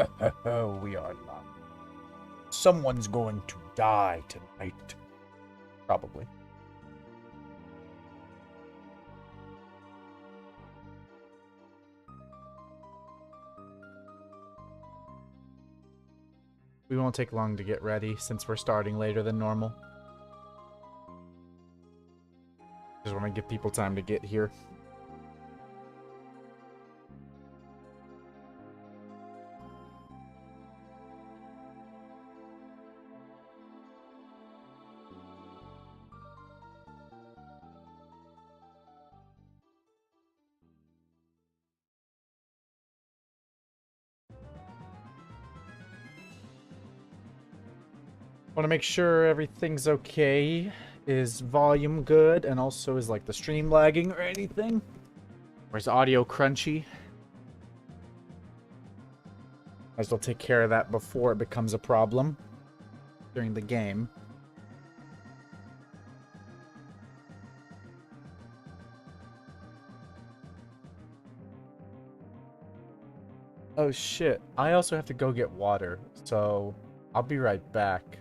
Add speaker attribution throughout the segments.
Speaker 1: We are live. Someone's going to die tonight. Probably. We won't take long to get ready since we're starting later than normal. Just want to give people time to get here. Want to make sure everything's okay. Is volume good? And also, is like the stream lagging or anything? Or is audio crunchy? Might as well take care of that before it becomes a problem during the game. Oh shit, I also have to go get water, so I'll be right back.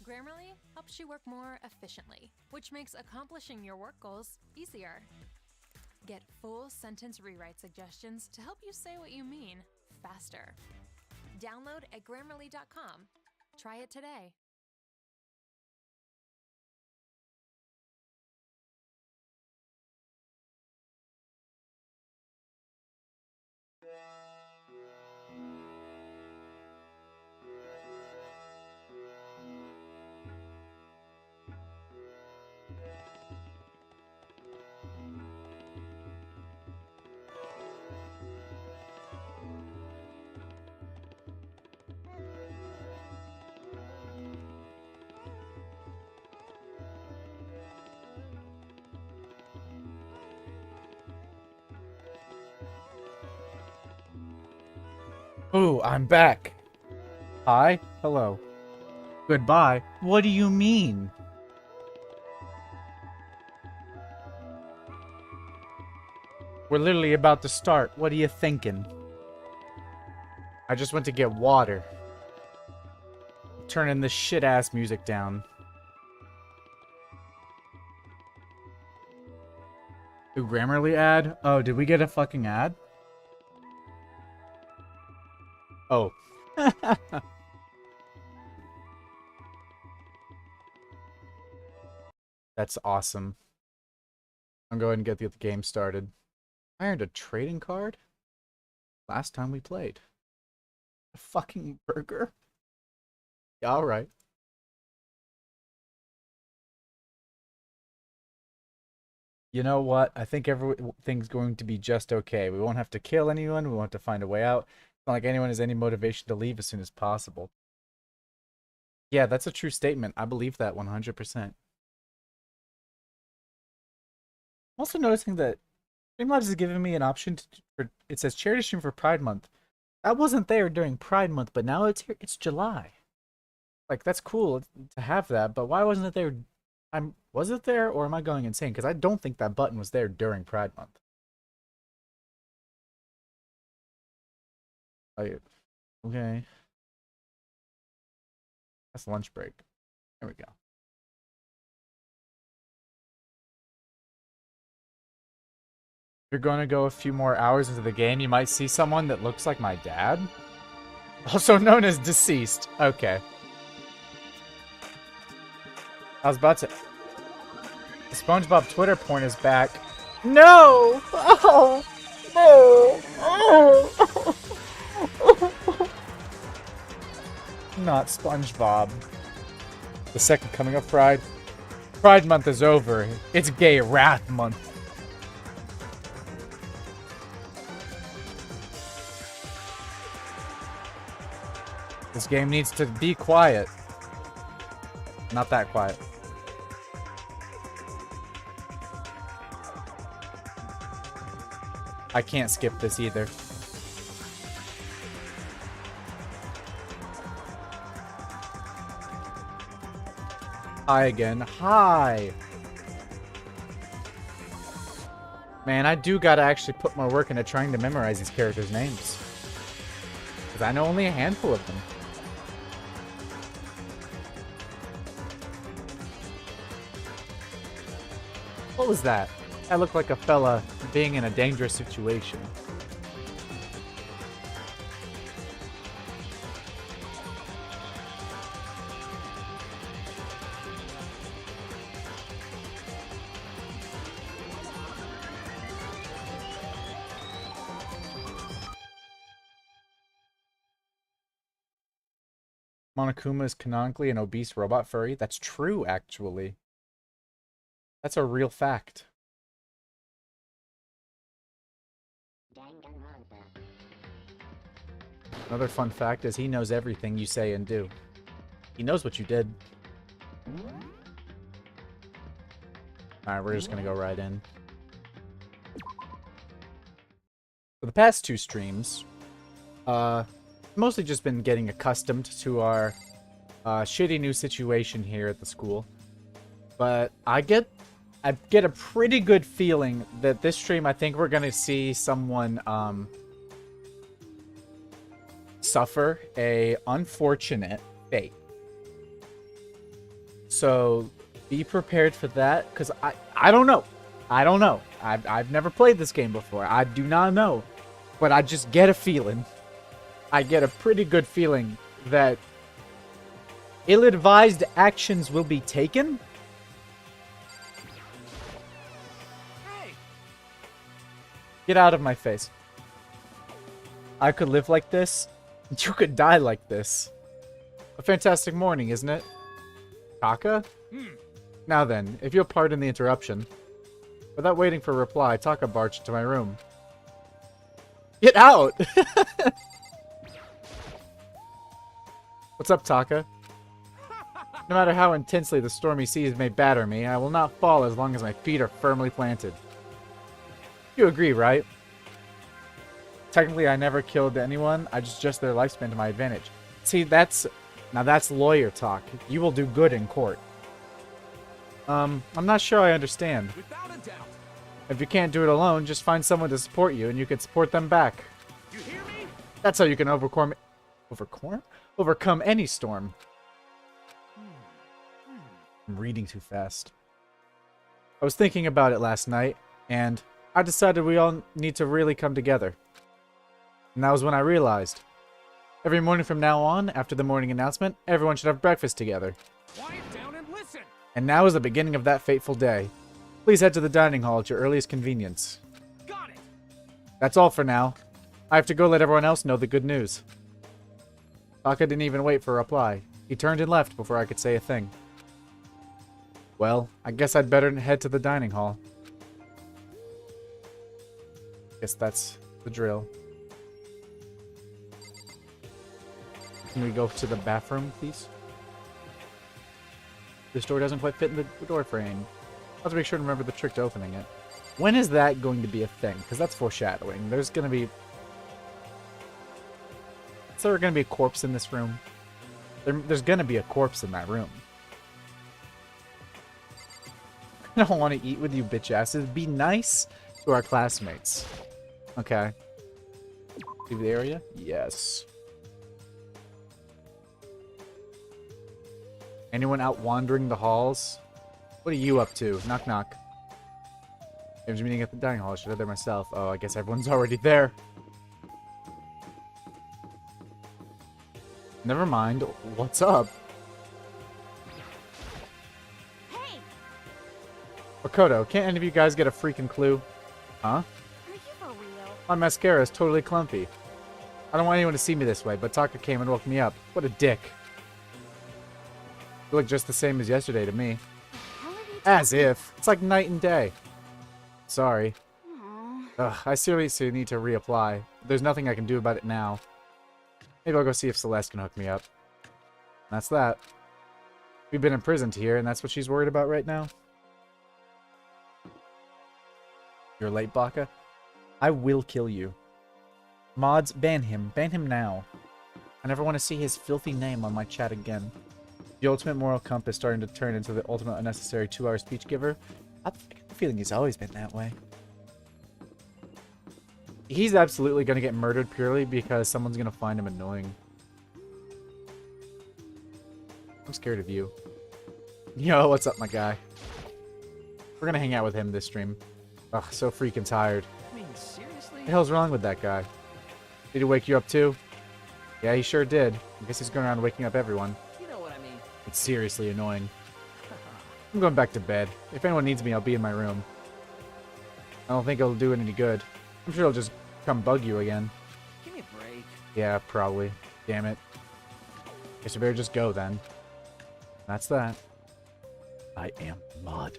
Speaker 2: Grammarly helps you work more efficiently, which makes accomplishing your work goals easier. Get full sentence rewrite suggestions to help you say what you mean faster. Download at Grammarly.com. Try it today.
Speaker 1: Ooh, I'm back. Hi, hello. Goodbye. What do you mean? We're literally about to start. What are you thinking? I just went to get water. Turning this shit-ass music down. Ooh, Grammarly ad? Oh, did we get a fucking ad? Oh. That's awesome. I'm going to get the game started. I earned a trading card last time we played. A fucking burger? Yeah, alright. You know what? I think everything's going to be just okay. We won't have to kill anyone. We won't have to find a way out. It's not like anyone has any motivation to leave as soon as possible. Yeah, that's a true statement. I believe that 100%. I'm also noticing that Streamlabs is giving me an option for, it says charity stream for Pride Month. That wasn't there during Pride Month, but now it's here. It's July. Like, that's cool to have that, but why wasn't it there? Was it there, or am I going insane? Because I don't think that button was there during Pride Month. Okay. That's lunch break. There we go. If you're going to go a few more hours into the game, you might see someone that looks like my dad. Also known as deceased. Okay. I was about to... The SpongeBob Twitter porn is back. No! Oh! No! Oh! Not SpongeBob. The second coming of Pride. Pride Month is over. It's Gay Wrath Month. This game needs to be quiet. Not that quiet. I can't skip this either. Hi again. Hi! Man, I do gotta actually put more work into trying to memorize these characters' names. Because I know only a handful of them. What was that? That looked like a fella being in a dangerous situation. Monokuma is canonically an obese robot furry? That's true, actually. That's a real fact. Another fun fact is he knows everything you say and do. He knows what you did. Alright, we're just gonna go right in. For the past two streams, mostly just been getting accustomed to our shitty new situation here at the school. But I get a pretty good feeling that this stream, I think we're gonna see someone suffer a unfortunate fate. So be prepared for that, because I don't know. I don't know. I've never played this game before. I do not know. But I just get a feeling. I get a pretty good feeling that ill-advised actions will be taken. Hey. Get out of my face. I could live like this. You could die like this. A fantastic morning, isn't it? Taka? Now then, if you'll pardon the interruption. Without waiting for a reply, Taka barged into my room. Get out! What's up, Taka? No matter how intensely the stormy seas may batter me, I will not fall as long as my feet are firmly planted. You agree, right? Technically, I never killed anyone. I just adjust their lifespan to my advantage. See, that's lawyer talk. You will do good in court. I'm not sure I understand.
Speaker 3: Without a doubt.
Speaker 1: If you can't do it alone, just find someone to support you, and you can support them back.
Speaker 3: You hear me?
Speaker 1: That's how you can overcome any storm. I'm reading too fast. I was thinking about it last night, and I decided we all need to really come together. And that was when I realized Every morning from now on, after the morning announcement, everyone should have breakfast together.
Speaker 3: Quiet down and listen.
Speaker 1: And now is the beginning of that fateful day. Please head to the dining hall at your earliest convenience.
Speaker 3: Got it.
Speaker 1: That's all for now. I have to go let everyone else know the good news. Taka didn't even wait for a reply. He turned and left before I could say a thing. Well, I guess I'd better head to the dining hall. Guess that's the drill. Can we go to the bathroom, please? This door doesn't quite fit in the door frame. I'll have to make sure to remember the trick to opening it. When is that going to be a thing? Because that's foreshadowing. There's going to be... Is there going to be a corpse in this room? There's going to be a corpse in that room. I don't want to eat with you bitch asses. Be nice to our classmates. Okay. Leave the area? Yes. Anyone out wandering the halls? What are you up to? Knock knock. There's a meeting at the dining hall. I should have there myself. Oh, I guess everyone's already there. Never mind. What's up?
Speaker 4: Hey!
Speaker 1: Makoto, can't any of you guys get a freaking clue? Huh?
Speaker 4: Are you for real?
Speaker 1: My mascara is totally clumpy. I don't want anyone to see me this way, but Taka came and woke me up. What a dick. You look just the same as yesterday to me.
Speaker 4: How are you
Speaker 1: As if. It's like night and day. Sorry.
Speaker 4: Aw.
Speaker 1: Ugh, I seriously need to reapply. There's nothing I can do about it now. Maybe I'll go see if Celeste can hook me up. That's that. We've been imprisoned here, and that's what she's worried about right now? You're late, Baka? I will kill you. Mods, ban him. Ban him now. I never want to see his filthy name on my chat again. The ultimate moral compass starting to turn into the ultimate unnecessary 2-hour speech giver. I get the feeling he's always been that way. He's absolutely going to get murdered purely because someone's going to find him annoying. I'm scared of you. Yo, what's up, my guy? We're going to hang out with him this stream. Ugh, so freaking tired.
Speaker 3: I mean, seriously?
Speaker 1: What the hell's wrong with that guy? Did he wake you up too? Yeah, he sure did. I guess he's going around waking up everyone.
Speaker 3: You know what I mean.
Speaker 1: It's seriously annoying. I'm going back to bed. If anyone needs me, I'll be in my room. I don't think it'll do it any good. I'm sure it'll just come bug you again.
Speaker 3: Give me a break.
Speaker 1: Yeah, probably. Damn it. Guess you better just go then. That's that. I am mod.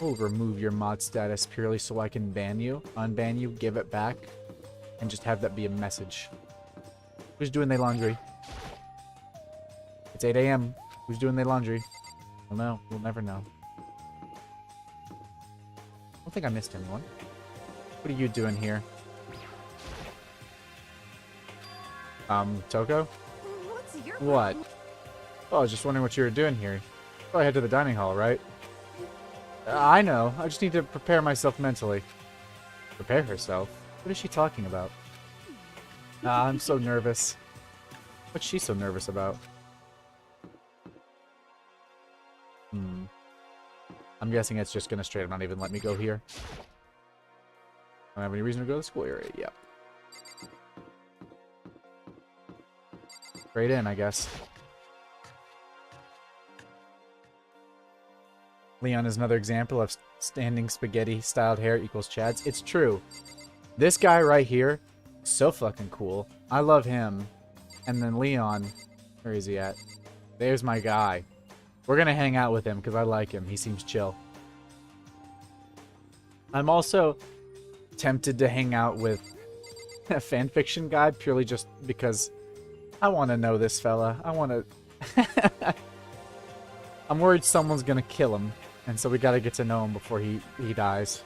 Speaker 1: We'll remove your mod status purely so I can ban you, unban you, give it back, and just have that be a message. Who's doing their laundry? It's 8 a.m. Who's doing their laundry? We'll know. We'll never know. I don't think I missed anyone. What are you doing here? Toko?
Speaker 4: What's your
Speaker 1: What?
Speaker 4: problem?
Speaker 1: Oh, I was just wondering what you were doing here. Probably head to the dining hall, right? I know. I just need to prepare myself mentally. Prepare herself? What is she talking about? I'm so nervous. What's she so nervous about? I'm guessing it's just gonna straight up not even let me go here. Don't have any reason to go to the school area. Yep. Straight in, I guess. Leon is another example of standing spaghetti styled hair equals Chads. It's true. This guy right here, so fucking cool. I love him. And then Leon, where is he at? There's my guy. We're gonna hang out with him because I like him. He seems chill. I'm also tempted to hang out with a fanfiction guy purely just because I want to know this fella. I want to... I'm worried someone's gonna kill him. And so we gotta get to know him before he dies.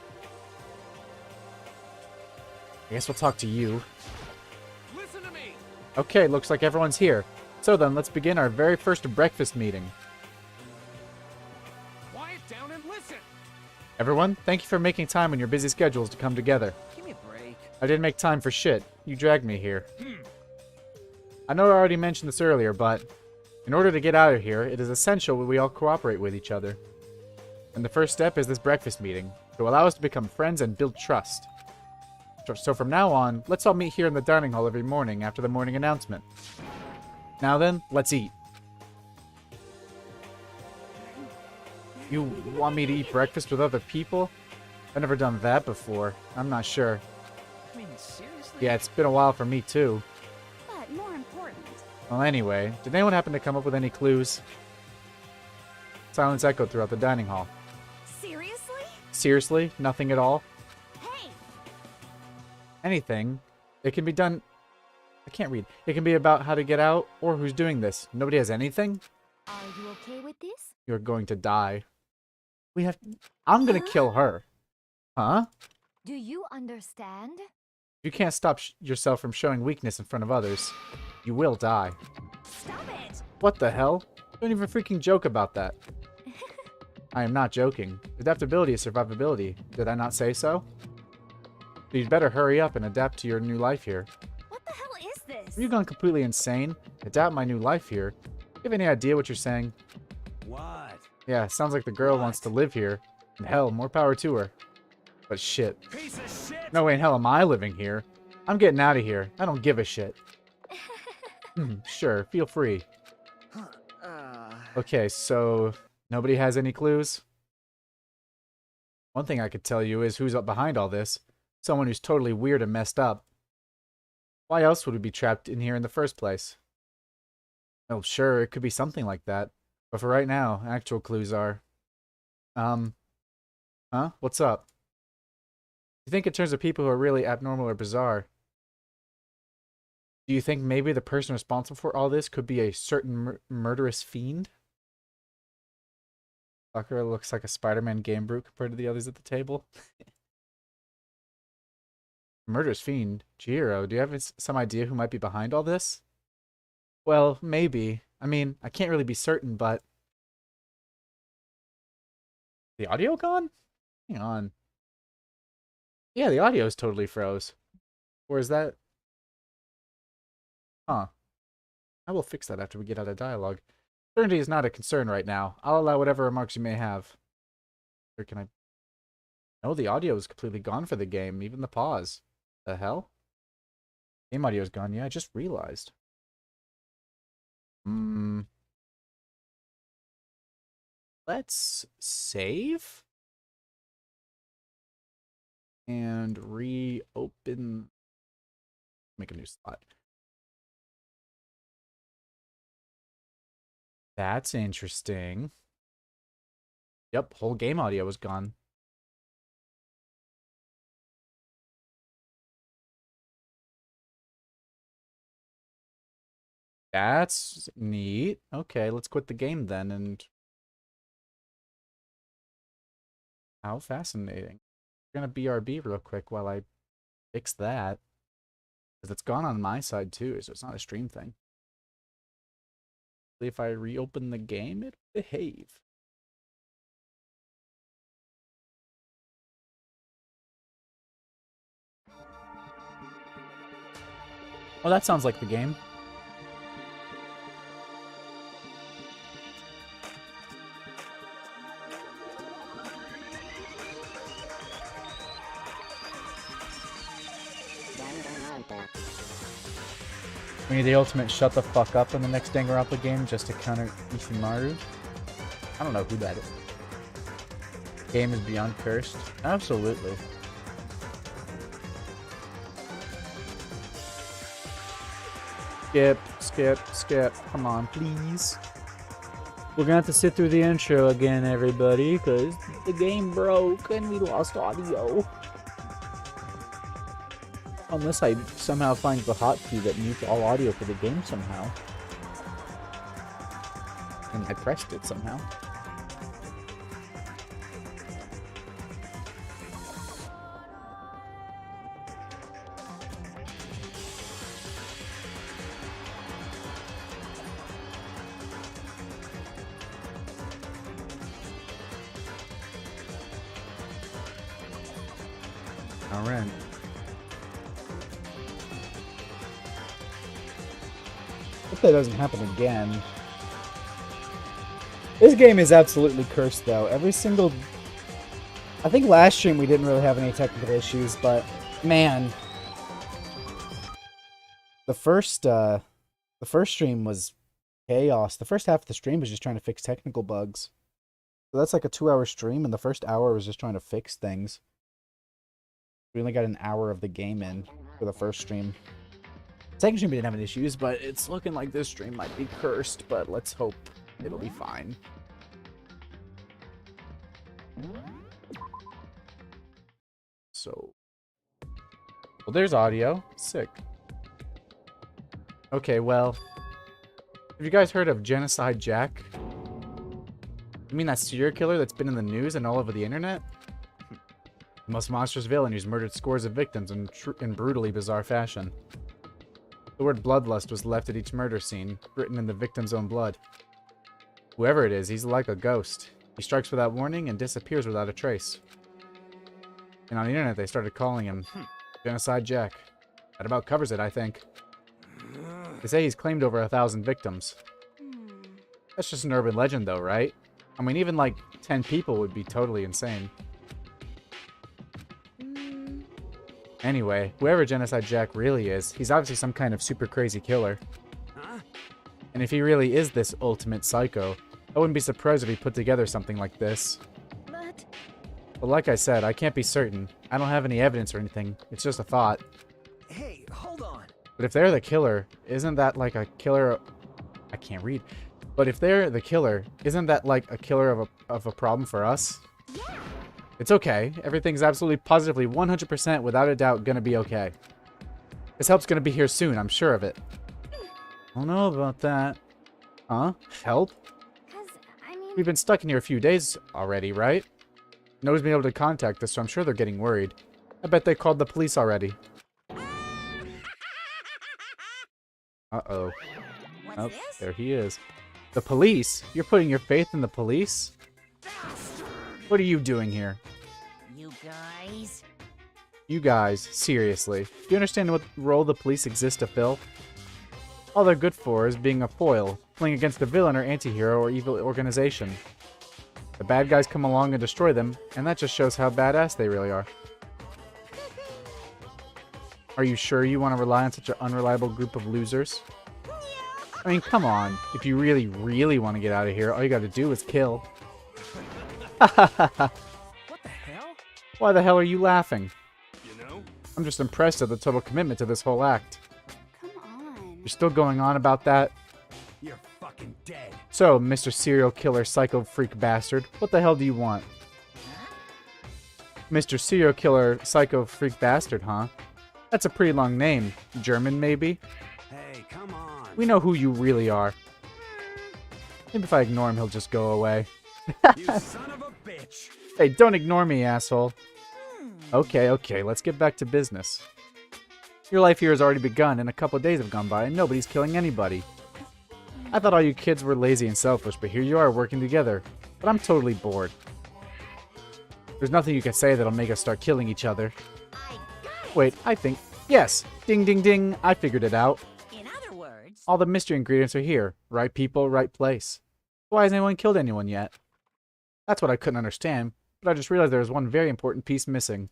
Speaker 1: I guess we'll talk to you.
Speaker 3: Listen to me.
Speaker 1: Okay, looks like everyone's here. So then, let's begin our very first breakfast meeting.
Speaker 3: Quiet down and listen.
Speaker 1: Everyone, thank you for making time on your busy schedules to come together.
Speaker 3: Give me a break.
Speaker 1: I didn't make time for shit. You dragged me here. I know I already mentioned this earlier, but in order to get out of here, it is essential that we all cooperate with each other. And the first step is this breakfast meeting, to allow us to become friends and build trust. So from now on, let's all meet here in the dining hall every morning after the morning announcement. Now then, let's eat. You want me to eat breakfast with other people? I've never done that before. I'm not sure.
Speaker 3: I mean, seriously?
Speaker 1: Yeah, it's been a while for me too.
Speaker 4: But more important.
Speaker 1: Well, anyway, did anyone happen to come up with any clues? Silence echoed throughout the dining hall.
Speaker 4: Seriously?
Speaker 1: Seriously? Nothing at all?
Speaker 4: Hey!
Speaker 1: Anything. It can be done... I can't read. It can be about how to get out or who's doing this. Nobody has anything?
Speaker 4: Are you okay with this?
Speaker 1: You're going to die. I'm gonna kill her. Huh?
Speaker 4: Do you understand?
Speaker 1: You can't stop yourself from showing weakness in front of others. You will die.
Speaker 4: Stop it!
Speaker 1: What the hell? Don't even freaking joke about that. I am not joking. Adaptability is survivability. Did I not say so? You'd better hurry up and adapt to your new life here.
Speaker 4: What the hell is this?
Speaker 1: Have you gone completely insane? Adapt my new life here? You have any idea what you're saying?
Speaker 3: What?
Speaker 1: Yeah, sounds like the girl wants to live here. And hell, more power to her. But shit.
Speaker 3: Piece of shit!
Speaker 1: No way in hell am I living here. I'm getting out of here. I don't give a shit. Sure, feel free. Okay, so nobody has any clues? One thing I could tell you is who's up behind all this. Someone who's totally weird and messed up. Why else would we be trapped in here in the first place? Well, sure, it could be something like that. But for right now, actual clues are... Huh? What's up? You think in terms of people who are really abnormal or bizarre? Do you think maybe the person responsible for all this could be a certain murderous fiend? Fucker looks like a Spider-Man game brute compared to the others at the table. Murderous fiend? Chihiro, do you have some idea who might be behind all this? Well, maybe. I mean, I can't really be certain, but... The audio gone? Hang on. Yeah, the audio's totally froze. Or is that... Huh. I will fix that after we get out of dialogue. Certainty is not a concern right now. I'll allow whatever remarks you may have. Or can I... No, the audio is completely gone for the game. Even the pause. The hell? Game audio is gone. Yeah, I just realized. Let's save. And reopen. Make a new slot. That's interesting. Yep, whole game audio was gone. That's neat. Okay, let's quit the game then and... How fascinating. We're gonna BRB real quick while I fix that. Because it's gone on my side too, so it's not a stream thing. If I reopen the game, it'll behave. Oh, that sounds like the game. We need the ultimate shut the fuck up in the next Danganronpa game just to counter Ishimaru. I don't know who that is. Game is beyond cursed. Absolutely. Skip, skip, skip. Come on, please. We're gonna have to sit through the intro again, everybody, because the game broke and we lost audio. Unless I somehow find the hotkey that mutes all audio for the game somehow. And I pressed it somehow. Alright. Hope that doesn't happen again. This game is absolutely cursed, though. Every single... I think last stream we didn't really have any technical issues, but Man. The first stream was chaos. The first half of the stream was just trying to fix technical bugs. So that's like a 2-hour stream, and the first hour was just trying to fix things. We only got an hour of the game in for the first stream. Second stream we didn't have any issues, but it's looking like this stream might be cursed, but let's hope it'll be fine. So, well, there's audio. Sick. Okay, well, have you guys heard of Genocide Jack? You mean that serial killer that's been in the news and all over the internet? The most monstrous villain who's murdered scores of victims in brutally bizarre fashion. The word bloodlust was left at each murder scene, written in the victim's own blood. Whoever it is, he's like a ghost. He strikes without warning and disappears without a trace. And on the internet, they started calling him Genocide Jack. That about covers it, I think. They say he's claimed over 1,000 victims. That's just an urban legend, though, right? I mean, even like 10 people would be totally insane. Anyway, whoever Genocide Jack really is, he's obviously some kind of super crazy killer. And if he really is this ultimate psycho, I wouldn't be surprised if he put together something like this. But like I said, I can't be certain. I don't have any evidence or anything. It's just a thought.
Speaker 3: Hey, hold on.
Speaker 1: But if they're the killer, isn't that like a killer... I can't read. But if they're the killer, isn't that like a killer of a problem for us?
Speaker 4: Yeah.
Speaker 1: It's okay. Everything's absolutely positively 100% without a doubt gonna be okay. This help's gonna be here soon, I'm sure of it. I don't know about that. Huh? Help?
Speaker 4: 'Cause, I mean...
Speaker 1: We've been stuck in here a few days already, right? Nobody's been able to contact us, so I'm sure they're getting worried. I bet they called the police already. Uh-oh. Oh, there he is. The police? You're putting your faith in the police? What are you doing here?
Speaker 5: You guys?
Speaker 1: You guys, seriously. Do you understand what role the police exist to fill? All they're good for is being a foil, playing against a villain or anti-hero or evil organization. The bad guys come along and destroy them, and that just shows how badass they really are. Are you sure you want to rely on such an unreliable group of losers? I mean, come on. If you really, really want to get out of here, all you gotta do is kill.
Speaker 3: What the hell?
Speaker 1: Why the hell are you laughing?
Speaker 3: You know?
Speaker 1: I'm just impressed at the total commitment to this whole act.
Speaker 4: Come on.
Speaker 1: You're still going on about that?
Speaker 3: You're fucking dead.
Speaker 1: So, Mr. Serial Killer Psycho Freak Bastard, what the hell do you want? Mr. Serial Killer Psycho Freak Bastard, huh? That's a pretty long name. German, maybe?
Speaker 3: Hey, come on.
Speaker 1: We know who you really are. Maybe if I ignore him, he'll just go away.
Speaker 3: You son of a bitch.
Speaker 1: Hey, don't ignore me, asshole. Okay, let's get back to business. Your life here has already begun, and a couple of days have gone by, and nobody's killing anybody. I thought all you kids were lazy and selfish, but here you are working together. But I'm totally bored. There's nothing you can say that'll make us start killing each other. Wait, I think... Yes! Ding, ding, ding! I figured it out.
Speaker 5: In other words,
Speaker 1: All the mystery ingredients are here. Right people, right place. Why hasn't anyone killed anyone yet? That's what I couldn't understand, but I just realized there was one very important piece missing.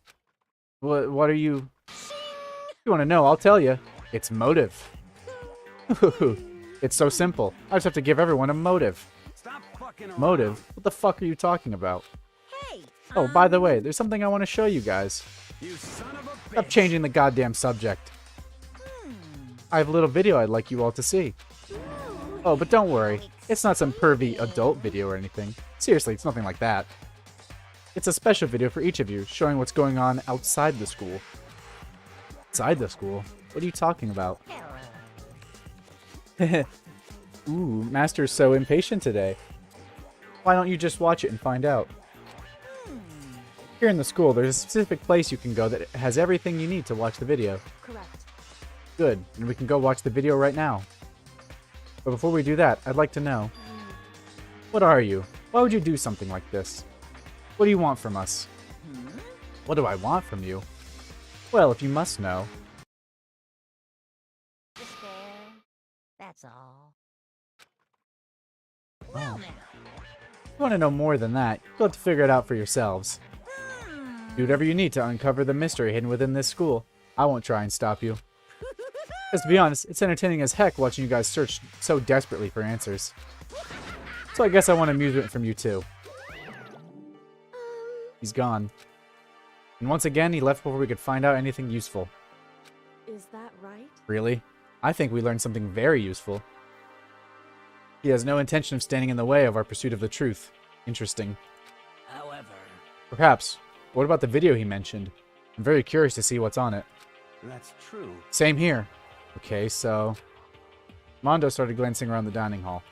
Speaker 1: What are you... If you want to know, I'll tell you. It's motive. It's so simple. I just have to give everyone a motive.
Speaker 3: Stop fucking around.
Speaker 1: Motive? What the fuck are you talking about?
Speaker 5: hey,
Speaker 1: Oh, by the way, there's something I want to show you guys.
Speaker 3: You son of a bitch.
Speaker 1: Stop changing the goddamn subject. I have a little video I'd like you all to see. Oh, but don't worry. It's not some pervy adult video or anything. Seriously, it's nothing like that. It's a special video for each of you, showing what's going on outside the school. Outside the school? What are you talking about? Ooh, Master's so impatient today. Why don't you just watch it and find out? Here in the school, there's a specific place you can go that has everything you need to watch the video.
Speaker 4: Correct.
Speaker 1: Good, and we can go watch the video right now. But before we do that, I'd like to know, what are you? Why would you do something like this? What do you want from us? What do I want from you? Well, if you must know.
Speaker 5: just there. That's all.
Speaker 1: Well, if you want to know more than that, you'll have to figure it out for yourselves. Do whatever you need to uncover the mystery hidden within this school. I won't try and stop you. Because to be honest, it's entertaining as heck watching you guys search so desperately for answers. So I guess I want amusement from you too. He's gone. And once again, he left before we could find out anything useful.
Speaker 6: Is that right?
Speaker 1: Really? I think we learned something very useful. He has no intention of standing in the way of our pursuit of the truth. Interesting.
Speaker 5: However,
Speaker 1: Perhaps. What about the video he mentioned? I'm very curious to see what's on it.
Speaker 3: That's true.
Speaker 1: Same here. Okay, so... Mondo started glancing around the dining hall.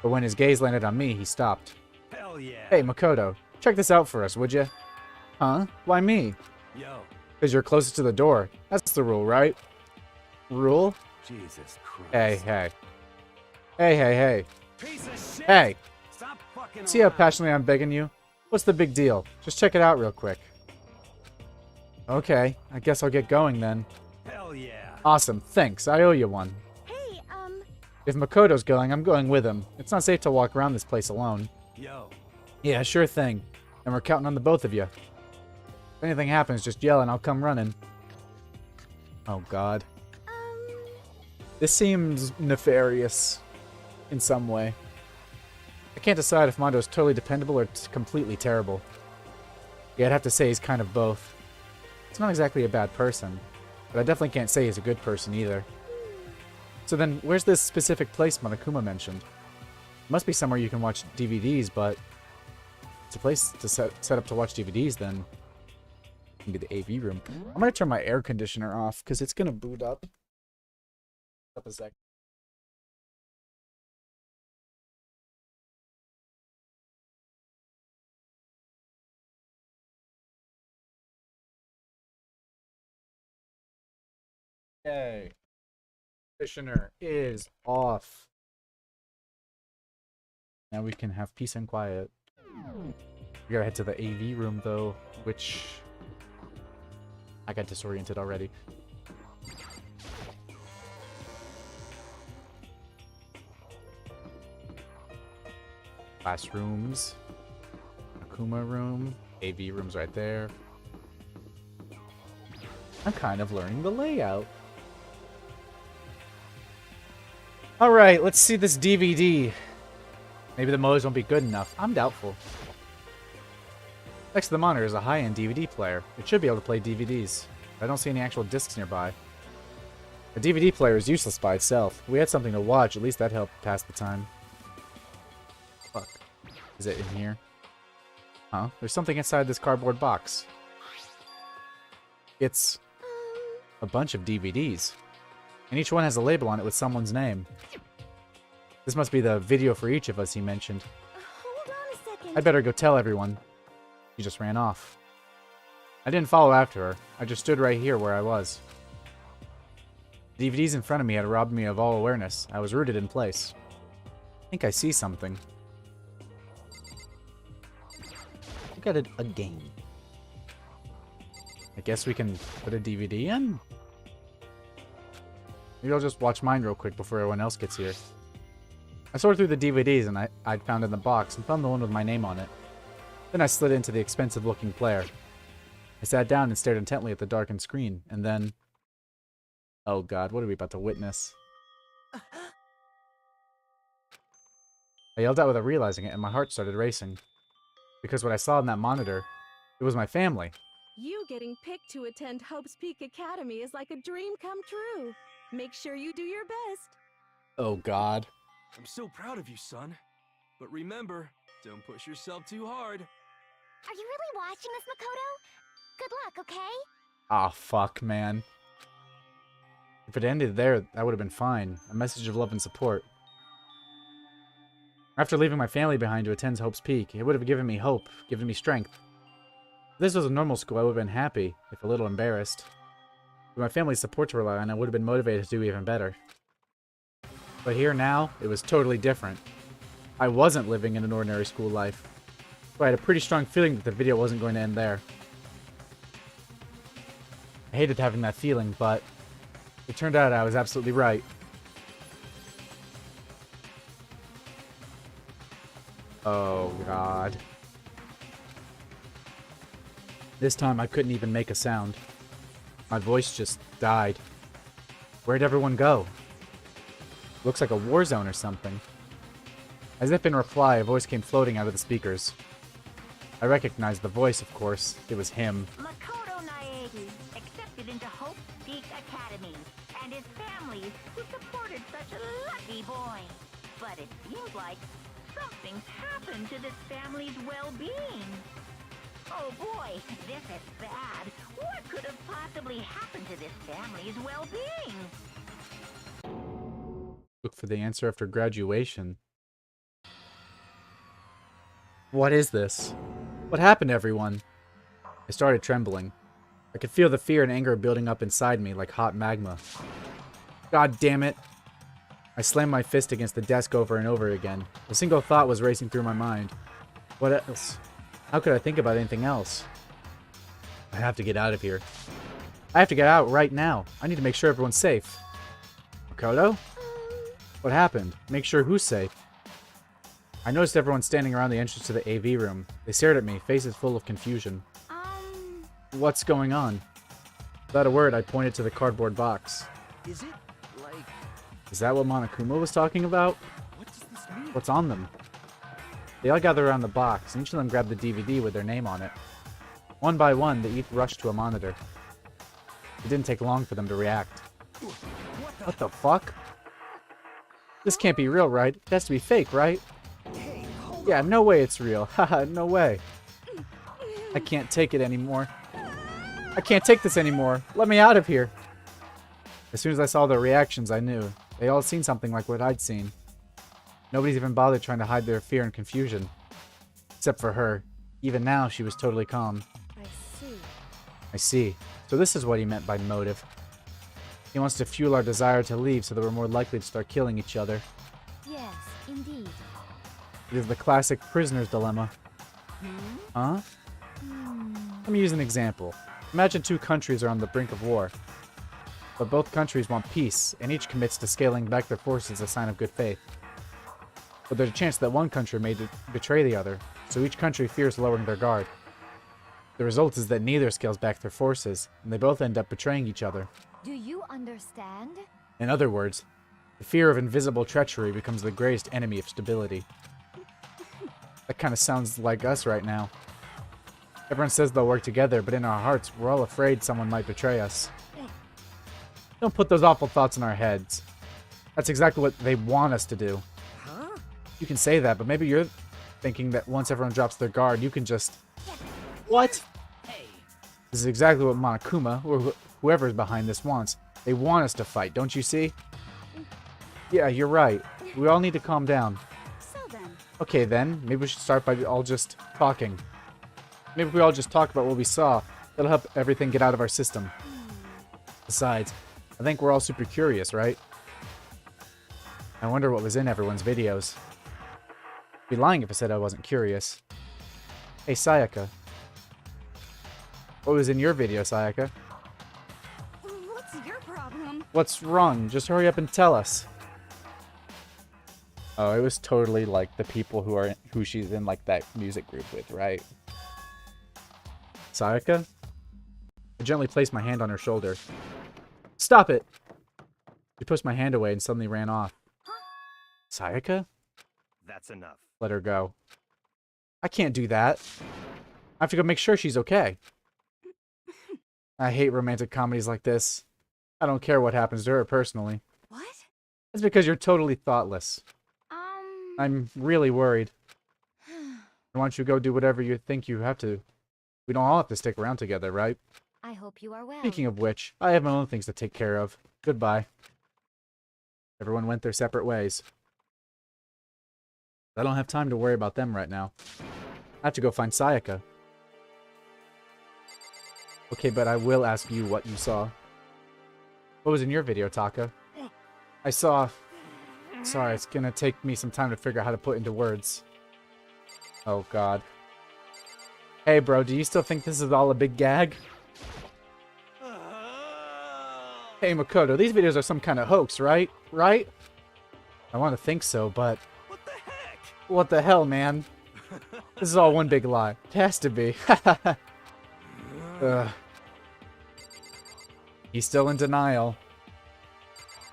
Speaker 1: But when his gaze landed on me, he stopped.
Speaker 3: Hell yeah.
Speaker 1: Hey, Makoto, check this out for us, would you? Huh? Why me?
Speaker 3: Yo.
Speaker 1: Because you're closest to the door. That's the rule, right? Rule?
Speaker 3: Jesus Christ.
Speaker 1: Hey, hey. Hey, hey, hey.
Speaker 3: Piece of shit.
Speaker 1: Hey!
Speaker 3: Stop fucking
Speaker 1: See how
Speaker 3: around.
Speaker 1: passionately I'm begging you? What's the big deal? Just check it out real quick. Okay, I guess I'll get going then.
Speaker 3: Hell yeah.
Speaker 1: Awesome, thanks. I owe you one.
Speaker 4: Hey,
Speaker 1: If Makoto's going, I'm going with him. It's not safe to walk around this place alone.
Speaker 3: Yo.
Speaker 1: Yeah, sure thing. And we're counting on the both of you. If anything happens, just yell and I'll come running. Oh, God. This seems nefarious in some way. I can't decide if Mondo's totally dependable or completely terrible. Yeah, I'd have to say he's kind of both. He's not exactly a bad person, but I definitely can't say he's a good person either. So then, where's this specific place Monokuma mentioned? It must be somewhere you can watch DVDs, but it's a place to set up to watch DVDs, then maybe the AV room. I'm gonna turn my air conditioner off because it's gonna boot up. Up a sec. Yay. Conditioner is off. Now we can have peace and quiet. We gotta head to the AV room though, which I got disoriented already. Classrooms. Akuma room. AV room's right there. I'm kind of learning the layout. Alright, let's see this DVD. Maybe the modes won't be good enough. I'm doubtful. Next to the monitor is a high-end DVD player. It should be able to play DVDs. But I don't see any actual discs nearby. A DVD player is useless by itself. If we had something to watch, at least that helped pass the time. Fuck. Is it in here? Huh? There's something inside this cardboard box. It's a bunch of DVDs. And each one has a label on it with someone's name. This must be the video for each of us he mentioned.
Speaker 4: hold on a second.
Speaker 1: I'd better go tell everyone. She just ran off. I didn't follow after her. I just stood right here where I was. The DVDs in front of me had robbed me of all awareness. I was rooted in place. I think I see something. Look at it again. I guess we can put a DVD in? Maybe I'll just watch mine real quick before everyone else gets here. I sorted through the DVDs and I'd found in the box and found the one with my name on it. Then I slid into the expensive looking player. I sat down and stared intently at the darkened screen, and then... Oh god, what are we about to witness? I yelled out without realizing it, and my heart started racing. Because what I saw in that monitor, it was my family.
Speaker 6: You getting picked to attend Hope's Peak Academy is like a dream come true. Make sure you do your best.
Speaker 1: Oh god.
Speaker 7: I'm so proud of you, son. But remember, don't push yourself too hard.
Speaker 4: Are you really watching this, Makoto? Good luck, okay?
Speaker 1: Ah, fuck, man. If it ended there, that would have been fine. A message of love and support. After leaving my family behind to attend Hope's Peak, it would have given me hope, given me strength. If this was a normal school, I would have been happy, if a little embarrassed. With my family's support to rely on, I would have been motivated to do even better. But here now, it was totally different. I wasn't living in an ordinary school life. So I had a pretty strong feeling that the video wasn't going to end there. I hated having that feeling, but it turned out I was absolutely right. Oh god. This time I couldn't even make a sound. My voice just died. Where'd everyone go? Looks like a war zone or something. As if in reply, a voice came floating out of the speakers. I recognized the voice, of course. It was him.
Speaker 5: Makoto Naegi accepted into Hope Peak Academy, and his family who supported such a lucky boy. But it seems like something's happened to this family's well-being. Oh boy, this is bad. What could have possibly happened to this family's well-being?
Speaker 1: Look for the answer after graduation. What is this? What happened to everyone? I started trembling. I could feel the fear and anger building up inside me like hot magma. God damn it. I slammed my fist against the desk over and over again. A single thought was racing through my mind. What else? How could I think about anything else? I have to get out of here. I have to get out right now. I need to make sure everyone's safe. Makoto? What happened? Make sure who's safe? I noticed everyone standing around the entrance to the AV room. They stared at me, faces full of confusion. What's going on? Without a word, I pointed to the cardboard box.
Speaker 3: Is it like...
Speaker 1: Is that what Monokuma was talking about?
Speaker 3: What does this mean?
Speaker 1: What's on them? They all gathered around the box, and each of them grabbed the DVD with their name on it. One by one, they each rushed to a monitor. It didn't take long for them to react. What the fuck? This can't be real, right? It has to be fake, right?
Speaker 3: Hey, hold
Speaker 1: Yeah, no way it's real. Haha, no way. I can't take it anymore. I can't take this anymore. Let me out of here. As soon as I saw their reactions, I knew. They all seen something like what I'd seen. Nobody's even bothered trying to hide their fear and confusion. Except for her. Even now, she was totally calm.
Speaker 6: I see.
Speaker 1: I see. So this is what he meant by motive. He wants to fuel our desire to leave so that we're more likely to start killing each other.
Speaker 4: Yes, indeed.
Speaker 1: It is the classic prisoner's dilemma. Huh? Let me use an example. Imagine two countries are on the brink of war. But both countries want peace, and each commits to scaling back their forces as a sign of good faith. But there's a chance that one country may betray the other, so each country fears lowering their guard. The result is that neither scales back their forces, and they both end up betraying each other.
Speaker 4: Do you understand?
Speaker 1: In other words, the fear of invisible treachery becomes the greatest enemy of stability. That kind of sounds like us right now. Everyone says they'll work together, but in our hearts, we're all afraid someone might betray us. Don't put those awful thoughts in our heads. That's exactly what they want us to do.
Speaker 3: Huh?
Speaker 1: You can say that, but maybe you're thinking that once everyone drops their guard, you can just... What? This is exactly what Monokuma, or whoever is behind this, wants. They want us to fight, don't you see? Yeah, you're right. We all need to calm down.
Speaker 4: So then,
Speaker 1: Okay then, maybe we should start by all just talking. Maybe if we all just talk about what we saw, that'll help everything get out of our system. Besides, I think we're all super curious, right? I wonder what was in everyone's videos. I'd be lying if I said I wasn't curious. Hey, Sayaka. What was in your video, Sayaka?
Speaker 6: What's your problem?
Speaker 1: What's wrong? Just hurry up and tell us. Oh, it was totally like the people who she's in like that music group with, right? Sayaka? I gently placed my hand on her shoulder. Stop it! She pushed my hand away and suddenly ran off. Sayaka?
Speaker 3: That's enough.
Speaker 1: Let her go. I can't do that. I have to go make sure she's okay. I hate romantic comedies like this. I don't care what happens to her personally.
Speaker 6: What?
Speaker 1: It's because you're totally thoughtless. I'm really worried. Why don't you go do whatever you think you have to? We don't all have to stick around together, right?
Speaker 4: I hope you are well.
Speaker 1: Speaking of which, I have my own things to take care of. Goodbye. Everyone went their separate ways. I don't have time to worry about them right now. I have to go find Sayaka. Okay, but I will ask you what you saw. What was in your video, Taka? I saw... Sorry, it's gonna take me some time to figure out how to put into words. Oh, God. Hey, bro, do you still think this is all a big gag? Hey, Makoto, these videos are some kind of hoax, right? Right? I want to think so, but...
Speaker 3: What the heck?
Speaker 1: What the hell, man? This is all one big lie. It has to be. Ugh. He's still in denial.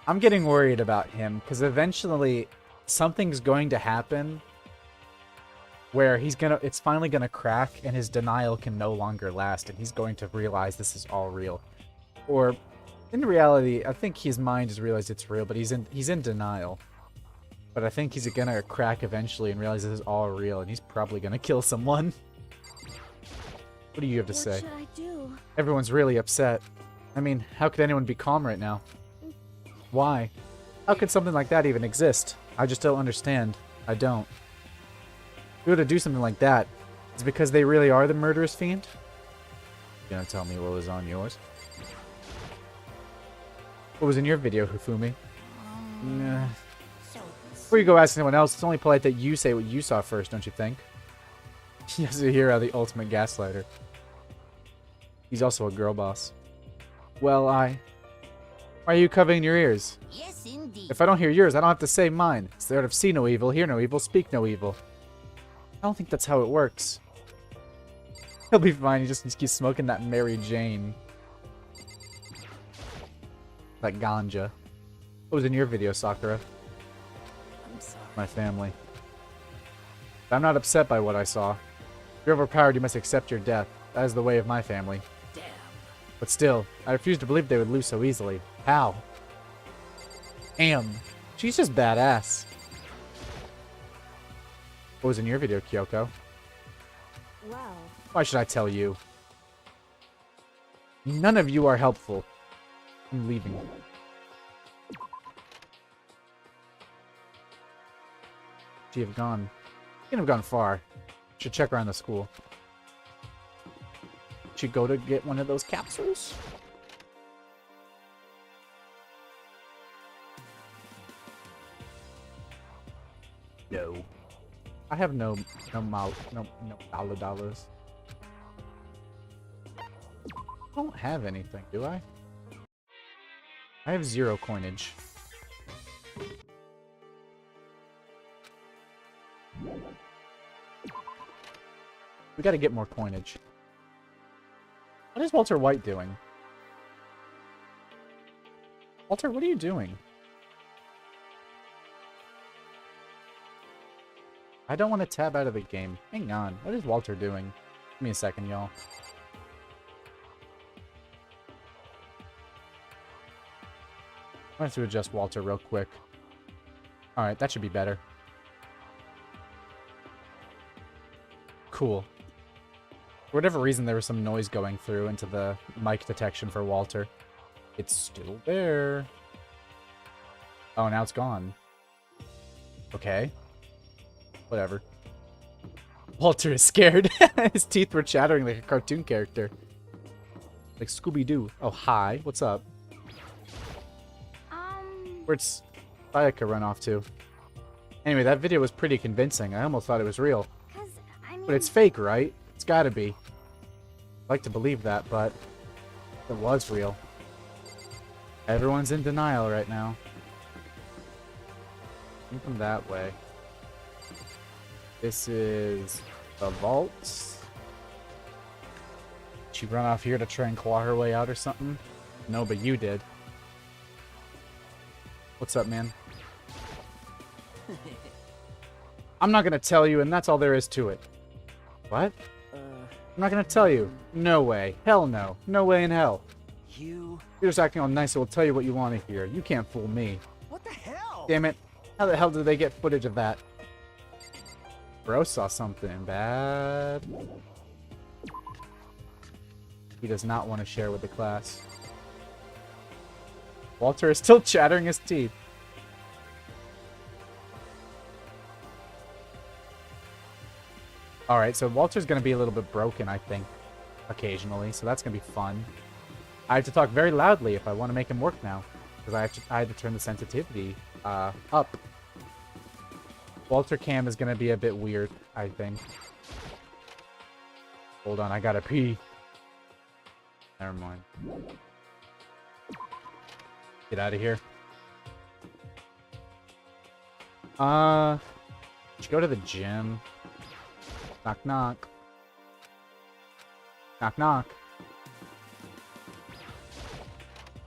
Speaker 1: I'm getting worried about him because eventually something's going to happen where it's finally gonna crack and his denial can no longer last and he's going to realize this is all real. Or in reality, I think his mind has realized it's real, but he's in denial. But I think he's gonna crack eventually and realize this is all real and he's probably gonna kill someone. What do you have to say?
Speaker 6: What should I do?
Speaker 1: Everyone's really upset. I mean, how could anyone be calm right now? Why? How could something like that even exist? I just don't understand. I don't. If you were to do something like that, it's because they really are the murderous fiend? You gonna tell me what was on yours? What was in your video, Hifumi? Nah. Before you go ask anyone else, it's only polite that you say what you saw first, don't you think? Yasuhiro, the ultimate gaslighter. He's also a girl boss. Well, Why are you covering your ears?
Speaker 4: Yes, indeed.
Speaker 1: If I don't hear yours, I don't have to say mine. It's the art of see no evil, hear no evil, speak no evil. I don't think that's how it works. He'll be fine, he just needs to keep smoking that Mary Jane. That ganja. What was in your video, Sakura?
Speaker 6: I'm sorry.
Speaker 1: My family. But I'm not upset by what I saw. If you're overpowered, you must accept your death. That is the way of my family.
Speaker 6: Damn.
Speaker 1: But still, I refuse to believe they would lose so easily. How? Damn. She's just badass. What was in your video, Kyoko?
Speaker 6: Well,
Speaker 1: Why should I tell you? None of you are helpful. I'm leaving. She have gone. Can't have gone far. Should check around the school. Should go to get one of those capsules. No. I have no dollars. I don't have anything, do I? I have 0 coinage. We gotta get more coinage. What is Walter White doing? Walter, what are you doing? I don't want to tab out of the game. Hang on. What is Walter doing? Give me a second, y'all. I have to adjust Walter real quick. Alright, that should be better. Cool. For whatever reason, there was some noise going through into the mic detection for Walter. It's still there. Oh, now it's gone. Okay. Whatever. Walter is scared. His teeth were chattering like a cartoon character. Like Scooby-Doo. Oh, hi. What's up? Where'd Sayaka run off to? Anyway, that video was pretty convincing. I almost thought it was real.
Speaker 4: 'Cause, I mean...
Speaker 1: But it's fake, right? It's gotta be. I'd like to believe that, but it was real. Everyone's in denial right now. Come from that way. This is the vault. Did she run off here to try and claw her way out or something? No, but you did. What's up, man? I'm not gonna tell you, and that's all there is to it. What? I'm not gonna tell you. No way. Hell no. No way in hell.
Speaker 3: You...
Speaker 1: You're just acting all nice, so we'll tell you what you want to hear. You can't fool me.
Speaker 3: What the hell?
Speaker 1: Damn it. How the hell did they get footage of that? Bro saw something bad. He does not want to share with the class. Walter is still chattering his teeth. Alright, so Walter's going to be a little bit broken, I think, occasionally, so that's going to be fun. I have to talk very loudly if I want to make him work now, because I had to turn the sensitivity up. Walter Cam is going to be a bit weird, I think. Hold on, I gotta pee. Never mind. Get out of here. Should go to the gym. Knock, knock. Knock, knock.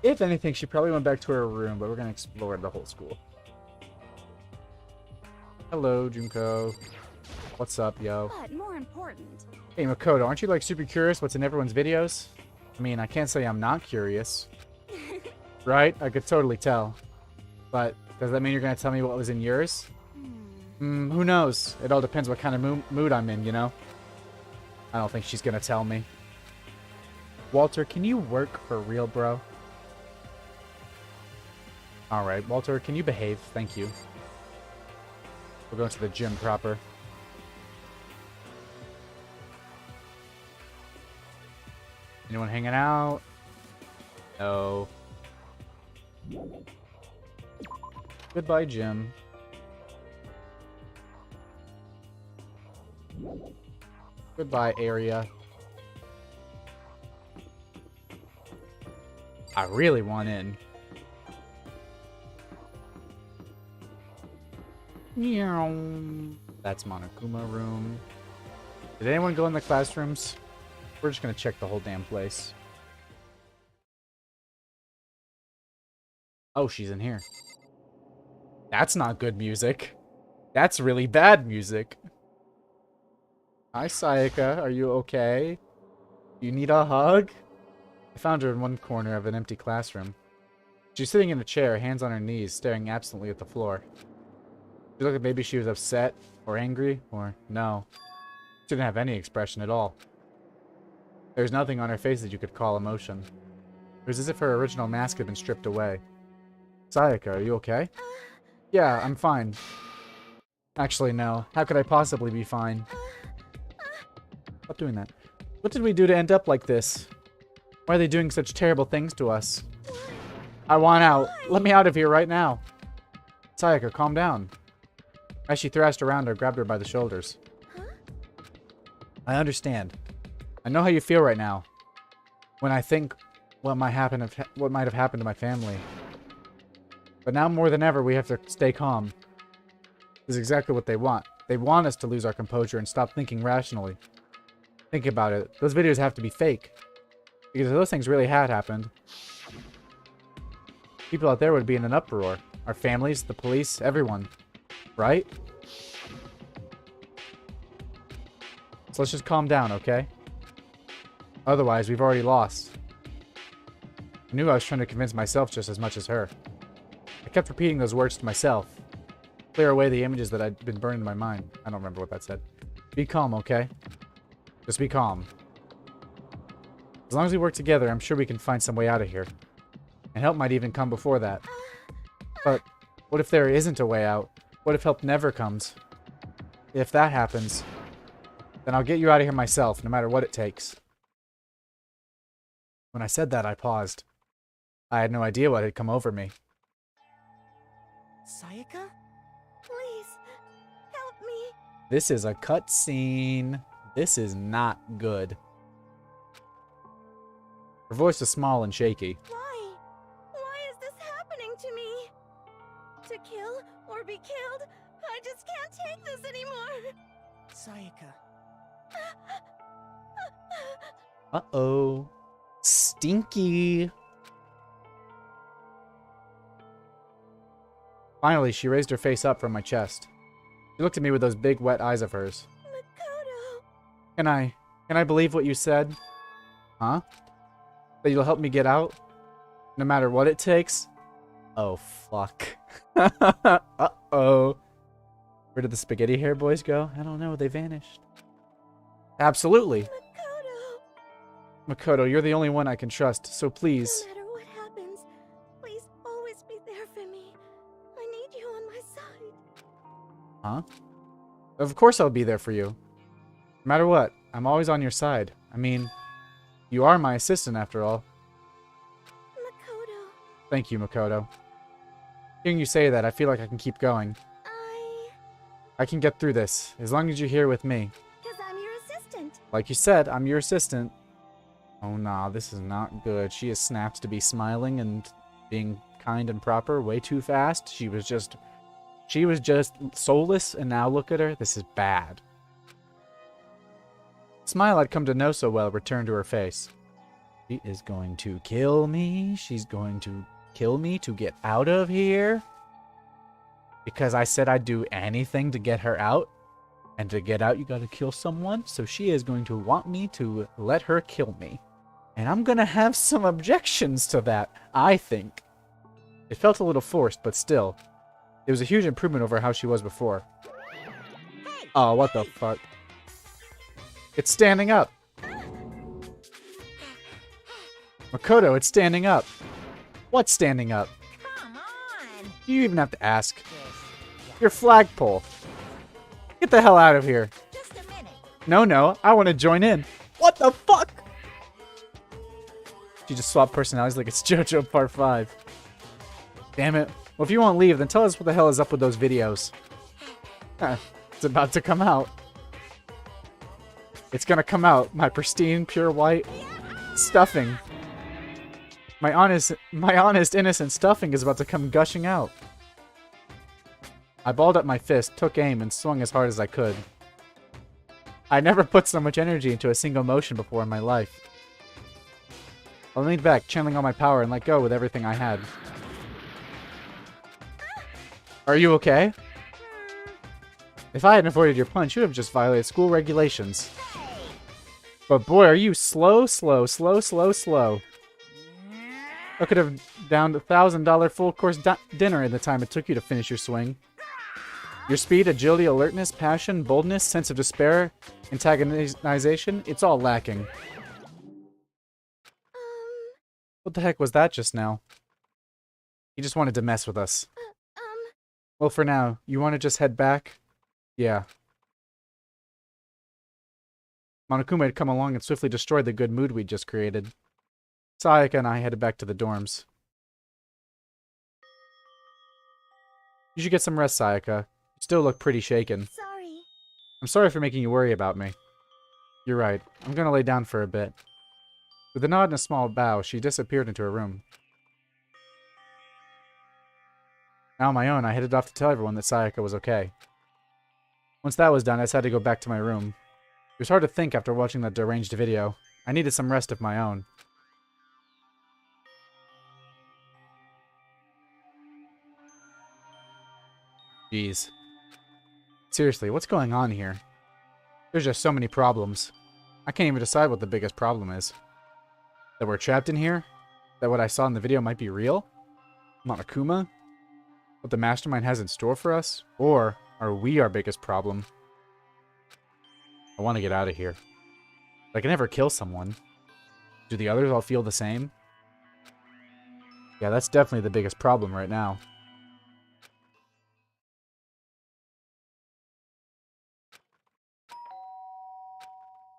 Speaker 1: If anything, she probably went back to her room, but we're gonna explore the whole school. Hello, Junko. What's up, yo?
Speaker 6: But more important.
Speaker 1: Hey, Makoto, aren't you like super curious what's in everyone's videos? I mean, I can't say I'm not curious. Right? I could totally tell. But does that mean you're gonna tell me what was in yours? Who knows? It all depends what kind of mood I'm in, you know? I don't think she's gonna tell me. Walter, can you work for real, bro? Alright, Walter, can you behave? Thank you. We're going to the gym proper. Anyone hanging out? No. Goodbye, gym. Goodbye, area. I really want in. Meow. That's Monokuma room. Did anyone go in the classrooms? We're just gonna check the whole damn place. Oh, she's in here. That's not good music. That's really bad music. Hi, Sayaka. Are you okay? You need a hug? I found her in one corner of an empty classroom. She's sitting in a chair, hands on her knees, staring absently at the floor. She looked like maybe she was upset, or angry, or no. She didn't have any expression at all. There was nothing on her face that you could call emotion. It was as if her original mask had been stripped away. Sayaka, are you okay? Yeah, I'm fine. Actually, no. How could I possibly be fine? Stop doing that. What did we do to end up like this? Why are they doing such terrible things to us? I want out. Let me out of here right now. Sayaka, calm down. As she thrashed around her, grabbed her by the shoulders. I understand. I know how you feel right now. When I think what might have happened to my family. But now more than ever, we have to stay calm. This is exactly what they want. They want us to lose our composure and stop thinking rationally. Think about it. Those videos have to be fake. Because if those things really had happened, people out there would be in an uproar. Our families, the police, everyone. Right? So let's just calm down, okay? Otherwise, we've already lost. I knew I was trying to convince myself just as much as her. I kept repeating those words to myself. Clear away the images that had been burned in my mind. I don't remember what that said. Be calm, okay? Just be calm. As long as we work together, I'm sure we can find some way out of here. And help might even come before that. But what if there isn't a way out? What if help never comes? If that happens, then I'll get you out of here myself, no matter what it takes. When I said that, I paused. I had no idea what had come over me.
Speaker 3: Sayaka?
Speaker 6: Please, help me.
Speaker 1: This is a cutscene. This is not good. Her voice was small and shaky.
Speaker 6: Why? Why is this happening to me? To kill or be killed? I just can't take this anymore.
Speaker 3: Sayaka.
Speaker 1: Uh-oh. Stinky. Finally, she raised her face up from my chest. She looked at me with those big, wet eyes of hers.
Speaker 6: Makoto.
Speaker 1: Can I believe what you said? Huh? That you'll help me get out? No matter what it takes? Oh, fuck. Uh-oh. Where did the spaghetti hair boys go? I don't know. They vanished. Absolutely. Makoto, you're the only one I can trust, so please.
Speaker 6: No matter what happens, please always be there for me. I need you on my side.
Speaker 1: Huh? Of course I'll be there for you. No matter what, I'm always on your side. I mean, you are my assistant after all.
Speaker 6: Makoto.
Speaker 1: Thank you, Makoto. Hearing you say that, I feel like I can keep going. I can get through this, as long as you're here with me.
Speaker 6: Because I'm your assistant.
Speaker 1: Like you said, I'm your assistant. Oh nah, this is not good. She has snapped to be smiling and being kind and proper way too fast. She was just soulless, and now look at her. This is bad. The smile I'd come to know so well returned to her face. She is going to kill me. She's going to kill me to get out of here. Because I said I'd do anything to get her out. And to get out, you gotta kill someone. So she is going to want me to let her kill me. And I'm gonna have some objections to that, I think. It felt a little forced, but still. It was a huge improvement over how she was before. Oh, what the fuck? It's standing up. Makoto, it's standing up. What's standing up?
Speaker 5: Come on.
Speaker 1: You even have to ask. Your flagpole. Get the hell out of here.
Speaker 5: Just a minute.
Speaker 1: No, I want to join in. What the fuck? She just swapped personalities like it's JoJo Part 5. Damn it. Well, if you won't leave, then tell us what the hell is up with those videos. It's about to come out. It's gonna come out. My pristine, pure white stuffing. My honest, innocent stuffing is about to come gushing out. I balled up my fist, took aim, and swung as hard as I could. I never put so much energy into a single motion before in my life. I leaned back, channeling all my power, and let go with everything I had. Are you okay? If I hadn't avoided your punch, you'd have just violated school regulations. But boy, are you slow. I could have downed $1,000 full-course dinner in the time it took you to finish your swing. Your speed, agility, alertness, passion, boldness, sense of despair, antagonization, it's all lacking. What the heck was that just now? He just wanted to mess with us. Well, for now, you want to just head back? Yeah. Monokuma had come along and swiftly destroyed the good mood we'd just created. Sayaka and I headed back to the dorms. You should get some rest, Sayaka. You still look pretty shaken.
Speaker 6: Sorry.
Speaker 1: I'm sorry for making you worry about me. You're right. I'm gonna lay down for a bit. With a nod and a small bow, she disappeared into her room. Now on my own, I headed off to tell everyone that Sayaka was okay. Once that was done, I just had to go back to my room. It was hard to think after watching that deranged video. I needed some rest of my own. Jeez. Seriously, what's going on here? There's just so many problems. I can't even decide what the biggest problem is. That we're trapped in here? That what I saw in the video might be real? Monokuma? What the mastermind has in store for us? Or are we our biggest problem? I want to get out of here. But I can never kill someone. Do the others all feel the same? Yeah, that's definitely the biggest problem right now.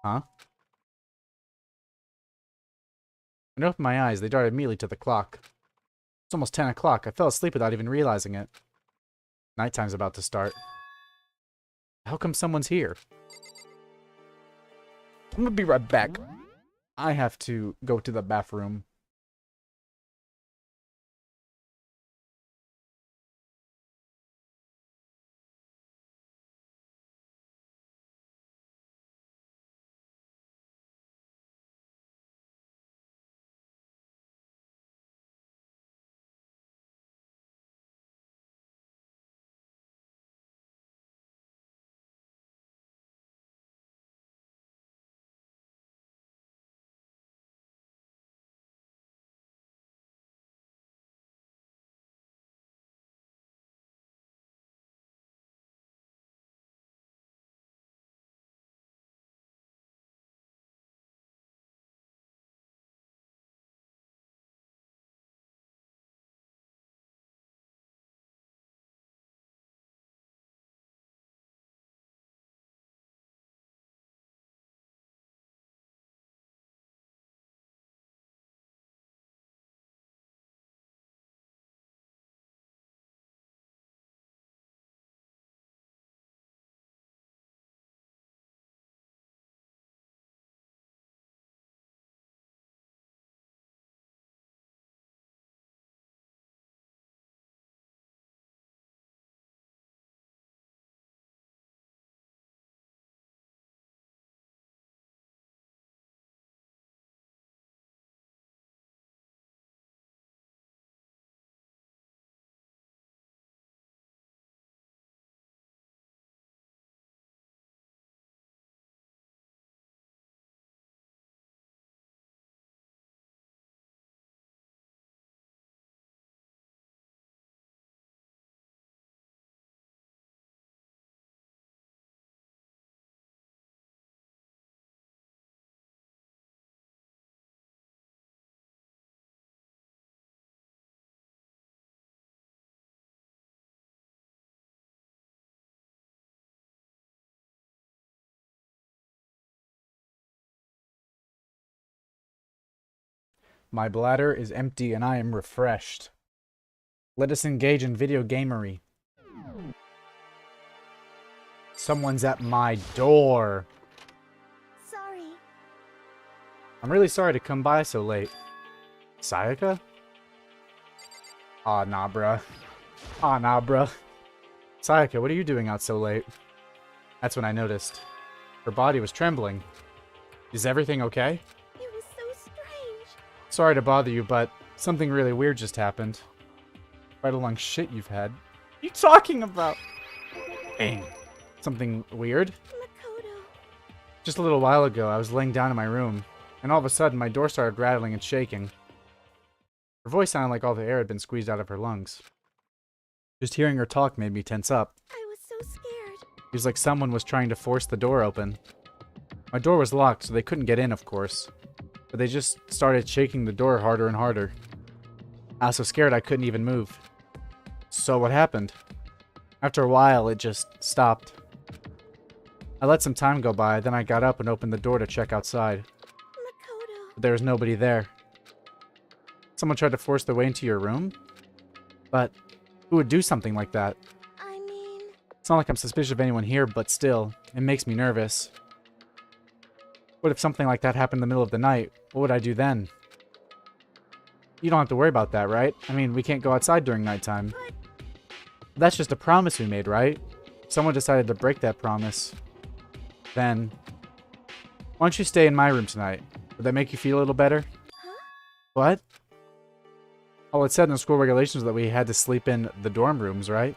Speaker 1: Huh? When I opened my eyes, they darted immediately to the clock. It's almost 10 o'clock. I fell asleep without even realizing it. Nighttime's about to start. How come someone's here? I'm gonna be right back. I have to go to the bathroom. My bladder is empty and I am refreshed. Let us engage in video gamery. Someone's at my door.
Speaker 4: Sorry.
Speaker 1: I'm really sorry to come by so late. Sayaka? Aw, nah, bruh. Aw, nah, bruh. Sayaka, what are you doing out so late? That's when I noticed. Her body was trembling. Is everything okay?
Speaker 4: It was so strange.
Speaker 1: Sorry to bother you, but something really weird just happened. Right along shit you've had. What are you talking about? Dang. Something weird?
Speaker 4: Makoto.
Speaker 1: Just a little while ago, I was laying down in my room, and all of a sudden my door started rattling and shaking. Her voice sounded like all the air had been squeezed out of her lungs. Just hearing her talk made me tense up.
Speaker 4: I was so scared.
Speaker 1: It was like someone was trying to force the door open. My door was locked, so they couldn't get in, of course. But they just started shaking the door harder and harder. I was so scared I couldn't even move. So what happened? After a while, it just stopped. I let some time go by, then I got up and opened the door to check outside.
Speaker 4: Makoto.
Speaker 1: But there was nobody there. Someone tried to force their way into your room? But who would do something like that?
Speaker 4: I mean...
Speaker 1: It's not like I'm suspicious of anyone here, but still, it makes me nervous. What if something like that happened in the middle of the night? What would I do then? You don't have to worry about that, right? I mean, we can't go outside during nighttime. That's just a promise we made, right? Someone decided to break that promise. Then, why don't you stay in my room tonight? Would that make you feel a little better?
Speaker 4: Huh?
Speaker 1: What? All it said in the school regulations was that we had to sleep in the dorm rooms, right?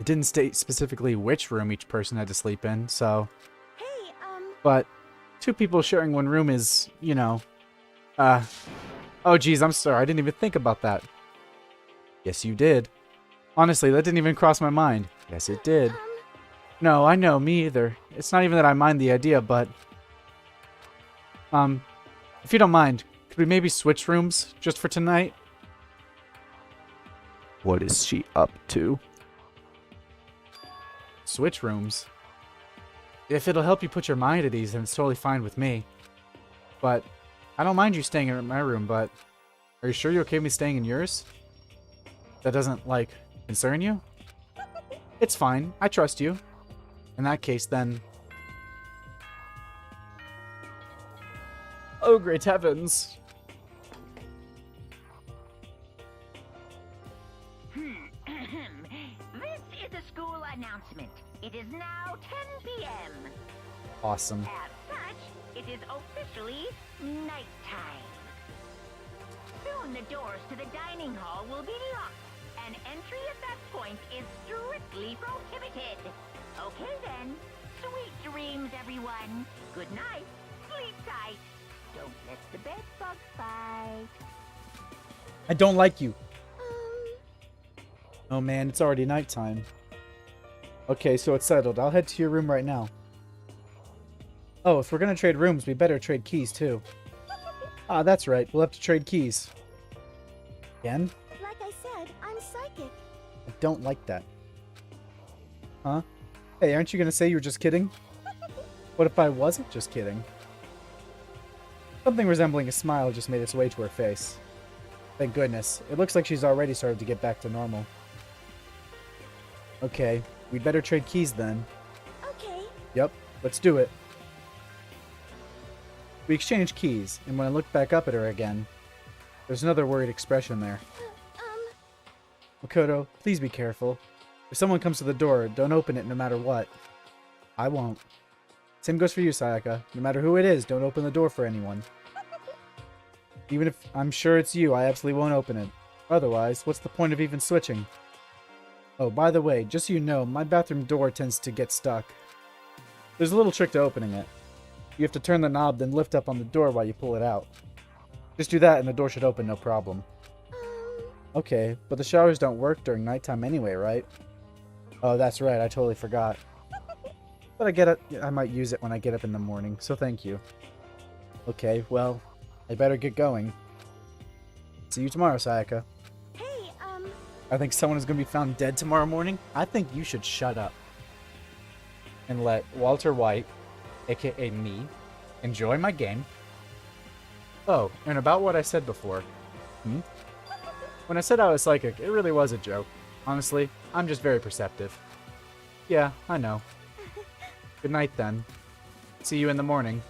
Speaker 1: It didn't state specifically which room each person had to sleep in, so...
Speaker 4: Hey,
Speaker 1: But 2 people sharing one room is, you know... Oh geez, I'm sorry, I didn't even think about that. Yes, you did. Honestly, that didn't even cross my mind. Yes, it did. No, I know, me either. It's not even that I mind the idea, but... if you don't mind, could we maybe switch rooms just for tonight? What is she up to? Switch rooms? If it'll help you put your mind at ease, then it's totally fine with me. But I don't mind you staying in my room, but are you sure you're okay with me staying in yours? That doesn't, like, concern you? It's fine. I trust you. In that case, then... Oh, great heavens.
Speaker 5: This is a school announcement. It is now 10 p.m.
Speaker 1: Awesome.
Speaker 5: As such, it is officially nighttime. Soon the doors to the dining hall will be locked, and entry at that point is strictly prohibited. Okay then, sweet dreams, everyone. Good night, sleep tight. Don't let the bed bugs bite.
Speaker 1: I don't like you. Oh man, it's already nighttime. Okay, so it's settled. I'll head to your room right now. Oh, if we're gonna trade rooms, we better trade keys too. Ah, that's right. We'll have to trade keys. Again?
Speaker 4: like I said, I'm psychic.
Speaker 1: I don't like that. Huh? Hey, aren't you gonna say you were just kidding? What if I wasn't just kidding? Something resembling a smile just made its way to her face. Thank goodness. It looks like she's already started to get back to normal. Okay, we'd better trade keys then.
Speaker 4: Okay.
Speaker 1: Yep, let's do it. We exchanged keys, and when I looked back up at her again, there's another worried expression there. Makoto, please be careful. If someone comes to the door, don't open it no matter what. I won't. Same goes for you, Sayaka. No matter who it is, don't open the door for anyone. Even if I'm sure it's you, I absolutely won't open it. Otherwise, what's the point of even switching? Oh, by the way, just so you know, my bathroom door tends to get stuck. There's a little trick to opening it. You have to turn the knob, then lift up on the door while you pull it out. Just do that and the door should open no problem. Okay, but the showers don't work during nighttime anyway, right? Oh, that's right, I totally forgot. But I get it. I might use it when I get up in the morning, so thank you. Okay, well, I better get going. See you tomorrow, Sayaka.
Speaker 4: Hey,
Speaker 1: I think someone is going to be found dead tomorrow morning. I think you should shut up. And let Walter White, aka me, enjoy my game. Oh, and about what I said before. When I said I was psychic, it really was a joke. Honestly, I'm just very perceptive. Yeah, I know. Good night, then. See you in the morning.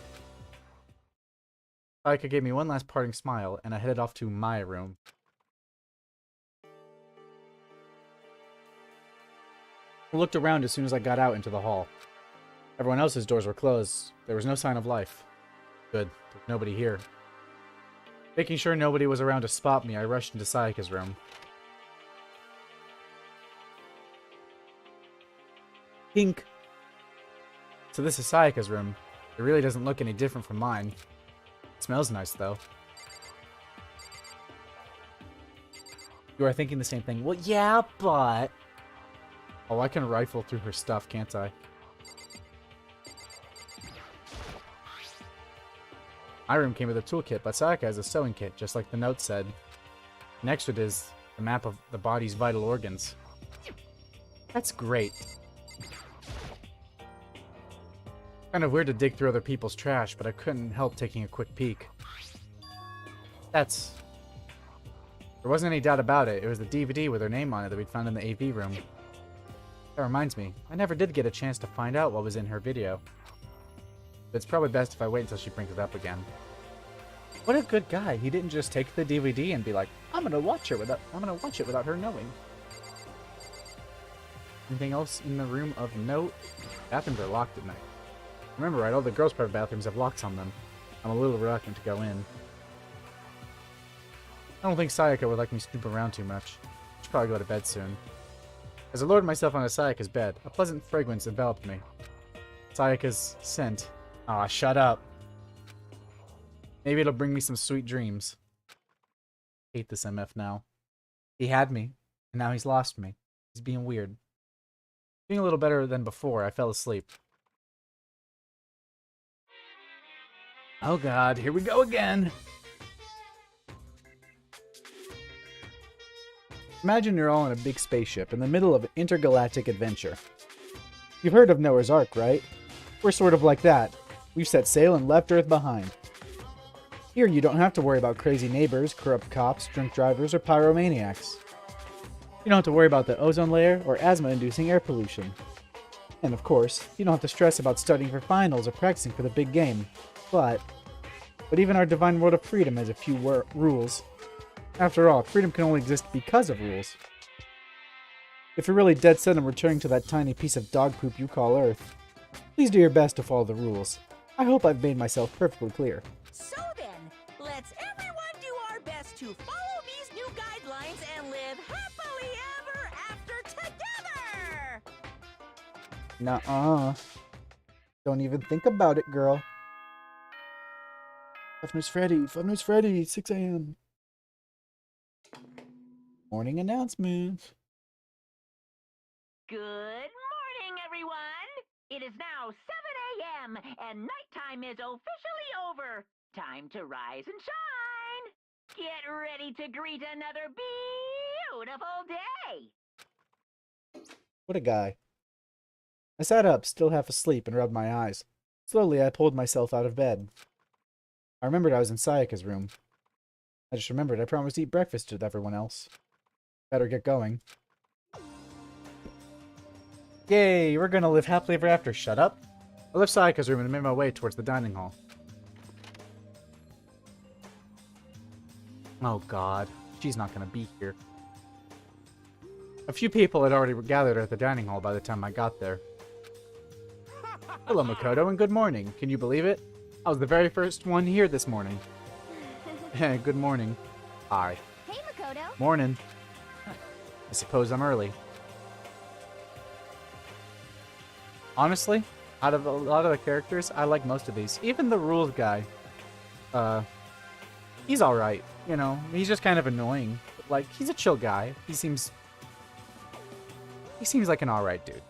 Speaker 1: Sayaka gave me one last parting smile, and I headed off to my room. I looked around as soon as I got out into the hall. Everyone else's doors were closed. There was no sign of life. Good. There's nobody here. Making sure nobody was around to spot me, I rushed into Sayaka's room. Pink. So this is Sayaka's room. It really doesn't look any different from mine. It smells nice, though. You are thinking the same thing. Well, yeah, but... Oh, I can rifle through her stuff, can't I? My room came with a toolkit, but Sayaka has a sewing kit, just like the note said. Next to it is the map of the body's vital organs. That's great. Kind of weird to dig through other people's trash, but I couldn't help taking a quick peek. There wasn't any doubt about it. It was the DVD with her name on it that we'd found in the AV room. That reminds me, I never did get a chance to find out what was in her video. But it's probably best if I wait until she brings it up again. What a good guy. He didn't just take the DVD and be like, I'm gonna watch it without her knowing. Anything else in the room of note? Bathrooms are locked at night. Remember, right, all the girls' private bathrooms have locks on them. I'm a little reluctant to go in. I don't think Sayaka would like me snoop around too much. I should probably go to bed soon. As I lowered myself onto Sayaka's bed, a pleasant fragrance enveloped me. Sayaka's scent. Aw, shut up. Maybe it'll bring me some sweet dreams. Hate this MF now. He had me, and now he's lost me. He's being weird. Being a little better than before, I fell asleep. Oh god, here we go again! Imagine you're all in a big spaceship in the middle of an intergalactic adventure. You've heard of Noah's Ark, right? We're sort of like that. We've set sail and left Earth behind. Here you don't have to worry about crazy neighbors, corrupt cops, drunk drivers, or pyromaniacs. You don't have to worry about the ozone layer or asthma-inducing air pollution. And of course, you don't have to stress about studying for finals or practicing for the big game. But even our divine world of freedom has a few rules. After all, freedom can only exist because of rules. If you're really dead set on returning to that tiny piece of dog poop you call Earth, please do your best to follow the rules. I hope I've made myself perfectly clear.
Speaker 6: So then, let's everyone do our best to follow these new guidelines and live happily ever after together!
Speaker 1: Nuh-uh. Don't even think about it, girl. Five Nights Freddy, 6 a.m. Morning announcement.
Speaker 5: Good morning, everyone! It is now 7 a.m. and nighttime is officially over. Time to rise and shine! Get ready to greet another beautiful day!
Speaker 1: What a guy. I sat up, still half asleep, and rubbed my eyes. Slowly, I pulled myself out of bed. I remembered I was in Sayaka's room. I just remembered I promised to eat breakfast with everyone else. Better get going. Yay, we're gonna live happily ever after. Shut up. I left Sayaka's room and made my way towards the dining hall. Oh god, she's not gonna be here. A few people had already gathered at the dining hall by the time I got there. Hello, Makoto, and good morning. Can you believe it? I was the very first one here this morning. Good morning. Hi.
Speaker 4: Hey, Makoto.
Speaker 1: Morning. I suppose I'm early. Honestly, out of a lot of the characters, I like most of these. Even the rules guy. He's alright. You know, he's just kind of annoying. But, like, he's a chill guy. He seems like an alright dude.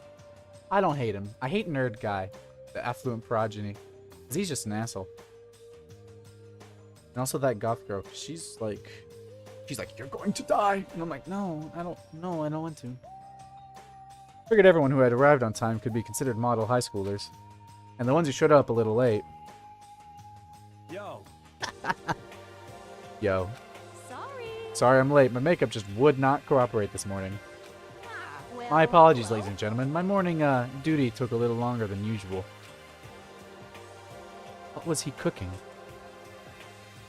Speaker 1: I don't hate him. I hate Nerd Guy, the affluent progeny. Because he's just an asshole. And also that goth girl, 'cause she's like, you're going to die. And I'm like, no, I don't want to. Figured everyone who had arrived on time could be considered model high schoolers. And the ones who showed up a little late.
Speaker 7: Yo.
Speaker 1: Yo.
Speaker 2: Sorry.
Speaker 1: Sorry I'm late. My makeup just would not cooperate this morning.
Speaker 6: Well,
Speaker 1: My apologies, ladies and gentlemen. My morning duty took a little longer than usual. What was he cooking?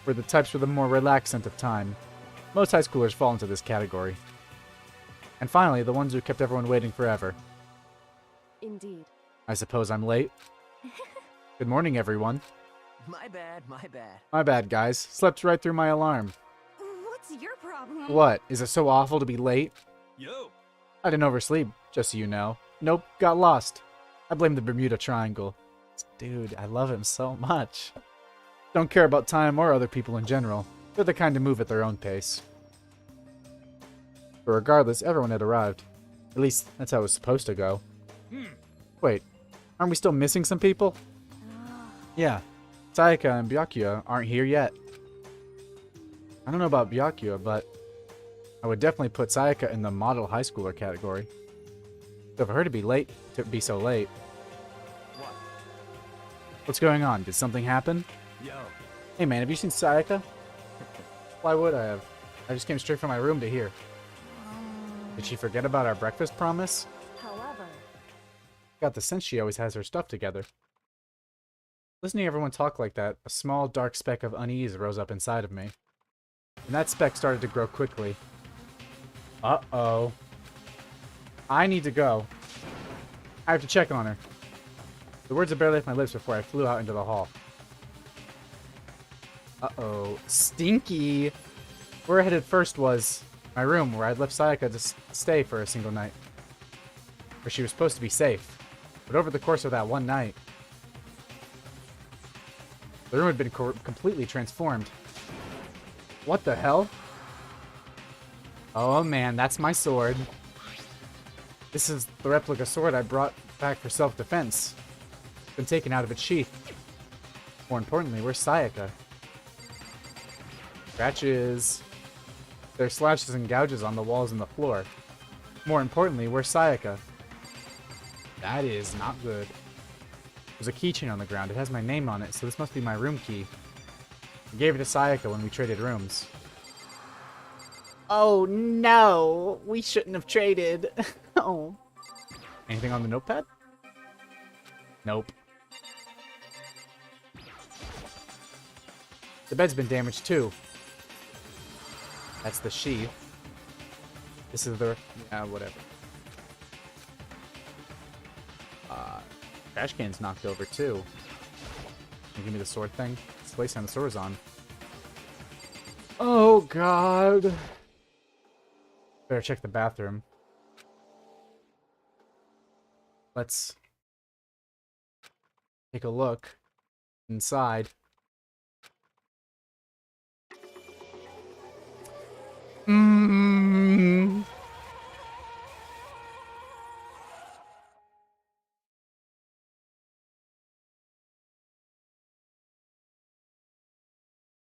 Speaker 1: We're the types with a more relaxed sense of time. Most high schoolers fall into this category. And finally, the ones who kept everyone waiting forever.
Speaker 8: Indeed.
Speaker 1: I suppose I'm late. Good morning, everyone.
Speaker 3: My bad, my bad.
Speaker 1: My bad, guys. Slept right through my alarm.
Speaker 8: What's your problem?
Speaker 1: What? Is it so awful to be late?
Speaker 7: Yo!
Speaker 1: I didn't oversleep, just so you know. Nope, got lost. I blame the Bermuda Triangle. Dude, I love him so much. Don't care about time or other people in general. They're the kind to move at their own pace. But regardless, everyone had arrived. At least, that's how it was supposed to go. Wait, aren't we still missing some people? Yeah, Sayaka and Byakuya aren't here yet. I don't know about Byakuya, but I would definitely put Sayaka in the model high schooler category. So for her to be so late.
Speaker 3: What?
Speaker 1: What's going on? Did something happen?
Speaker 7: Yo!
Speaker 1: Hey man, have you seen Sayaka? Why would I have? I just came straight from my room to here. Did she forget about our breakfast promise?
Speaker 8: However,
Speaker 1: Got the sense she always has her stuff together. Listening to everyone talk like that, a small dark speck of unease rose up inside of me. And that speck started to grow quickly. Uh-oh. I need to go. I have to check on her. The words had barely left my lips before I flew out into the hall. Uh-oh. Stinky! Where I headed first was my room, where I'd left Sayaka to stay for a single night. Where she was supposed to be safe. But over the course of that one night, the room had been completely transformed. What the hell? Oh man, that's my sword. This is the replica sword I brought back for self-defense. It's been taken out of its sheath. More importantly, where's Sayaka? Scratches. There are slashes and gouges on the walls and the floor. More importantly, where's Sayaka? That is not good. There's a keychain on the ground. It has my name on it, so this must be my room key. I gave it to Sayaka when we traded rooms. Oh no! We shouldn't have traded. Oh. Anything on the notepad? Nope. The bed's been damaged too. That's the sheath. This is the... whatever. Trash can's knocked over too. Can you give me the sword thing? It's the place the sword is on. Oh god. Better check the bathroom. Let's take a look inside.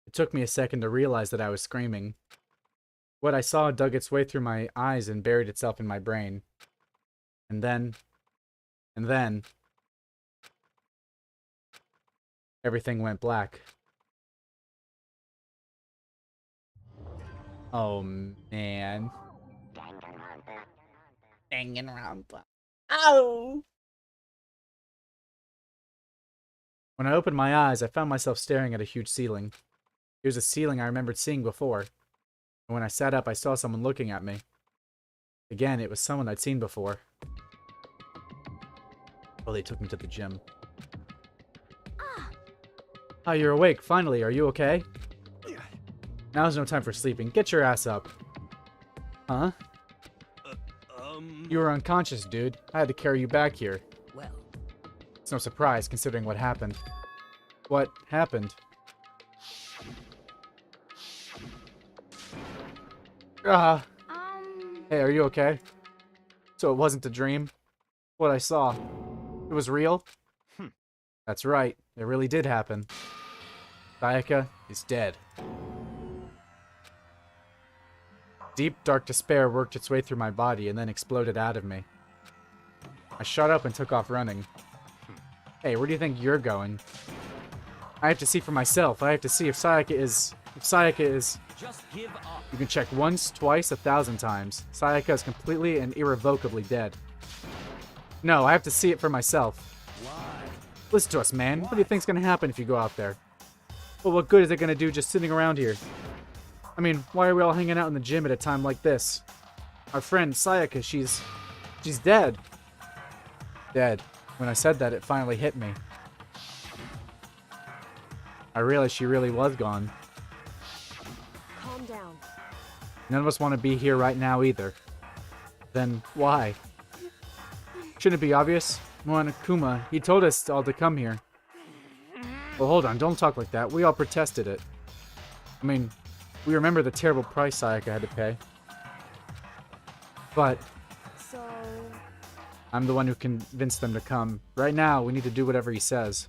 Speaker 1: It took me a second to realize that I was screaming. What I saw dug its way through my eyes and buried itself in my brain. And then... everything went black. Oh, man. Danganronpa. Ow! When I opened my eyes, I found myself staring at a huge ceiling. It was a ceiling I remembered seeing before. And when I sat up, I saw someone looking at me. Again, it was someone I'd seen before. Oh, they took me to the gym. Ah, you're awake. Finally, are you okay? Now's no time for sleeping. Get your ass up. Huh? You were unconscious, dude. I had to carry you back here.
Speaker 6: Well,
Speaker 1: It's no surprise, considering what happened. What happened? Hey, are you okay? So it wasn't a dream? What I saw, it was real? That's right, it really did happen. Sayaka is dead. Deep, dark despair worked its way through my body and then exploded out of me. I shot up and took off running. Hey, where do you think you're going? I have to see for myself. I have to see if Sayaka is if Sayaka is...
Speaker 3: Just give up.
Speaker 1: You can check once, twice, 1,000 times. Sayaka is completely and irrevocably dead. No, I have to see it for myself.
Speaker 3: Why?
Speaker 1: Listen to us, man. What do you think's gonna happen if you go out there? Well, what good is it gonna do just sitting around here? I mean, why are we all hanging out in the gym at a time like this? Our friend, Sayaka, she's dead. Dead. When I said that, it finally hit me. I realized she really was gone.
Speaker 8: Calm down.
Speaker 1: None of us want to be here right now either. Then why? Shouldn't it be obvious? Monokuma, he told us all to come here. Well, hold on, don't talk like that. We all protested it. I mean, we remember the terrible price Sayaka had to pay. But
Speaker 8: So,
Speaker 1: I'm the one who convinced them to come. Right now, we need to do whatever he says.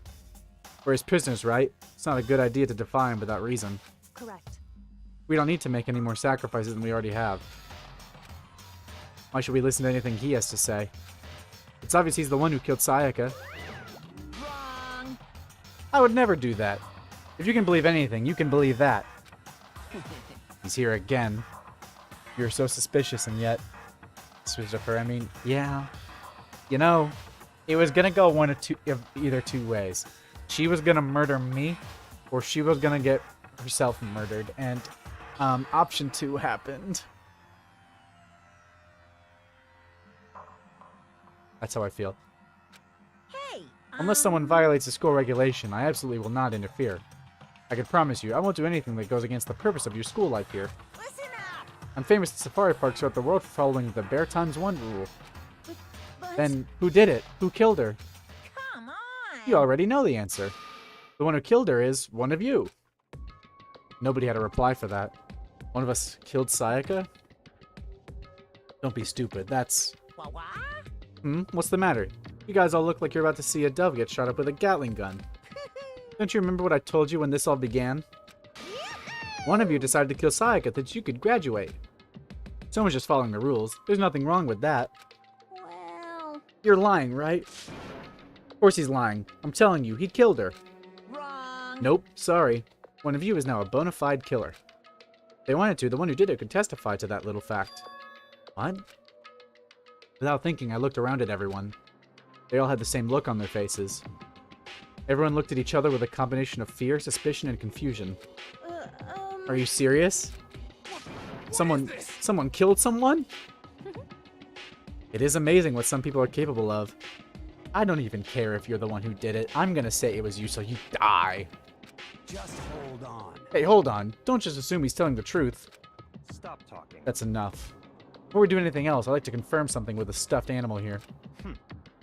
Speaker 1: We're his prisoners, right? It's not a good idea to defy him without reason.
Speaker 8: correct.
Speaker 1: We don't need to make any more sacrifices than we already have. Why should we listen to anything he has to say? It's obvious he's the one who killed Sayaka.
Speaker 6: Wrong.
Speaker 1: I would never do that. If you can believe anything, you can believe that. He's here again. You're so suspicious, and yet... Christopher, I mean, yeah. You know, it was gonna go either two ways. She was gonna murder me, or she was gonna get herself murdered, and option 2 happened. That's how I feel.
Speaker 6: Hey.
Speaker 1: Unless someone violates the school regulation, I absolutely will not interfere. I can promise you, I won't do anything that goes against the purpose of your school life here.
Speaker 6: Listen up.
Speaker 1: I'm famous at safari parks throughout the world for following the Bear Times 1 rule.
Speaker 6: But
Speaker 1: Then, who did it? Who killed her?
Speaker 6: come on.
Speaker 1: You already know the answer. The one who killed her is one of you. Nobody had a reply for that. One of us killed Sayaka? Don't be stupid, that's...
Speaker 6: What?
Speaker 1: What's the matter? You guys all look like you're about to see a dove get shot up with a Gatling gun. Don't you remember what I told you when this all began? One of you decided to kill Sayaka that you could graduate. Someone's just following the rules. There's nothing wrong with that.
Speaker 6: Well,
Speaker 1: You're lying, right? Of course he's lying. I'm telling you, he killed her.
Speaker 6: wrong.
Speaker 1: Nope, sorry. One of you is now a bona fide killer. If they wanted to, the one who did it could testify to that little fact. What? Without thinking, I looked around at everyone. They all had the same look on their faces. Everyone looked at each other with a combination of fear, suspicion, and confusion. Are you serious? Someone killed someone? It is amazing what some people are capable of. I don't even care if you're the one who did it. I'm gonna say it was you so you die.
Speaker 3: Just hold on.
Speaker 1: Hey, hold on. Don't just assume he's telling the truth.
Speaker 3: Stop talking.
Speaker 1: That's enough. Before we do anything else, I'd like to confirm something with a stuffed animal here.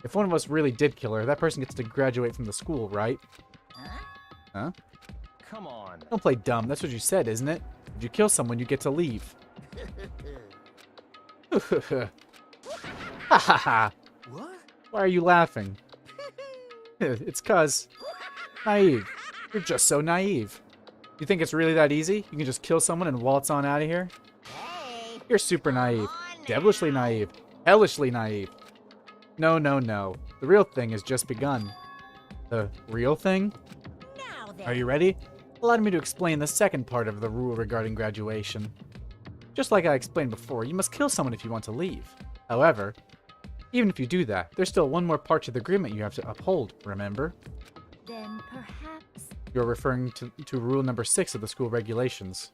Speaker 1: If one of us really did kill her, that person gets to graduate from the school, right? Huh?
Speaker 3: Come on.
Speaker 1: Don't play dumb. That's what you said, isn't it? If you kill someone, you get to leave. Ha ha ha.
Speaker 3: What?
Speaker 1: Why are you laughing? It's 'cause... Naive. You're just so naive. You think it's really that easy? You can just kill someone and waltz on out of here?
Speaker 6: Hey.
Speaker 1: You're super naive.
Speaker 6: on now.
Speaker 1: Devilishly naive. Hellishly naive. No, no, no. The real thing has just begun. The real thing?
Speaker 6: Now then.
Speaker 1: Are you ready? Allow me to explain the second part of the rule regarding graduation. Just like I explained before, you must kill someone if you want to leave. However, even if you do that, there's still one more part to the agreement you have to uphold, remember?
Speaker 4: Then perhaps...
Speaker 1: You're referring to rule number 6 of the school regulations.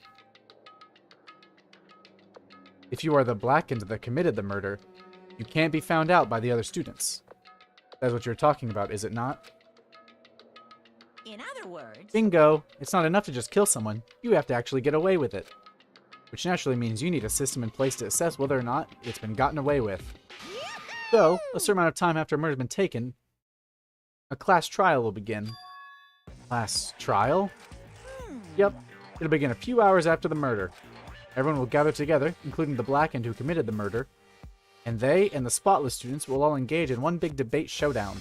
Speaker 1: If you are the Blackened that committed the murder, you can't be found out by the other students. That's what you're talking about, is it not?
Speaker 6: In other words,
Speaker 1: Bingo! It's not enough to just kill someone, you have to actually get away with it. Which naturally means you need a system in place to assess whether or not it's been gotten away with. So, a certain amount of time after a murder's been taken, a class trial will begin. Class trial? Yep, it'll begin a few hours after the murder. Everyone will gather together, including the Blackened who committed the murder, and they and the spotless students will all engage in one big debate showdown.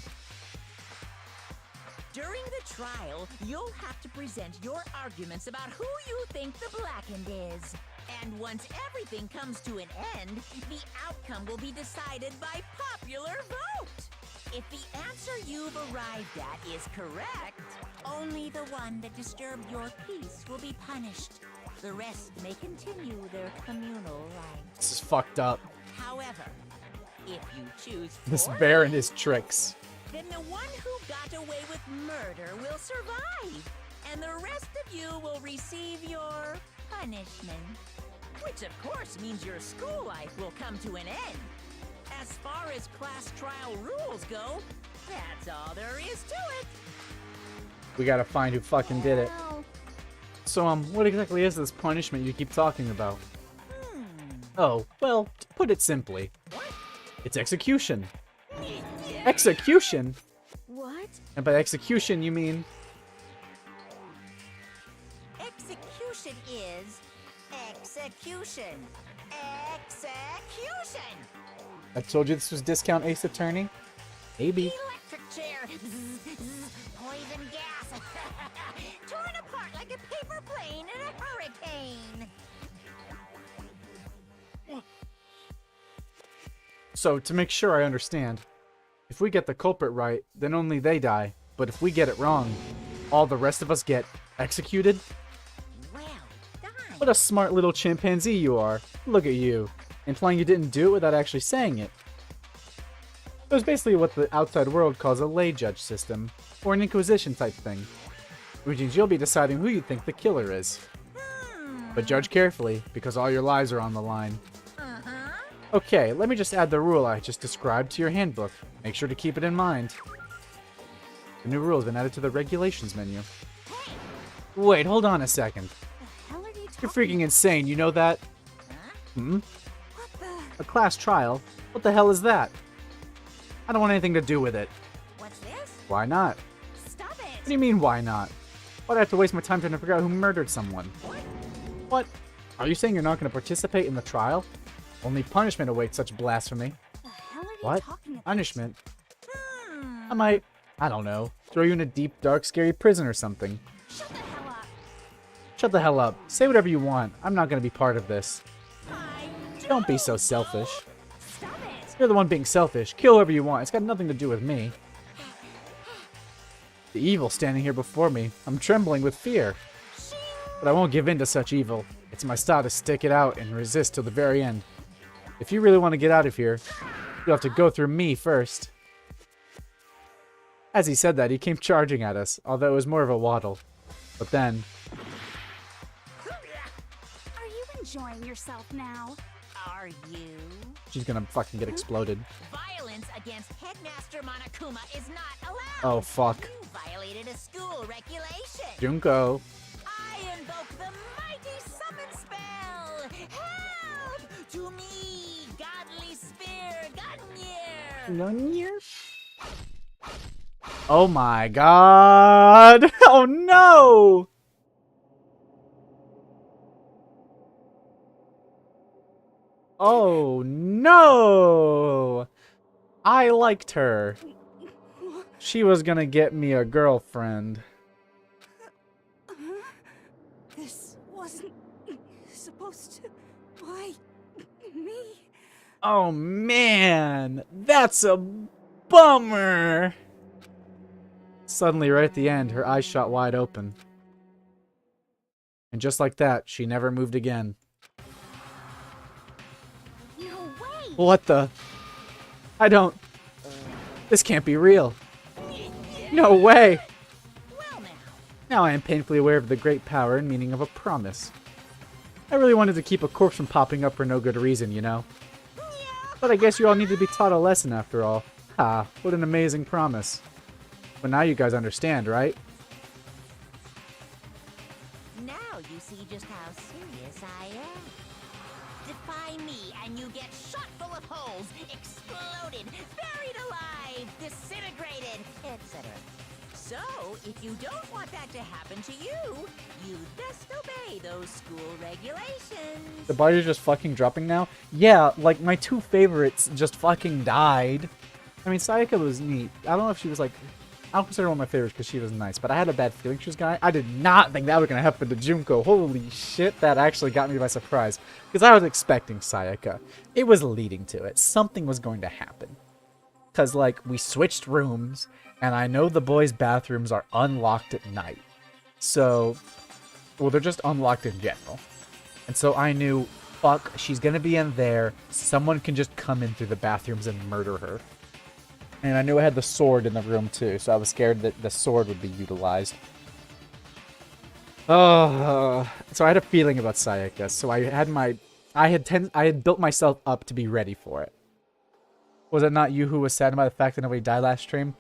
Speaker 6: during the trial, you'll have to present your arguments about who you think the Blackened is. And once everything comes to an end, the outcome will be decided by popular vote. If the answer you've arrived at is correct, only the one that disturbed your peace will be punished. The rest may continue their communal life.
Speaker 1: This is fucked up.
Speaker 6: However, if you choose
Speaker 1: This
Speaker 6: forfeit,
Speaker 1: bear and his tricks.
Speaker 6: then the one who got away with murder will survive, and the rest of you will receive your punishment. Which of course means your school life will come to an end. As far as class trial rules go, that's all there is to it.
Speaker 1: We gotta find who fucking did it.
Speaker 4: Wow.
Speaker 1: So, what exactly is this punishment you keep talking about? Oh, well, to put it simply, it's execution. Execution?
Speaker 8: What?
Speaker 1: And by execution, you mean...
Speaker 6: Execution is execution. Execution!
Speaker 1: I told you this was Discount Ace Attorney? Maybe.
Speaker 6: Electric chair. Poison gas. Torn apart like a paper plane in a hurricane.
Speaker 1: So, to make sure I understand, if we get the culprit right, then only they die. But if we get it wrong, all the rest of us get executed?
Speaker 6: Well done.
Speaker 1: What a smart little chimpanzee you are. Look at you. Implying you didn't do it without actually saying it. It was basically what the outside world calls a lay judge system, or an inquisition type thing. Which means you'll be deciding who you think the killer is. But judge carefully, because all your lives are on the line. Okay, let me just add the rule I just described to your handbook. Make sure to keep it in mind. The new rule has been added to the regulations menu. Wait, hold on a second.
Speaker 8: The hell are you
Speaker 1: You're
Speaker 8: talking?
Speaker 1: freaking insane, you know that? Hmm?
Speaker 8: What the?
Speaker 1: A class trial? What the hell is that? I don't want anything to do with it.
Speaker 6: What's this?
Speaker 1: Why not?
Speaker 6: Stop
Speaker 1: What
Speaker 6: it.
Speaker 1: do you mean, why not? Why'd I have to waste my time trying to figure out who murdered someone? What? Are you saying you're not going to participate in the trial? Only punishment awaits such blasphemy.
Speaker 8: The hell are you
Speaker 1: What?
Speaker 8: talking about?
Speaker 1: Punishment? I might, I don't know, throw you in a deep, dark, scary prison or something.
Speaker 6: Shut the hell up.
Speaker 1: Shut the hell up. Say whatever you want. I'm not going to be part of this.
Speaker 6: I
Speaker 1: Don't be so selfish.
Speaker 6: Stop it.
Speaker 1: You're the one being selfish. Kill whoever you want. It's got nothing to do with me. The evil standing here before me. I'm trembling with fear. But I won't give in to such evil. It's my style to stick it out and resist till the very end. If you really want to get out of here, you'll have to go through me first. As he said that, he came charging at us, although it was more of a waddle. But then,
Speaker 4: Are you enjoying yourself now?
Speaker 6: Are you?
Speaker 1: she's gonna fucking get exploded.
Speaker 6: Violence against Headmaster Monokuma is not allowed.
Speaker 1: Oh, fuck.
Speaker 6: You violated a school regulation.
Speaker 1: Junko.
Speaker 6: I invoke the mighty summon spell. Help to me, godly spear, Gungnir.
Speaker 1: Oh my god! Oh no! Oh no! I liked her. She was gonna get me a girlfriend.
Speaker 8: This wasn't supposed to. Why me?
Speaker 1: Oh man! That's a bummer! Suddenly, right at the end, her eyes shot wide open. And just like that, she never moved again.
Speaker 4: No way!
Speaker 1: What the? I don't... This can't be real. No way!
Speaker 6: Well now.
Speaker 1: Now I am painfully aware of the great power and meaning of a promise. I really wanted to keep a corpse from popping up for no good reason, you know? But I guess you all need to be taught a lesson after all. Ha, what an amazing promise. But now you guys understand, right?
Speaker 6: Now you see just how serious I am. Defy me and you get shot full of holes, exploded, buried alive, disintegrated, etc. So, if you don't want that to happen to you, you best obey those school regulations.
Speaker 1: The bodies are just fucking dropping now? Yeah, like my two favorites just fucking died. I mean, Sayaka was neat. I don't know if she was like... I don't consider her one of my favorites because she was nice, but I had a bad feeling she was gonna... I did not think that was gonna happen to Junko. Holy shit, that actually got me by surprise. Because I was expecting Sayaka. It was leading to it. Something was going to happen. Because, like, we switched rooms, and I know the boys' bathrooms are unlocked at night. So, well, they're just unlocked in general. And so I knew, fuck, she's gonna be in there. Someone can just come in through the bathrooms and murder her. And I knew I had the sword in the room, too, so I was scared that the sword would be utilized. Oh, so I had a feeling about Sayaka, so I had built myself up to be ready for it. Was it not you who was saddened by the fact that nobody died last stream?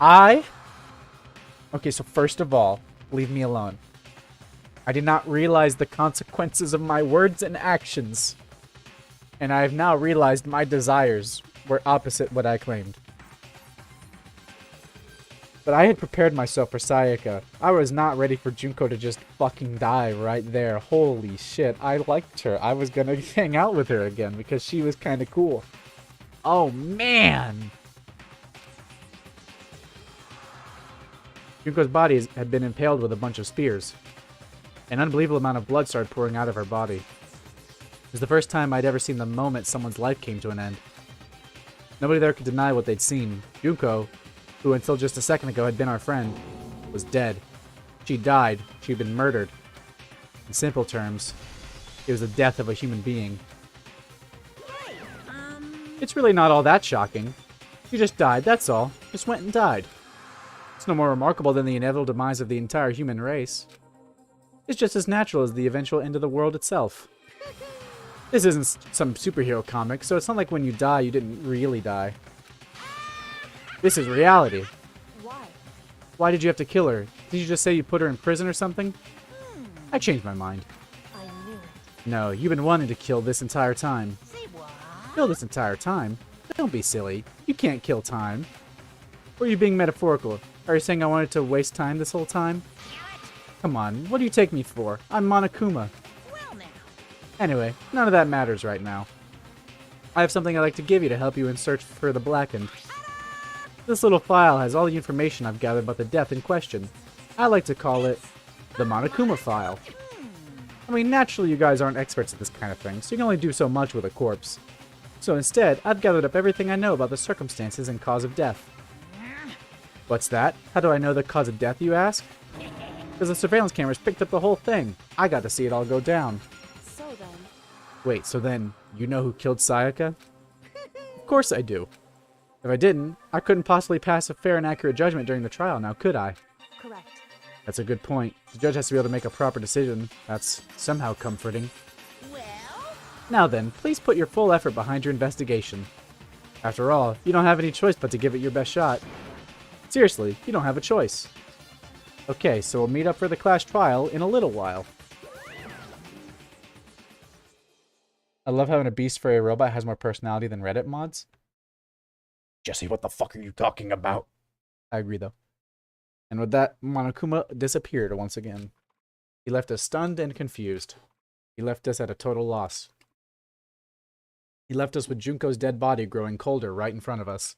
Speaker 1: Okay, so first of all, leave me alone. I did not realize the consequences of my words and actions. And I have now realized my desires were opposite what I claimed. But I had prepared myself for Sayaka. I was not ready for Junko to just fucking die right there. Holy shit, I liked her. I was gonna hang out with her again because she was kinda cool. Oh, man! Junko's body had been impaled with a bunch of spears. An unbelievable amount of blood started pouring out of her body. It was the first time I'd ever seen the moment someone's life came to an end. Nobody there could deny what they'd seen. Junko, who until just a second ago had been our friend, was dead. She died. She'd been murdered. In simple terms, it was the death of a human being. It's really not all that shocking. She just died, that's all. Just went and died. It's no more remarkable than the inevitable demise of the entire human race. It's just as natural as the eventual end of the world itself. This isn't some superhero comic, so it's not like when you die, you didn't really die. This is reality.
Speaker 2: Why?
Speaker 1: Why did you have to kill her? Did you just say you put her in prison or something? I changed my mind.
Speaker 2: I knew it.
Speaker 1: No, you've been wanting to kill this entire time.
Speaker 6: Say what?
Speaker 1: Kill this entire time? Don't be silly. You can't kill time. Or are you being metaphorical? Are you saying I wanted to waste time this whole time? Come on, what do you take me for? I'm Monokuma.
Speaker 6: Well now.
Speaker 1: Anyway, none of that matters right now. I have something I'd like to give you to help you in search for the Blackened. This little file has all the information I've gathered about the death in question. I like to call it the Monokuma file. I mean, naturally you guys aren't experts at this kind of thing, so you can only do so much with a corpse. So instead, I've gathered up everything I know about the circumstances and cause of death. What's that? How do I know the cause of death, you ask? Because the surveillance cameras picked up the whole thing. I got to see it all go down.
Speaker 2: So then...
Speaker 1: Wait, so then, you know who killed Sayaka? Of course I do. If I didn't, I couldn't possibly pass a fair and accurate judgment during the trial, now could I?
Speaker 2: Correct.
Speaker 1: That's a good point. The judge has to be able to make a proper decision. That's somehow comforting.
Speaker 6: Well?
Speaker 1: Now then, please put your full effort behind your investigation. After all, you don't have any choice but to give it your best shot. Seriously, you don't have a choice. Okay, so we'll meet up for the class trial in a little while. I love having a beast fairy robot has more personality than Reddit mods. Jesse, what the fuck are you talking about? I agree, though. And with that, Monokuma disappeared once again. He left us stunned and confused. He left us at a total loss. He left us with Junko's dead body growing colder right in front of us.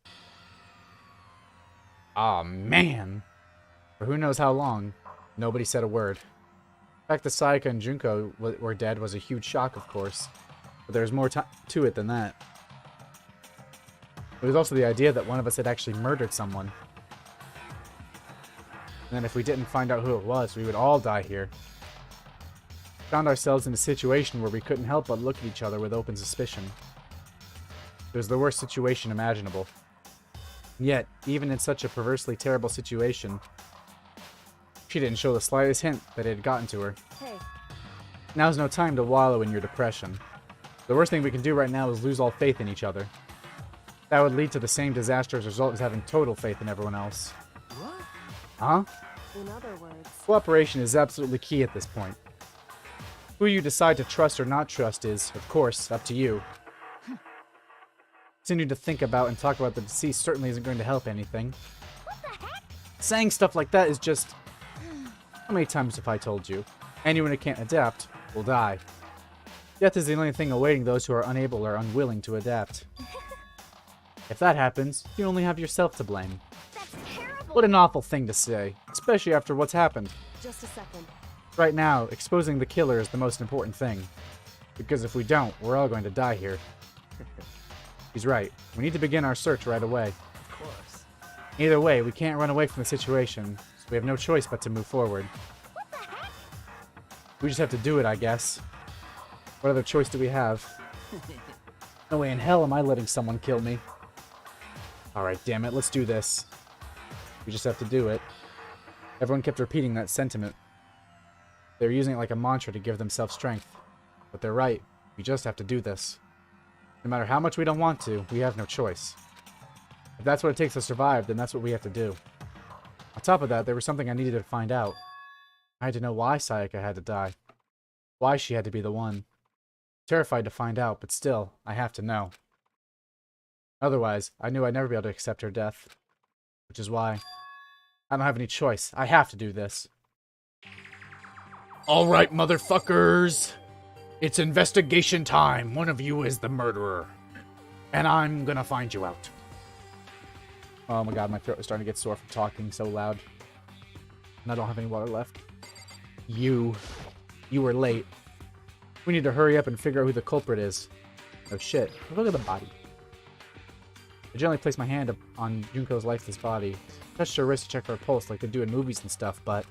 Speaker 1: Aw, man! For who knows how long, nobody said a word. The fact that Sayaka and Junko were dead was a huge shock, of course. But there's more to it than that. It was also the idea that one of us had actually murdered someone. And then if we didn't find out who it was, we would all die here. We found ourselves in a situation where we couldn't help but look at each other with open suspicion. It was the worst situation imaginable. Yet, even in such a perversely terrible situation, she didn't show the slightest hint that it had gotten to her.
Speaker 2: Hey.
Speaker 1: Now's no time to wallow in your depression. The worst thing we can do right now is lose all faith in each other. That would lead to the same disastrous result as having total faith in everyone else.
Speaker 2: What?
Speaker 1: Huh?
Speaker 2: In other words...
Speaker 1: Cooperation is absolutely key at this point. Who you decide to trust or not trust is, of course, up to you. Continuing to think about and talk about the deceased certainly isn't going to help anything.
Speaker 4: What the heck?
Speaker 1: Saying stuff like that is just... How many times have I told you? Anyone who can't adapt will die. Death is the only thing awaiting those who are unable or unwilling to adapt. If that happens, you only have yourself to blame.
Speaker 4: That's terrible.
Speaker 1: What an awful thing to say, especially after what's happened.
Speaker 2: Just a second.
Speaker 1: Right now, exposing the killer is the most important thing. Because if we don't, we're all going to die here. He's right. We need to begin our search right away.
Speaker 7: Of course.
Speaker 1: Either way, we can't run away from the situation, so we have no choice but to move forward.
Speaker 4: What the heck?
Speaker 1: We just have to do it, I guess. What other choice do we have? No way in hell am I letting someone kill me. Alright, damn it, let's do this. We just have to do it. Everyone kept repeating that sentiment. They were using it like a mantra to give themselves strength. But they're right. We just have to do this. No matter how much we don't want to, we have no choice. If that's what it takes to survive, then that's what we have to do. On top of that, there was something I needed to find out. I had to know why Sayaka had to die. Why she had to be the one. Terrified to find out, but still, I have to know. Otherwise, I knew I'd never be able to accept her death. Which is why I don't have any choice. I have to do this. Alright, motherfuckers! It's investigation time. One of you is the murderer. And I'm gonna find you out. Oh my god, my throat is starting to get sore from talking so loud. And I don't have any water left. You were late. We need to hurry up and figure out who the culprit is. Oh shit, look at the body. I gently placed my hand on Junko's lifeless body. Touched her wrist to check her pulse like they do in movies and stuff, but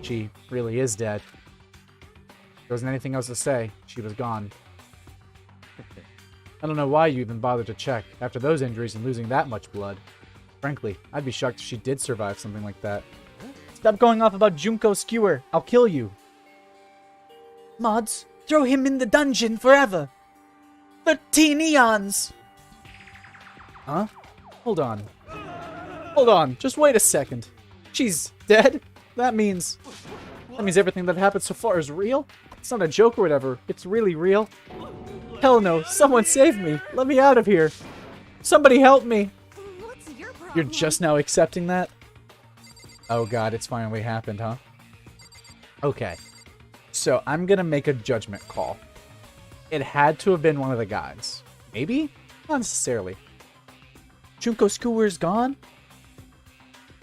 Speaker 1: she really is dead. There wasn't anything else to say. She was gone. I don't know why you even bothered to check, after those injuries and losing that much blood. Frankly, I'd be shocked if she did survive something like that. Stop going off about Junko Skewer. I'll kill you.
Speaker 9: Mods, throw him in the dungeon forever. 13 eons.
Speaker 1: Huh? Hold on. Hold on. Just wait a second. She's dead? That means everything that happened so far is real? It's not a joke or whatever. It's really real. Hell no. Someone save me. Let me out of here. Somebody help me.
Speaker 8: What's your problem?
Speaker 1: You're just now accepting that? Oh god, it's finally happened, huh? Okay. So, I'm gonna make a judgment call. It had to have been one of the guys. Maybe? Not necessarily. Junko Skewer's gone?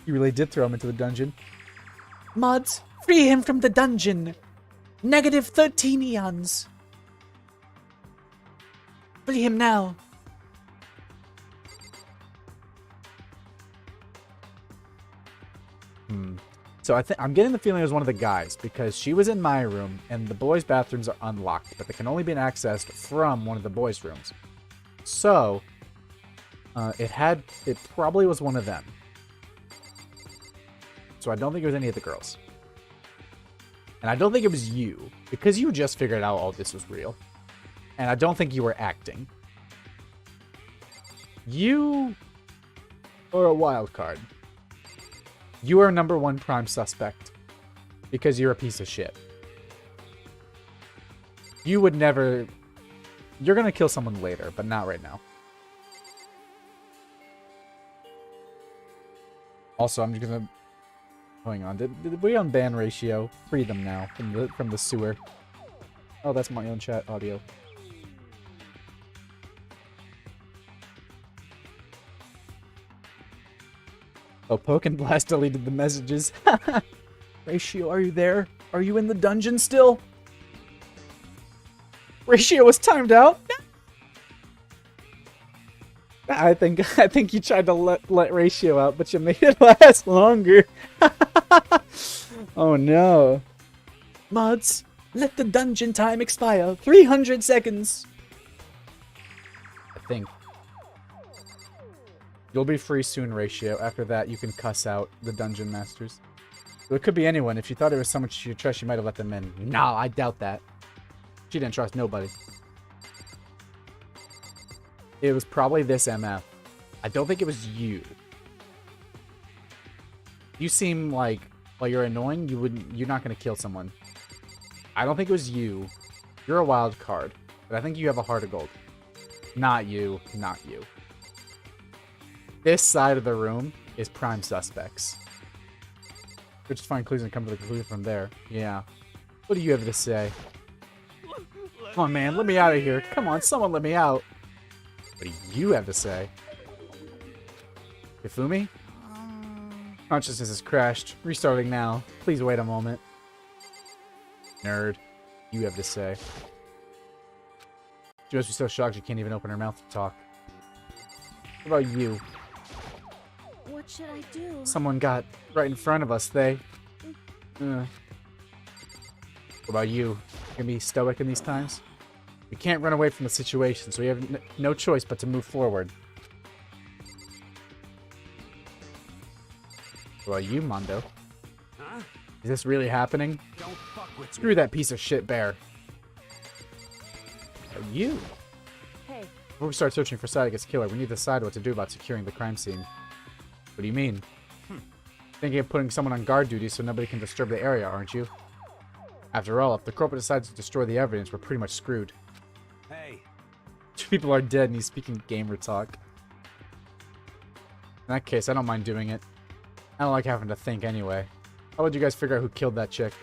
Speaker 1: You really did throw him into the dungeon.
Speaker 9: Mods, free him from the dungeon. Negative 13 eons. Free him now.
Speaker 1: So I'm getting the feeling it was one of the guys, because she was in my room, and the boys' bathrooms are unlocked, but they can only be accessed from one of the boys' rooms. So, it probably was one of them. So I don't think it was any of the girls. And I don't think it was you, because you just figured out all this was real. And I don't think you were acting. You are a wild card. You are number one prime suspect. Because you're a piece of shit. You would never... You're gonna kill someone later, but not right now. Also, I'm just gonna... Going on. Did we unban Ratio? Free them now from the sewer. Oh, that's my own chat audio. Oh, Poke and Blast deleted the messages. Ratio, are you there? Are you in the dungeon still? Ratio was timed out. I think you tried to let Ratio out, but you made it last longer. Oh no.
Speaker 9: Mods, let the dungeon time expire. 300 seconds.
Speaker 1: I think. You'll be free soon, Ratio. After that, you can cuss out the dungeon masters. So it could be anyone. If she thought it was someone she trust, she might have let them in. Nah, I doubt that. She didn't trust nobody. It was probably this MF. I don't think it was you. You seem like, while you're annoying, you're not gonna kill someone. I don't think it was you. You're a wild card, but I think you have a heart of gold. Not you, not you. This side of the room is prime suspects. We'll just find clues and come to the conclusion from there. Yeah. What do you have to say? Come on, man. Let me out of here. Come on, someone let me out. What do you have to say? Ifumi? Consciousness has crashed. Restarting now. Please wait a moment. Nerd. You have to say. She must be so shocked she can't even open her mouth to talk. What about you?
Speaker 8: What should I do?
Speaker 1: Someone got right in front of us, they... What about you? You gonna be stoic in these times? We can't run away from the situation, so we have no choice but to move forward. What about you, Mondo?
Speaker 3: Huh?
Speaker 1: Is this really happening?
Speaker 3: Don't fuck with
Speaker 1: Screw that piece of shit bear. You?
Speaker 8: Hey,
Speaker 1: Before we start searching for Sayaka's killer, we need to decide what to do about securing the crime scene. What do you mean? Thinking of putting someone on guard duty so nobody can disturb the area, aren't you? After all, if the corporate decides to destroy the evidence, we're pretty much screwed.
Speaker 3: Hey,
Speaker 1: 2 people are dead and he's speaking gamer talk. In that case, I don't mind doing it. I don't like having to think anyway. How would you guys figure out who killed that chick?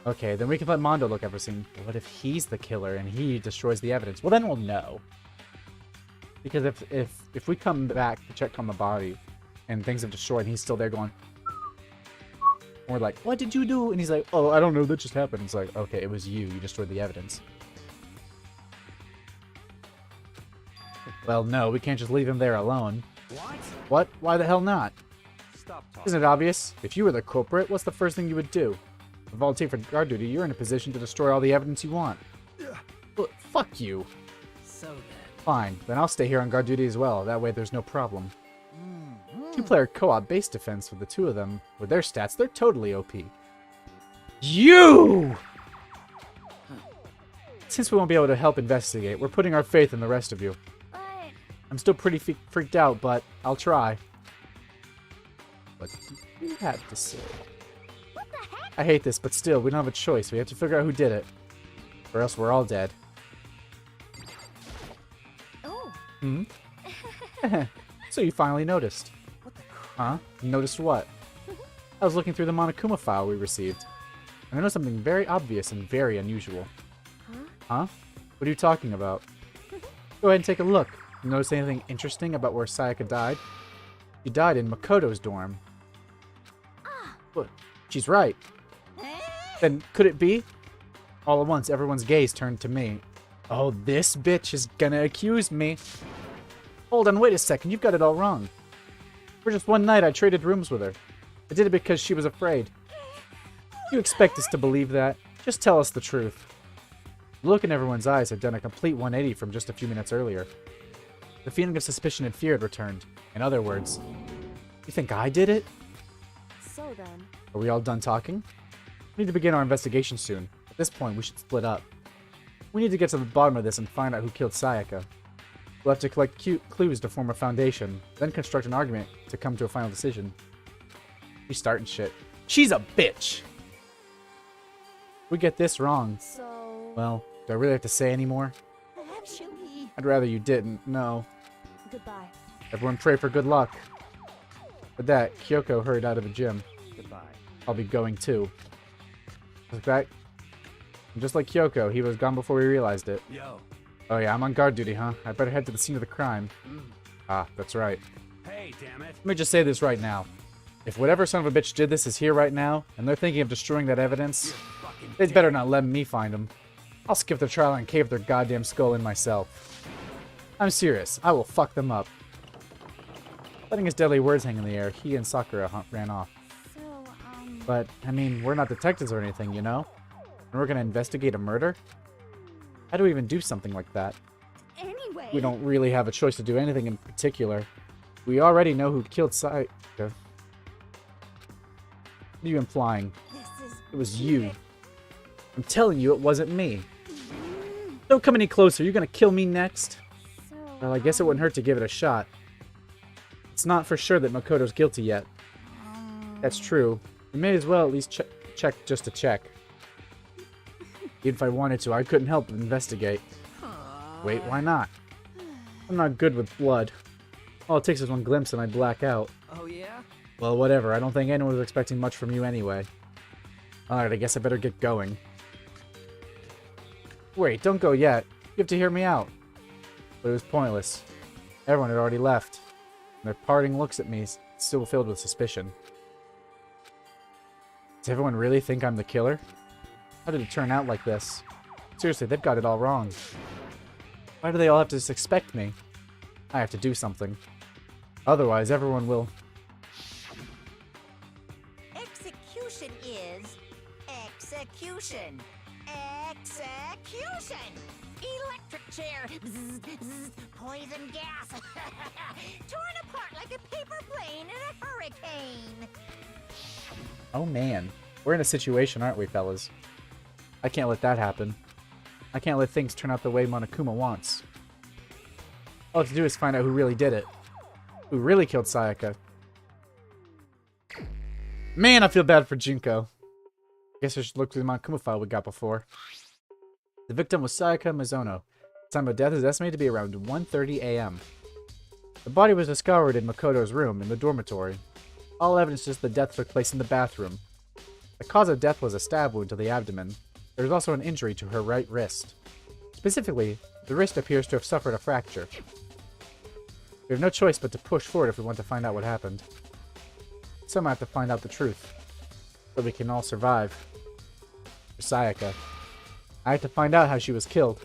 Speaker 1: Okay, then we can let Mondo look everything. But what if he's the killer and he destroys the evidence? Well, then we'll know. Because if we come back to check on the body and things have destroyed and he's still there going... We're like, what did you do? And he's like, oh, I don't know, that just happened. It's like, okay, it was you. You destroyed the evidence. Well, no, we can't just leave him there alone.
Speaker 3: what?
Speaker 1: What? Why the hell not?
Speaker 3: Stop talking.
Speaker 1: Isn't it obvious? If you were the culprit, what's the first thing you would do? If you volunteer for guard duty, you're in a position to destroy all the evidence you want. Well, fuck you.
Speaker 9: So then.
Speaker 1: Fine, then I'll stay here on guard duty as well. That way there's no problem. 2-player co-op base defense with the 2 of them. With their stats, they're totally OP. You! Since we won't be able to help investigate, we're putting our faith in the rest of you.
Speaker 4: But
Speaker 1: I'm still pretty freaked out, but I'll try. What do you have to say?
Speaker 4: what the heck?
Speaker 1: I hate this, but still, we don't have a choice. We have to figure out who did it. Or else we're all dead.
Speaker 4: Oh,
Speaker 1: Hmm? So you finally noticed.
Speaker 8: what the crap?
Speaker 1: Huh? Noticed what? I was looking through the Monokuma file we received. And I noticed something very obvious and very unusual. Huh? What are you talking about? Go ahead and take a look. You notice anything interesting about where Sayaka died? She died in Makoto's dorm. What? She's right. Then could it be? All at once, everyone's gaze turned to me. Oh, this bitch is gonna accuse me. Hold on, wait a second. You've got it all wrong. For just one night, I traded rooms with her. I did it because she was afraid. You expect us to believe that? Just tell us the truth. The look in everyone's eyes had done a complete 180 from just a few minutes earlier. The feeling of suspicion and fear had returned. In other words, you think I did it?
Speaker 8: So then.
Speaker 1: Are we all done talking? We need to begin our investigation soon. At this point, we should split up. We need to get to the bottom of this and find out who killed Sayaka. We'll have to collect clues to form a foundation, then construct an argument to come to a final decision. She's starting shit. She's a bitch! We get this wrong.
Speaker 8: So.
Speaker 1: Well, do I really have to say any more?
Speaker 8: Actually.
Speaker 1: I'd rather you didn't. No.
Speaker 8: Goodbye.
Speaker 1: Everyone pray for good luck. With that, Kyoko hurried out of the gym.
Speaker 3: Goodbye.
Speaker 1: I'll be going too. Like that. And just like Kyoko, he was gone before we realized it.
Speaker 3: Yo.
Speaker 1: Oh yeah, I'm on guard duty, huh? I better head to the scene of the crime. Ah, that's right.
Speaker 3: Hey, damn it.
Speaker 1: Let me just say this right now. If whatever son of a bitch did this is here right now, and they're thinking of destroying that evidence,
Speaker 3: Fucking
Speaker 1: they'd better not let me find them. I'll skip their trial and cave their goddamn skull in myself. I'm serious. I will fuck them up. Letting his deadly words hang in the air, he and Sakura ran off.
Speaker 8: So,
Speaker 1: But, I mean, we're not detectives or anything, you know? And we're gonna investigate a murder? How do we even do something like that?
Speaker 8: Anyway.
Speaker 1: We don't really have a choice to do anything in particular. We already know who killed Sayaka. What are you implying?
Speaker 8: This is.
Speaker 1: It was you. I'm telling you, it wasn't me. Don't come any closer. You're gonna kill me next.
Speaker 8: So.
Speaker 1: Well, I guess it wouldn't hurt to give it a shot. It's not for sure that Makoto's guilty yet. That's true. We may as well at least check just to check. Even if I wanted to, I couldn't help but investigate. Wait, why not? I'm not good with blood. All it takes is one glimpse and I black out.
Speaker 9: Oh yeah?
Speaker 1: Well, whatever. I don't think anyone was expecting much from you anyway. Alright, I guess I better get going. Wait, don't go yet. You have to hear me out. But it was pointless. Everyone had already left. And their parting looks at me still filled with suspicion. Does everyone really think I'm the killer? How did it turn out like this? Seriously, they've got it all wrong. Why do they all have to just expect me? I have to do something. Otherwise, everyone will...
Speaker 6: Execution is execution. Execution! Electric chair. Bzz, bzz, poison gas. Torn apart like a paper plane in a hurricane.
Speaker 1: Oh man. We're in a situation, aren't we, fellas? I can't let that happen. I can't let things turn out the way Monokuma wants. All I have to do is find out who really did it. Who really killed Sayaka. Man, I feel bad for Junko. Guess I should look through the Monokuma file we got before. The victim was Sayaka Mizono. The time of death is estimated to be around 1:30 a.m. The body was discovered in Makoto's room in the dormitory. All evidence suggests the death took place in the bathroom. The cause of death was a stab wound to the abdomen. There was also an injury to her right wrist. Specifically, the wrist appears to have suffered a fracture. We have no choice but to push forward if we want to find out what happened. Some have to find out the truth, so we can all survive. For Sayaka, I have to find out how she was killed.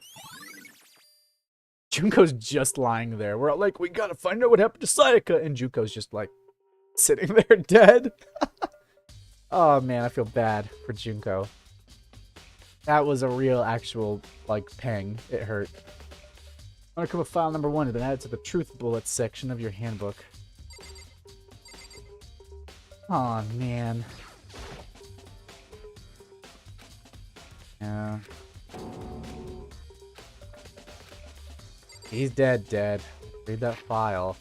Speaker 1: Junko's just lying there. We're all like, we gotta find out what happened to Sayaka, and Junko's just like, sitting there dead. Oh man, I feel bad for Junko. That was a real, actual, like, pang. It hurt. Monokuma file number 1 has been added to the truth bullets section of your handbook. Aw, man. Yeah. He's dead. Read that file.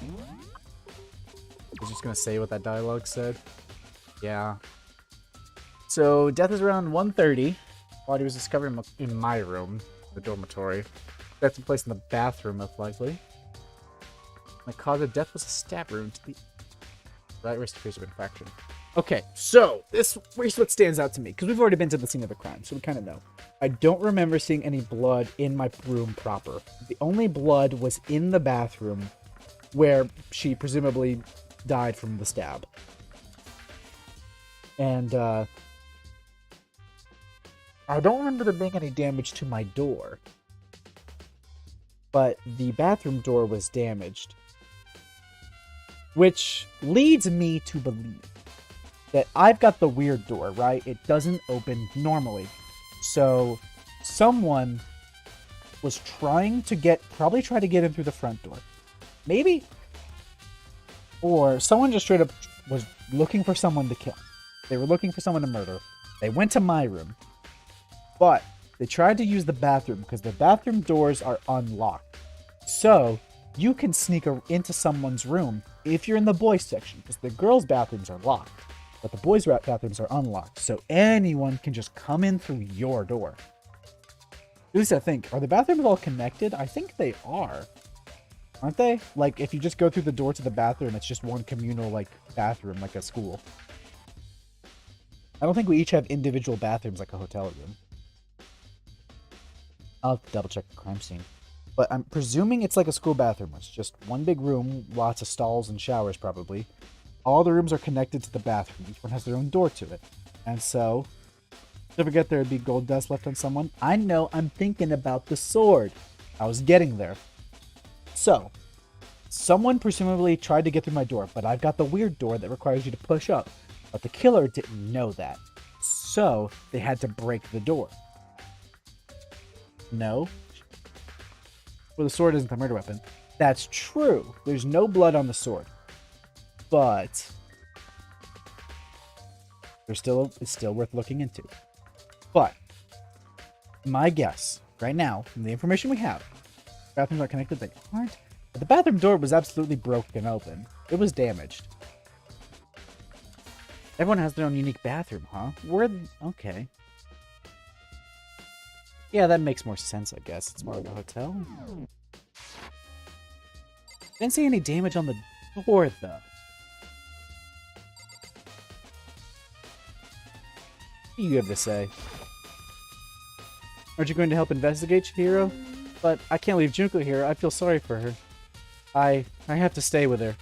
Speaker 1: I was just gonna say what that dialogue said. Yeah. So, death is around 1:30. Body was discovered in my room, the dormitory. Death took place in the bathroom, most likely. The cause of death was a stab wound to the right wrist appears to have been fractured. Okay, so here's what stands out to me, because we've already been to the scene of the crime, so we kind of know. I don't remember seeing any blood in my room proper. The only blood was in the bathroom, where she presumably died from the stab. And, I don't remember there being any damage to my door. But the bathroom door was damaged. Which leads me to believe that I've got the weird door, right? It doesn't open normally. So, someone was probably tried to get in through the front door. Maybe? Or someone just straight up was looking for someone to kill. They were looking for someone to murder. They went to my room. But they tried to use the bathroom because the bathroom doors are unlocked. So, you can sneak into someone's room if you're in the boys section, because the girls' bathrooms are locked, but the boys' bathrooms are unlocked. So anyone can just come in through your door. At least I think. Are the bathrooms all connected? I think they are. Aren't they? Like, if you just go through the door to the bathroom, it's just one communal, like, bathroom, like a school. I don't think we each have individual bathrooms like a hotel room. I'll have to double check the crime scene. But I'm presuming it's like a school bathroom. It's just one big room, lots of stalls and showers probably. All the rooms are connected to the bathroom. Each one has their own door to it. And so, don't forget there'd be gold dust left on someone. I know, I'm thinking about the sword. I was getting there. So, someone presumably tried to get through my door, but I've got the weird door that requires you to push up. But the killer didn't know that. So, they had to break the door. No. Well, the sword isn't the murder weapon. That's true. There's no blood on the sword. But it's still worth looking into. But my guess, right now, from the information we have, bathrooms are connected, they aren't. But the bathroom door was absolutely broken open. It was damaged. Everyone has their own unique bathroom, huh? Okay. Yeah, that makes more sense, I guess. It's more like a hotel. Didn't see any damage on the door, though. What do you have to say? Aren't you going to help investigate, Chihiro? But I can't leave Junko here. I feel sorry for her. I have to stay with her.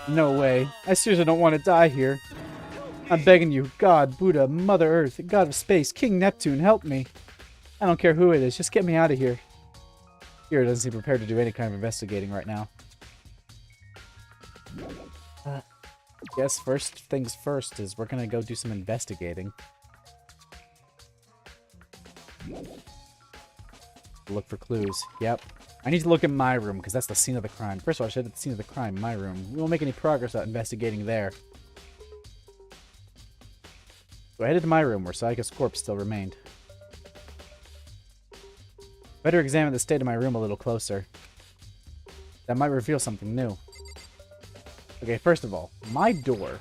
Speaker 1: No way. I seriously don't want to die here. I'm begging you, God, Buddha, Mother Earth, God of Space, King Neptune, help me. I don't care who it is. Just get me out of here. Kira doesn't seem prepared to do any kind of investigating right now. Guess first things first is we're gonna go do some investigating. Look for clues. Yep. I need to look at my room, because that's the scene of the crime. First of all, I should have the scene of the crime in my room. We won't make any progress without investigating there. So I headed to my room, where Sayaka's corpse still remained. Better examine the state of my room a little closer. That might reveal something new. Okay, first of all, my door...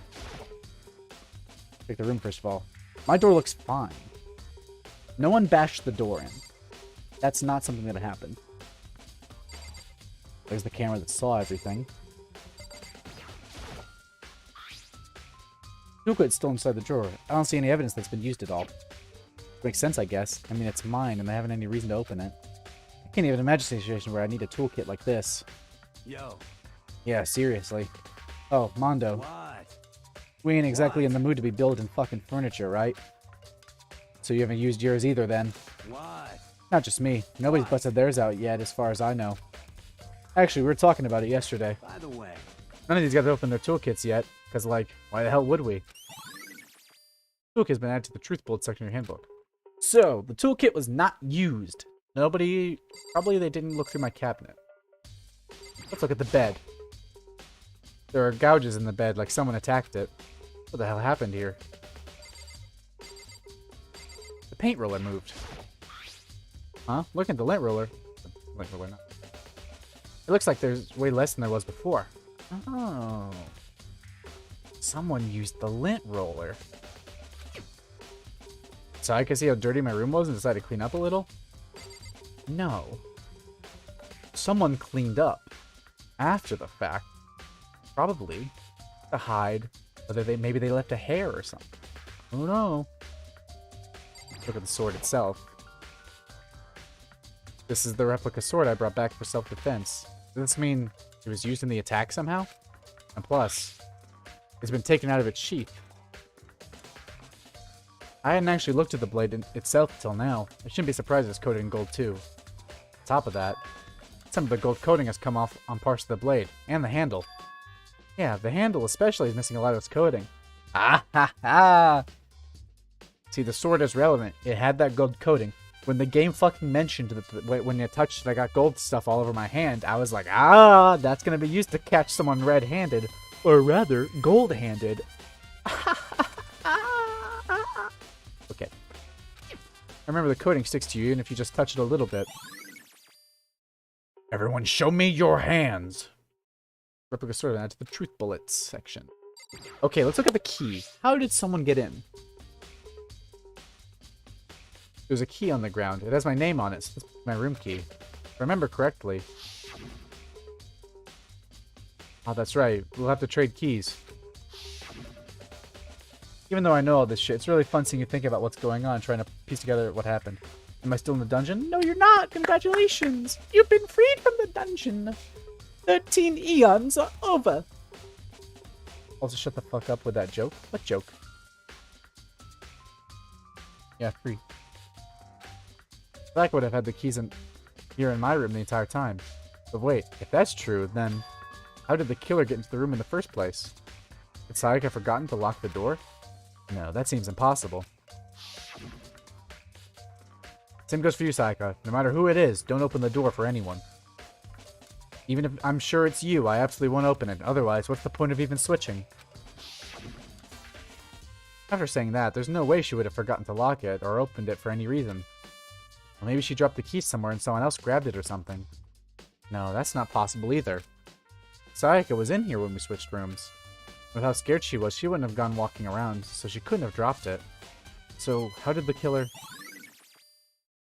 Speaker 1: Take the room first of all. My door looks fine. No one bashed the door in. That's not something that happened. There's the camera that saw everything. It's still inside the drawer. I don't see any evidence that's been used at all. Makes sense, I guess. I mean, it's mine, and I haven't any reason to open it. I can't even imagine a situation where I need a toolkit like this.
Speaker 3: Yo.
Speaker 1: Yeah, seriously. Oh, Mondo.
Speaker 3: What?
Speaker 1: We ain't exactly in the mood to be building fucking furniture, right? So you haven't used yours either, then?
Speaker 3: What?
Speaker 1: Not just me. Nobody's busted theirs out yet, as far as I know. Actually, we were talking about it yesterday.
Speaker 3: By the way.
Speaker 1: None of these guys opened their toolkits yet, because, like, why the hell would we? Toolkit's been added to the truth bullet section of your handbook. So, the toolkit was not used. Nobody... Probably they didn't look through my cabinet. Let's look at the bed. There are gouges in the bed, like someone attacked it. What the hell happened here? The paint roller moved. Huh? Look at the lint roller. Lint roller, not. It looks like there's way less than there was before. Oh. Someone used the lint roller. So I could see how dirty my room was and decided to clean up a little? No. Someone cleaned up. After the fact. Probably. To hide. Whether maybe they left a hair or something. I don't know. Look at the sword itself. This is the replica sword I brought back for self-defense. Does this mean it was used in the attack somehow? And plus, it's been taken out of its sheath. I hadn't actually looked at the blade itself until now. I shouldn't be surprised it's coated in gold too. On top of that, some of the gold coating has come off on parts of the blade, and the handle. Yeah, the handle especially is missing a lot of its coating. Ah ha ha! See, the sword is relevant. It had that gold coating. When the game fucking mentioned that when you touched it, I got gold stuff all over my hand, I was like, ah, that's gonna be used to catch someone red-handed. Or rather, gold-handed. Okay. Remember, the coating sticks to you even if you just touch it a little bit. Everyone show me your hands! Replica sword add to the truth bullets section. Okay, let's look at the key. How did someone get in? There's a key on the ground. It has my name on it. So this is my room key. If I remember correctly. Oh, that's right. We'll have to trade keys. Even though I know all this shit, it's really fun seeing you think about what's going on, trying to piece together what happened. Am I still in the dungeon? No, you're not! Congratulations! You've been freed from the dungeon! 13 eons are over! Also, shut the fuck up with that joke. What joke? Yeah, free. Zach would have had the keys here in my room the entire time. But wait, if that's true, then how did the killer get into the room in the first place? Did Sayaka have forgotten to lock the door? No, that seems impossible. Same goes for you, Sayaka. No matter who it is, don't open the door for anyone. Even if I'm sure it's you, I absolutely won't open it. Otherwise, what's the point of even switching? After saying that, there's no way she would have forgotten to lock it or opened it for any reason. Well, maybe she dropped the key somewhere and someone else grabbed it or something. No, that's not possible either. Sayaka was in here when we switched rooms. With how scared she was, she wouldn't have gone walking around, so she couldn't have dropped it. So, how did the killer...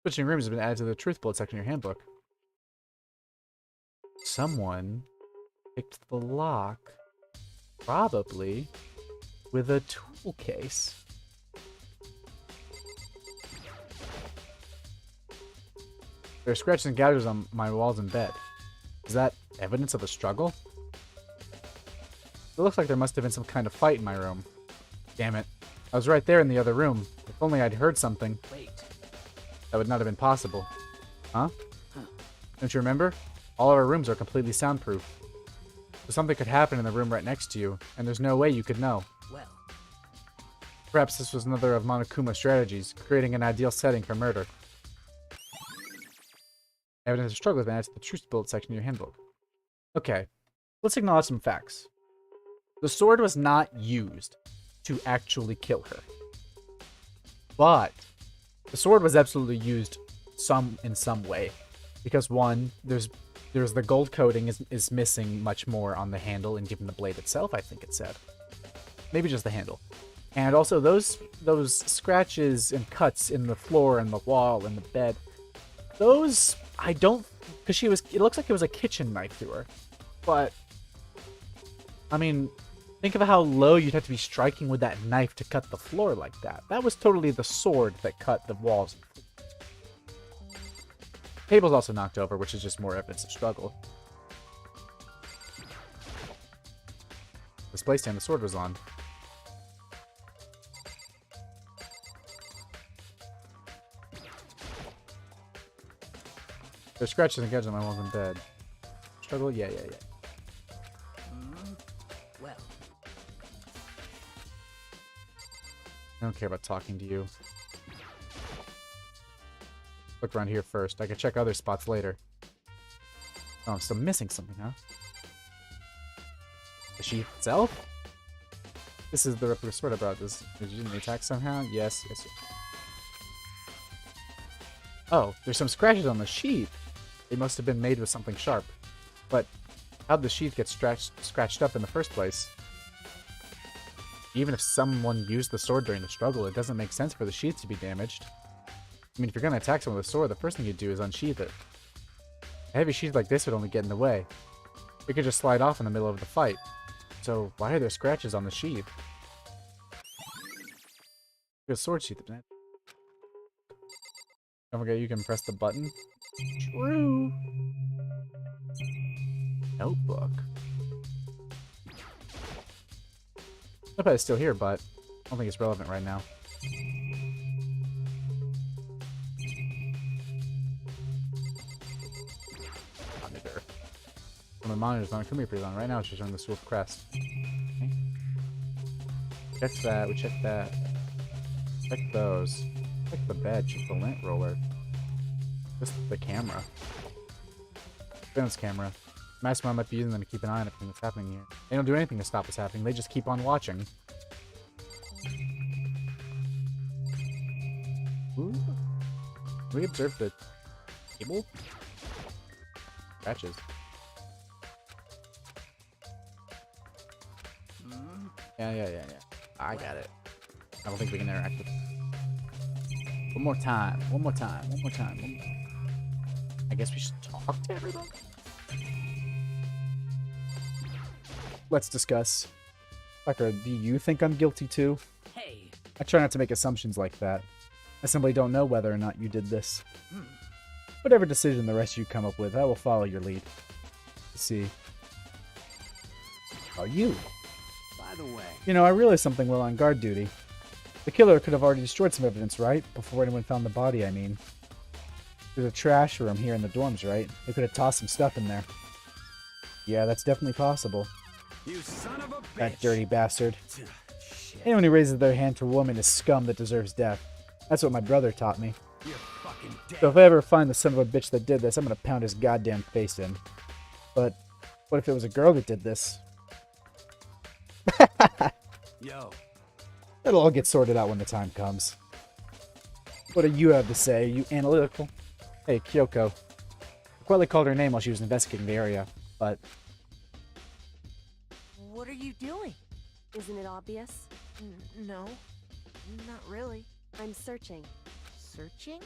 Speaker 1: Switching rooms has been added to the truth bullet section of your handbook. Someone picked the lock, probably with a tool case. There are scratches and gouges on my walls and bed. Is that evidence of a struggle? It looks like there must have been some kind of fight in my room. Damn it. I was right there in the other room. If only I'd heard something.
Speaker 3: Wait.
Speaker 1: That would not have been possible. Huh? Don't you remember? All of our rooms are completely soundproof. So something could happen in the room right next to you, and there's no way you could know.
Speaker 6: Well,
Speaker 1: Perhaps this was another of Monokuma's strategies, creating an ideal setting for murder. Evidence of struggle has been added to the truth bullet section of your handbook. Okay, let's acknowledge some facts. The sword was not used to actually kill her. But the sword was absolutely used in some way. Because one, there's the gold coating is missing much more on the handle and even the blade itself, I think it said. Maybe just the handle. And also those scratches and cuts in the floor and the wall and the bed, those I don't, because it looks like it was a kitchen knife through her. But I mean, think of how low you'd have to be striking with that knife to cut the floor like that. That was totally the sword that cut the walls. Table's also knocked over, which is just more evidence of struggle. Display stand the sword was on. There's scratches and gadgets on my walls in bed. Struggle? Yeah.
Speaker 6: well.
Speaker 1: I don't care about talking to you. Look around here first. I can check other spots later. Oh, I'm still missing something, huh? The sheath itself? This is the replica sword I brought. Did you do the attack somehow? Yes. Oh, there's some scratches on the sheath. They must have been made with something sharp. But how'd the sheath get scratched up in the first place? Even if someone used the sword during the struggle, it doesn't make sense for the sheath to be damaged. I mean, if you're going to attack someone with a sword, the first thing you do is unsheath it. A heavy sheath like this would only get in the way. It could just slide off in the middle of the fight. So, why are there scratches on the sheath? There's a sword sheath. Don't forget you can press the button. True. Notebook. I bet it's still here, but I don't think it's relevant right now. Monitor. When the monitor's on, Kumi appears on. Right now it's just showing the Swift Crest. Okay. Check that, we checked that. Check those. Check the bed, check the lint roller. Just the camera. Surveillance camera. Mastermind might be using them to keep an eye on everything that's happening here. They don't do anything to stop what's happening, they just keep on watching. Ooh. We observed the table? Scratches. Yeah. I got it. I don't think we can interact with it. One more time. I guess we should talk to everyone? Let's discuss. Tucker, do you think I'm guilty too?
Speaker 6: Hey.
Speaker 1: I try not to make assumptions like that. I simply don't know whether or not you did this. Whatever decision the rest of you come up with, I will follow your lead. Let's see. Oh, you.
Speaker 3: By the way,
Speaker 1: You know, I realized something while on guard duty. The killer could have already destroyed some evidence, right? Before anyone found the body, I mean. There's a trash room here in the dorms, right? They could have tossed some stuff in there. Yeah, that's definitely possible.
Speaker 3: you son of a bitch.
Speaker 1: That dirty bastard.
Speaker 3: Shit.
Speaker 1: Anyone who raises their hand to a woman is scum that deserves death. That's what my brother taught me.
Speaker 3: You're fucking dead.
Speaker 1: So if I ever find the son of a bitch that did this, I'm gonna pound his goddamn face in. But what if it was a girl that did this?
Speaker 3: Yo,
Speaker 1: It'll all get sorted out when the time comes. What do you have to say, you analytical? Hey, Kyoko. I quietly called her name while she was investigating the area, but...
Speaker 8: What are you doing?
Speaker 10: Isn't it obvious?
Speaker 8: No. Not really.
Speaker 10: I'm searching.
Speaker 8: Searching?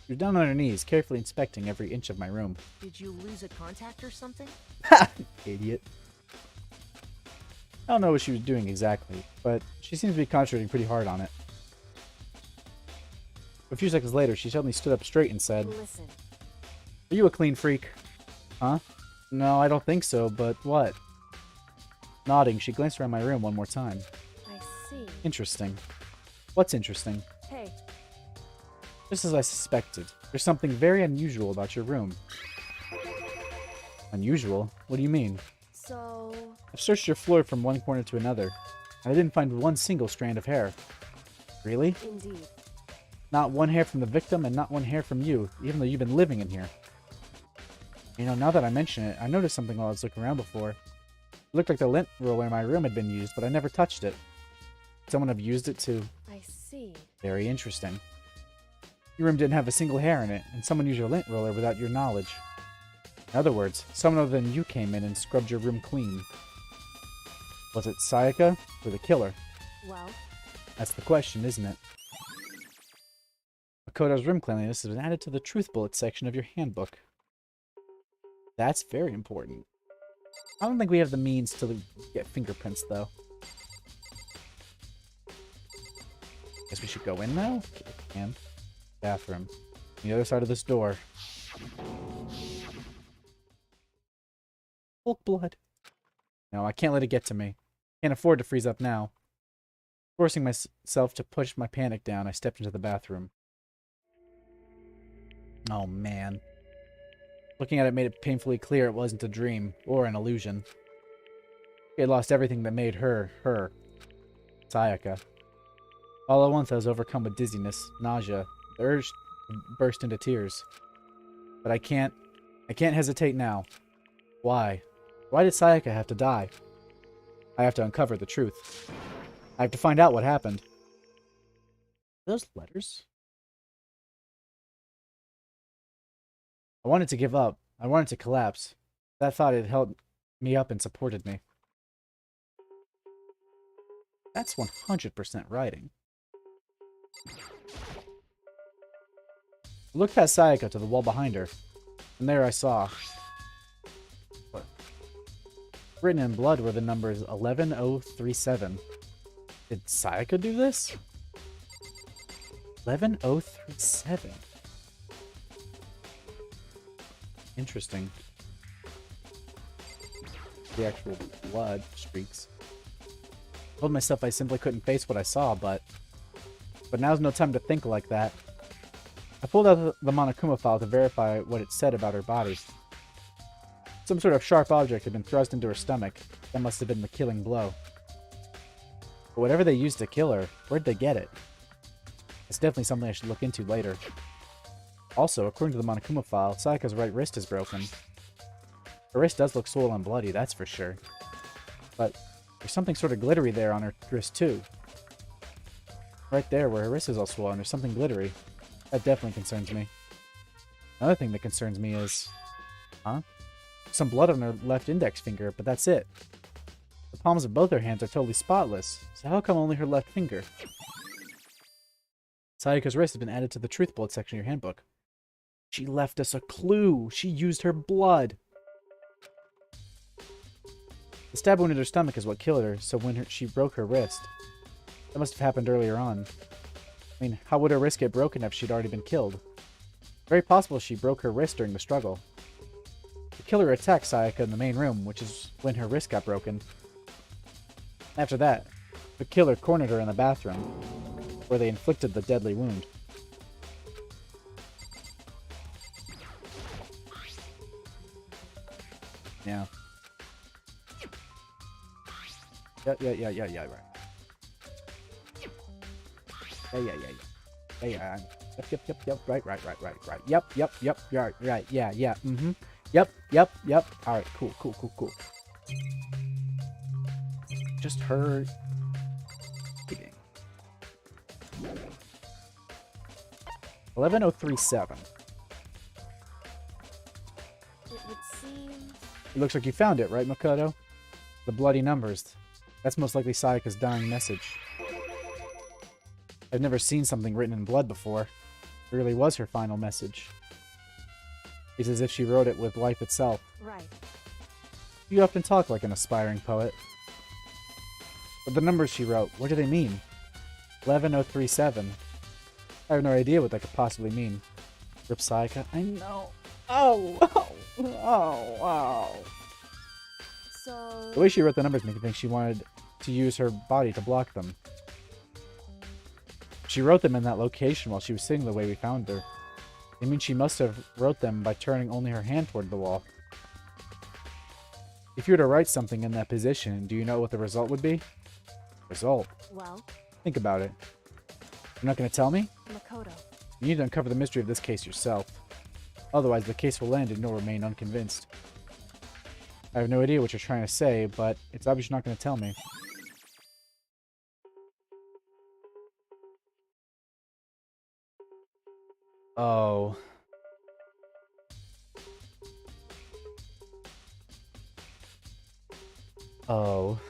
Speaker 1: You're down on her knees, carefully inspecting every inch of my room.
Speaker 8: Did you lose a contact or something?
Speaker 1: Ha! Idiot. I don't know what she was doing exactly, but she seems to be concentrating pretty hard on it. A few seconds later, she suddenly stood up straight and said,
Speaker 10: Listen.
Speaker 1: Are you a clean freak? Huh? No, I don't think so, but what? Nodding, she glanced around my room one more time.
Speaker 10: I see.
Speaker 1: Interesting. What's interesting?
Speaker 10: Hey,
Speaker 1: Just as I suspected. There's something very unusual about your room. Unusual? What do you mean?
Speaker 10: So...
Speaker 1: I've searched your floor from one corner to another, and I didn't find one single strand of hair. Really?
Speaker 10: Indeed.
Speaker 1: Not one hair from the victim, and not one hair from you, even though you've been living in here. You know, now that I mention it, I noticed something while I was looking around before. It looked like the lint roller in my room had been used, but I never touched it. Someone have used it to...
Speaker 10: I see.
Speaker 1: Very interesting. Your room didn't have a single hair in it, and someone used your lint roller without your knowledge. In other words, someone other than you came in and scrubbed your room clean. Was it Sayaka or the killer?
Speaker 10: Well?
Speaker 1: That's the question, isn't it? Makoto's room cleanliness has been added to the truth bullet section of your handbook. That's very important. I don't think we have the means to get fingerprints, though. Guess we should go in now? Okay, we can. Bathroom. On the other side of this door. Hulk blood. No, I can't let it get to me. Can't afford to freeze up now. Forcing myself to push my panic down, I stepped into the bathroom. Oh, man. Looking at it made it painfully clear it wasn't a dream, or an illusion. She had lost everything that made her, her. Sayaka. All at once I was overcome with dizziness, nausea, the urge to burst into tears. But I can't hesitate now. Why? Why did Sayaka have to die? I have to uncover the truth. I have to find out what happened. Are those letters? I wanted to give up. I wanted to collapse. That thought had held me up and supported me. That's 100% writing. I looked past Sayaka to the wall behind her, and there I saw... What? Written in blood were the numbers 11037. Did Sayaka do this? 11037. Interesting. The actual blood streaks. I told myself I simply couldn't face what I saw, but now's no time to think like that. I pulled out the Monokuma file to verify what it said about her body. Some sort of sharp object had been thrust into her stomach. That must have been the killing blow. But whatever they used to kill her, where'd they get it? It's definitely something I should look into later. Also, according to the Monokuma file, Sayaka's right wrist is broken. Her wrist does look swollen and bloody, that's for sure. But there's something sort of glittery there on her wrist too. Right there, where her wrist is all swollen, there's something glittery. That definitely concerns me. Another thing that concerns me is... Huh? Some blood on her left index finger, but that's it. The palms of both her hands are totally spotless, so how come only her left finger? Sayaka's wrist has been added to the truth bullet section of your handbook. She left us a clue! She used her blood! The stab wound in her stomach is what killed her, so when she broke her wrist... That must have happened earlier on. I mean, how would her wrist get broken if she'd already been killed? Very possible she broke her wrist during the struggle. The killer attacked Sayaka in the main room, which is when her wrist got broken. After that, the killer cornered her in the bathroom, where they inflicted the deadly wound. Yeah. Yeah, right. Yeah. Yep. Right. Yep. Right. Yeah. Yep. Alright, cool. Just her digging. 11037.
Speaker 10: It would seem...
Speaker 1: It looks like you found it, right, Makoto? The bloody numbers. That's most likely Sayaka's dying message. I've never seen something written in blood before. It really was her final message. It's as if she wrote it with life itself.
Speaker 10: Right.
Speaker 1: You often talk like an aspiring poet. But the numbers she wrote, what do they mean? 11037. I have no idea what that could possibly mean. Rip Sayaka. I know. Oh.
Speaker 10: So...
Speaker 1: The way she wrote the numbers made me think she wanted to use her body to block them. She wrote them in that location while she was sitting the way we found her. I mean, she must have wrote them by turning only her hand toward the wall. If you were to write something in that position, do you know what the result would be? Result?
Speaker 10: Well,
Speaker 1: Think about it. You're not going to tell me?
Speaker 10: Makoto.
Speaker 1: You need to uncover the mystery of this case yourself. Otherwise, the case will end and you'll remain unconvinced. I have no idea what you're trying to say, but it's obvious you're not going to tell me. Oh. Oh.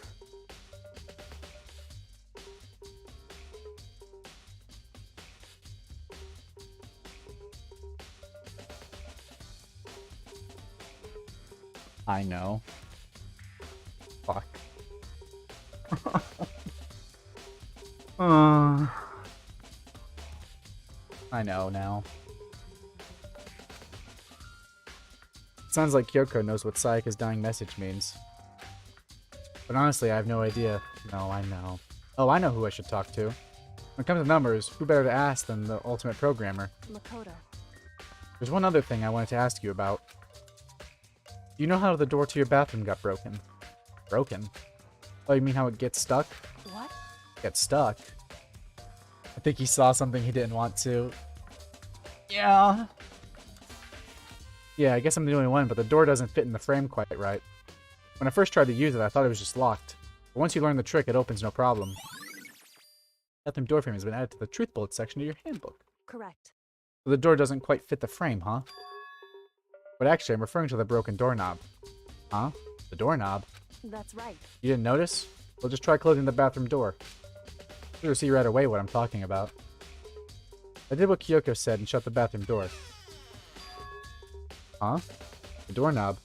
Speaker 1: I know. Fuck. I know now. Sounds like Kyoko knows what Sayaka's dying message means. But honestly, I have no idea. No, I know. Oh, I know who I should talk to. When it comes to numbers, who better to ask than the ultimate programmer?
Speaker 10: Makoto.
Speaker 1: There's one other thing I wanted to ask you about. Do you know how the door to your bathroom got broken? Broken? Oh, you mean how it gets stuck?
Speaker 10: What?
Speaker 1: Gets stuck? I think he saw something he didn't want to. Yeah. Yeah, I guess I'm the only one, but the door doesn't fit in the frame quite right. When I first tried to use it, I thought it was just locked. But once you learn the trick, it opens no problem. Bathroom door frame has been added to the truth bullet section of your handbook.
Speaker 10: Correct.
Speaker 1: So the door doesn't quite fit the frame, huh? But actually, I'm referring to the broken doorknob. Huh? The doorknob?
Speaker 10: That's right.
Speaker 1: You didn't notice? Well, just try closing the bathroom door. You'll see right away what I'm talking about. I did what Kyoko said and shut the bathroom door. Huh? The doorknob.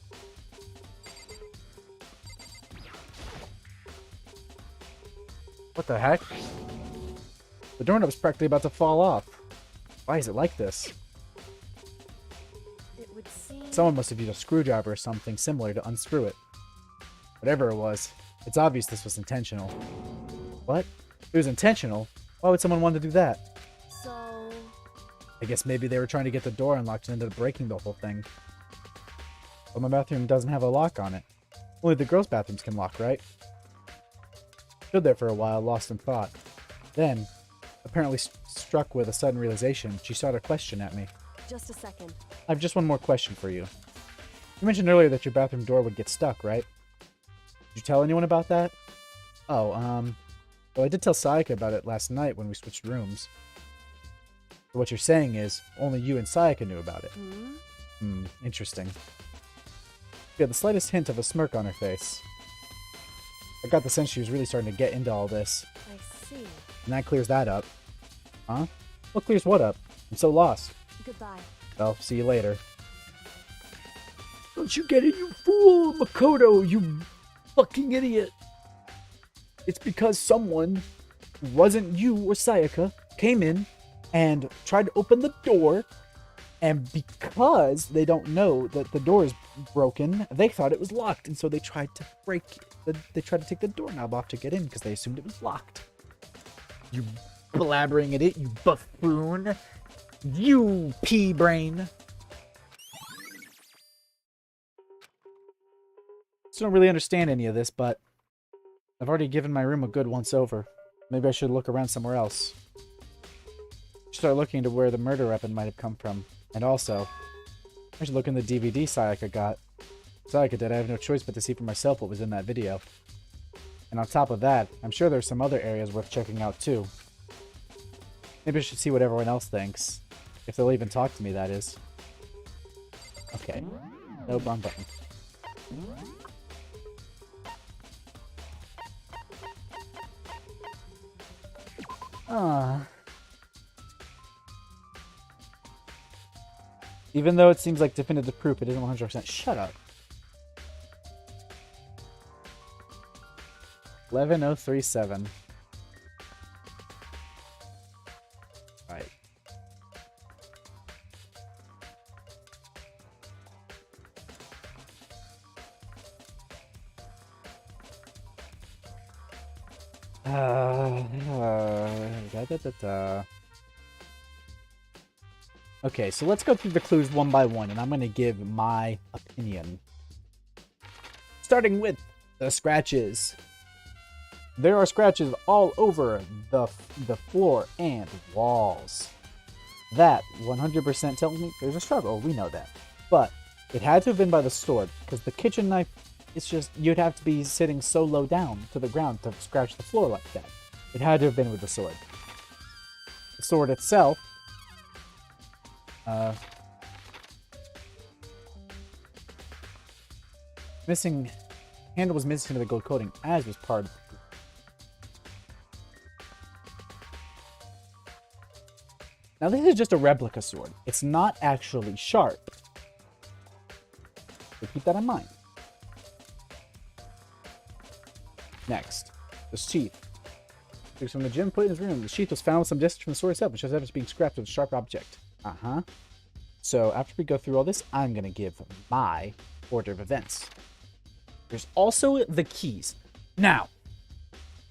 Speaker 1: What the heck? The doorknob's practically about to fall off. Why is it like this?
Speaker 10: It would seem...
Speaker 1: Someone must have used a screwdriver or something similar to unscrew it. Whatever it was, it's obvious this was intentional. What? If it was intentional, why would someone want to do that?
Speaker 10: So...
Speaker 1: I guess maybe they were trying to get the door unlocked and ended up breaking the whole thing. But my bathroom doesn't have a lock on it. Only the girls' bathrooms can lock, right? Stood there for a while, lost in thought. Then, apparently struck with a sudden realization, she started a question at me.
Speaker 10: Just a second.
Speaker 1: I have just one more question for you. You mentioned earlier that your bathroom door would get stuck, right? Did you tell anyone about that? Oh, well, I did tell Sayaka about it last night when we switched rooms. So what you're saying is, only you and Sayaka knew about it. Interesting. She had the slightest hint of a smirk on her face. I got the sense she was really starting to get into all this.
Speaker 10: I see.
Speaker 1: And that clears that up. Huh? What clears what up? I'm so lost.
Speaker 10: Goodbye.
Speaker 1: Well, see you later.
Speaker 9: Don't you get it, you fool, Makoto, you fucking idiot. It's because someone, who wasn't you or Sayaka, came in and tried to open the door, and because they don't know that the door is broken, they thought it was locked, and so they tried to break it. They tried to take the doorknob off to get in because they assumed it was locked. You blabbering idiot, you buffoon. You pea-brain.
Speaker 1: Still don't really understand any of this, but I've already given my room a good once-over. Maybe I should look around somewhere else. Start looking into where the murder weapon might have come from. And also, I should look in the DVD Sayaka got. Sayaka did. I have no choice but to see for myself what was in that video. And on top of that, I'm sure there's some other areas worth checking out too. Maybe I should see what everyone else thinks. If they'll even talk to me, that is. Okay. No bomb button. Even though it seems like definitive proof, it isn't 100%. Shut up. 11037. Right.
Speaker 9: Da-da-da-da. Okay, so let's go through the clues one by one, and I'm going to give my opinion. Starting with the scratches. There are scratches all over the floor and walls. That 100% tells me there's a struggle. We know that. But it had to have been by the sword, because the kitchen knife, it's just, you'd have to be sitting so low down to the ground to scratch the floor like that. It had to have been with the sword. The sword itself, missing, handle was missing to the gold coating, as was part of. Now this is just a replica sword. It's not actually sharp. So keep that in mind. Next, the sheath. Took from the gym, put it in his room. The sheath was found with some distance from the sword itself, which shows evidence being scrapped with a sharp object. So after we go through all this, I'm going to give my order of events. There's also the keys. Now,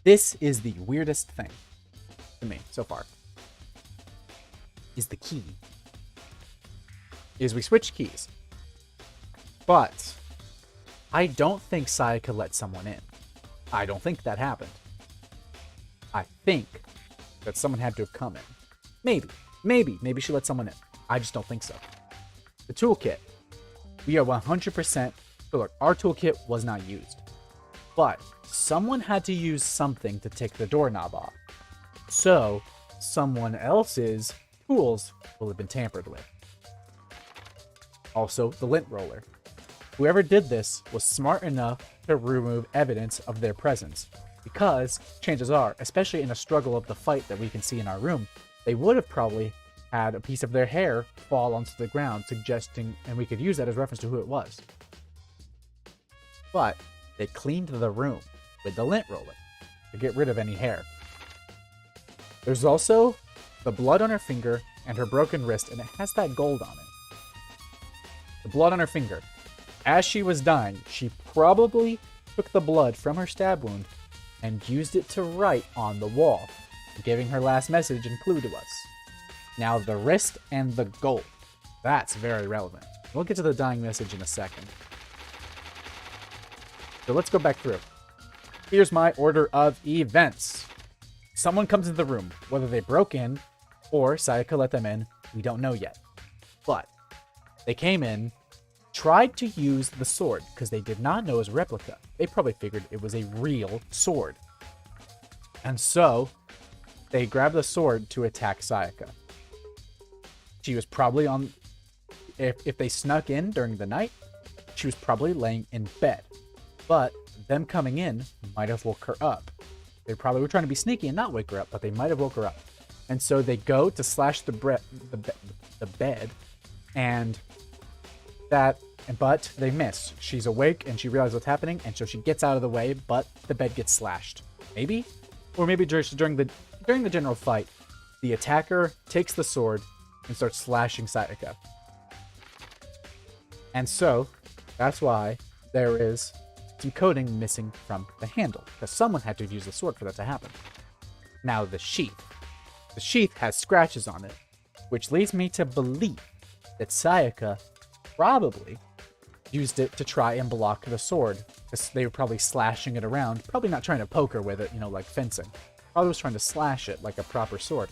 Speaker 9: this is the weirdest thing to me so far. Is the key. Is we switch keys. But I don't think Sayaka let someone in. I don't think that happened. I think that someone had to have come in. Maybe she let someone in. I just don't think so. The toolkit. We are 100% sure our toolkit was not used. But someone had to use something to take the doorknob off. So someone else's tools will have been tampered with. Also, the lint roller. Whoever did this was smart enough to remove evidence of their presence. Because, chances are, especially in a struggle of the fight that we can see in our room, they would have probably had a piece of their hair fall onto the ground, suggesting, and we could use that as reference to who it was. But they cleaned the room with the lint roller to get rid of any hair. There's also the blood on her finger and her broken wrist, and it has that gold on it. The blood on her finger. As she was dying, she probably took the blood from her stab wound and used it to write on the wall, giving her last message and clue to us. Now the wrist and the gold. That's very relevant. We'll get to the dying message in a second. So let's go back through. Here's my order of events. Someone comes into the room. Whether they broke in or Sayaka let them in, we don't know yet. But they came in, tried to use the sword because they did not know it was a replica. They probably figured it was a real sword. And so they grabbed the sword to attack Sayaka. She was probably on, if they snuck in during the night, she was probably laying in bed. But them coming in might have woke her up. They probably were trying to be sneaky and not wake her up, but they might have woke her up. And so they go to slash the bed, but they miss. She's awake and she realizes what's happening, and so she gets out of the way, but the bed gets slashed. Maybe? Or maybe during the general fight, the attacker takes the sword and starts slashing Sayaka. And so, that's why there is some coating missing from the handle, because someone had to have used the sword for that to happen. Now the sheath. The sheath has scratches on it, which leads me to believe that Sayaka probably used it to try and block the sword, because they were probably slashing it around, probably not trying to poke her with it, like fencing. Probably was trying to slash it like a proper sword,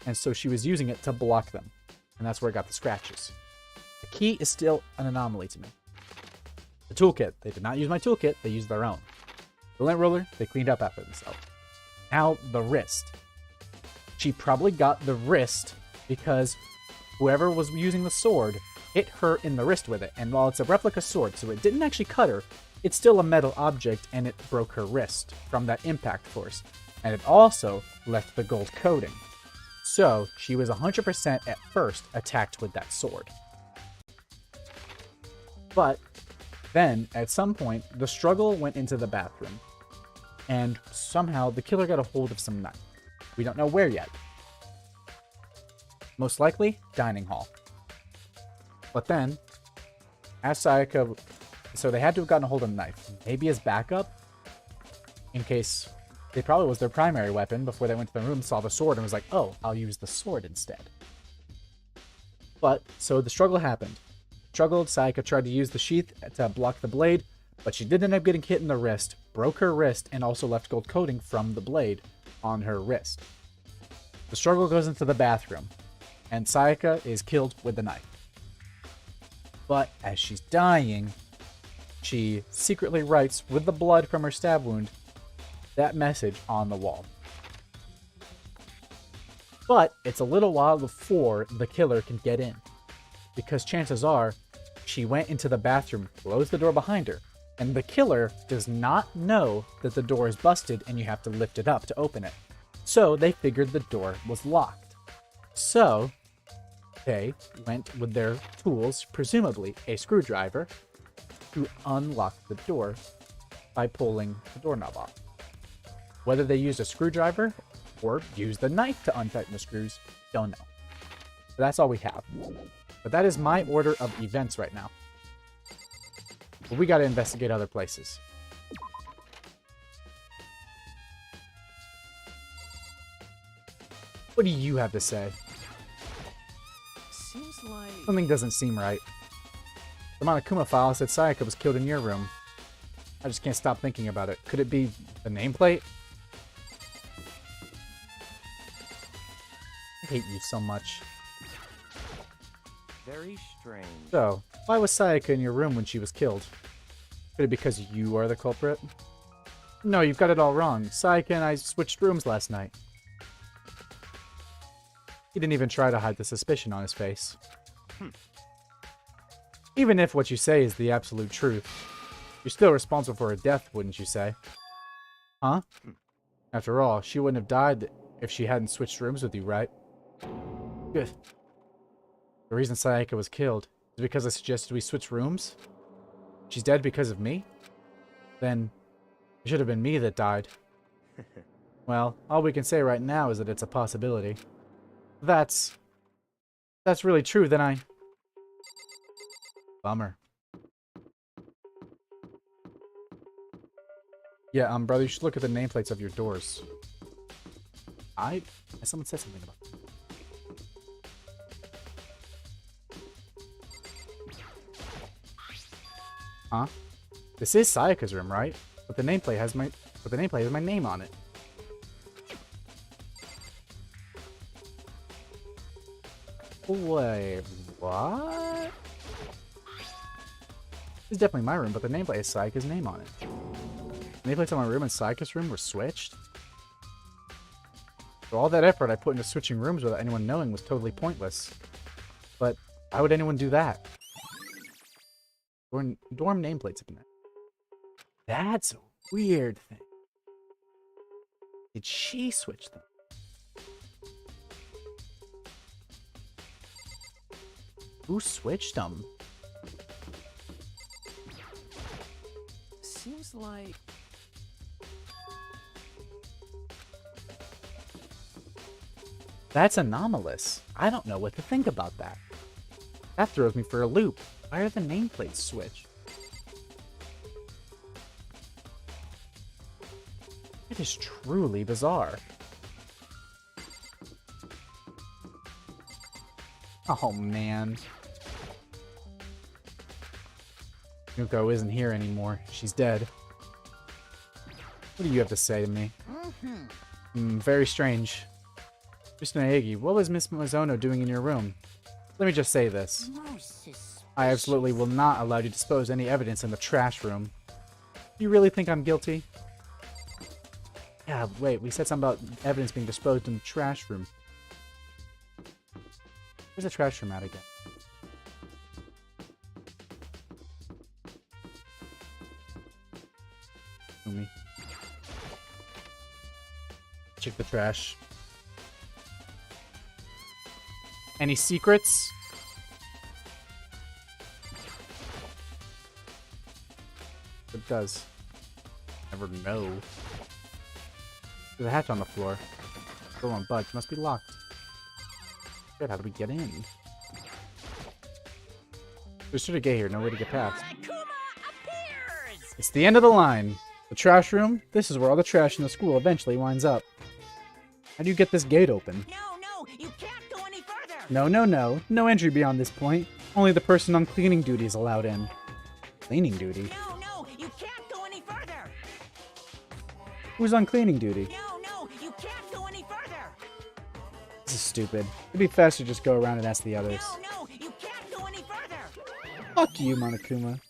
Speaker 9: and so she was using it to block them, and that's where it got the scratches. The key is still an anomaly to me. The toolkit. They did not use my toolkit, they used their own. The lint roller, they cleaned up after themselves. Now, the wrist. She probably got the wrist because whoever was using the sword hit her in the wrist with it, and while it's a replica sword, so it didn't actually cut her, it's still a metal object, and it broke her wrist from that impact force, and it also left the gold coating. So, she was 100% at first attacked with that sword. But then, at some point, the struggle went into the bathroom, and somehow the killer got a hold of some knife. We don't know where yet. Most likely, dining hall. But then, as Sayaka, so they had to have gotten a hold of a knife, maybe as backup, in case
Speaker 1: It probably was their primary weapon before they went to the room, saw the sword, and was like, oh, I'll use the sword instead. But, so the struggle happened. Struggled, Sayaka tried to use the sheath to block the blade, but she did end up getting hit in the wrist, broke her wrist, and also left gold coating from the blade on her wrist. The struggle goes into the bathroom, and Sayaka is killed with the knife. But as she's dying, she secretly writes, with the blood from her stab wound, that message on the wall. But it's a little while before the killer can get in, because chances are she went into the bathroom, closed the door behind her, and the killer does not know that the door is busted and you have to lift it up to open it. So they figured the door was locked. So they went with their tools, presumably a screwdriver, to unlock the door by pulling the doorknob off. Whether they used a screwdriver or used the knife to untighten the screws, don't know. But that's all we have. But that is my order of events right now. But we gotta investigate other places. What do you have to say?
Speaker 7: Seems like...
Speaker 1: Something doesn't seem right. The Monokuma file said Sayaka was killed in your room. I just can't stop thinking about it. Could it be the nameplate? I hate you so much.
Speaker 3: Very strange.
Speaker 1: So, why was Sayaka in your room when she was killed? Could it be because you are the culprit? No, you've got it all wrong. Sayaka and I switched rooms last night. He didn't even try to hide the suspicion on his face. Even if what you say is the absolute truth, you're still responsible for her death, wouldn't you say? Huh? After all, she wouldn't have died if she hadn't switched rooms with you, right? Good. The reason Sayaka was killed is because I suggested we switch rooms? She's dead because of me? Then, it should have been me that died. Well, all we can say right now is that it's a possibility. That's really true, then I... Bummer. Yeah, brother, you should look at the nameplates of your doors. Someone said something about that. Huh? This is Sayaka's room, right? But the nameplate has my name on it. Wait, what? This is definitely my room, but the nameplate has Sayaka's name on it. The nameplates on my room and Sayaka's room were switched? So all that effort I put into switching rooms without anyone knowing was totally pointless. But why would anyone do that? Dorm nameplates have been there. That's a weird thing. Did she switch them? Who switched them?
Speaker 7: Seems like...
Speaker 1: That's anomalous. I don't know what to think about that. That throws me for a loop. Why are the nameplates switched? It is truly bizarre. Oh man. Nuko isn't here anymore. She's dead. What do you have to say to me? Very strange. Mr. Naegi, what was Miss Mizono doing in your room? Let me just say this. I absolutely will not allow you to dispose any evidence in the trash room. Do you really think I'm guilty? Yeah, wait, we said something about evidence being disposed in the trash room. Where's the trash room at again? Me. Check the trash. Any secrets? It does. Never know. There's a hatch on the floor. Door won't budge. Must be locked. Good, how do we get in? There's sort of gate here. No way to get past. It's the end of the line.
Speaker 9: The trash room? This is where all the trash in the school eventually winds up. How do you get this gate open?
Speaker 6: No, you can't go any further!
Speaker 9: No. No entry beyond this point. Only the person on cleaning duty is allowed in. Cleaning duty?
Speaker 6: No, you can't go any further!
Speaker 9: Who's on cleaning duty?
Speaker 6: No, you can't go any further!
Speaker 9: This is stupid. It'd be faster to just go around and ask the others.
Speaker 6: No, you can't go any further!
Speaker 9: Fuck you, Monokuma.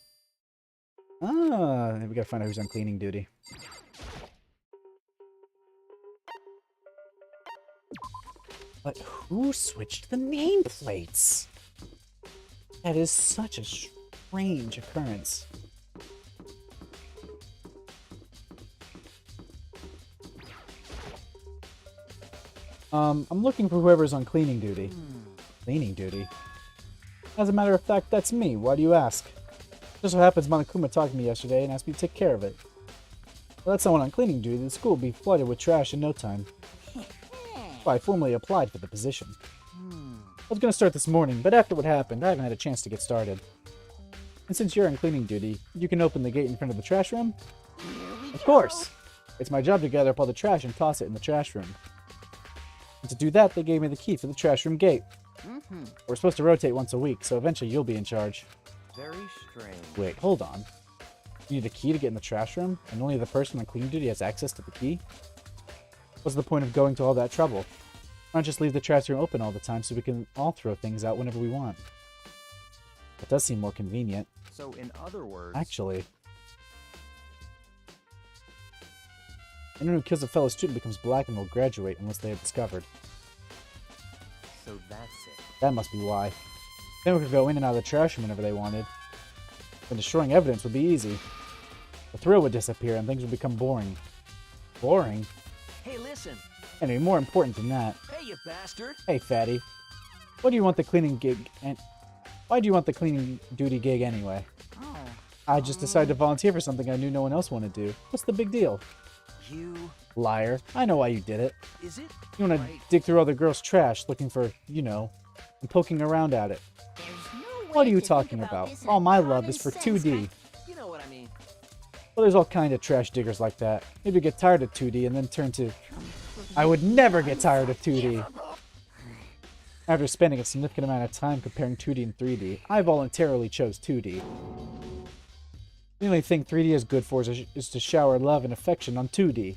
Speaker 9: Ah, we gotta find out who's on cleaning duty. But who switched the nameplates? That is such a strange occurrence. I'm looking for whoever's on cleaning duty. Cleaning duty? As a matter of fact, that's me. Why do you ask? Just so happens Monokuma talked to me yesterday and asked me to take care of it. Well, that's someone on cleaning duty. The school will be flooded with trash in no time. So I formally applied for the position. I was going to start this morning, but after what happened, I haven't had a chance to get started. And since you're on cleaning duty, you can open the gate in front of the trash room? Of course! It's my job to gather up all the trash and toss it in the trash room. And to do that, they gave me the key for the trash room gate. We're supposed to rotate once a week, so eventually you'll be in charge.
Speaker 11: Very strange.
Speaker 9: Wait, hold on. You need a key to get in the trash room, and only the person on cleaning duty has access to the key? What's the point of going to all that trouble? Why not just leave the trash room open all the time so we can all throw things out whenever we want? That does seem more convenient.
Speaker 11: So, in other words...
Speaker 9: Actually... anyone who kills a fellow student becomes black and will graduate unless they are discovered.
Speaker 11: So that's it.
Speaker 9: That must be why. Then we could go in and out of the trash room whenever they wanted. Then destroying evidence would be easy. The thrill would disappear and things would become boring. Boring?
Speaker 7: Hey, listen.
Speaker 9: Anyway, more important than that.
Speaker 7: Hey, you bastard.
Speaker 9: Hey, fatty. What do you want the cleaning gig and... Why do you want the cleaning duty gig anyway? I just decided to volunteer for something I knew no one else wanted to do. What's the big deal?
Speaker 7: You...
Speaker 9: Liar. I know why you did it.
Speaker 7: Is it?
Speaker 9: You want to dig through other girls' trash looking for, you know, and poking around at it. What are you talking about? All my love is for 2D.
Speaker 7: You know what I mean.
Speaker 9: Well, there's all kind of trash diggers like that. Maybe get tired of 2D and then turn to... I would never get tired of 2D. After spending a significant amount of time comparing 2D and 3D, I voluntarily chose 2D. The only thing 3D is good for is to shower love and affection on 2D.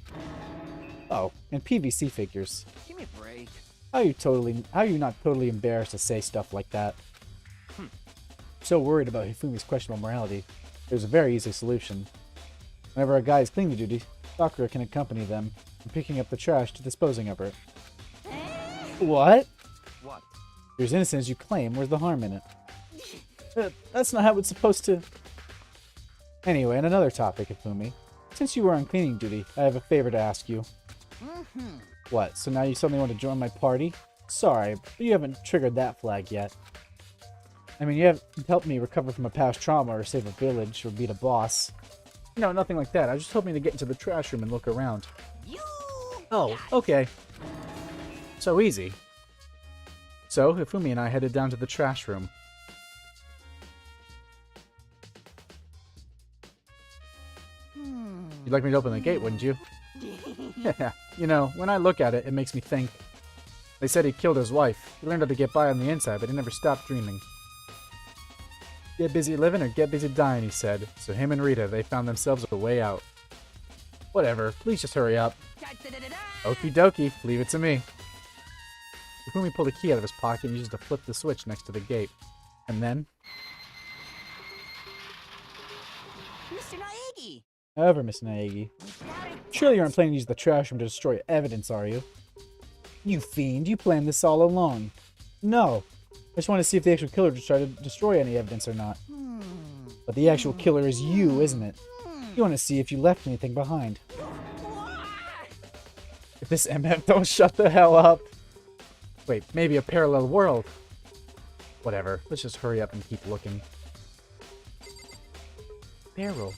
Speaker 9: Oh, and PVC figures.
Speaker 7: Give me a break.
Speaker 9: How are you not totally embarrassed to say stuff like that? So worried about Hifumi's questionable morality, there's a very easy solution. Whenever a guy is cleaning duty, Sakura can accompany them from picking up the trash to disposing of it. What?
Speaker 7: What?
Speaker 9: There's innocent as you claim. Where's the harm in it? That's not how it's supposed to... Anyway, on another topic, Hifumi. Since you were on cleaning duty, I have a favor to ask you. What, so now you suddenly want to join my party? Sorry, but you haven't triggered that flag yet. I mean, you haven't helped me recover from a past trauma or save a village or beat a boss. No, nothing like that. I was just hoping to get into the trash room and look around. Oh, okay. So easy. So, Hifumi and I headed down to the trash room. You'd like me to open the gate, wouldn't you? Yeah, you know, when I look at it, it makes me think. They said he killed his wife. He learned how to get by on the inside, but he never stopped dreaming. Get busy living or get busy dying, he said. So him and Rita, they found themselves a way out. Whatever, please just hurry up. Okie dokie, leave it to me. Hifumi pulled a key out of his pocket and used it to flip the switch next to the gate. And then...
Speaker 6: Mr. Naegi!
Speaker 9: However, Miss Naegi, surely you aren't planning to use the trash room to destroy evidence, are you? You fiend, you planned this all along. No, I just want to see if the actual killer just tried to destroy any evidence or not. But the actual killer is you, isn't it? You want to see if you left anything behind. If this MF don't shut the hell up. Wait, maybe a parallel world. Whatever, let's just hurry up and keep looking. Barrel.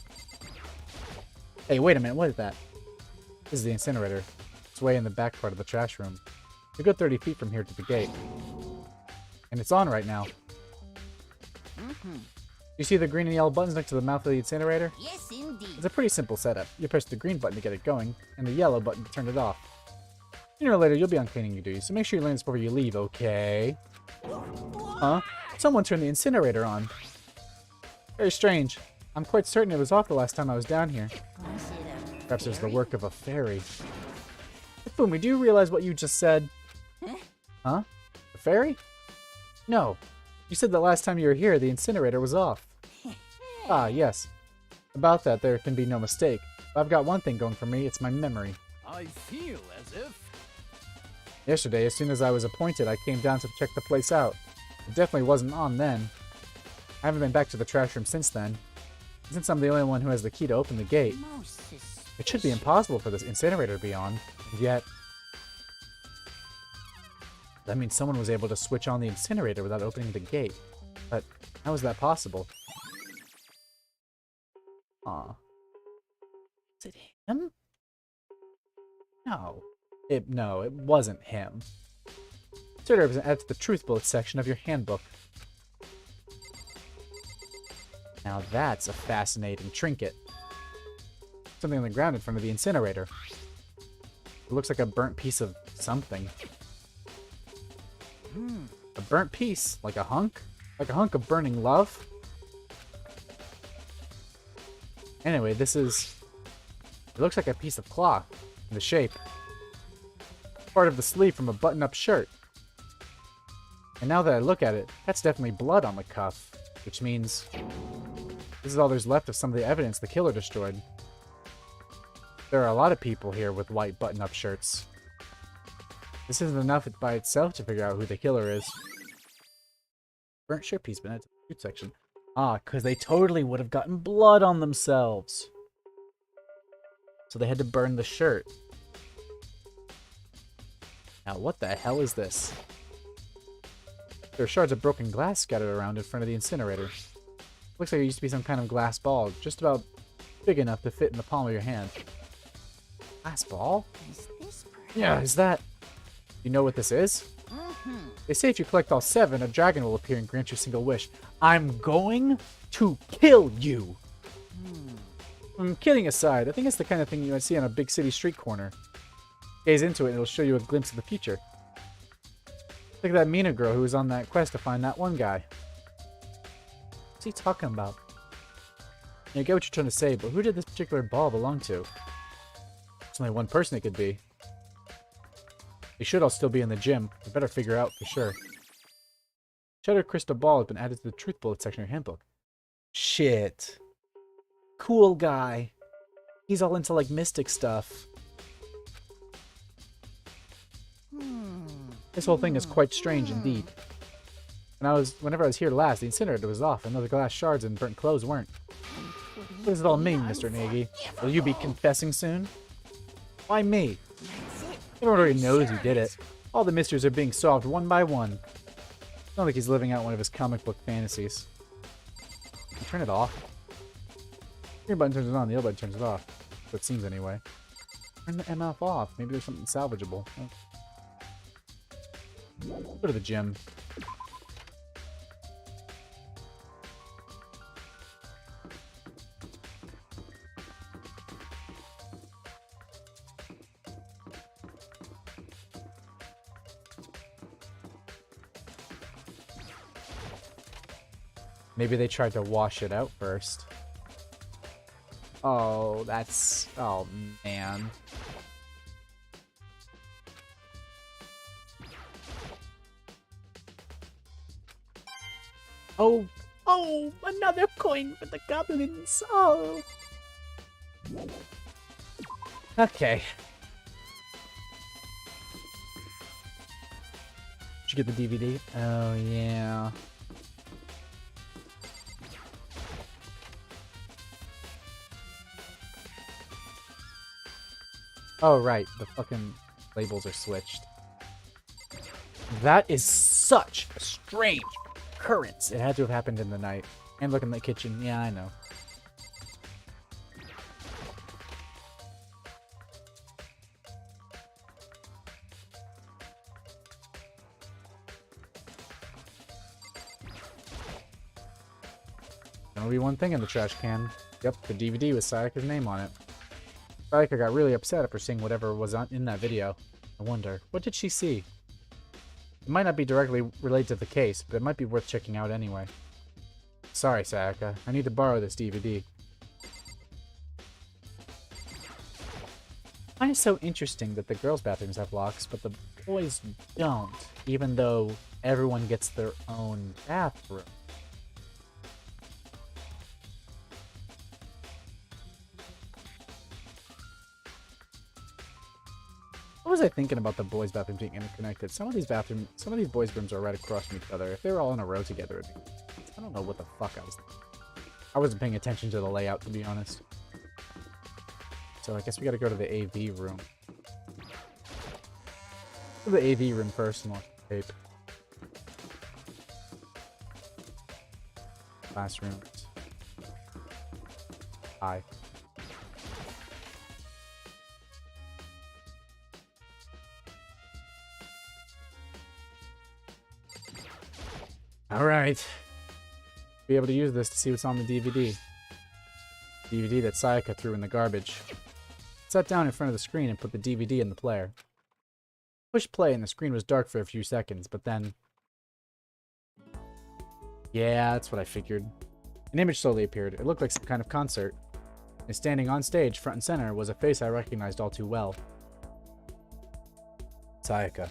Speaker 9: Hey, wait a minute, what is that? This is the incinerator. It's way in the back part of the trash room. We go 30 feet from here to the gate. And it's on right now.
Speaker 1: You see the green and yellow buttons next to the mouth of the incinerator?
Speaker 6: Yes, indeed.
Speaker 1: It's a pretty simple setup. You press the green button to get it going, and the yellow button to turn it off. Sooner or later, you'll be on cleaning your duties, so make sure you learn this before you leave, okay? Huh? Someone turned the incinerator on. Very strange. I'm quite certain it was off the last time I was down here. Perhaps it was the work of a fairy. Fumi, do you realize what you just said? Huh? A fairy? No. You said that last time you were here, the incinerator was off. Ah, yes. About that, there can be no mistake. If I've got one thing going for me, it's my memory.
Speaker 3: I feel as if...
Speaker 1: Yesterday, as soon as I was appointed, I came down to check the place out. It definitely wasn't on then. I haven't been back to the trash room since then. And since I'm the only one who has the key to open the gate, it should be impossible for this incinerator to be on. And yet... that means someone was able to switch on the incinerator without opening the gate. But how is that possible? Aw. Is it him? No. No, it wasn't him. Sort of adds to the truth bullet section of your handbook. Now that's a fascinating trinket. Something on the ground in front of the incinerator. It looks like a burnt piece of something. A burnt piece? Like a hunk? Like a hunk of burning love? Anyway, this is... it looks like a piece of cloth in the shape. Part of the sleeve from a button-up shirt. And now that I look at it, that's definitely blood on the cuff. Which means... this is all there's left of some of the evidence the killer destroyed. There are a lot of people here with white button-up shirts. This isn't enough by itself to figure out who the killer is. Burnt shirt piece been added to the food section. Ah, because they totally would have gotten blood on themselves. So they had to burn the shirt. Now, what the hell is this? There are shards of broken glass scattered around in front of the incinerator. Looks like it used to be some kind of glass ball, just about big enough to fit in the palm of your hand. Glass ball?
Speaker 6: Is this
Speaker 1: Yeah, is that... you know what this is? They say if you collect all 7, a dragon will appear and grant you a single wish. I'm going to kill you! Kidding aside, I think it's the kind of thing you might see on a big city street corner. Gaze into it and it'll show you a glimpse of the future. Look at that Mina girl who was on that quest to find that one guy. What's he talking about? Yeah, I get what you're trying to say, but who did this particular ball belong to? There's only one person it could be. They should all still be in the gym. We better figure out for sure. Shattered crystal ball has been added to the truth bullet section of your handbook. Shit. Cool guy. He's all into like mystic stuff. This whole thing is quite strange indeed. Whenever I was here last, the incinerator was off, and those glass shards and burnt clothes weren't. What does it all mean, Mr. Nagy? Will you be confessing soon? Why me? Everyone already knows who did it. All the mysteries are being solved one by one. It's not like he's living out one of his comic book fantasies. Turn it off. Your button turns it on, the other button turns it off. So it seems anyway. Turn the MF off. Maybe there's something salvageable. Go to the gym. Maybe they tried to wash it out first. Oh, that's... oh, man. Oh, oh, another coin for the goblins. Oh. Okay. Did you get the DVD? Oh, yeah. Oh, right. The fucking labels are switched. That is such a strange occurrence. It had to have happened in the night. And look in the kitchen. Yeah, I know. There'll be one thing in the trash can. Yep, the DVD with Sayaka's name on it. Sayaka got really upset after seeing whatever was in that video. I wonder, what did she see? It might not be directly related to the case, but it might be worth checking out anyway. Sorry, Sayaka. I need to borrow this DVD. I find it so interesting that the girls' bathrooms have locks, but the boys don't, even though everyone gets their own bathroom. What was I thinking about the boys' bathrooms being interconnected? Some of these boys' rooms are right across from each other. If they were all in a row together, I don't know what the fuck I was thinking. I wasn't paying attention to the layout, to be honest. So I guess we gotta go to the AV room. To the AV room first and watch the tape. Classrooms. Hi. Alright. Be able to use this to see what's on the DVD. DVD that Sayaka threw in the garbage. Sat down in front of the screen and put the DVD in the player. Pushed play and the screen was dark for a few seconds, but then... Yeah, that's what I figured. An image slowly appeared. It looked like some kind of concert. And standing on stage, front and center, was a face I recognized all too well. Sayaka.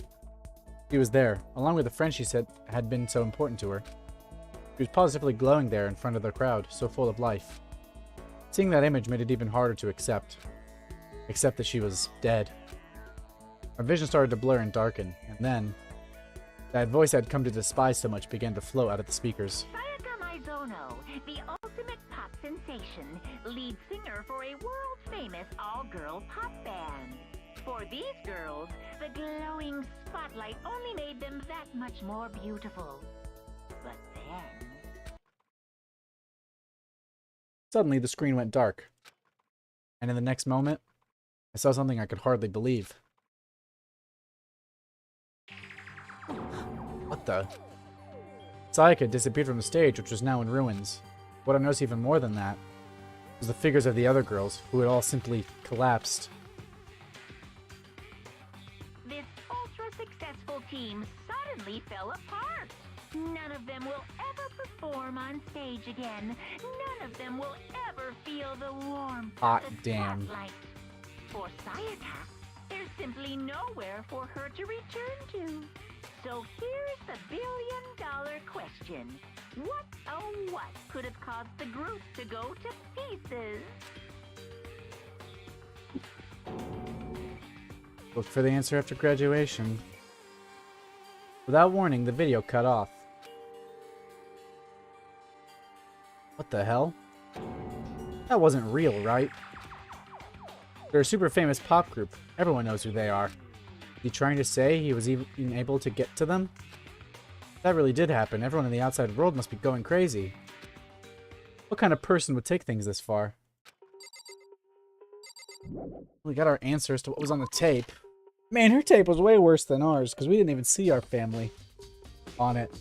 Speaker 1: She was there, along with the friend she said had been so important to her. She was positively glowing there in front of the crowd, so full of life. Seeing that image made it even harder to accept. Except that she was dead. My vision started to blur and darken, and then... that voice I'd come to despise so much began to flow out of the speakers.
Speaker 5: Sayaka Maizono, the ultimate pop sensation, lead singer for a world-famous all-girl pop band. For these girls, the glowing spotlight only made them that much more beautiful. But then...
Speaker 1: Suddenly, the screen went dark. And in the next moment, I saw something I could hardly believe. What the? Sayaka disappeared from the stage, which was now in ruins. What I noticed even more than that was the figures of the other girls, who had all simply collapsed.
Speaker 5: This ultra-successful team suddenly fell apart. None of them will ever perform on stage again. None of them will ever feel the warmth
Speaker 1: Hot
Speaker 5: of the
Speaker 1: damn.
Speaker 5: spotlight. For Sayaka, there's simply nowhere for her to return to. So here's the billion-dollar question. What, oh what, could have caused the group to go to pieces?
Speaker 1: Look for the answer after graduation. Without warning, the video cut off. What the hell? That wasn't real, right? They're a super famous pop group. Everyone knows who they are. Is he trying to say he was even able to get to them? If that really did happen, everyone in the outside world must be going crazy. What kind of person would take things this far? We got our answers to what was on the tape. Man, her tape was way worse than ours, because we didn't even see our family on it.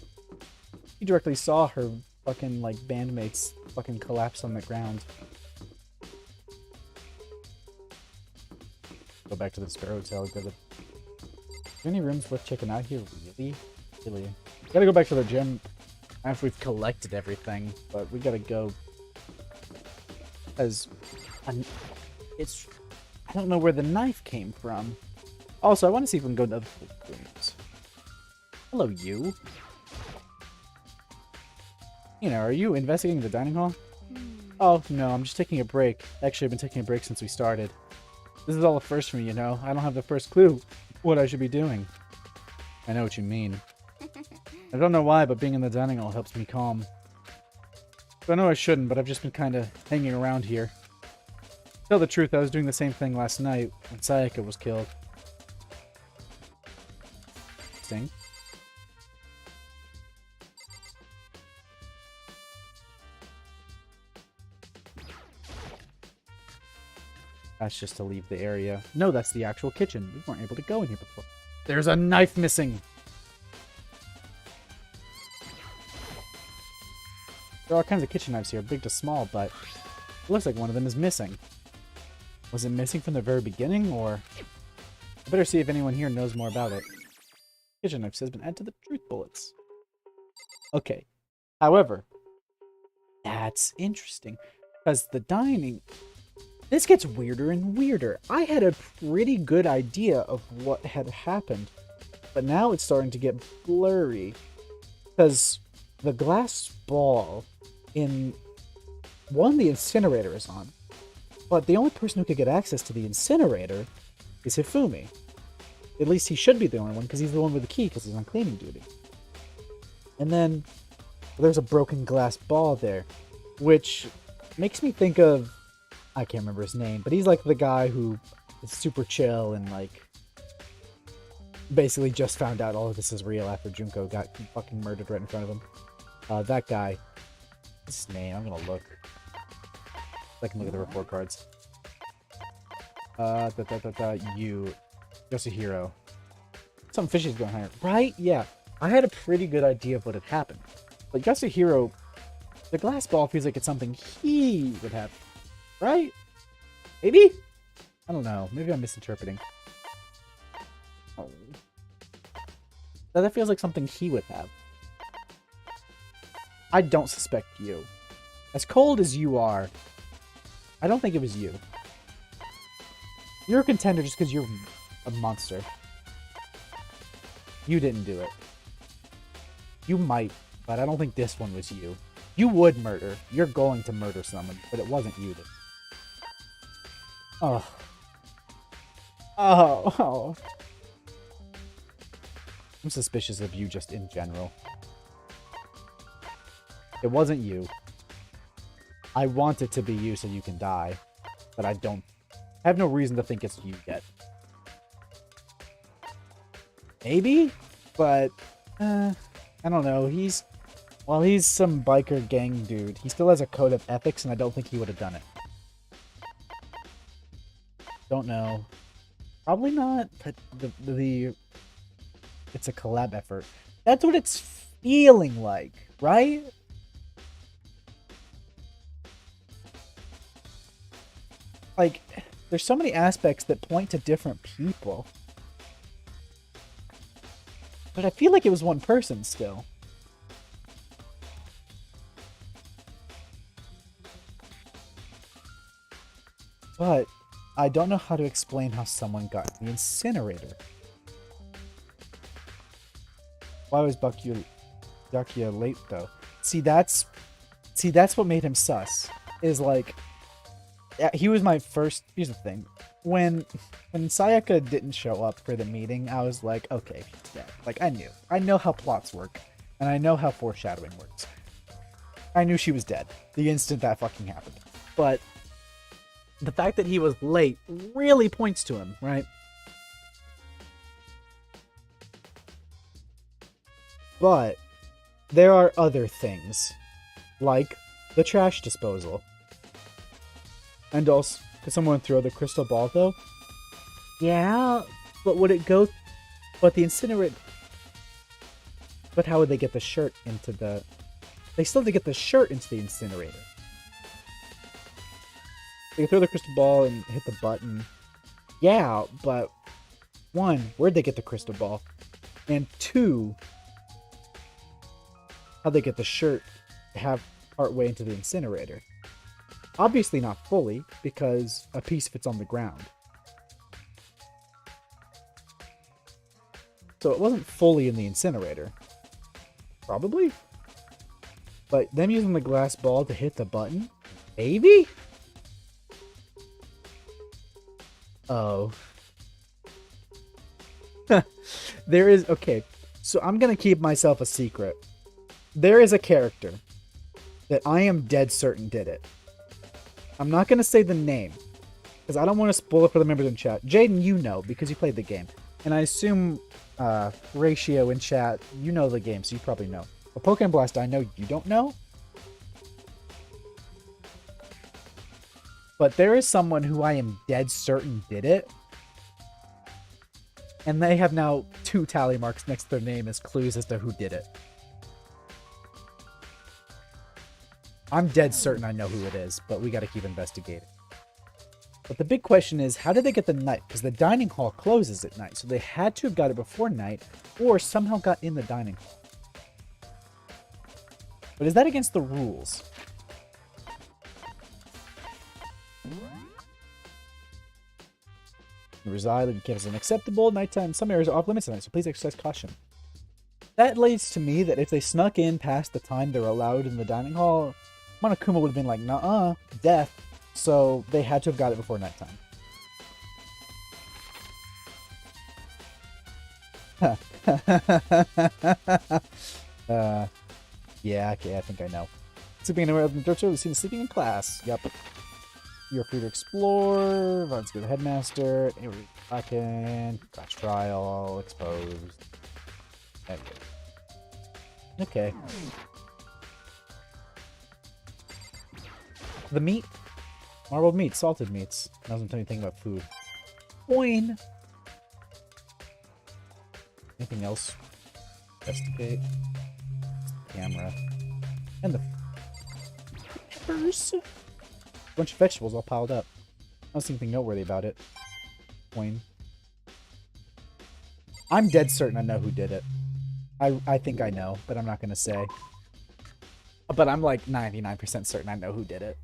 Speaker 1: We directly saw her fucking, like, bandmates fucking collapse on the ground. Go back to the Sparrow Hotel. Go to... Are there any rooms worth checking out here? Really? Really? Gotta go back to the gym after we've collected everything, but we gotta go. Because... it's... I don't know where the knife came from. Also, I want to see if we can go to other rooms. Hello, you. You know, are you investigating the dining hall? Oh, no, I'm just taking a break. Actually, I've been taking a break since we started. This is all a first for me, you know? I don't have the first clue what I should be doing. I know what you mean. I don't know why, but being in the dining hall helps me calm. So I know I shouldn't, but I've just been kind of hanging around here. To tell the truth, I was doing the same thing last night when Sayaka was killed. Interesting. That's just to leave the area. No, that's the actual kitchen. We weren't able to go in here before. There's a knife missing!
Speaker 9: There are all kinds of kitchen knives here, big to small, but it looks like one of them is missing. Was it missing from the very beginning, or... I better see if anyone here knows more about it. Kitchen knife has been added to the truth bullets. Okay. However, that's interesting, because the dining... This gets weirder and weirder. I had a pretty good idea of what had happened, but now it's starting to get blurry, because the glass ball in one, the incinerator is on, but the only person who could get access to the incinerator is Hifumi. At least he should be the only one, because he's the one with the key, because he's on cleaning duty. And then there's a broken glass ball there, which makes me think of, I can't remember his name, but he's like the guy who is super chill and like basically just found out all of this is real after Junko got fucking murdered right in front of him. That guy. What's his name? I'm gonna look. I can look at the report cards. Yoshihiro. Something fishy is going on here. Right? Yeah. I had a pretty good idea of what had happened. But Yoshihiro, the glass ball feels like it's something he would have. Right? Maybe? I don't know. Maybe I'm misinterpreting. Oh. That feels like something he would have. I don't suspect you. As cold as you are, I don't think it was you. You're a contender just because you're a monster. You didn't do it. You might, but I don't think this one was you. You would murder. You're going to murder someone, but it wasn't you. Oh. Oh. I'm suspicious of you just in general. It wasn't you. I want it to be you so you can die, but I don't. I have no reason to think it's you yet. Maybe, but I don't know. He's some biker gang dude. He still has a code of ethics, and I don't think he would have done it. Don't know. Probably not, but it's a collab effort. That's what it's feeling like, right? Like, there's so many aspects that point to different people. But I feel like it was one person still. But I don't know how to explain how someone got the incinerator. Why was Dakia late though? See, that's what made him sus. Is like, he was my first. Here's the thing: when Sayaka didn't show up for the meeting, I was like, okay, yeah, like I know how plots work, and I know how foreshadowing works. I knew she was dead the instant that fucking happened, but the fact that he was late really points to him, right? But there are other things, like the trash disposal. And also, could someone throw the crystal ball, though? Yeah, but would it go... But the incinerator... But how would they get the shirt into the... They still have to get the shirt into the incinerator. They can throw the crystal ball and hit the button. Yeah, but... One, where'd they get the crystal ball? And two... How'd they get the shirt to have part way into the incinerator? Obviously not fully, because a piece fits on the ground. So it wasn't fully in the incinerator. Probably? But them using the glass ball to hit the button? Maybe? Oh. There is... Okay, so I'm gonna keep myself a secret. There is a character that I am dead certain did it. I'm not going to say the name, because I don't want to spoil it for the members in chat. Jaden, you know, because you played the game. And I assume Ratio in chat, you know the game, so you probably know. But Pokemon Blast, I know you don't know. But there is someone who I am dead certain did it. And they have now 2 tally marks next to their name as clues as to who did it. I'm dead certain I know who it is, but we gotta keep investigating. But the big question is, how did they get the knife? Because the dining hall closes at night, so they had to have got it before night, or somehow got in the dining hall. But is that against the rules? Reside in campus is unacceptable. Nighttime, some areas are off limits tonight, so please exercise caution. That leads to me that if they snuck in past the time they're allowed in the dining hall, Monokuma would have been like, nuh-uh, death. So they had to have got it before nighttime. Yeah, okay, I think I know. Sleeping anywhere other than Dorcho, we've seen sleeping in class. Yep. You're free to explore. Let's go to headmaster. Fucking class trial. Exposed. Okay. The meat? Marbled meat, salted meats. Doesn't tell you anything about food. Coin. Anything else? Investigate. Camera. And the peppers. Bunch of vegetables all piled up. I don't see anything noteworthy about it. Coin. I'm dead certain I know who did it. I think I know, but I'm not going to say. But I'm like 99% certain I know who did it.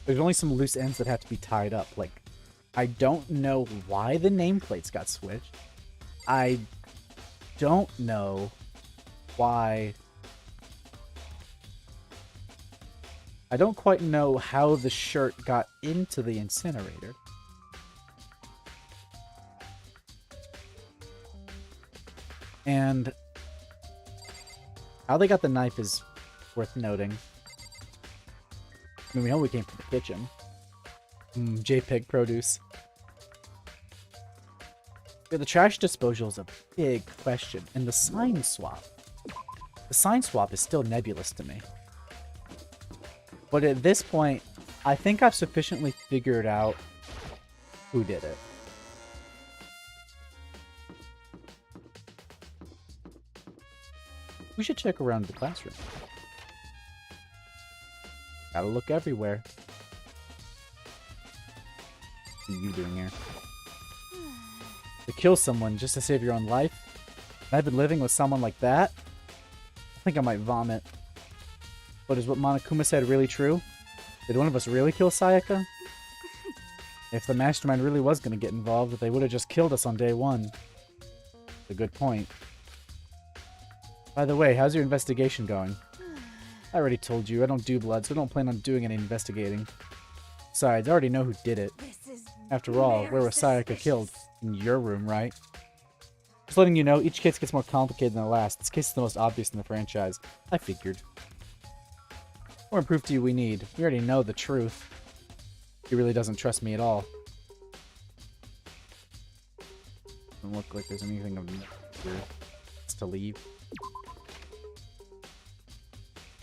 Speaker 9: There's only some loose ends that have to be tied up. Like, I don't know why the nameplates got switched. I don't know why... I don't quite know how the shirt got into the incinerator. And how they got the knife is worth noting. I mean, we know we came from the kitchen. JPEG produce. Yeah, the trash disposal is a big question. And the sign swap. The sign swap is still nebulous to me. But at this point, I think I've sufficiently figured out who did it. We should check around the classroom. Gotta look everywhere. What are you doing here? To kill someone just to save your own life? And I've been living with someone like that? I think I might vomit. But is what Monokuma said really true? Did one of us really kill Sayaka? If the mastermind really was going to get involved, they would have just killed us on day one. A good point. By the way, how's your investigation going? I already told you, I don't do blood, so I don't plan on doing any investigating. Besides, I already know who did it. After all, where was Sayaka killed? In your room, right? Just letting you know, each case gets more complicated than the last. This case is the most obvious in the franchise. I figured. What more proof do we need? We already know the truth. He really doesn't trust me at all. Doesn't look like there's anything of here. It's to leave.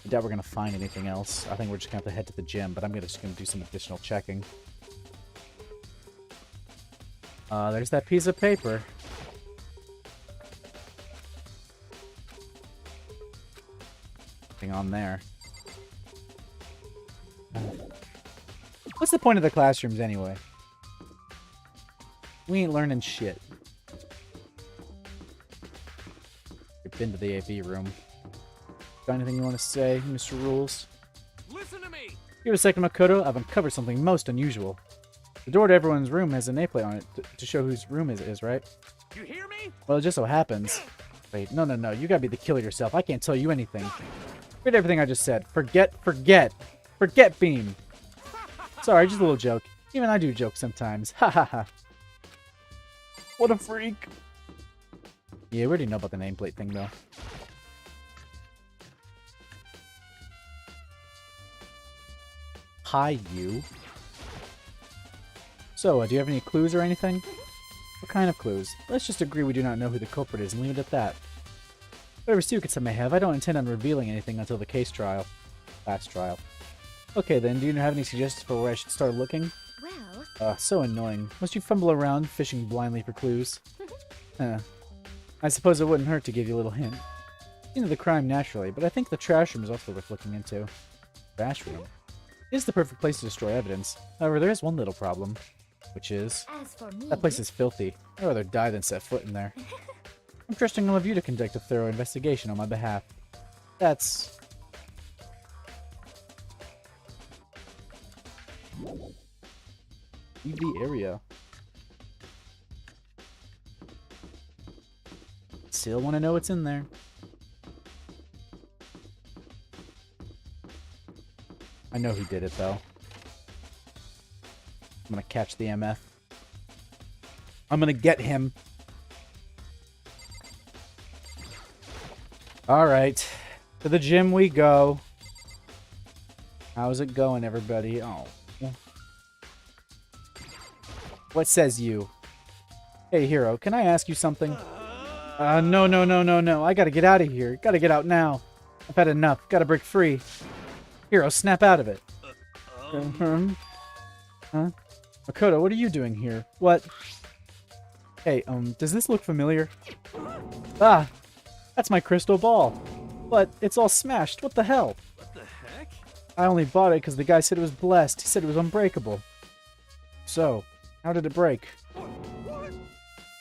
Speaker 9: I doubt we're gonna find anything else. I think we're just gonna have to head to the gym, but I'm just gonna do some additional checking. There's that piece of paper. Nothing on there. What's the point of the classrooms anyway? We ain't learning shit. We've been to the AV room. Got anything you want to say, Mr. Rules?
Speaker 3: Listen to me!
Speaker 9: Give it a second, Makoto. I've uncovered something most unusual. The door to everyone's room has a nameplate on it to show whose room it is, right?
Speaker 3: You hear me?
Speaker 9: Well, it just so happens. Wait, no. You gotta be the killer yourself. I can't tell you anything. Read everything I just said. Forget. Forget Beam. Sorry, just a little joke. Even I do jokes sometimes. Ha ha ha. What a freak. Yeah, we already know about the nameplate thing, though. Hi, you. So, do you have any clues or anything? What kind of clues? Let's just agree we do not know who the culprit is and leave it at that. Whatever secrets I may have, I don't intend on revealing anything until the case trial. Last trial. Okay then, do you have any suggestions for where I should start looking?
Speaker 6: Well...
Speaker 9: So annoying. Must you fumble around, fishing blindly for clues? I suppose it wouldn't hurt to give you a little hint. You know the crime naturally, but I think the trash room is also worth looking into. Trash room. It is the perfect place to destroy evidence. However, there is one little problem, which is
Speaker 4: As for me,
Speaker 9: that place is filthy. I'd rather die than set foot in there. I'm trusting all of you to conduct a thorough investigation on my behalf. That's... Leave the area. Still want to know what's in there. I know who did it, though. I'm gonna catch the MF. I'm gonna get him. Alright. To the gym we go. How's it going, everybody? Oh. What says you? Hey, hero, can I ask you something? No. I gotta get out of here. Gotta get out now. I've had enough. Gotta break free. Hero, snap out of it. Huh? Makoto, what are you doing here? What? Hey, does this look familiar? Ah! That's my crystal ball. But it's all smashed. What the hell?
Speaker 7: What the heck?
Speaker 9: I only bought it because the guy said it was blessed. He said it was unbreakable. So, how did it break?
Speaker 7: What?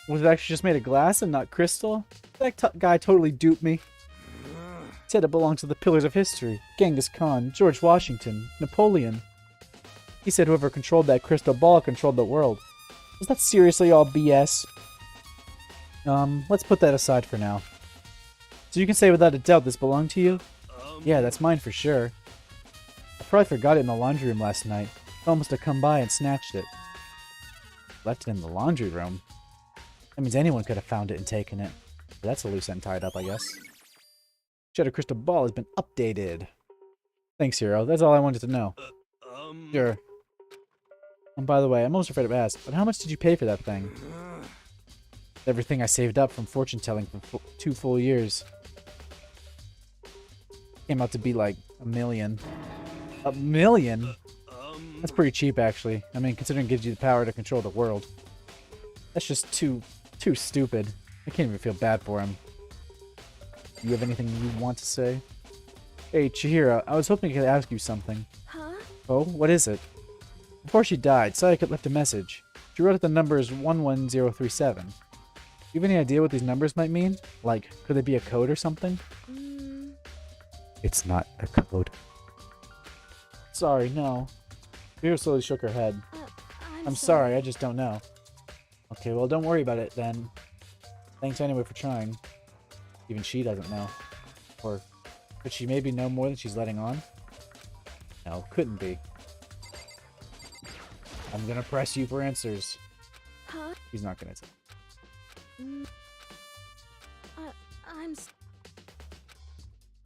Speaker 9: Was it actually just made of glass and not crystal? That guy totally duped me. Said it belonged to the pillars of history. Genghis Khan, George Washington, Napoleon. He said whoever controlled that crystal ball controlled the world. Was that seriously all BS? Let's put that aside for now. So you can say without a doubt this belonged to you? Yeah, that's mine for sure. I probably forgot it in the laundry room last night. Someone must have come by and snatched it. Left it in the laundry room? That means anyone could have found it and taken it. But that's a loose end tied up, I guess. Shadow Crystal Ball has been updated. Thanks, Hero. That's all I wanted to know. Sure. And by the way, I'm most afraid of ask, but how much did you pay for that thing? Everything I saved up from fortune telling for 2 full years. Came out to be like $1 million. $1 million? That's pretty cheap, actually. I mean, considering it gives you the power to control the world. That's just too stupid. I can't even feel bad for him. Do you have anything you want to say? Hey, Chihiro, I was hoping I could ask you something.
Speaker 10: Huh?
Speaker 9: Oh, what is it? Before she died, Sayaka left a message. She wrote out the numbers 11037. Do you have any idea what these numbers might mean? Like, could they be a code or something? It's not a code. Sorry, no. Chihiro slowly shook her head. I'm sorry, I just don't know. Okay, well, don't worry about it then. Thanks anyway for trying. Even she doesn't know. Or could she maybe know more than she's letting on? No, couldn't be. I'm gonna press you for answers.
Speaker 10: Huh?
Speaker 9: She's not gonna tell.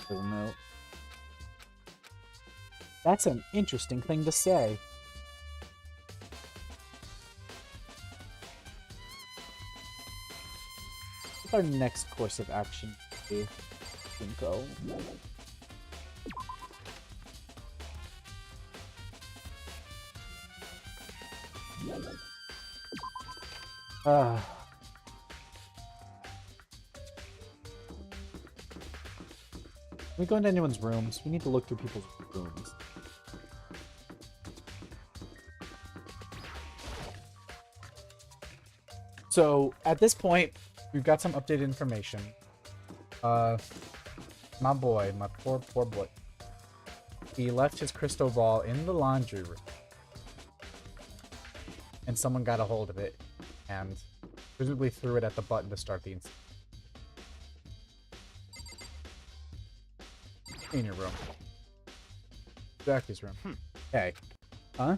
Speaker 9: Doesn't know. That's an interesting thing to say. What's our next course of action? Go. We go into anyone's rooms. We need to look through people's rooms. So at this point, we've got some updated information. My boy, my poor boy. He left his crystal ball in the laundry room. And someone got a hold of it and presumably threw it at the button to start the incident. In your room. Jackie's room. Hey. Huh?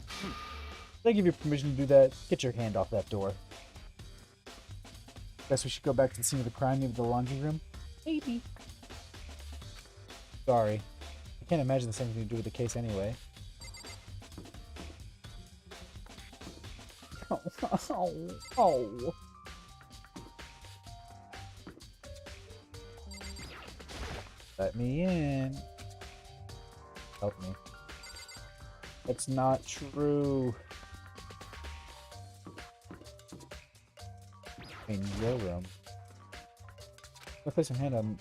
Speaker 9: Did I give you permission to do that? Get your hand off that door. Guess we should go back to the scene of the crime, maybe the laundry room? Maybe. Sorry. I can't imagine this has anything to do with the case anyway. Oh. Let me in. Help me. That's not true. In your room. I'll place your hand on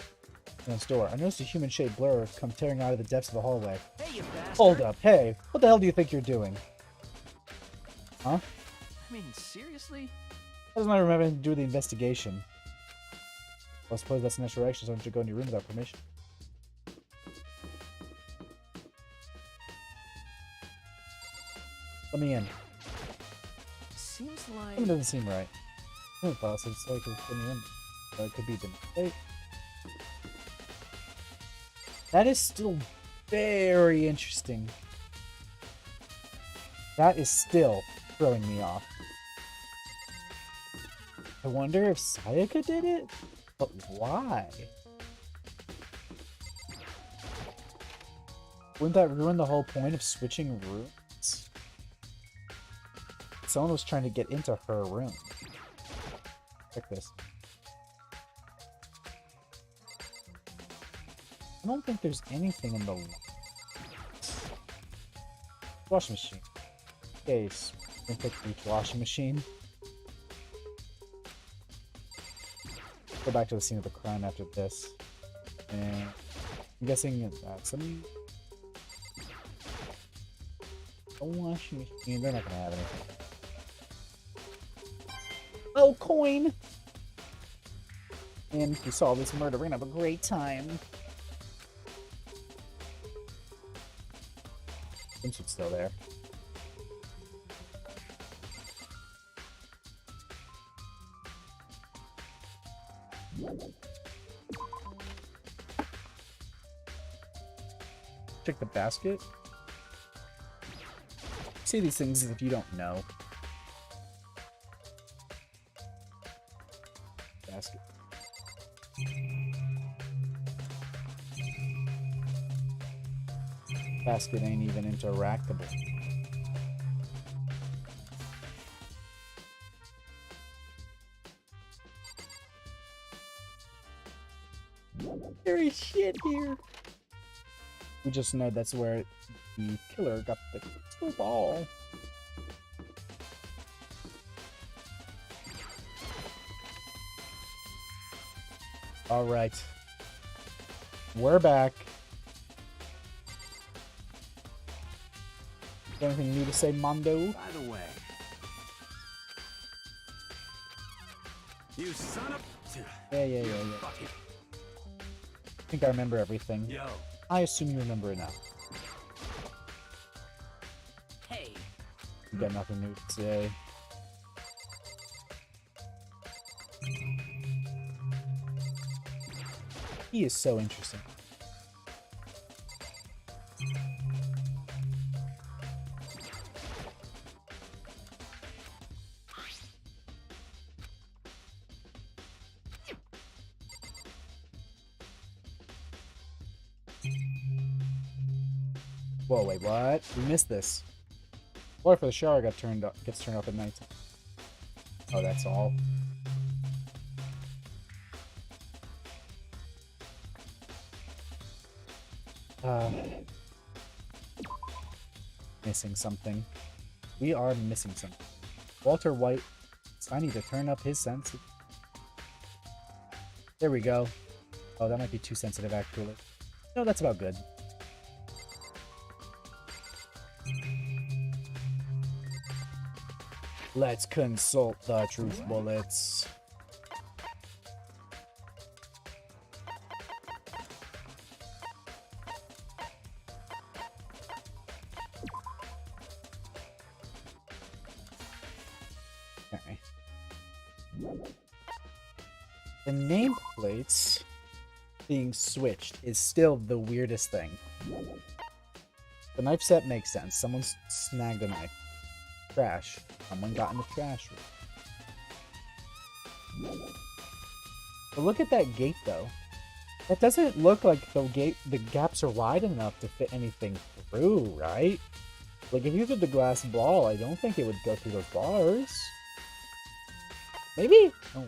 Speaker 9: Next door. I noticed a human-shaped blur come tearing out of the depths of the hallway.
Speaker 3: Hey, you bastard!
Speaker 9: Hold up. Hey, what the hell do you think you're doing? Huh?
Speaker 3: I mean, seriously?
Speaker 9: That doesn't remember anything to do with the investigation. Well, I suppose that's an extra action, so I don't go in your room without permission. Let me in.
Speaker 3: Seems like...
Speaker 9: Something doesn't seem right. No, boss, it's like it's in your room. But it could be the mistake. That is still very interesting. That is still throwing me off. I wonder if Sayaka did it? But why? Wouldn't that ruin the whole point of switching rooms? Someone was trying to get into her room. Check this. I don't think there's anything in the washing machine. Case. I'm gonna pick each washing machine. Go back to the scene of the crime after this. And I'm guessing some a washing machine. They're not gonna have anything. Oh, coin! And if you saw this murder, we're gonna have a great time. Swimsuit's still there. Check the basket. Say these things as if you don't know. Basket. Basket ain't even interactable. There is shit here. We just know that's where the killer got the crystal ball. Alright. We're back. Anything new to say, Mondo?
Speaker 3: By the way... You son of...
Speaker 9: Yeah.
Speaker 3: Fuck it.
Speaker 9: I think I remember everything.
Speaker 3: Yo.
Speaker 9: I assume you remember it now.
Speaker 3: Hey.
Speaker 9: You got nothing new to say. He is so interesting. Whoa, wait, what? We missed this. Water for the shower gets turned off at night. Oh, that's all. Missing something. We are missing something. Walter White. I need to turn up his senses. There we go. Oh, that might be too sensitive, actually. No, that's about good. Let's consult the truth bullets. Okay. The nameplates being switched is still the weirdest thing. The knife set makes sense. Someone snagged a knife. Trash. Someone got in the trash room. But look at that gate, though. That doesn't look like the gaps are wide enough to fit anything through, right? Like, if you did the glass ball, I don't think it would go through those bars. Maybe? Oh.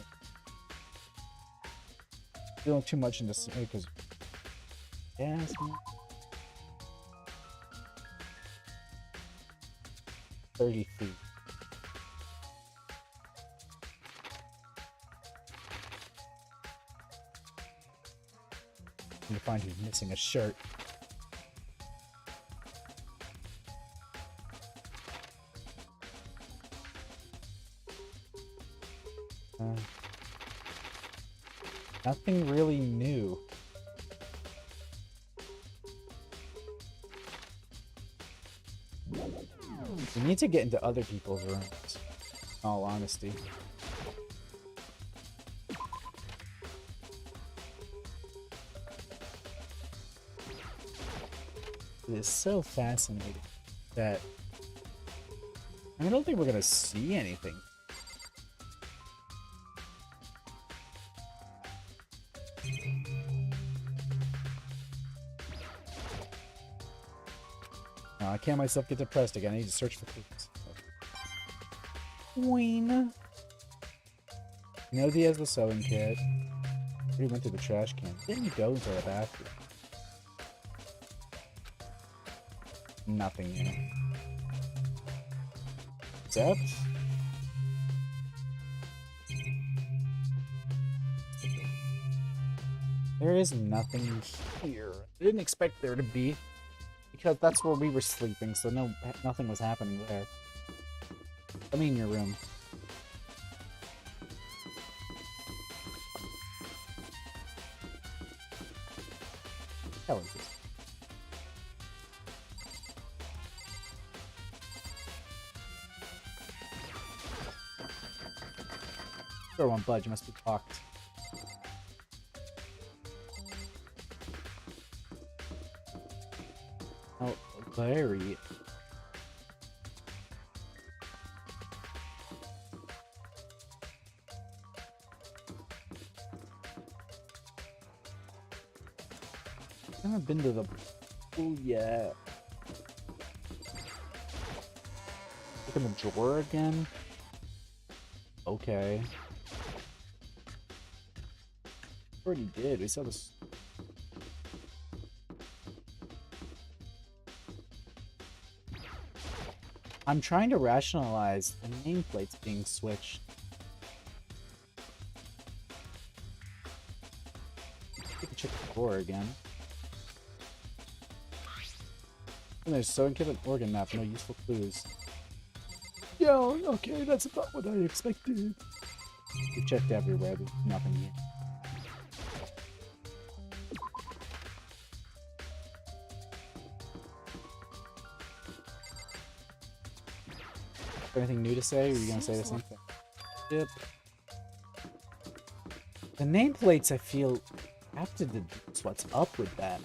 Speaker 9: Feeling too much into because... Yeah, 30 feet. to find who's missing a shirt. Nothing really new. We need to get into other people's rooms, in all honesty. It is so fascinating that I don't think we're gonna see anything. I can't myself get depressed again. I need to search for clues. Ween. You know he has the sewing kit. He went through the trash can. Didn't go into the bathroom. Nothing new. Except there is nothing here. I didn't expect there to be, because that's where we were sleeping, so nothing was happening there. Let me in your room. Hell is this? Door won't budge, it must be locked. Oh, Larry. I haven't been to the pool yet. Look in the drawer again? Okay. Already did. We saw this. I'm trying to rationalize the nameplates being switched. We can check the door again. And there's sewing kit and organ map, no useful clues. Yeah, okay, that's about what I expected. We checked everywhere, there's nothing here. Anything new to say? Or are you gonna say the same thing? Yep. The nameplates, I feel, have to deduce what's up with that.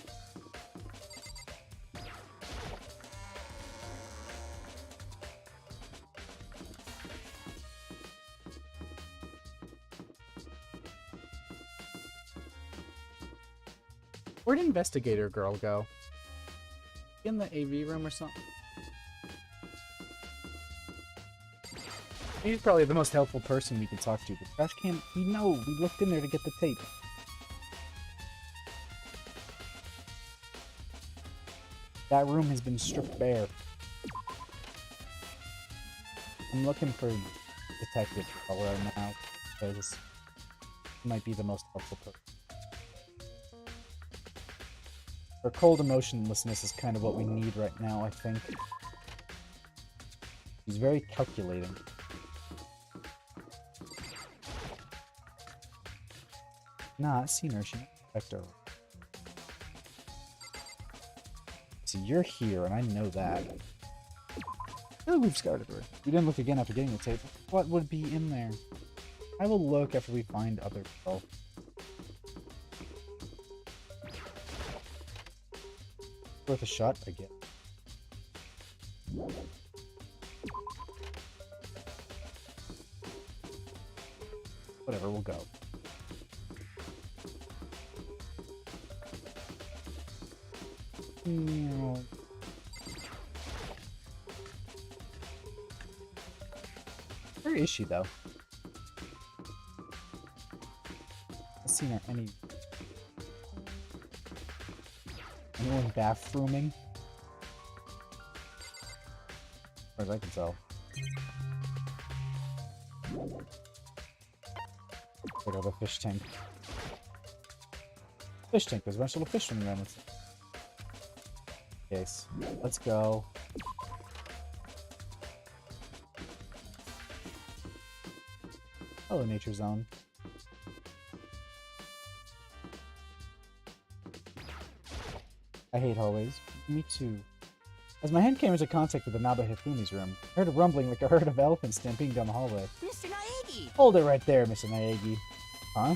Speaker 9: Where'd investigator girl go? In the AV room or something? He's probably the most helpful person we can talk to. The trash can, we know. We looked in there to get the tape. That room has been stripped bare. I'm looking for Detective Girl right now, because he might be the most helpful person. Her cold emotionlessness is kind of what we need right now, I think. She's very calculating. Nah, I've seen her. She affect her. See, you're here, and I know that. Oh, we've scouted her. We didn't look again after getting the tape. What would be in there? I will look after we find other people. Worth a shot, I get. Whatever, we'll go. No. Where is she, though? I've seen her anyone bathrooming? As far as I can tell. Look at the fish tank. Fish tank. There's a bunch of little fish swimming around. Case. Let's go. Hello, Nature Zone. I hate hallways. Me too. As my hand came into contact with the Naba Hifumi's room, I heard a rumbling like a herd of elephants stampeding down the hallway.
Speaker 6: Mr. Naegi!
Speaker 9: Hold it right there, Mr. Naegi. Huh?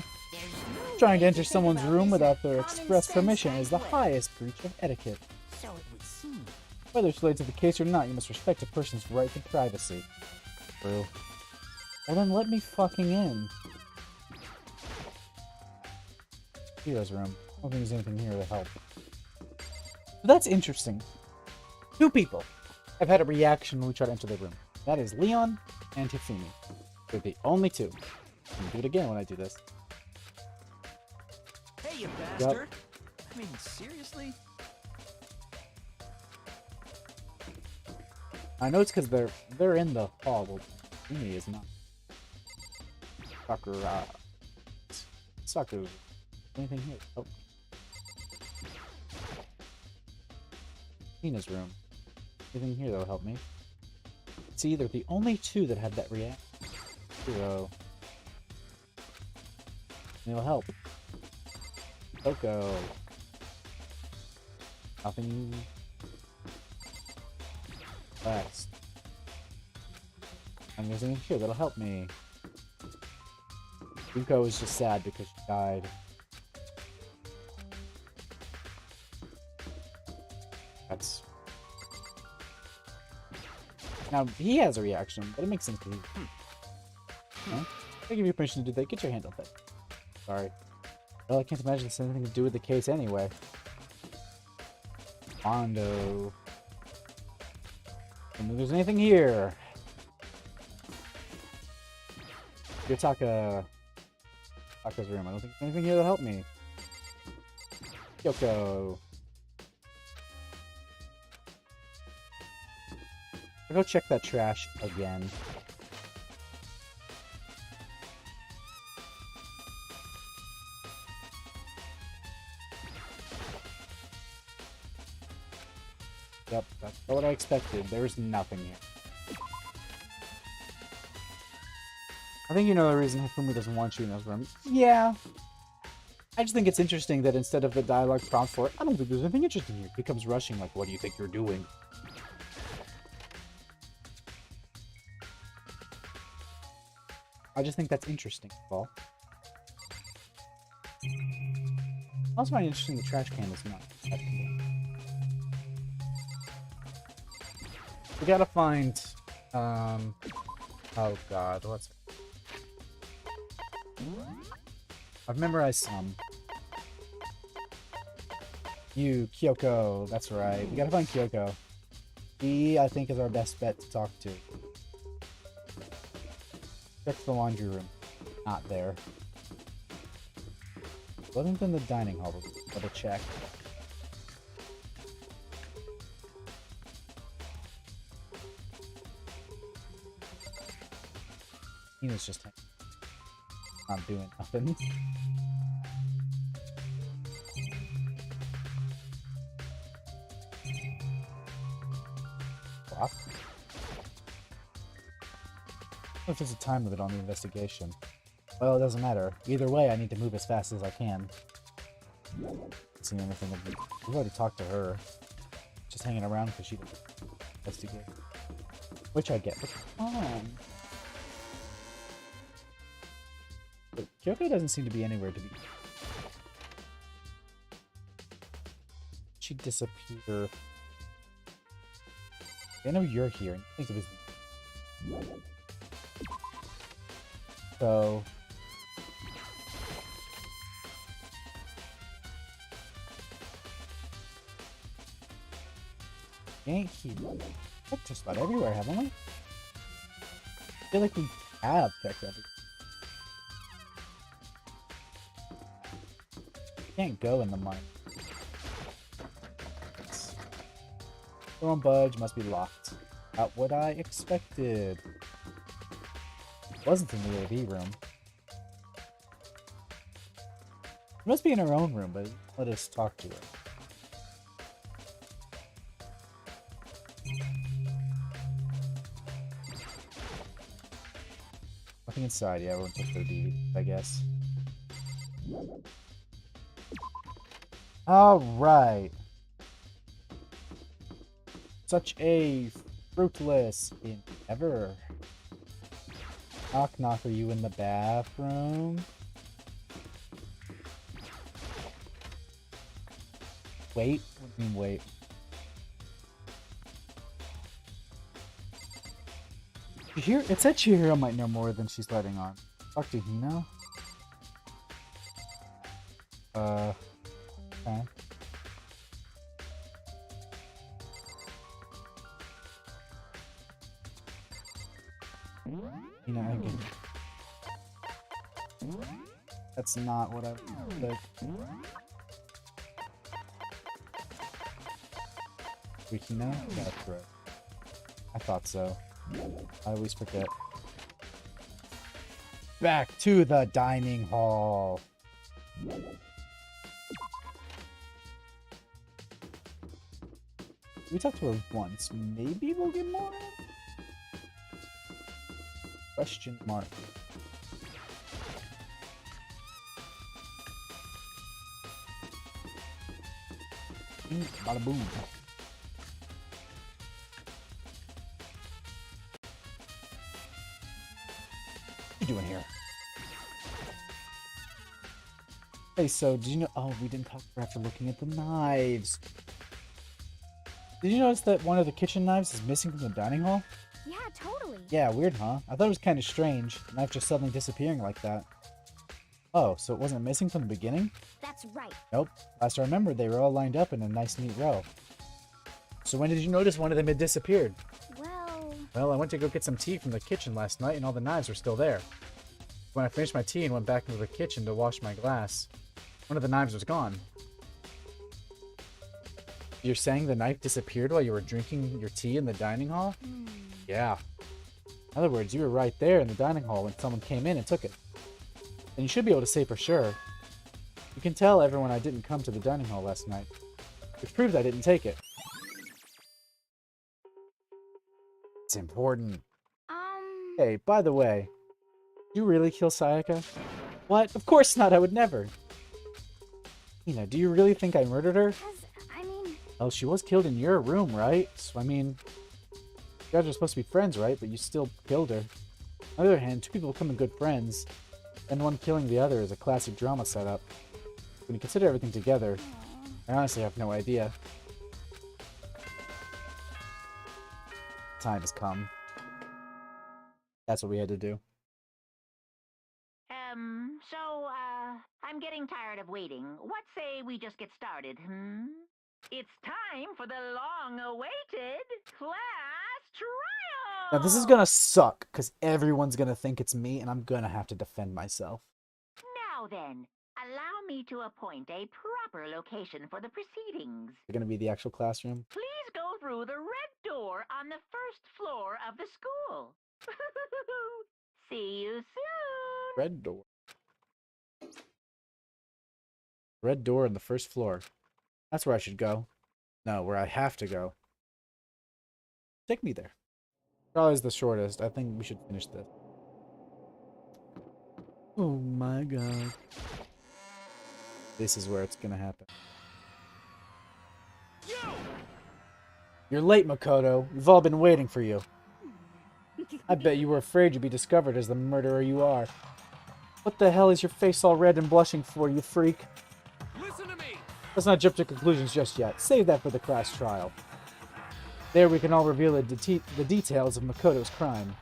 Speaker 9: Trying to enter someone's room without their express permission is the highest breach of etiquette.
Speaker 6: So it would seem.
Speaker 9: Whether it's related to the case or not, you must respect a person's right to privacy. True. Well then let me fucking in. Hero's room. I don't think there's anything here to help. So that's interesting. 2 people have had a reaction when we try to enter their room. That is Leon and Hifumi. They're the only 2. I'm gonna do it again when I do this.
Speaker 3: Hey, you bastard! I mean, seriously?
Speaker 9: I know it's because they're in the hall. Well, Hifumi is not. Sakura. Anything here? Oh. Tina's room. Anything here that'll help me? See, they're the only 2 that have that react. Hero. It'll help. Coco. Nothing. Last. And there's anything here that'll help me. Yuko is just sad because she died. That's... Now, he has a reaction, but it makes sense to me. Huh? I give you permission to do that. Get your hand off it. Sorry. Well, I can't imagine this has anything to do with the case anyway. Mondo. And if there's anything here. Yotaka. Taka's room. I don't think there's anything here to help me. Kyoko. I'll go check that trash again. Yep, that's what I expected. There's nothing here. I think you know the reason Hifumi doesn't want you in those rooms. Yeah. I just think it's interesting that instead of the dialogue prompt for it, I don't think there's anything interesting here. It becomes rushing like, what do you think you're doing? I just think that's interesting, Paul. I also find it interesting the trash can is not. We gotta find, oh god, what's it? I've memorized some. You, Kyoko, that's right. We gotta find Kyoko. He, I think, is our best bet to talk to. Check the laundry room. Not there. Wasn't in the dining hall. Double check. He was just not doing nothing. What? If there's a time limit on the investigation. Well, it doesn't matter. Either way, I need to move as fast as I can. See anything of it. We've already talked to her. Just hanging around because she didn't investigate. Which I get. But come on. But Kyoko doesn't seem to be anywhere to be. She'd disappear. I know you're here. And you think it was... So... Ain't he? Checked just about everywhere, haven't we? I feel like we have checked everywhere. Can't go in the mine. Don't budge, must be locked. Not what I expected. Wasn't in the AV room. She must be in her own room, but let us talk to her. Nothing inside. Yeah, everyone took their DVD, I guess. Alright. Such a fruitless endeavor. Knock knock, are you in the bathroom? Wait? What do you mean wait? Here, it said Chihiro might know more than she's letting on. Talk to Hino. Okay. You know, again. That's not what I would. Wikino? Yeah, that's right. I thought so. I always forget. Back to the dining hall. We talked to her once. Maybe we'll get more? Question mark. Bada boom. What are you doing here? Hey, so did you know? Oh, we didn't talk to her after looking at the knives. Did you notice that one of the kitchen knives is missing from the dining hall?
Speaker 4: Yeah, totally.
Speaker 9: Yeah, weird, huh? I thought it was kind of strange, the knife just suddenly disappearing like that. Oh, so it wasn't missing from the beginning?
Speaker 4: That's right.
Speaker 9: Nope. Last I remember, they were all lined up in a nice, neat row. So when did you notice one of them had disappeared? Well, I went to go get some tea from the kitchen last night, and all the knives were still there. When I finished my tea and went back into the kitchen to wash my glass, one of the knives was gone. You're saying the knife disappeared while you were drinking your tea in the dining hall? Yeah. In other words, you were right there in the dining hall when someone came in and took it. And you should be able to say for sure. You can tell everyone I didn't come to the dining hall last night, which proves I didn't take it. It's important. Hey, by the way, did you really kill Sayaka? What? Of course not, I would never. Hina, do you really think I murdered her? Well, she was killed in your room, right? So, I mean, you guys are supposed to be friends, right? But you still killed her. On the other hand, two people becoming good friends, and one killing the other is a classic drama setup. When you consider everything together, I honestly have no idea. Time has come. That's what we had to do.
Speaker 5: I'm getting tired of waiting. What say we just get started, It's time for the long-awaited class trial!
Speaker 9: Now this is gonna suck, because everyone's gonna think it's me, and I'm gonna have to defend myself.
Speaker 5: Now then, allow me to appoint a proper location for the proceedings.
Speaker 9: It's gonna be the actual classroom.
Speaker 5: Please go through the red door on the first floor of the school. See you soon!
Speaker 9: Red door. Red door on the first floor. That's where I should go. No, where I have to go. Take me there. Probably is the shortest. I think we should finish this. Oh my god. This is where it's gonna happen. You're late, Makoto. We've all been waiting for you. I bet you were afraid you'd be discovered as the murderer you are. What the hell is your face all red and blushing for, you freak?
Speaker 7: Listen to me!
Speaker 9: Let's not jump to conclusions just yet. Save that for the class trial. There we can all reveal the details of Makoto's crime.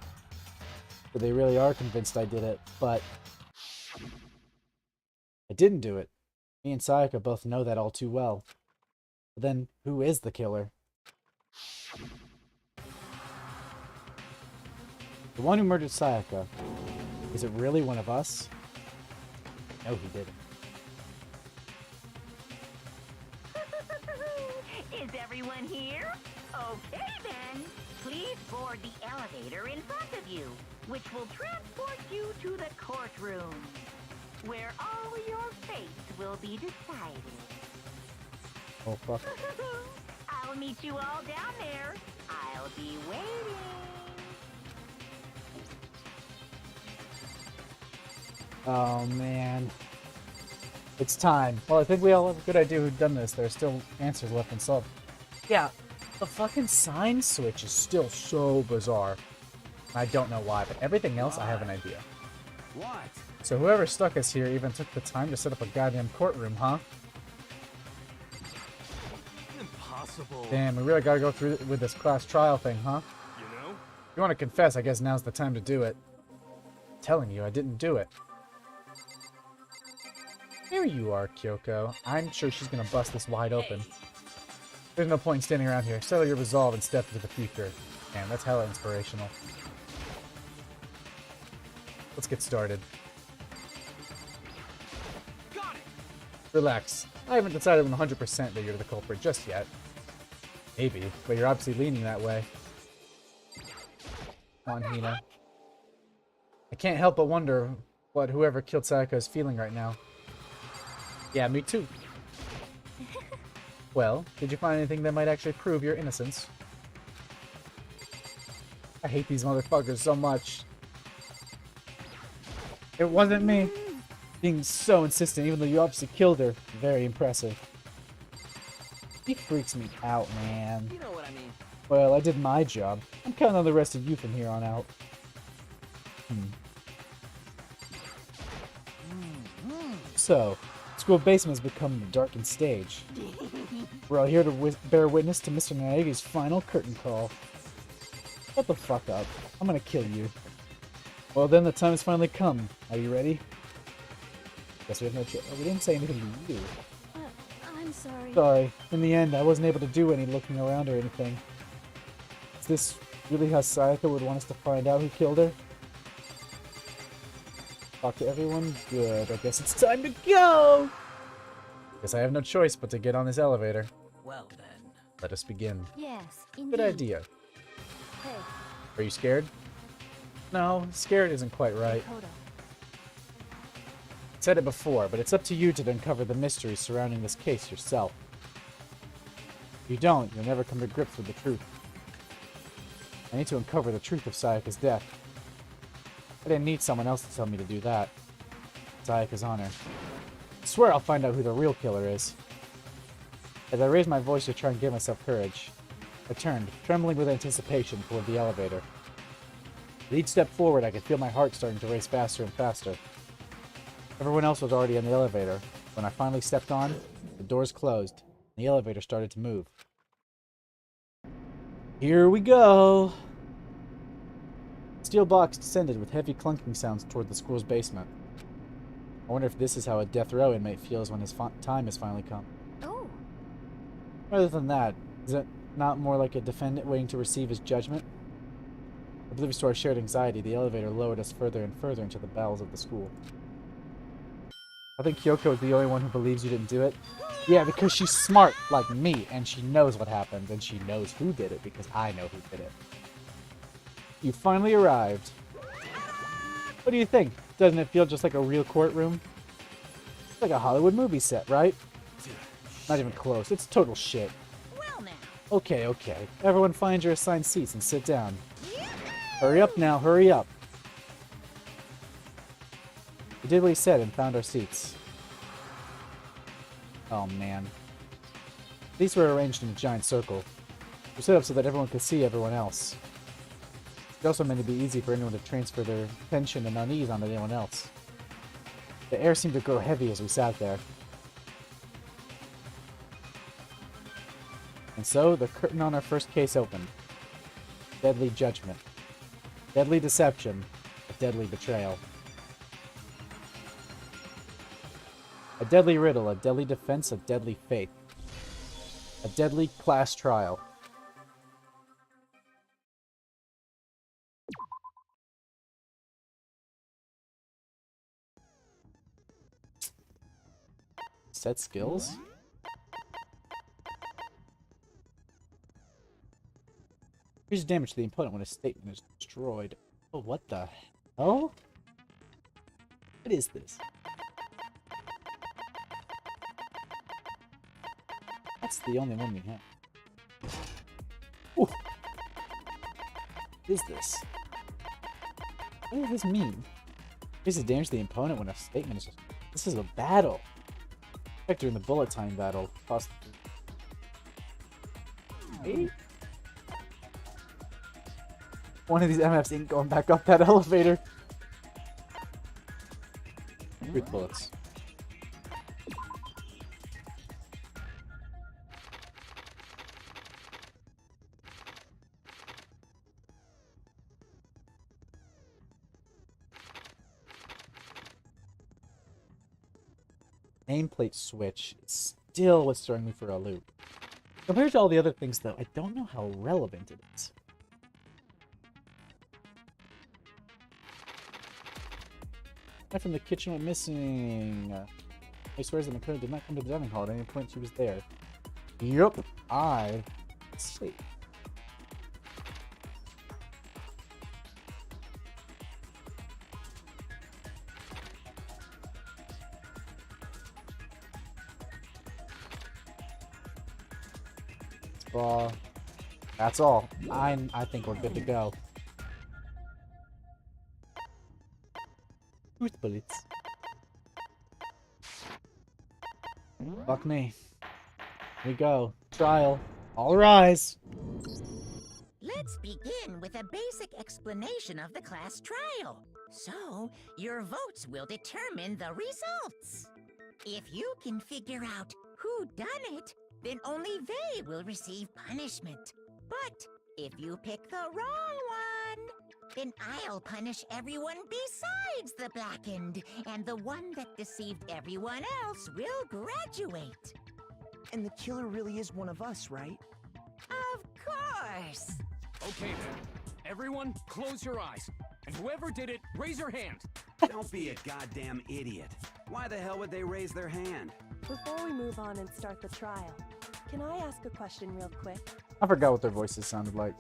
Speaker 9: But they really are convinced I did it, but I didn't do it. Me and Sayaka both know that all too well. But then, who is the killer? The one who murdered Sayaka. Is it really one of us? No, he didn't.
Speaker 5: Is everyone here? Okay then. Please board the elevator in front of you, which will transport you to the courtroom. where all your fates will be decided.
Speaker 9: Oh, fuck.
Speaker 5: I'll meet you all down there. I'll be waiting.
Speaker 9: Oh, man. It's time. Well, I think we all have a good idea who'd done this. There are still answers left unsolved. Yeah, the fucking sign switch is still so bizarre. I don't know why, but everything else I have an idea.
Speaker 3: What?
Speaker 9: So whoever stuck us here even took the time to set up a goddamn courtroom, huh?
Speaker 7: Impossible.
Speaker 9: Damn, we really gotta go through with this class trial thing, huh?
Speaker 7: You know?
Speaker 9: If you want to confess, I guess now's the time to do it. I'm telling you, I didn't do it. Here you are, Kyoko. I'm sure she's gonna bust this wide open. There's no point in standing around here. Settle your resolve and step into the future. Man, that's hella inspirational. Let's get started.
Speaker 7: Got it.
Speaker 9: Relax. I haven't decided 100% that you're the culprit just yet. Maybe, but you're obviously leaning that way. Come on, Hina. I can't help but wonder what whoever killed Sayaka is feeling right now. Yeah, me too. Well, did you find anything that might actually prove your innocence? I hate these motherfuckers so much. It wasn't me. Being so insistent, even though you obviously killed her. Very impressive. He freaks me out, man.
Speaker 3: You know what I mean.
Speaker 9: Well, I did my job. I'm counting on the rest of you from here on out. So, school basement has become the darkened stage. We're all here to bear witness to Mr. Naegi's final curtain call. Shut the fuck up. I'm gonna kill you. Well then, the time has finally come. Are you ready? Guess we have no choice. We didn't say anything to you.
Speaker 10: I'm sorry.
Speaker 9: Sorry. In the end, I wasn't able to do any looking around or anything. Is this really how Sayaka would want us to find out who killed her? Talk to everyone? Good. I guess it's time to go! Guess I have no choice but to get on this elevator.
Speaker 3: Well then.
Speaker 9: Let us begin.
Speaker 10: Yes, indeed.
Speaker 9: Good idea.
Speaker 10: Hey,
Speaker 9: Are you scared? No, scared isn't quite right.
Speaker 10: Makoto.
Speaker 9: I said it before, but it's up to you to uncover the mysteries surrounding this case yourself. If you don't, you'll never come to grips with the truth. I need to uncover the truth of Sayaka's death. I didn't need someone else to tell me to do that. Sayaka's honor. I swear I'll find out who the real killer is. As I raised my voice to try and give myself courage, I turned, trembling with anticipation, toward the elevator. With each step forward, I could feel my heart starting to race faster and faster. Everyone else was already in the elevator. When I finally stepped on, the doors closed, and the elevator started to move. Here we go! The steel box descended with heavy clunking sounds toward the school's basement. I wonder if this is how a death row inmate feels when his time has finally come.
Speaker 10: Oh,
Speaker 9: Rather than that, is it not more like a defendant waiting to receive his judgment? Oblivious to our shared anxiety, the elevator lowered us further and further into the bowels of the school. I think Kyoko is the only one who believes you didn't do it. Yeah, because she's smart like me, and she knows what happened, and she knows who did it because I know who did it. You finally arrived. What do you think? Doesn't it feel just like a real courtroom? It's like a Hollywood movie set, right? Not even close. It's total shit.
Speaker 6: Well now.
Speaker 9: Okay, okay. Everyone find your assigned seats and sit down. Hurry up now, hurry up. We did what he said and found our seats. Oh man. These were arranged in a giant circle. They're set up so that everyone could see everyone else. It's also meant to be easy for anyone to transfer their tension and unease onto anyone else. The air seemed to grow heavy as we sat there. And so, the curtain on our first case opened. Deadly judgment. Deadly deception. A deadly betrayal. A deadly riddle, a deadly defense, a deadly fate. A deadly class trial. Set skills? Increase damage to the opponent when a statement is destroyed. Oh, what the hell? What is this? That's the only one we have. Ooh. What is this? What does this mean? Increases damage to the opponent when a statement is just... This is a battle. Effect during the bullet time battle. Cost... Hey? One of these MFs ain't going back up that elevator. Truth bullets. Nameplate switch. It's still what's throwing me for a loop. Compared to all the other things, though, I don't know how relevant it is. Knife from the kitchen went missing. I swears that Makoto did not come to the dining hall at any point she was there. Yup, I see. That's all. I think we're good to go. Truth bullets. Fuck me. Here we go. Trial. All rise.
Speaker 6: Let's begin with a basic explanation of the class trial. So, your votes will determine the results. If you can figure out who done it, then only they will receive punishment. But if you pick the wrong one, then I'll punish everyone besides the blackened, and the one that deceived everyone else will graduate.
Speaker 8: And the killer really is one of us, right?
Speaker 6: Of course!
Speaker 3: Okay then. Everyone, close your eyes. And whoever did it, raise your hand.
Speaker 12: Don't be a goddamn idiot. Why the hell would they raise their hand?
Speaker 10: Before we move on and start the trial, can I ask a question real quick?
Speaker 9: I forgot what their voices sounded like.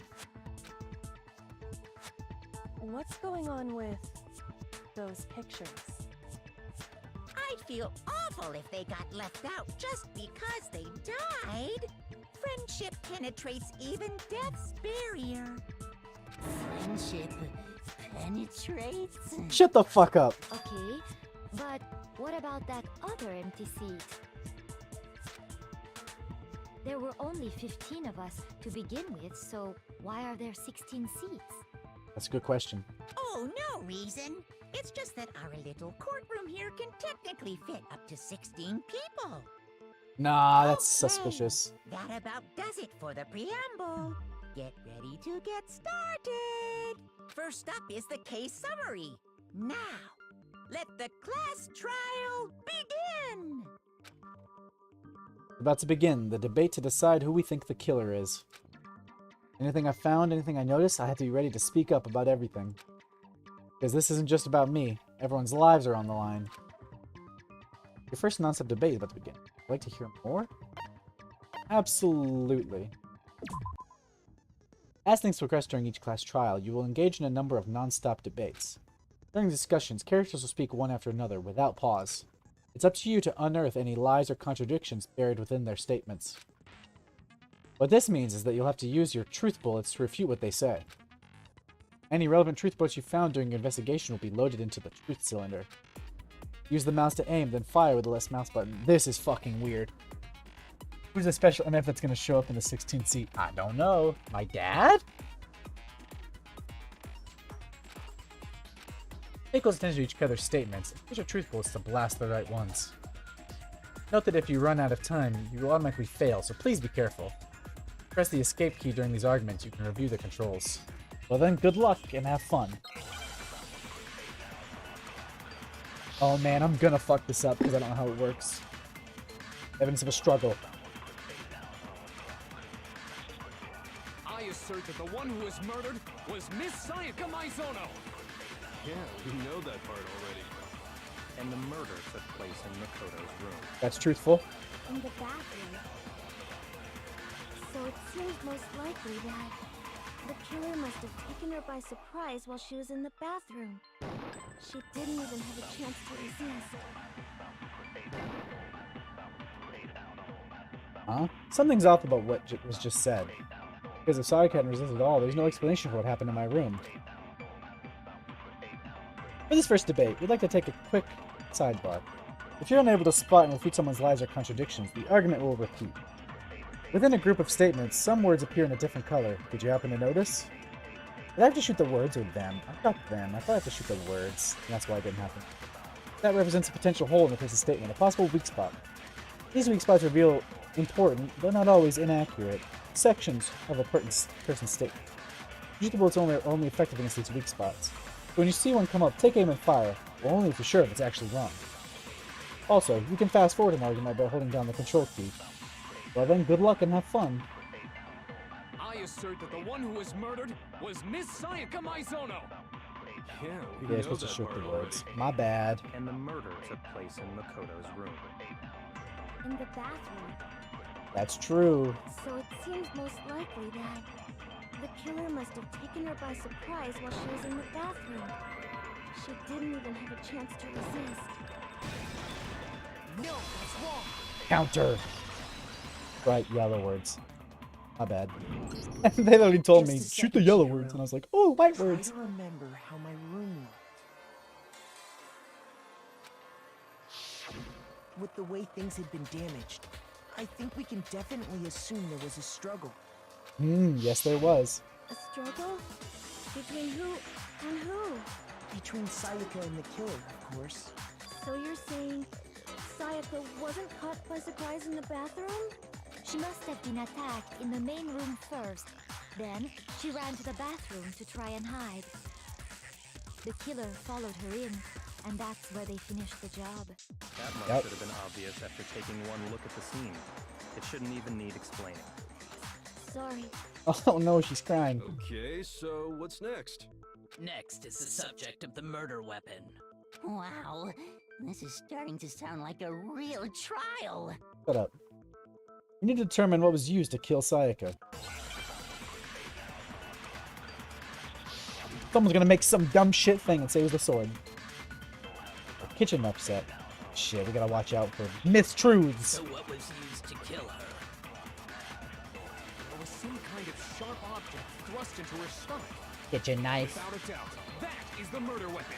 Speaker 10: What's going on with those pictures?
Speaker 6: I'd feel awful if they got left out just because they died. Friendship penetrates even death's barrier. Friendship penetrates?
Speaker 9: Shut the fuck up.
Speaker 4: Okay, but what about that other empty seat? There were only 15 of us to begin with, so why are there 16 seats?
Speaker 9: That's a good question.
Speaker 6: Oh, no reason. It's just that our little courtroom here can technically fit up to 16 people.
Speaker 9: Nah, that's
Speaker 6: Okay,
Speaker 9: suspicious.
Speaker 6: That about does it for the preamble. Get ready to get started. First up is the case summary. Now, let the class trial begin.
Speaker 9: About to begin the debate to decide who we think the killer is. Anything I found, anything I noticed, I have to be ready to speak up about everything. Because this isn't just about me. Everyone's lives are on the line. Your first non-stop debate is about to begin. Would you like to hear more? Absolutely. As things progress during each class trial, you will engage in a number of non-stop debates. During discussions, characters will speak one after another without pause. It's up to you to unearth any lies or contradictions buried within their statements. What this means is that you'll have to use your truth bullets to refute what they say. Any relevant truth bullets you found during your investigation will be loaded into the truth cylinder. Use the mouse to aim, then fire with the left mouse button. This is fucking weird. Who's the special MF that's going to show up in the 16th seat? I don't know. My dad? Pay close attention to each other's statements. Use your truth bullets to blast the right ones. Note that if you run out of time, you will automatically fail, so please be careful. Press the escape key during these arguments. You can review the controls. Well then, good luck and have fun. Oh man, I'm gonna fuck this up because I don't know how it works. Evidence of a struggle.
Speaker 3: I assert that the one who was murdered was Miss Sayaka Maizono.
Speaker 7: Yeah, we know that part already.
Speaker 11: And the murder took place in Makoto's room.
Speaker 9: That's truthful.
Speaker 10: In the bathroom. So it seems most likely that the killer must have taken her by surprise while she was in the bathroom. She didn't even have a chance to resist.
Speaker 9: Huh? Something's off about what was just said. Because if Sayaka hadn't resisted at all, there's no explanation for what happened in my room. For this first debate, we'd like to take a quick sidebar. If you're unable to spot and refute someone's lies or contradictions, the argument will repeat. Within a group of statements, some words appear in a different color. Did you happen to notice? Did I have to shoot the words or them? I thought them. I thought I had to shoot the words. And that's why it didn't happen. That represents a potential hole in the person's statement, a possible weak spot. These weak spots reveal important, though not always inaccurate, sections of a person's statement. Usually bullets only effective against these weak spots. When you see one come up, take aim and fire, but only if you're sure if it's actually wrong. Also, you can fast forward an argument by holding down the control key. Well then, good luck and have fun.
Speaker 3: I assert that the one who was murdered was Miss Sayaka Maizono.
Speaker 7: Yeah,
Speaker 9: You guys supposed to shoot the words. My bad.
Speaker 11: And the murder took place in Makoto's room.
Speaker 10: In the bathroom.
Speaker 9: That's true.
Speaker 10: So it seems most likely that the killer must have taken her by surprise while she was in the bathroom. She didn't even have a chance to resist.
Speaker 8: No, that's wrong.
Speaker 9: Counter. Right, yellow words. My bad. They literally told me, shoot the yellow words, and I was like, oh, white words.
Speaker 8: I remember how my room looked. With the way things had been damaged, I think we can definitely assume there was a struggle.
Speaker 9: Yes there was.
Speaker 10: A struggle? Between who and who?
Speaker 8: Between Sayaka and the killer, of course.
Speaker 10: So you're saying Sayaka wasn't caught by surprise in the bathroom?
Speaker 4: She must have been attacked in the main room first. Then, she ran to the bathroom to try and hide. The killer followed her in, and that's where they finished the job.
Speaker 11: That much should have been obvious after taking one look at the scene. It shouldn't even need explaining.
Speaker 10: Sorry.
Speaker 9: Oh no, she's crying.
Speaker 7: Okay, so what's next?
Speaker 13: Next is the subject of the murder weapon.
Speaker 6: Wow, this is starting to sound like a real trial.
Speaker 9: Shut up. We need to determine what was used to kill Sayaka. Someone's gonna make some dumb shit thing and say it was the sword. A kitchen knife set. Shit, we gotta watch out for mistruths.
Speaker 13: So what was used to kill her?
Speaker 3: There was some kind of sharp object thrust into her stomach.
Speaker 9: Kitchen knife.
Speaker 3: Without a doubt, that is the murder weapon.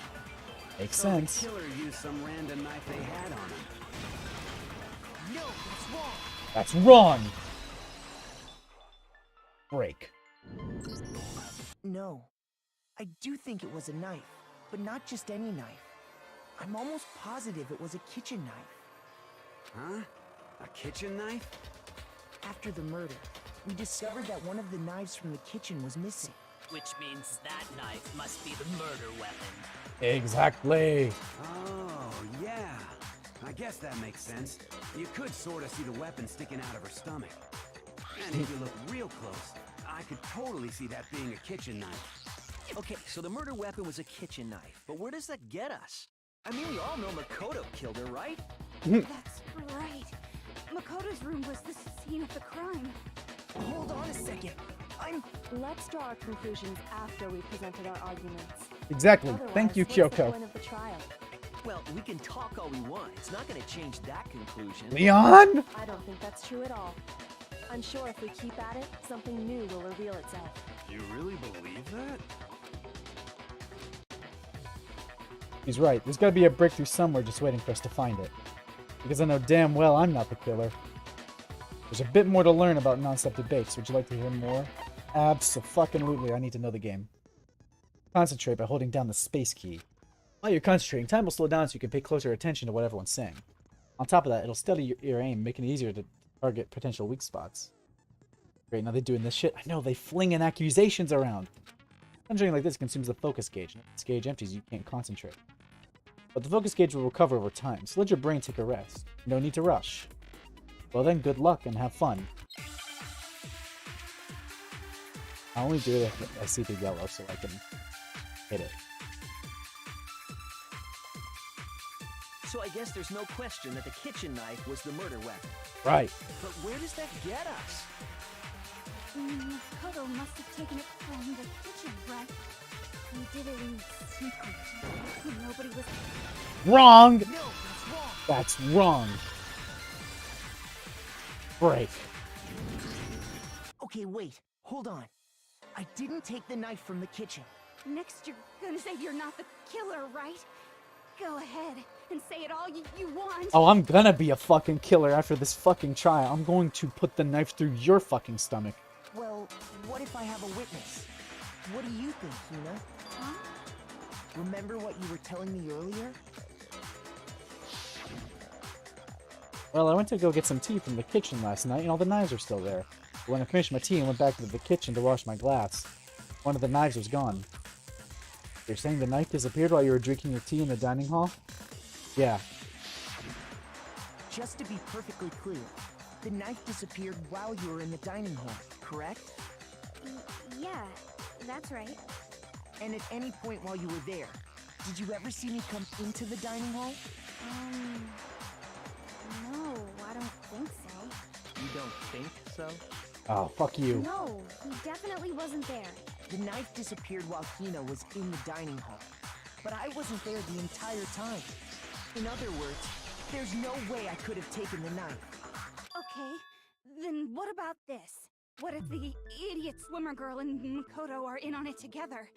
Speaker 9: Makes
Speaker 12: So
Speaker 9: sense.
Speaker 12: the killer used some random knife they had on him.
Speaker 8: No, that's wrong.
Speaker 9: That's wrong! Break.
Speaker 8: No. I do think it was a knife, but not just any knife. I'm almost positive it was a kitchen knife.
Speaker 12: Huh? A kitchen knife?
Speaker 8: After the murder, we discovered that one of the knives from the kitchen was missing.
Speaker 13: Which means that knife must be the murder weapon.
Speaker 9: Exactly.
Speaker 12: Oh, yeah. I guess that makes sense. You could sort of see the weapon sticking out of her stomach. And if you look real close, I could totally see that being a kitchen knife.
Speaker 14: Okay, so the murder weapon was a kitchen knife, but where does that get us? I mean, we all know Makoto killed her, right?
Speaker 10: That's right. Makoto's room was the scene of the crime.
Speaker 8: Hold on a second.
Speaker 15: Let's draw our conclusions after we've presented our arguments.
Speaker 9: Exactly. Thank you,
Speaker 15: Otherwise, what's the
Speaker 9: Kyoko.
Speaker 15: point of the trial?
Speaker 14: Well, we can talk all we want. It's not going to change that conclusion.
Speaker 9: Leon?
Speaker 15: I don't think that's true at all. I'm sure if we keep at it, something new will reveal itself.
Speaker 7: You really believe that?
Speaker 9: He's right. There's gotta be a breakthrough somewhere just waiting for us to find it. Because I know damn well I'm not the killer. There's a bit more to learn about non-stop debates. Would you like to hear more? Abso-fucking-lutely, I need to know the game. Concentrate by holding down the space key. While you're concentrating, time will slow down so you can pay closer attention to what everyone's saying. On top of that, it'll steady your aim, making it easier to target potential weak spots. Great, now they're doing this shit. I know, they flinging accusations around. Conjuring like this consumes the focus gauge. If this gauge empties, you can't concentrate. But the focus gauge will recover over time, so let your brain take a rest. No need to rush. Well then, good luck and have fun. I only do it if I see the yellow so I can hit it.
Speaker 14: So I guess there's no question that the kitchen knife was the murder weapon.
Speaker 9: Right.
Speaker 14: But where does that get us?
Speaker 10: Makoto must have taken it from the kitchen, right? He did it in secret. Nobody was...
Speaker 9: Wrong!
Speaker 8: No, that's wrong.
Speaker 9: That's wrong. Break.
Speaker 8: Okay, wait. Hold on. I didn't take the knife from the kitchen.
Speaker 10: Next, you're gonna say you're not the killer, right? Go ahead and say it all you want.
Speaker 9: Oh, I'm gonna be a fucking killer after this fucking trial. I'm going to put the knife through your fucking stomach.
Speaker 8: Well, what if I have a witness? What do you think, Hina?
Speaker 10: Huh?
Speaker 8: Remember what you were telling me earlier?
Speaker 9: Well, I went to go get some tea from the kitchen last night, and all the knives are still there. But when I finished my tea and went back to the kitchen to wash my glass, one of the knives was gone. You're saying the knife disappeared while you were drinking your tea in the dining hall? Yeah.
Speaker 8: Just to be perfectly clear, the knife disappeared while you were in the dining hall, correct?
Speaker 10: Yeah, that's right.
Speaker 8: And at any point while you were there, did you ever see me come into the dining hall?
Speaker 10: No, I don't think so.
Speaker 11: You don't think so?
Speaker 9: Oh, fuck you.
Speaker 10: No, he definitely wasn't there.
Speaker 8: The knife disappeared while Hina was in the dining hall, but I wasn't there the entire time. In other words, there's no way I could have taken the knife.
Speaker 10: Okay, then what about this? What if the idiot swimmer girl and Makoto are in on it together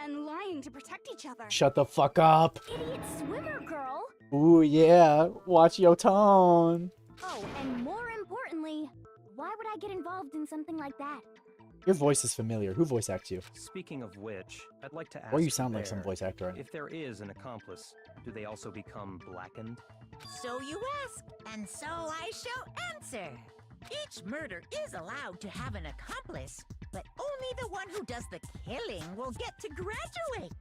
Speaker 10: and lying to protect each other?
Speaker 9: Shut the fuck up.
Speaker 10: Idiot swimmer girl?
Speaker 9: Ooh, yeah. Watch your tone.
Speaker 10: Oh, and more importantly, why would I get involved in something like that?
Speaker 9: Your voice is familiar. Who voice acts you?
Speaker 11: Speaking of which, I'd like to ask
Speaker 9: Or you sound like some voice actor.
Speaker 11: if there is an accomplice, do they also become blackened?
Speaker 6: So you ask, and so I shall answer. Each murder is allowed to have an accomplice, but only the one who does the killing will get to graduate.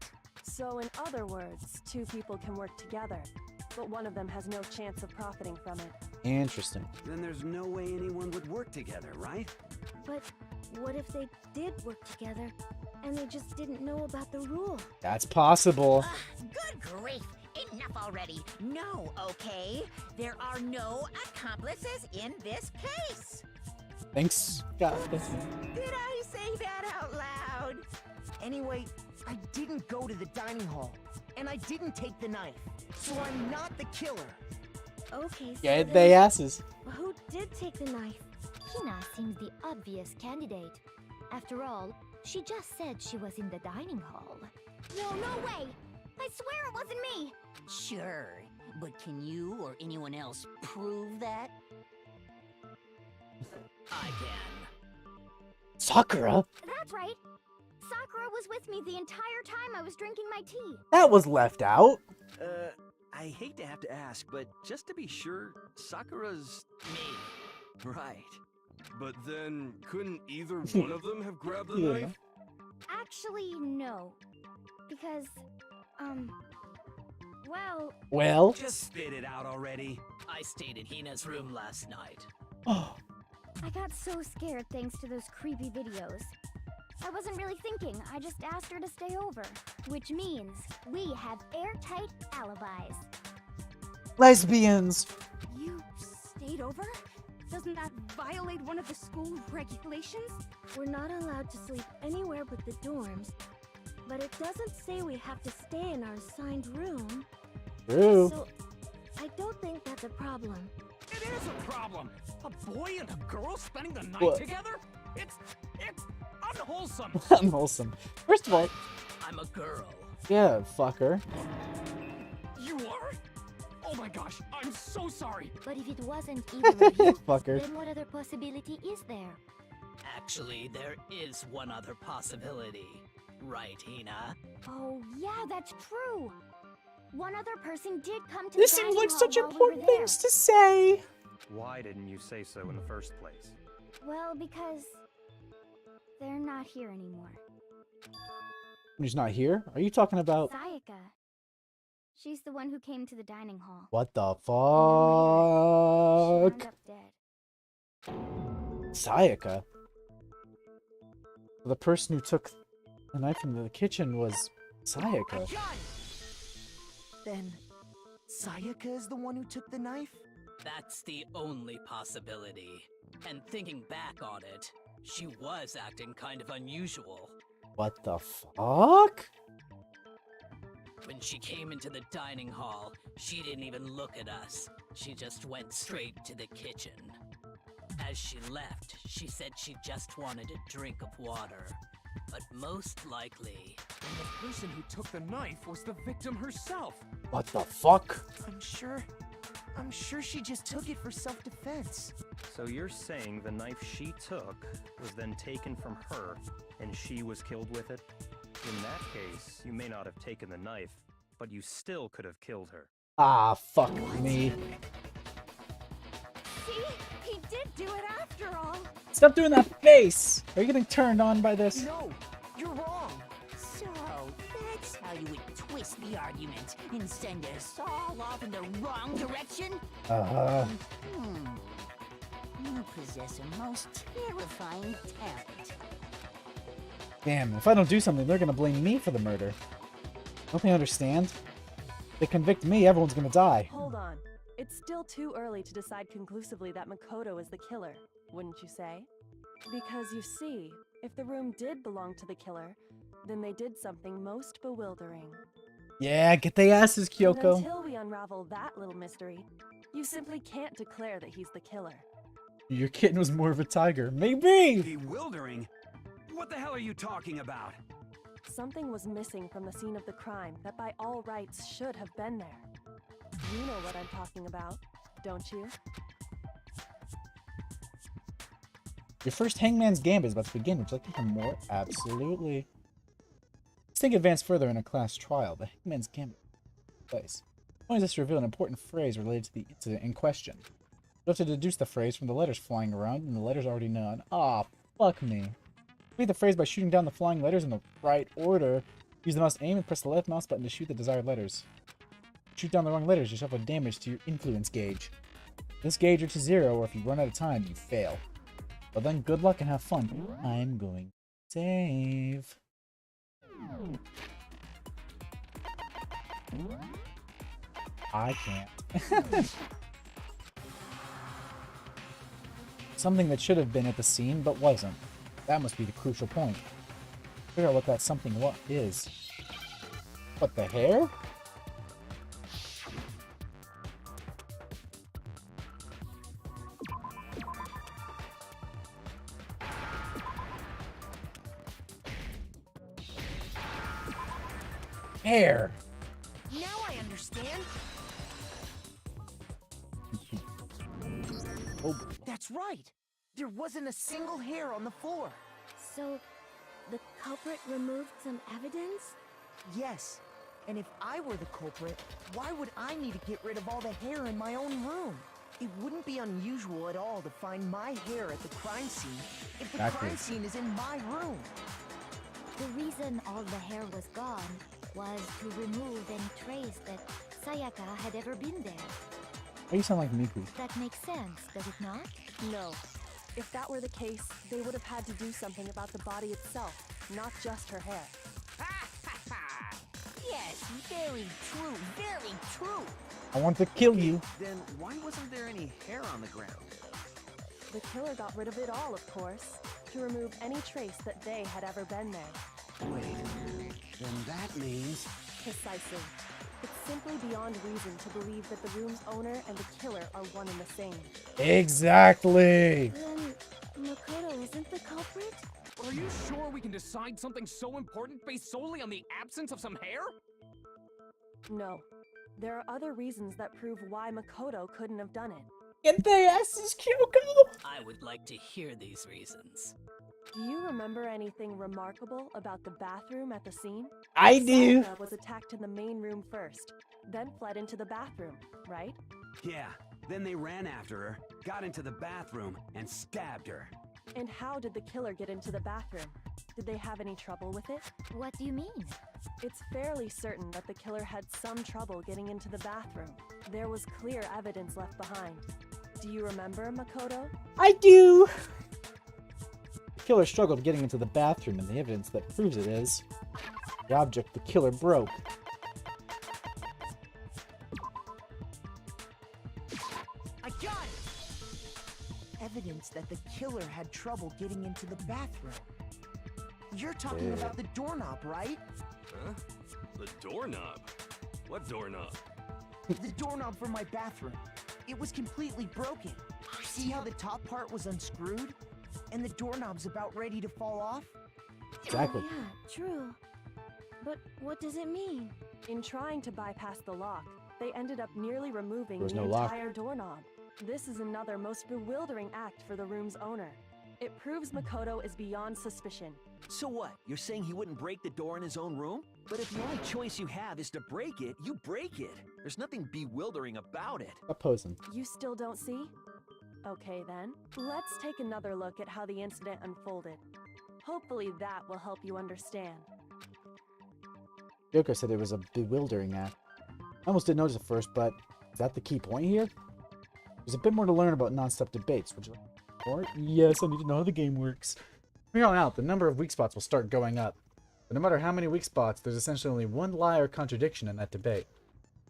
Speaker 15: So in other words, two people can work together, but one of them has no chance of profiting from it.
Speaker 9: Interesting.
Speaker 12: Then there's no way anyone would work together, right?
Speaker 10: But what if they did work together and they just didn't know about the rule?
Speaker 9: That's possible.
Speaker 6: Good grief! Enough already. No, okay? There are no accomplices in this case.
Speaker 9: Thanks, God.
Speaker 6: Did I say that out loud?
Speaker 8: Anyway, I didn't go to the dining hall, and I didn't take the knife, so I'm not the killer.
Speaker 10: Okay, so
Speaker 9: Yeah,
Speaker 10: then
Speaker 9: they asses.
Speaker 10: who did take the knife?
Speaker 4: Hina seems the obvious candidate. After all, she just said she was in the dining hall.
Speaker 10: No way! I swear it wasn't me!
Speaker 6: Sure, but can you or anyone else prove that?
Speaker 13: I can.
Speaker 9: Sakura?
Speaker 10: That's right! Sakura was with me the entire time I was drinking my tea.
Speaker 9: That was left out.
Speaker 14: I hate to have to ask, but just to be sure, Sakura's...
Speaker 13: Me.
Speaker 14: Right.
Speaker 7: But then, couldn't either one of them have grabbed the
Speaker 9: Yeah.
Speaker 7: knife?
Speaker 10: Actually, no. Because,
Speaker 9: Well?
Speaker 12: Just spit it out already.
Speaker 13: I stayed in Hina's room last night.
Speaker 10: I got so scared thanks to those creepy videos. I wasn't really thinking, I just asked her to stay over. Which means we have airtight alibis.
Speaker 9: Lesbians.
Speaker 10: You stayed over? Doesn't that violate one of the school regulations? We're not allowed to sleep anywhere but the dorms. But it doesn't say we have to stay in our assigned room.
Speaker 9: True.
Speaker 10: So, I don't think that's a problem.
Speaker 3: It is a problem. A boy and a girl spending the night
Speaker 9: What?
Speaker 3: together? It's unwholesome.
Speaker 9: Unwholesome. First of all,
Speaker 13: I'm a girl.
Speaker 9: yeah, fucker.
Speaker 3: You are? Oh my gosh, I'm so sorry.
Speaker 4: But if it wasn't either of you,
Speaker 9: Fucker.
Speaker 4: then what other possibility is there?
Speaker 13: Actually, there is one other possibility. Right, Hina?
Speaker 10: Oh, yeah, that's true. One other person did come to
Speaker 9: This
Speaker 10: the
Speaker 9: seems
Speaker 10: dining
Speaker 9: like
Speaker 10: hall
Speaker 9: such
Speaker 10: while we
Speaker 9: important
Speaker 10: were there.
Speaker 9: things to say.
Speaker 11: Why didn't you say so in the first place?
Speaker 10: Well, because they're not here anymore.
Speaker 9: Who's not here? Are you talking about
Speaker 10: Sayaka. She's the one who came to the dining hall.
Speaker 9: what the
Speaker 10: She wound
Speaker 9: fuck?
Speaker 10: up dead.
Speaker 9: Sayaka. The person who took the knife from the kitchen was Sayaka.
Speaker 8: Then, Sayaka is the one who took the knife?
Speaker 13: That's the only possibility. And thinking back on it, she was acting kind of unusual.
Speaker 9: What the fuck?
Speaker 13: When she came into the dining hall, she didn't even look at us. She just went straight to the kitchen. As she left, she said she just wanted a drink of water. But most likely...
Speaker 3: And the person who took the knife was the victim herself.
Speaker 9: What the fuck?
Speaker 8: I'm sure she just took it for self-defense.
Speaker 11: So you're saying the knife she took was then taken from her, and she was killed with it? In that case, you may not have taken the knife, but you still could have killed her.
Speaker 9: Ah, fuck me.
Speaker 10: See? He did do it after all.
Speaker 9: Stop doing that face! Are you getting turned on by this?
Speaker 8: No, you're wrong.
Speaker 6: So, that's how you would twist the argument and send us all off in the wrong direction?
Speaker 9: Uh-huh.
Speaker 6: You possess a most terrifying talent.
Speaker 9: Damn, if I don't do something, they're gonna blame me for the murder. Don't they understand? If they convict me, everyone's gonna die.
Speaker 15: Hold on. It's still too early to decide conclusively that Makoto is the killer, wouldn't you say? Because you see, if the room did belong to the killer, then they did something most bewildering.
Speaker 9: Yeah, get they asses,
Speaker 15: And
Speaker 9: Kyoko.
Speaker 15: until we unravel that little mystery, you simply can't declare that he's the killer.
Speaker 9: Your kitten was more of a tiger. Maybe!
Speaker 12: Bewildering? What the hell are you talking about?
Speaker 15: Something was missing from the scene of the crime that by all rights should have been there. You know what I'm talking about, don't you?
Speaker 9: Your first Hangman's Gambit is about to begin. Would you like to hear more? Absolutely. Let's think advance further in a class trial. The Hangman's Gambit place. Only this to reveal an important phrase related to the incident in question. You have to deduce the phrase from the letters flying around, and the letters already known. Ah, fuck me. Read the phrase by shooting down the flying letters in the right order. Use the mouse aim and press the left mouse button to shoot the desired letters. Shoot down the wrong letters, you suffer damage to your influence gauge. This gauge reaches 0, or if you run out of time, you fail. Well then, good luck and have fun. I'm going to save. I can't. Something that should have been at the scene, but wasn't. That must be the crucial point. Figure out what that something is. What, the hair? Hair!
Speaker 8: Now I understand.
Speaker 9: Oh.
Speaker 8: That's right. There wasn't a single hair on the floor.
Speaker 10: So, the culprit removed some evidence?
Speaker 8: Yes. And if I were the culprit, why would I need to get rid of all the hair in my own room? It wouldn't be unusual at all to find my hair at the crime scene if the crime scene is in my room.
Speaker 4: The reason all the hair was gone was to remove any trace that Sayaka had ever been there.
Speaker 9: Why you sound like Miku?
Speaker 4: That makes sense, does it not?
Speaker 15: No. If that were the case, they would have had to do something about the body itself, not just her hair.
Speaker 6: Yes, very true, very true.
Speaker 9: I want to kill you.
Speaker 14: Then why wasn't there any hair on the ground?
Speaker 15: The killer got rid of it all, of course, to remove any trace that they had ever been there.
Speaker 12: Wait, then that means...
Speaker 15: Precisely. It's simply beyond reason to believe that the room's owner and the killer are one and the same.
Speaker 9: Exactly!
Speaker 10: Then, Makoto isn't the culprit?
Speaker 3: Are you sure we can decide something so important based solely on the absence of some hair?
Speaker 15: No. There are other reasons that prove why Makoto couldn't have done it.
Speaker 9: Get the asses, Kyoko!
Speaker 13: I would like to hear these reasons.
Speaker 15: Do you remember anything remarkable about the bathroom at the scene?
Speaker 9: I do.
Speaker 15: Sayaka was attacked in the main room first, then fled into the bathroom, right?
Speaker 12: Yeah, then they ran after her, got into the bathroom, and stabbed her.
Speaker 15: And how did the killer get into the bathroom? Did they have any trouble with it?
Speaker 4: What do you mean?
Speaker 15: It's fairly certain that the killer had some trouble getting into the bathroom. There was clear evidence left behind. Do you remember, Makoto?
Speaker 9: I do! The killer struggled getting into the bathroom, and the evidence that proves it is the object the killer broke.
Speaker 8: I got it! Evidence that the killer had trouble getting into the bathroom. You're talking about the doorknob, right?
Speaker 7: Huh? The doorknob? What doorknob?
Speaker 8: The doorknob for my bathroom. It was completely broken. See how the top part was unscrewed? And the doorknob's about ready to fall off?
Speaker 9: Exactly.
Speaker 10: Oh, yeah, true. But what does it mean?
Speaker 15: In trying to bypass the lock, they ended up nearly removing
Speaker 9: There was
Speaker 15: the
Speaker 9: no lock.
Speaker 15: entire doorknob. This is another most bewildering act for the room's owner. It proves Makoto is beyond suspicion.
Speaker 14: So what? You're saying he wouldn't break the door in his own room? But if the only choice you have is to break it, you break it. There's nothing bewildering about it.
Speaker 9: Opposing.
Speaker 15: You still don't see? Okay then, let's take another look at how the incident unfolded. Hopefully that will help you understand.
Speaker 9: Yoko said it was a bewildering act. I almost didn't notice at first, but is that the key point here? There's a bit more to learn about non-stop debates. Would you like more? Yes, I need to know how the game works. From here on out, the number of weak spots will start going up. But no matter how many weak spots, there's essentially only one lie or contradiction in that debate.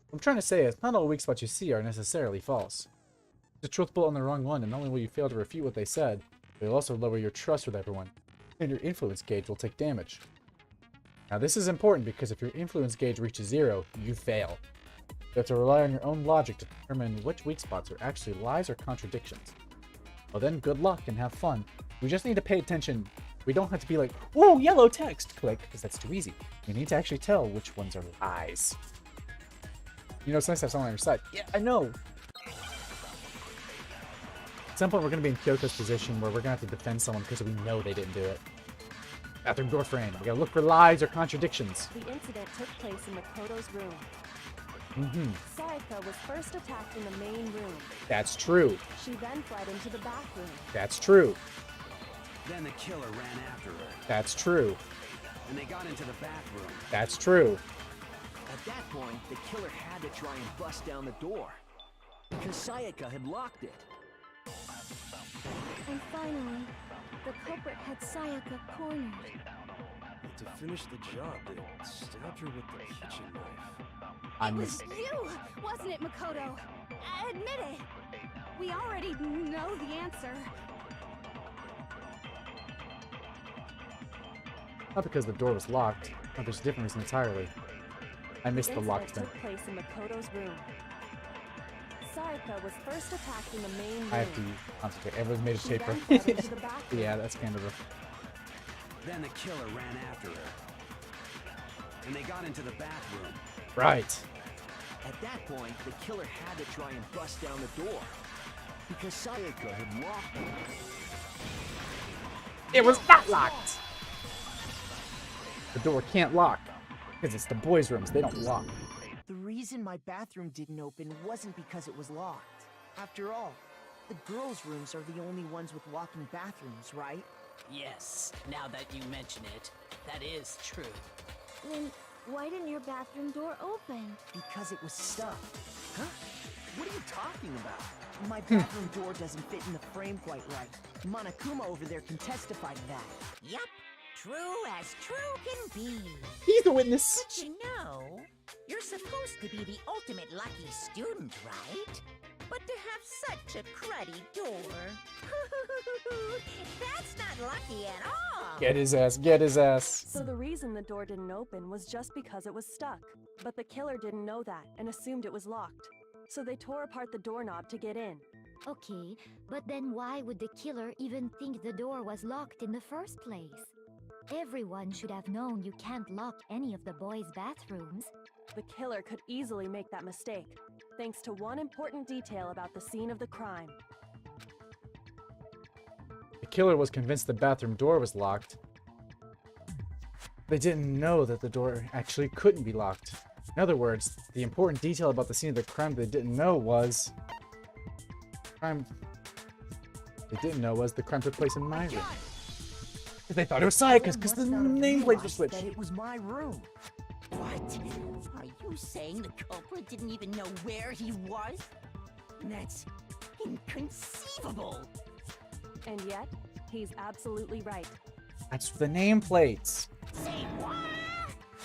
Speaker 9: What I'm trying to say is, not all weak spots you see are necessarily false. The truth bullet on the wrong one, and not only will you fail to refute what they said, but you'll also lower your trust with everyone, and your influence gauge will take damage. Now this is important because if your influence gauge reaches 0, you fail. You have to rely on your own logic to determine which weak spots are actually lies or contradictions. Well then, good luck and have fun. We just need to pay attention. We don't have to be like, whoa, yellow text, click, because that's too easy. We need to actually tell which ones are lies. You know, it's nice to have someone on your side. Yeah, I know. At some point, we're going to be in Kyoko's position where we're going to have to defend someone because we know they didn't do it. Bathroom door frame. We got to look for lies or contradictions.
Speaker 15: The incident took place in Makoto's room. Sayaka was first attacked in the main room.
Speaker 9: That's true.
Speaker 15: She then fled into the bathroom.
Speaker 9: That's true.
Speaker 12: Then the killer ran after her.
Speaker 9: That's true.
Speaker 12: And they got into the bathroom.
Speaker 9: That's true.
Speaker 14: At that point, the killer had to try and bust down the door. Because Sayaka had locked it.
Speaker 10: And finally, the culprit had Sayaka cornered.
Speaker 7: To finish the job, they stabbed her with the kitchen knife.
Speaker 10: It was you, wasn't it, Makoto? Admit it. We already know the answer.
Speaker 1: Not because the door was locked. No, there's a different reason entirely. I missed the locked thing.
Speaker 15: took place in Makoto's room. Sayaka was first attacked in the main room.
Speaker 1: I have to concentrate. Everyone's made a
Speaker 15: She
Speaker 1: paper.
Speaker 15: then fled into the bathroom.
Speaker 1: Yeah, that's kind of a...
Speaker 12: Then the killer ran after her. And they got into the bathroom.
Speaker 1: Right.
Speaker 14: At that point, the killer had to try and bust down the door. Because Sayaka had locked it.
Speaker 1: It was not locked! The door can't lock. Because it's the boys' rooms. They don't lock.
Speaker 8: The reason my bathroom didn't open wasn't because it was locked. After all, the girls' rooms are the only ones with locking bathrooms, right?
Speaker 13: Yes, now that you mention it, that is true.
Speaker 10: Then why didn't your bathroom door open?
Speaker 8: Because it was stuck.
Speaker 14: Huh? What are you talking about?
Speaker 8: My bathroom door doesn't fit in the frame quite right. Monokuma over there can testify to that.
Speaker 6: Yup, true as true can be.
Speaker 1: He's the witness.
Speaker 6: But you know, you're supposed to be the ultimate lucky student, right? But to have such a cruddy door. That's not lucky at all.
Speaker 1: Get his ass. Get his ass.
Speaker 15: So the reason the door didn't open was just because it was stuck. But the killer didn't know that and assumed it was locked. So they tore apart the doorknob to get in.
Speaker 4: Okay, but then why would the killer even think the door was locked in the first place? Everyone should have known you can't lock any of the boys' bathrooms.
Speaker 15: The killer could easily make that mistake, thanks to one important detail about the scene of the crime.
Speaker 1: The killer was convinced the bathroom door was locked. They didn't know that the door actually couldn't be locked. In other words, the important detail about the scene of the crime they didn't know was... the crime took place in my room. Because they thought it was Sayaka's, because the nameplate was switched.
Speaker 8: That it was my room.
Speaker 6: What? Are you saying the culprit didn't even know where he was? That's inconceivable.
Speaker 15: And yet, he's absolutely right.
Speaker 1: That's the nameplates.
Speaker 6: Say what?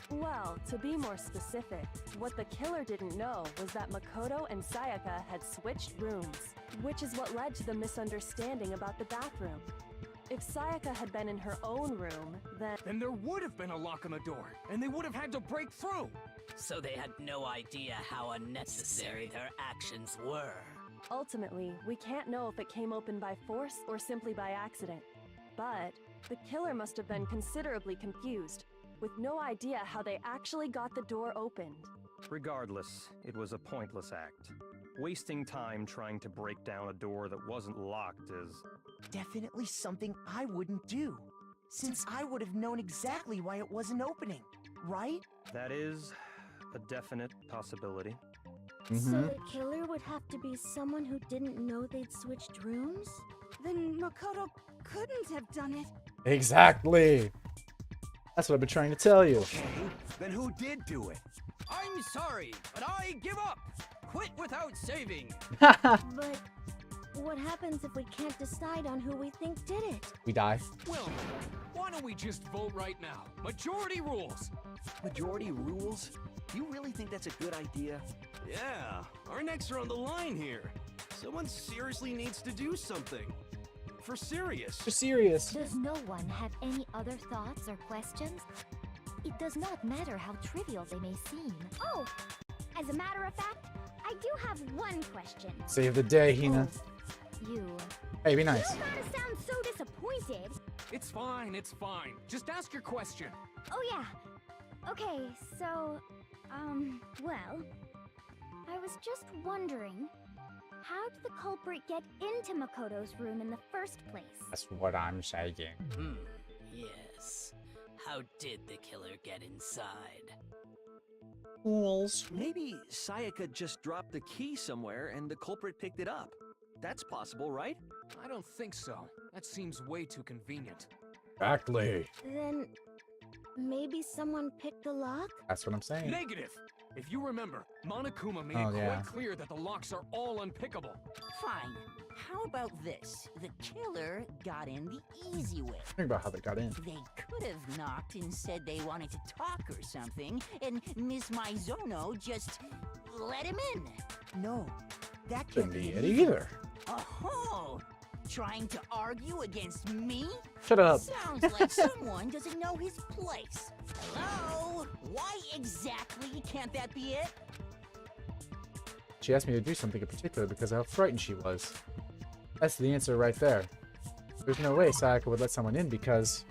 Speaker 15: Well, to be more specific, what the killer didn't know was that Makoto and Sayaka had switched rooms, which is what led to the misunderstanding about the bathroom. If Sayaka had been in her own room,
Speaker 3: Then there would have been a lock on the door, and they would have had to break through.
Speaker 13: So they had no idea how unnecessary their actions were.
Speaker 15: Ultimately, we can't know if it came open by force or simply by accident. But the killer must have been considerably confused, with no idea how they actually got the door opened.
Speaker 11: Regardless, it was a pointless act. Wasting time trying to break down a door that wasn't locked is...
Speaker 8: Definitely something I wouldn't do, since I would have known exactly why it wasn't opening, right?
Speaker 11: That is a definite possibility.
Speaker 10: So the killer would have to be someone who didn't know they'd switched rooms? Then Makoto couldn't have done it.
Speaker 1: Exactly. That's what I've been trying to tell you.
Speaker 12: Okay, then who did do it?
Speaker 3: I'm sorry, but I give up. Quit without saving.
Speaker 10: But what happens if we can't decide on who we think did it?
Speaker 1: We die.
Speaker 3: Well, why don't we just vote right now? Majority rules.
Speaker 14: Majority rules? You really think that's a good idea?
Speaker 7: Yeah, our necks are on the line here. Someone seriously needs to do something. For serious.
Speaker 1: For serious.
Speaker 4: Does no one have any other thoughts or questions? It does not matter how trivial they may seem.
Speaker 10: Oh, as a matter of fact, I do have one question.
Speaker 1: Save the day, Hina.
Speaker 4: You.
Speaker 1: Hey, be nice.
Speaker 10: You gotta sound so disappointed.
Speaker 3: It's fine, it's fine. Just ask your question.
Speaker 10: Oh yeah. Okay, so, well, I was just wondering, how did the culprit get into Makoto's room in the first place?
Speaker 1: That's what I'm saying.
Speaker 13: Yes. How did the killer get inside?
Speaker 1: Fools.
Speaker 14: Maybe Sayaka just dropped the key somewhere and the culprit picked it up. That's possible, right?
Speaker 3: I don't think so. That seems way too convenient.
Speaker 1: Exactly.
Speaker 10: Then, maybe someone picked the lock?
Speaker 1: That's what I'm saying.
Speaker 3: Negative! If you remember, Monokuma made
Speaker 1: Oh,
Speaker 3: it
Speaker 1: yeah.
Speaker 3: quite clear that the locks are all unpickable.
Speaker 6: Fine. How about this? The killer got in the easy way.
Speaker 1: Think about how they got in.
Speaker 6: They could have knocked and said they wanted to talk or something, and Miss Maizono just let him in.
Speaker 8: No, that
Speaker 1: Couldn't
Speaker 8: can't
Speaker 1: be
Speaker 8: be
Speaker 1: it
Speaker 8: it.
Speaker 1: either.
Speaker 6: Oh, trying to argue against me?
Speaker 1: Shut up.
Speaker 6: Sounds like someone doesn't know his place. Hello? Why exactly can't that be it?
Speaker 1: She asked me to do something in particular because of how frightened she was. That's the answer right there. There's no way Sayaka would let someone in because...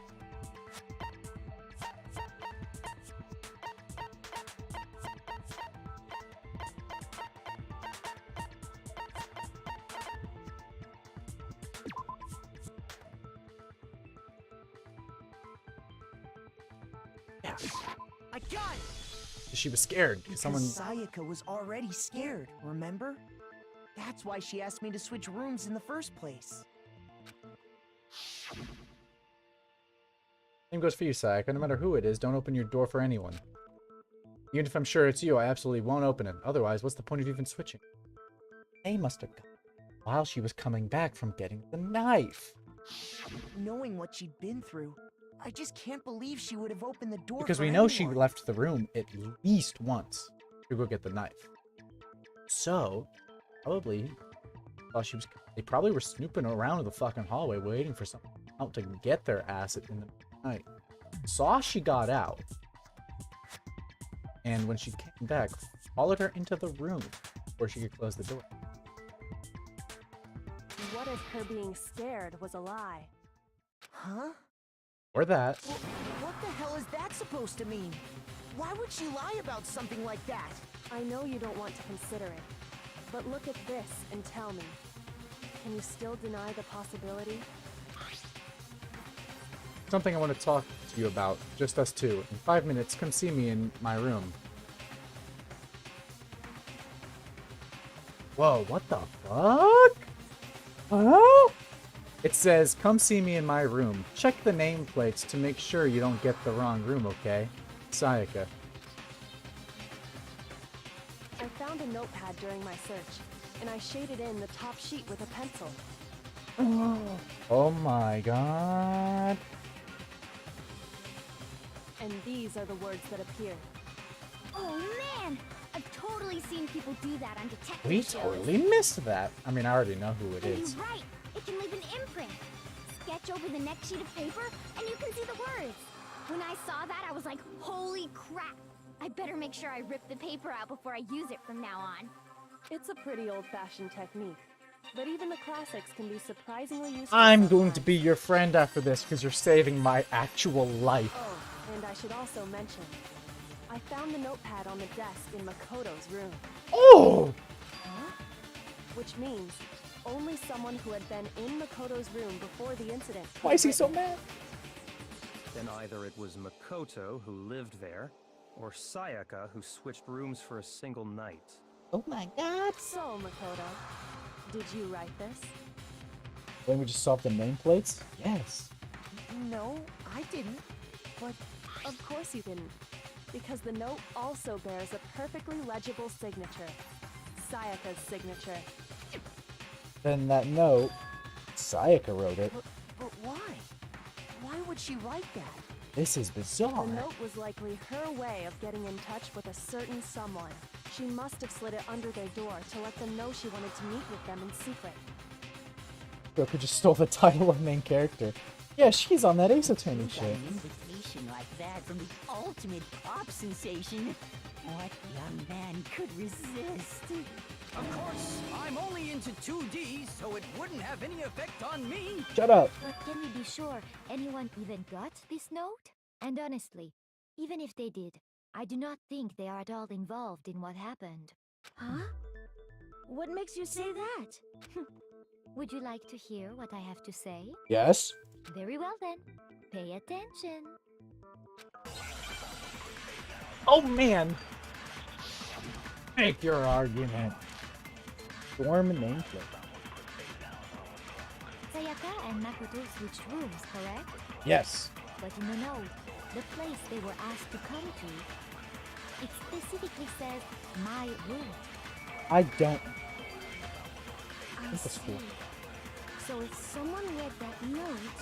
Speaker 8: I got it!
Speaker 1: She was scared. Someone...
Speaker 8: Sayaka was already scared, remember? That's why she asked me to switch rooms in the first place.
Speaker 1: Same goes for you, Sayaka. No matter who it is, don't open your door for anyone. Even if I'm sure it's you, I absolutely won't open it. Otherwise, what's the point of even switching? They must have gone while she was coming back from getting the knife.
Speaker 8: Knowing what she'd been through, I just can't believe she would have opened the door
Speaker 1: Because
Speaker 8: for
Speaker 1: we know she
Speaker 8: anyone.
Speaker 1: left the room at least once to go get the knife. So, probably while she was... They probably were snooping around the fucking hallway waiting for someone out to get their ass in the night. Saw she got out. And when she came back, followed her into the room before she could close the door.
Speaker 15: What if her being scared was a lie?
Speaker 8: Huh?
Speaker 1: Or that.
Speaker 8: Well, what the hell is that supposed to mean? Why would she lie about something like that?
Speaker 15: I know you don't want to consider it, but look at this and tell me. Can you still deny the possibility?
Speaker 1: Something I want to talk to you about. Just us two. In 5 minutes, come see me in my room. Whoa, what the fuck? Huh? It says, come see me in my room. Check the nameplates to make sure you don't get the wrong room, okay? Sayaka.
Speaker 15: I found a notepad during my search, and I shaded in the top sheet with a pencil.
Speaker 1: Oh my god.
Speaker 15: And these are the words that appeared.
Speaker 10: Oh man! I've totally seen people do that on detective
Speaker 1: We
Speaker 10: shows.
Speaker 1: totally missed that. I mean, I already know who it
Speaker 10: And
Speaker 1: is.
Speaker 10: you're right. It can leave an imprint. Sketch over the next sheet of paper, and you can see the words. When I saw that, I was like, holy crap! I better make sure I rip the paper out before I use it from now on.
Speaker 15: It's a pretty old-fashioned technique, but even the classics can be surprisingly useful.
Speaker 1: I'm going to be your friend after this because you're saving my actual life.
Speaker 15: Oh, and I should also mention, I found the notepad on the desk in Makoto's room.
Speaker 1: Oh!
Speaker 15: Huh? Which means only someone who had been in Makoto's room before the incident.
Speaker 1: Why is he so mad?
Speaker 11: Then either it was Makoto who lived there, or Sayaka who switched rooms for a single night.
Speaker 1: Oh my god.
Speaker 15: So, Makoto, did you write this?
Speaker 1: Then we just solved the nameplates? Yes.
Speaker 8: No, I didn't. But
Speaker 15: Of course you didn't, because the note also bears a perfectly legible signature. Sayaka's signature.
Speaker 1: Then that note, Sayaka wrote it.
Speaker 8: but why? Why would she write that?
Speaker 1: This is bizarre.
Speaker 15: The note was likely her way of getting in touch with a certain someone. She must have slid it under their door to let them know she wanted to meet with them in secret.
Speaker 1: Goku just stole the title of main character. Yeah, she's on that Ace Attorney
Speaker 6: Got
Speaker 1: shit.
Speaker 6: an invitation like that from the ultimate pop sensation. What young man could resist?
Speaker 3: Of course, I'm only into 2D, so it wouldn't have any effect on me.
Speaker 1: Shut up.
Speaker 4: But can we be sure anyone even got this note? And honestly, even if they did, I do not think they are at all involved in what happened.
Speaker 10: Huh? What makes you say that?
Speaker 4: Would you like to hear what I have to say?
Speaker 1: Yes?
Speaker 4: Very well then. Pay attention.
Speaker 1: Oh man! Make your argument. Storm nameplate.
Speaker 4: Sayaka and Makoto switched rooms, correct?
Speaker 1: Yes.
Speaker 4: But in the note, the place they were asked to come to, it specifically says my room.
Speaker 1: I don't.
Speaker 10: I
Speaker 1: That's
Speaker 10: see.
Speaker 1: cool.
Speaker 10: So if someone read that note,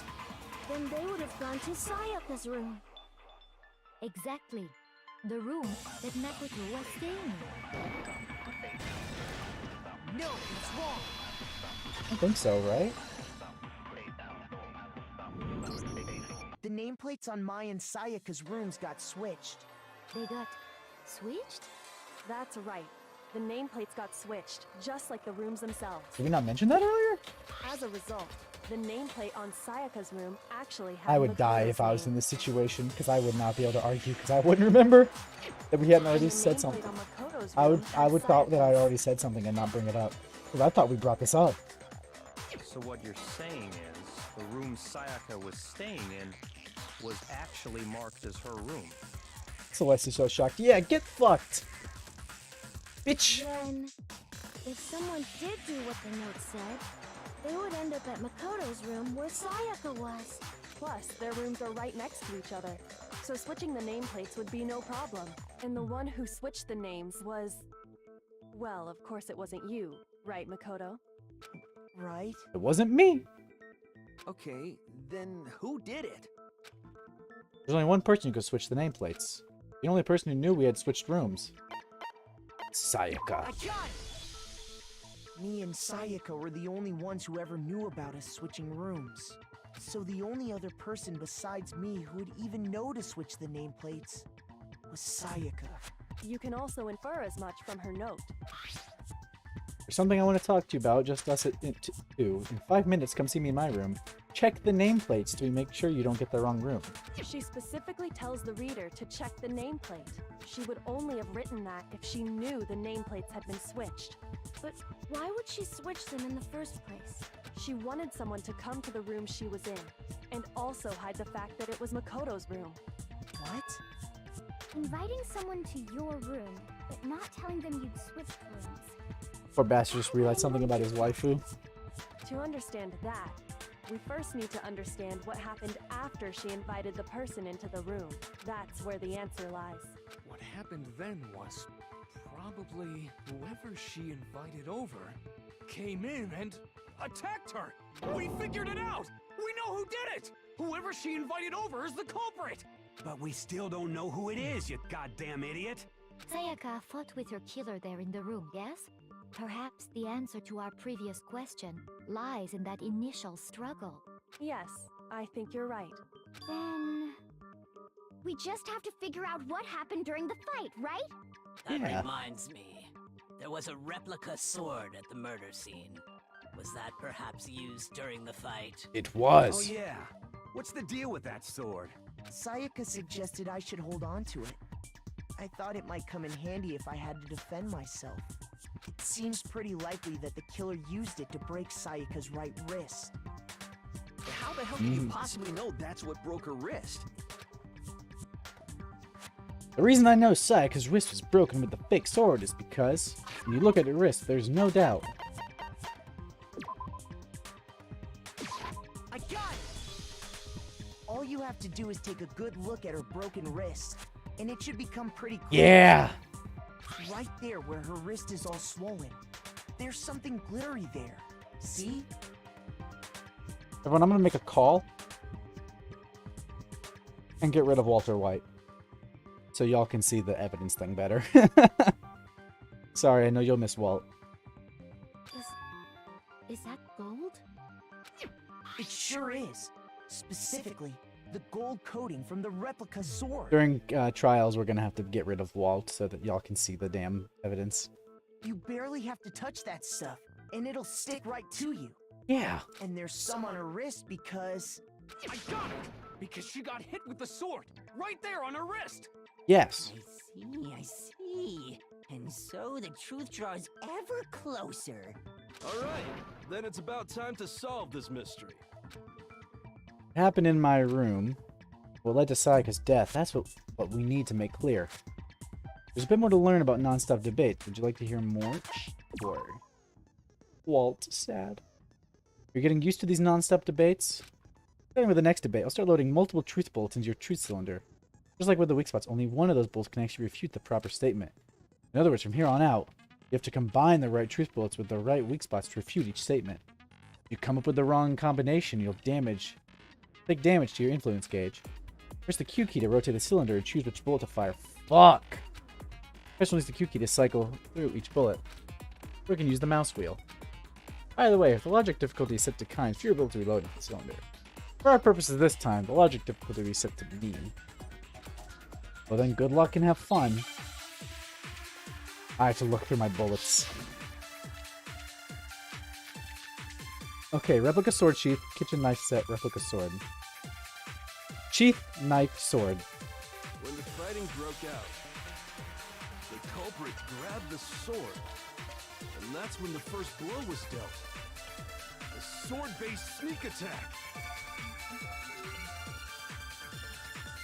Speaker 10: then they would have gone to Sayaka's room.
Speaker 4: Exactly. The room that Makoto was staying in.
Speaker 8: No, it's wrong.
Speaker 1: I think so, right?
Speaker 8: The nameplates on Mai and Sayaka's rooms got switched.
Speaker 4: They got switched?
Speaker 15: That's right. The nameplates got switched, just like the rooms themselves.
Speaker 1: Did we not mention that earlier?
Speaker 15: As a result, the nameplate on Sayaka's room actually had
Speaker 1: I would die
Speaker 15: Makoto's
Speaker 1: if I was
Speaker 15: name.
Speaker 1: in this situation because I would not be able to argue because I wouldn't remember that we hadn't already
Speaker 15: And the
Speaker 1: said
Speaker 15: nameplate
Speaker 1: something.
Speaker 15: on Makoto's
Speaker 1: I would
Speaker 15: room
Speaker 1: I
Speaker 15: had
Speaker 1: would thought that I
Speaker 15: Sayaka's.
Speaker 1: already said something and not bring it up. Because I thought we brought this up.
Speaker 11: So what you're saying is, the room Sayaka was staying in was actually marked as her room.
Speaker 1: Celeste's so shocked. Yeah, get fucked. Bitch.
Speaker 10: Then, if someone did do what the note said, they would end up at Makoto's room where Sayaka was.
Speaker 15: Plus, their rooms are right next to each other, so switching the nameplates would be no problem. And the one who switched the names was... Well, of course it wasn't you, right, Makoto?
Speaker 8: Right?
Speaker 1: It wasn't me.
Speaker 14: Okay, then who did it?
Speaker 1: There's only one person who could switch the nameplates. The only person who knew we had switched rooms. Sayaka.
Speaker 8: Me and Sayaka were the only ones who ever knew about us switching rooms. So the only other person besides me who would even know to switch the nameplates was Sayaka.
Speaker 15: You can also infer as much from her note.
Speaker 1: There's something I want to talk to you about, just us two. In 5 minutes, come see me in my room. Check the nameplates to make sure you don't get the wrong room.
Speaker 15: She specifically tells the reader to check the nameplate. She would only have written that if she knew the nameplates had been switched.
Speaker 10: But why would she switch them in the first place?
Speaker 15: She wanted someone to come to the room she was in, and also hide the fact that it was Makoto's room.
Speaker 8: What?
Speaker 10: Inviting someone to your room, but not telling them you'd switched rooms.
Speaker 1: Poor bastard just realized something about his waifu.
Speaker 15: To understand that, we first need to understand what happened after she invited the person into the room. That's where the answer lies.
Speaker 3: What happened then was probably whoever she invited over came in and attacked her. We figured it out. We know who did it. Whoever she invited over is the culprit.
Speaker 12: But we still don't know who it is, you goddamn idiot!
Speaker 4: Sayaka fought with her killer there in the room, yes? Perhaps the answer to our previous question lies in that initial struggle.
Speaker 15: Yes, I think you're right.
Speaker 10: Then... we just have to figure out what happened during the fight, right?
Speaker 13: That
Speaker 1: Yeah.
Speaker 13: reminds me. There was a replica sword at the murder scene. Was that perhaps used during the fight?
Speaker 9: It
Speaker 12: Oh
Speaker 9: was.
Speaker 12: yeah. What's the deal with that sword?
Speaker 8: Sayaka suggested I should hold on to it. I thought it might come in handy if I had to defend myself. It seems pretty likely that the killer used it to break Sayaka's right wrist.
Speaker 14: How the hell can you possibly know that's what broke her wrist?
Speaker 9: The reason I know Sayaka's wrist was broken with the fake sword is because when you look at her wrist, there's no doubt.
Speaker 8: I got it! All you have to do is take a good look at her broken wrist, and it should become pretty clear.
Speaker 9: Yeah!
Speaker 8: Right there where her wrist is all swollen. There's something glittery there. See?
Speaker 9: Everyone, I'm gonna make a call and get rid of Walter White so y'all can see the evidence thing better. Sorry, I know you'll miss Walt.
Speaker 4: Is that gold?
Speaker 8: It sure is. Specifically, the gold coating from the replica sword.
Speaker 9: During trials, we're gonna have to get rid of Walt so that y'all can see the damn evidence.
Speaker 8: You barely have to touch that stuff, and it'll stick right to you.
Speaker 9: Yeah.
Speaker 8: And there's some on her wrist because...
Speaker 3: I got it! Because she got hit with the sword, right there on her wrist!
Speaker 9: Yes.
Speaker 6: I see. And so the truth draws ever closer.
Speaker 7: Alright, then it's about time to solve this mystery.
Speaker 9: It happened in my room. What led to Sayaka's death? That's what we need to make clear. There's a bit more to learn about non-stop debates. Would you like to hear more? Sure. Walt, sad. You're getting used to these non-stop debates? Starting with the next debate, I'll start loading multiple truth bullets into your truth cylinder. Just like with the weak spots, only one of those bullets can actually refute the proper statement. In other words, from here on out, you have to combine the right truth bullets with the right weak spots to refute each statement. If you come up with the wrong combination, you'll take damage to your influence gauge. Press the Q key to rotate the cylinder and choose which bullet to fire. Fuck! Press release the Q key to cycle through each bullet. Or you can use the mouse wheel. By the way, if the logic difficulty is set to kind, fewer bullets will be loaded into the cylinder. For our purposes this time, the logic difficulty will be set to mean. Well then, good luck and have fun. I have to look through my bullets. Okay, replica sword sheath, kitchen knife set, replica sword. Sheath, knife, sword.
Speaker 7: When the fighting broke out, the culprit grabbed the sword, and that's when the first blow was dealt. A sword-based sneak attack.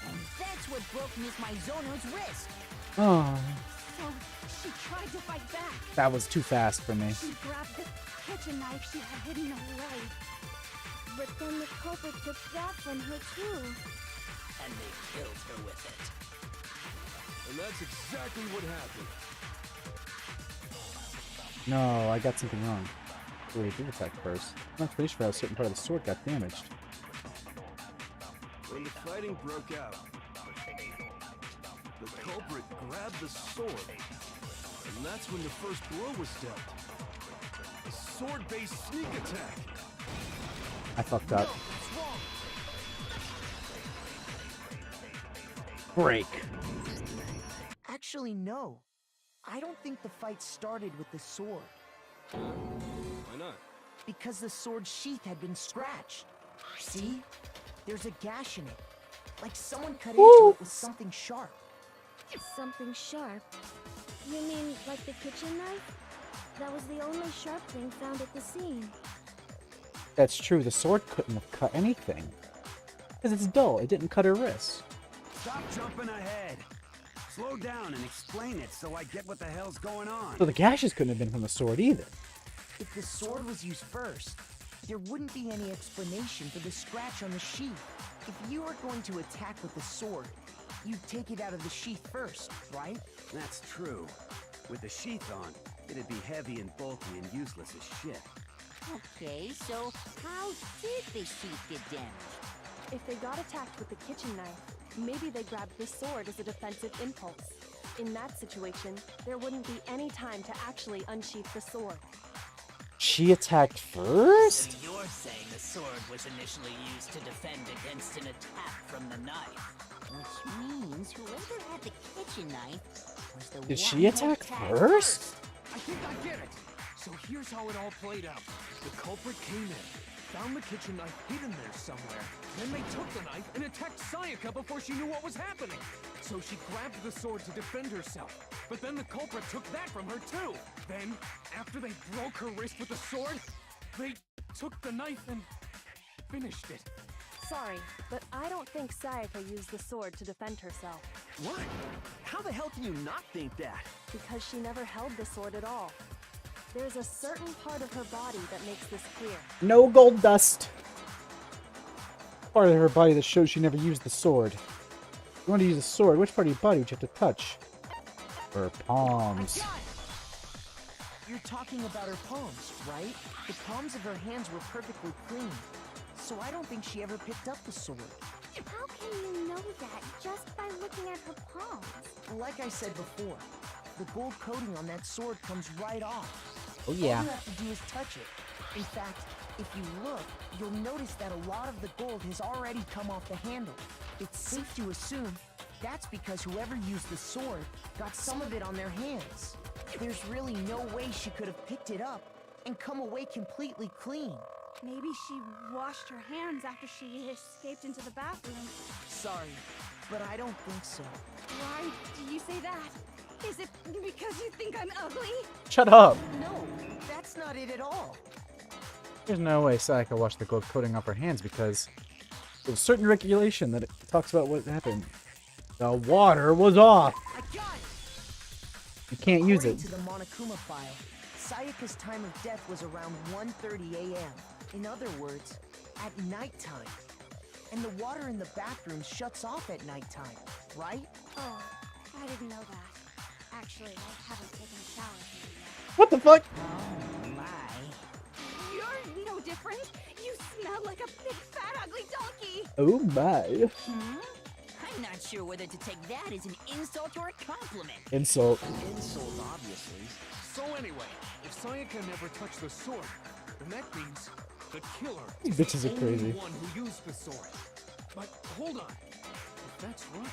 Speaker 6: And that's what broke Miss Maizono's wrist.
Speaker 9: Oh,
Speaker 10: So she tried to fight back.
Speaker 9: that was too fast for me.
Speaker 10: She grabbed the kitchen knife she had hidden away. But then the culprit took that from her too.
Speaker 13: And they killed her with it.
Speaker 7: And that's exactly what happened.
Speaker 9: No, I got something wrong. Wait, I did attack first. I'm not finished for how a certain part of the sword got damaged.
Speaker 7: When the fighting broke out, the culprit grabbed the sword, and that's when the first blow was dealt. A sword-based sneak attack.
Speaker 9: I fucked up. Break.
Speaker 8: Actually, no. I don't think the fight started with the sword.
Speaker 7: Why not?
Speaker 8: Because the sword sheath had been scratched. See? There's a gash in it. Like someone cut into it with something sharp.
Speaker 10: Something sharp? You mean like the kitchen knife? That was the only sharp thing found at the scene.
Speaker 9: That's true, the sword couldn't have cut anything. Because it's dull, it didn't cut her wrist.
Speaker 12: Stop jumping ahead. Slow down and explain it so I get what the hell's going on.
Speaker 9: So the gashes couldn't have been from the sword either.
Speaker 8: If the sword was used first, there wouldn't be any explanation for the scratch on the sheath. If you were going to attack with the sword, you'd take it out of the sheath first, right?
Speaker 12: That's true. With the sheath on, it'd be heavy and bulky and useless as shit.
Speaker 6: Okay, so how did the sheath get damaged?
Speaker 15: If they got attacked with the kitchen knife, maybe they grabbed the sword as a defensive impulse. In that situation, there wouldn't be any time to actually unsheath the sword.
Speaker 9: She attacked first?
Speaker 13: So you're saying the sword was initially used to defend against an attack from the knife.
Speaker 6: Which means whoever had the kitchen knife was the
Speaker 9: Did
Speaker 6: one
Speaker 9: she
Speaker 6: who
Speaker 9: attack
Speaker 6: attacked
Speaker 9: first?
Speaker 3: I think I get it. So here's how it all played out. The culprit came in, found the kitchen knife hidden there somewhere. Then they took the knife and attacked Sayaka before she knew what was happening. So she grabbed the sword to defend herself. But then the culprit took that from her too. Then, after they broke her wrist with the sword, they took the knife and finished it.
Speaker 15: Sorry, but I don't think Sayaka used the sword to defend herself.
Speaker 14: What? How the hell can you not think that?
Speaker 15: Because she never held the sword at all. There's a certain part of her body that makes this clear.
Speaker 9: No gold dust. Part of her body that shows she never used the sword. If you want to use a sword, which part of your body would you have to touch? Her palms.
Speaker 8: You're talking about her palms, right? The palms of her hands were perfectly clean. So I don't think she ever picked up the sword.
Speaker 10: How can you know that just by looking at her palms?
Speaker 8: Like I said before, the gold coating on that sword comes right off.
Speaker 9: Oh yeah.
Speaker 8: All you have to do is touch it. In fact, if you look, you'll notice that a lot of the gold has already come off the handle. It's safe to assume that's because whoever used the sword got some of it on their hands. There's really no way she could have picked it up and come away completely clean.
Speaker 10: Maybe she washed her hands after she escaped into the bathroom.
Speaker 8: Sorry, but I don't think so.
Speaker 10: Why do you say that? Is it because you think I'm ugly?
Speaker 9: Shut up.
Speaker 8: No, that's not it at all.
Speaker 9: There's no way Sayaka washed the gold coating off her hands because there's a certain regulation that it talks about what happened. The water was off.
Speaker 8: I got it.
Speaker 9: You can't use
Speaker 8: According
Speaker 9: it.
Speaker 8: to the Monokuma file, Sayaka's time of death was around 1:30 a.m. In other words, at nighttime. And the water in the bathroom shuts off at nighttime, right?
Speaker 10: Oh, I didn't know that. Actually, I haven't taken a shower here yet.
Speaker 9: What the fuck?
Speaker 8: Oh my.
Speaker 10: You're no different. You smell like a big fat ugly donkey.
Speaker 9: Oh my.
Speaker 6: I'm not sure whether to take that as an insult or a compliment.
Speaker 9: Insult.
Speaker 3: Insult, obviously. So anyway, if Sayaka never touched the sword, then that means the killer
Speaker 9: These
Speaker 3: is
Speaker 9: bitches
Speaker 3: the
Speaker 9: are
Speaker 3: only
Speaker 9: crazy.
Speaker 3: one who used the sword. But hold on. If that's right,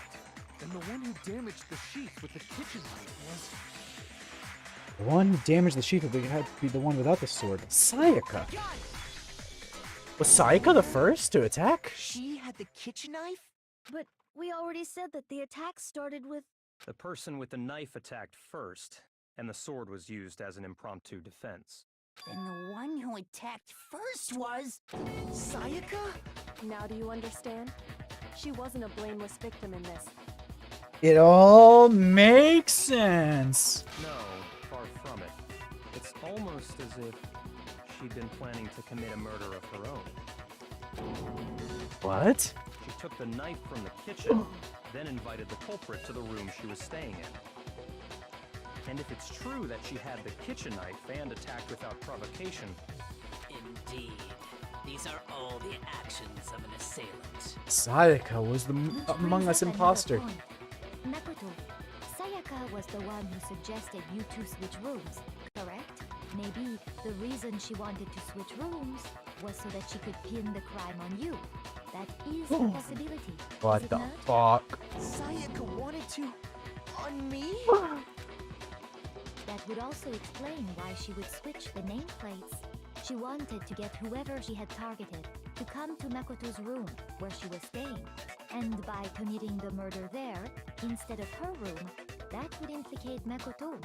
Speaker 3: then the one who damaged the sheath with the kitchen knife was...
Speaker 9: The one who damaged the sheath would had to be the one without the sword. Sayaka. Was Sayaka the first to attack?
Speaker 8: She had the kitchen knife?
Speaker 10: But we already said that the attack started with...
Speaker 11: The person with the knife attacked first, and the sword was used as an impromptu defense.
Speaker 6: Then the one who attacked first was...
Speaker 8: Sayaka?
Speaker 15: Now do you understand? She wasn't a blameless victim in this.
Speaker 9: It all makes sense.
Speaker 11: No, far from it. It's almost as if she'd been planning to commit a murder of her own.
Speaker 9: What?
Speaker 11: She took the knife from the kitchen, then invited the culprit to the room she was staying in. And if it's true that she had the kitchen knife and attacked without provocation...
Speaker 13: Indeed. These are all the actions of an assailant.
Speaker 9: Sayaka was the Among Us imposter.
Speaker 4: Makoto, Sayaka was the one who suggested you two switch rooms, correct? Maybe the reason she wanted to switch rooms was so that she could pin the crime on you. That is a possibility.
Speaker 9: What
Speaker 4: is it
Speaker 9: the
Speaker 4: not?
Speaker 9: fuck?
Speaker 8: Sayaka wanted to... on me?
Speaker 4: That would also explain why she would switch the nameplates. She wanted to get whoever she had targeted to come to Makoto's room where she was staying. And by committing the murder there, instead of her room, that would implicate Makoto.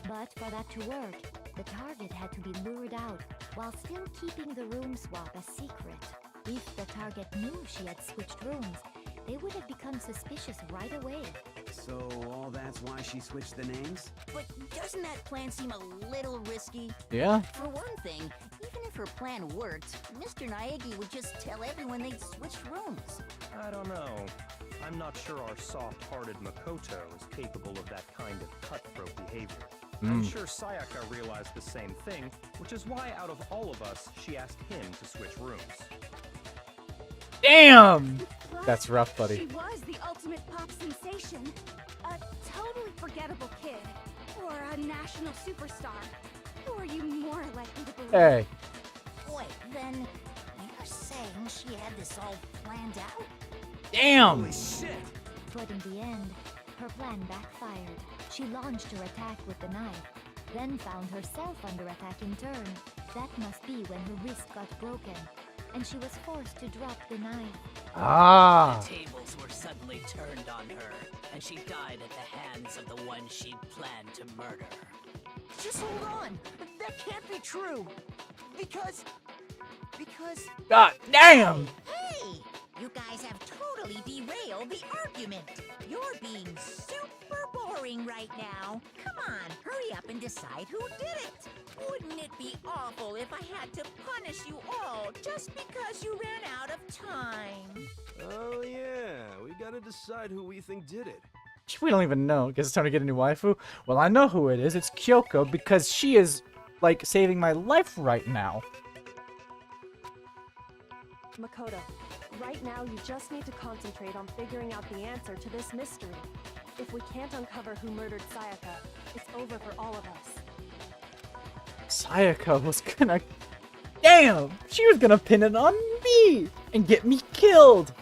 Speaker 4: But for that to work, the target had to be lured out while still keeping the room swap a secret. If the target knew she had switched rooms, they would have become suspicious right away.
Speaker 12: So all that's why she switched the names?
Speaker 6: But doesn't that plan seem a little risky?
Speaker 9: Yeah.
Speaker 6: For one thing, even if her plan worked, Mr. Naegi would just tell everyone they'd switched rooms.
Speaker 11: I don't know. I'm not sure our soft-hearted Makoto is capable of that kind of cutthroat behavior. I'm sure Sayaka realized the same thing, which is why out of all of us, she asked him to switch rooms.
Speaker 9: Damn!
Speaker 10: Plus,
Speaker 9: That's rough, buddy.
Speaker 10: She was the ultimate pop sensation. A totally forgettable kid. Or a national superstar. Who are you more likely to believe?
Speaker 9: Hey.
Speaker 6: Wait, then you're saying she had this all planned out?
Speaker 9: Damn!
Speaker 3: Holy shit!
Speaker 4: But in the end, her plan backfired. She launched her attack with the knife, then found herself under attack in turn. That must be when her wrist got broken, and she was forced to drop the knife.
Speaker 1: Ah.
Speaker 13: The tables were suddenly turned on her, and she died at the hands of the one she'd planned to murder.
Speaker 8: Just hold on. That can't be true. Because...
Speaker 1: God damn!
Speaker 6: Hey! You guys have totally derailed the argument. You're being super boring right now. Come on, hurry up and decide who did it. Wouldn't it be awful if I had to punish you all just because you ran out of time?
Speaker 7: Oh yeah, we gotta decide who we think did it.
Speaker 1: We don't even know. Guess it's time to get a new waifu. Well, I know who it is. It's Kyoko, because she is, like, saving my life right now.
Speaker 15: Makoto, right now you just need to concentrate on figuring out the answer to this mystery. If we can't uncover who murdered Sayaka, it's over for all of us.
Speaker 1: Sayaka was gonna... Damn! She was gonna pin it on me! And get me killed!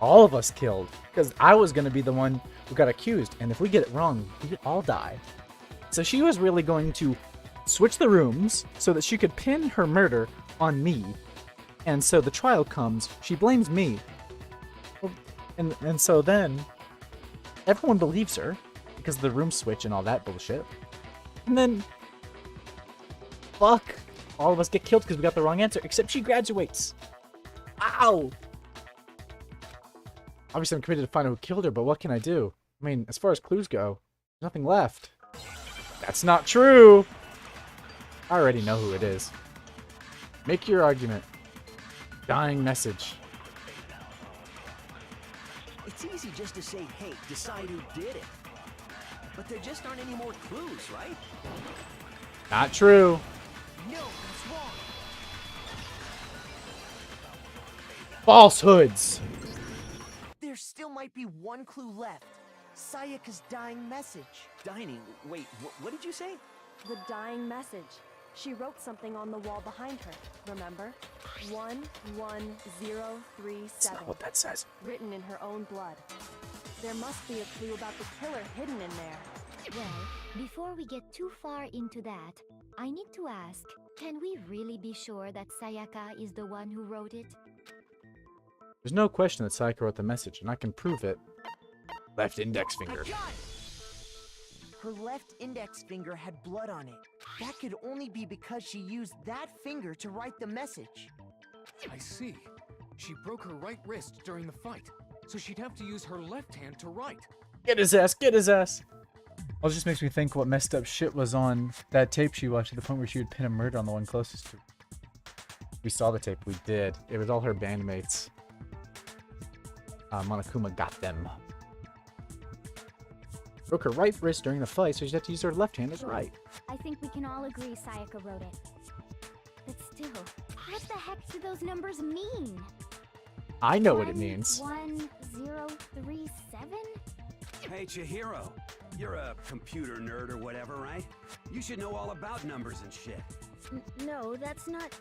Speaker 1: All of us killed. Because I was gonna be the one who got accused. And if we get it wrong, we could all die. So she was really going to switch the rooms so that she could pin her murder on me. And so the trial comes, she blames me. And so then, everyone believes her, because of the room switch and all that bullshit. And then, fuck, all of us get killed because we got the wrong answer, except she graduates. Ow! Obviously I'm committed to find out who killed her, but what can I do? I mean, as far as clues go, there's nothing left. That's not true! I already know who it is. Make your argument. Dying message.
Speaker 14: It's easy just to say, hey, decide who did it. But there just aren't any more clues, right?
Speaker 1: Not true.
Speaker 8: No, that's wrong.
Speaker 1: Falsehoods.
Speaker 8: There still might be one clue left. Sayaka's dying message.
Speaker 14: Dining? Wait, what did you say?
Speaker 15: The dying message. She wrote something on the wall behind her, remember? 11037.
Speaker 1: That's not what that says.
Speaker 15: Written in her own blood. There must be a clue about the killer hidden in there.
Speaker 4: Well, before we get too far into that, I need to ask, can we really be sure that Sayaka is the one who wrote it?
Speaker 1: There's no question that Sayaka wrote the message, and I can prove it. Left index finger.
Speaker 8: I got it! Her left index finger had blood on it. That could only be because she used that finger to write the message.
Speaker 3: I see. She broke her right wrist during the fight, so she'd have to use her left hand to write.
Speaker 1: Get his ass, get his ass! Well, it just makes me think what messed up shit was on that tape she watched, to the point where she would pin a murder on the one closest to her. We saw the tape, we did. It was all her bandmates. Monokuma got them. Broke her right wrist during the fight, so she'd have to use her left hand as right.
Speaker 10: I think we can all agree Sayaka wrote it. But still, what the heck do those numbers mean?
Speaker 1: I know what it means.
Speaker 10: 1037?
Speaker 12: Hey, Chihiro. You're a computer nerd or whatever, right? You should know all about numbers and shit.
Speaker 10: No, that's not...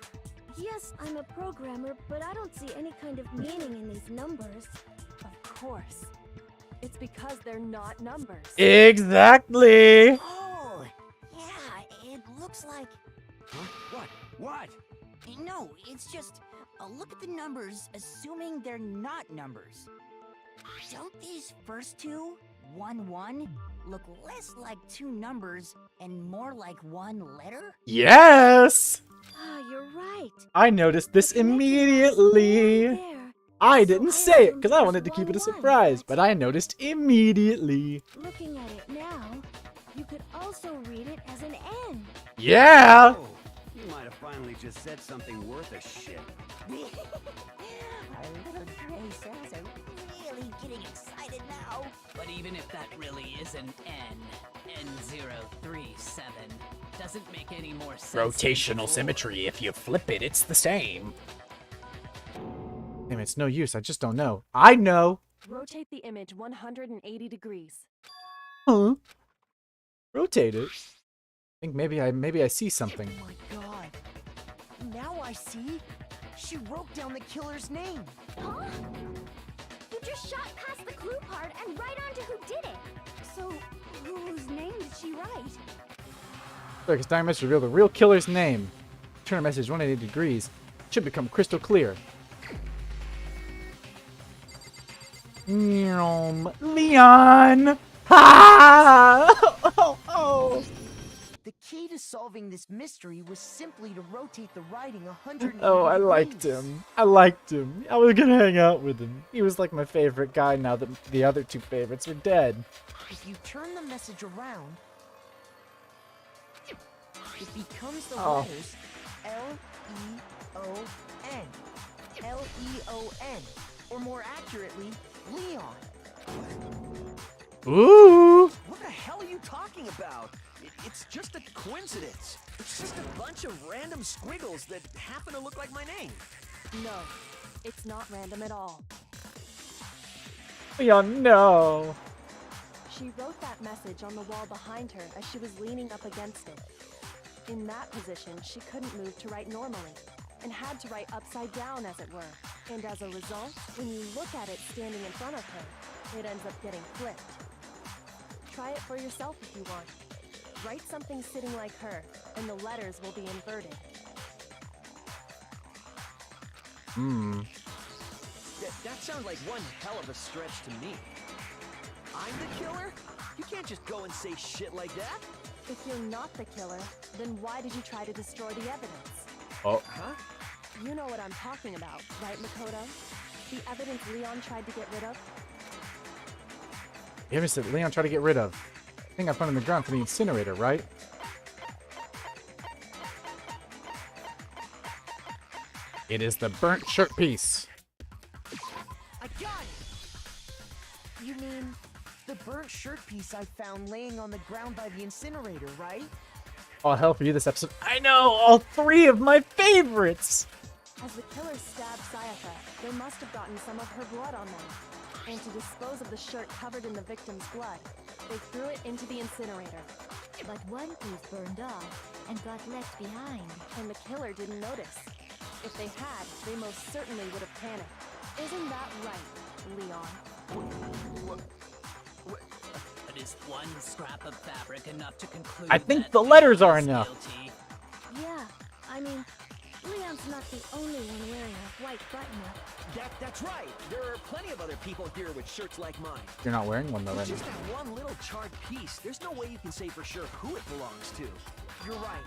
Speaker 10: Yes, I'm a programmer, but I don't see any kind of meaning in these numbers.
Speaker 15: Of course. It's because they're not numbers.
Speaker 1: Exactly!
Speaker 6: Oh, yeah, it looks like...
Speaker 12: Huh? What? What?
Speaker 6: No, it's just... look at the numbers, assuming they're not numbers. Don't these first two, 1-1, look less like two numbers and more like one letter?
Speaker 1: Yes!
Speaker 10: Ah, you're right.
Speaker 1: I noticed this immediately. I didn't say it because I wanted to keep it a surprise, but I noticed immediately.
Speaker 10: Looking at it now, you could also read it as an N.
Speaker 1: Yeah!
Speaker 12: Oh, you might have finally just said something worth a shit.
Speaker 6: Our little gray cells are really getting excited now.
Speaker 13: But even if that really is an N, N037, doesn't make any more sense.
Speaker 1: Rotational symmetry. If you flip it, it's the same. Damn, it's no use. I just don't know. I know.
Speaker 15: Rotate the image 180 degrees.
Speaker 1: Huh? Rotate it. I think maybe I see something.
Speaker 8: Oh my god. Now I see. She wrote down the killer's name.
Speaker 10: Huh? You just shot past the clue part and right onto who did it. So, whose name did she write?
Speaker 1: Look, it's time to reveal the real killer's name. Turn a message 180 degrees. It should become crystal clear. Leon! Ha! Oh.
Speaker 8: The key to solving this mystery was simply to rotate the writing 180
Speaker 1: Oh, I liked him. I liked him. I was gonna hang out with him. He was like my favorite guy now that the other two favorites are dead.
Speaker 8: If you turn the message around, it becomes the letters L-E-O-N. L-E-O-N. Or more accurately, Leon.
Speaker 1: Ooh!
Speaker 14: What the hell are you talking about? It's just a coincidence. It's just a bunch of random squiggles that happen to look like my name.
Speaker 15: No, it's not random at all.
Speaker 1: Leon, no!
Speaker 15: She wrote that message on the wall behind her as she was leaning up against it. In that position, she couldn't move to write normally, and had to write upside down, as it were. And as a result, when you look at it standing in front of her, it ends up getting flipped. Try it for yourself if you want. Write something sitting like her, and the letters will be inverted.
Speaker 14: That sounds like one hell of a stretch to me. I'm the killer? You can't just go and say shit like that.
Speaker 15: If you're not the killer, then why did you try to destroy the evidence?
Speaker 1: Oh.
Speaker 15: Huh? You know what I'm talking about, right, Makoto? The evidence Leon tried to get rid of?
Speaker 1: The evidence that Leon tried to get rid of. I think I found in the ground for the incinerator, right? It is the burnt shirt piece.
Speaker 8: I got it! You mean the burnt shirt piece I found laying on the ground by the incinerator, right?
Speaker 1: All hell for you this episode. I know! All three of my favorites!
Speaker 15: As the killer stabbed Sayaka, they must have gotten some of her blood on them. And to dispose of the shirt covered in the victim's blood, they threw it into the incinerator.
Speaker 4: But one piece burned off and got left behind.
Speaker 15: And the killer didn't notice. If they had, they most certainly would have panicked. Isn't that right, Leon?
Speaker 13: But is one scrap of fabric enough to conclude
Speaker 1: I think
Speaker 13: that
Speaker 1: the letters are
Speaker 13: Leon is
Speaker 1: enough.
Speaker 13: guilty?
Speaker 10: Yeah, I mean, Leon's not the only one wearing a white button-up.
Speaker 14: That's right. There are plenty of other people here with shirts like mine.
Speaker 1: You're not wearing one though,
Speaker 14: With
Speaker 1: right?
Speaker 14: just that one little charred piece, there's no way you can say for sure who it belongs to.
Speaker 8: You're right.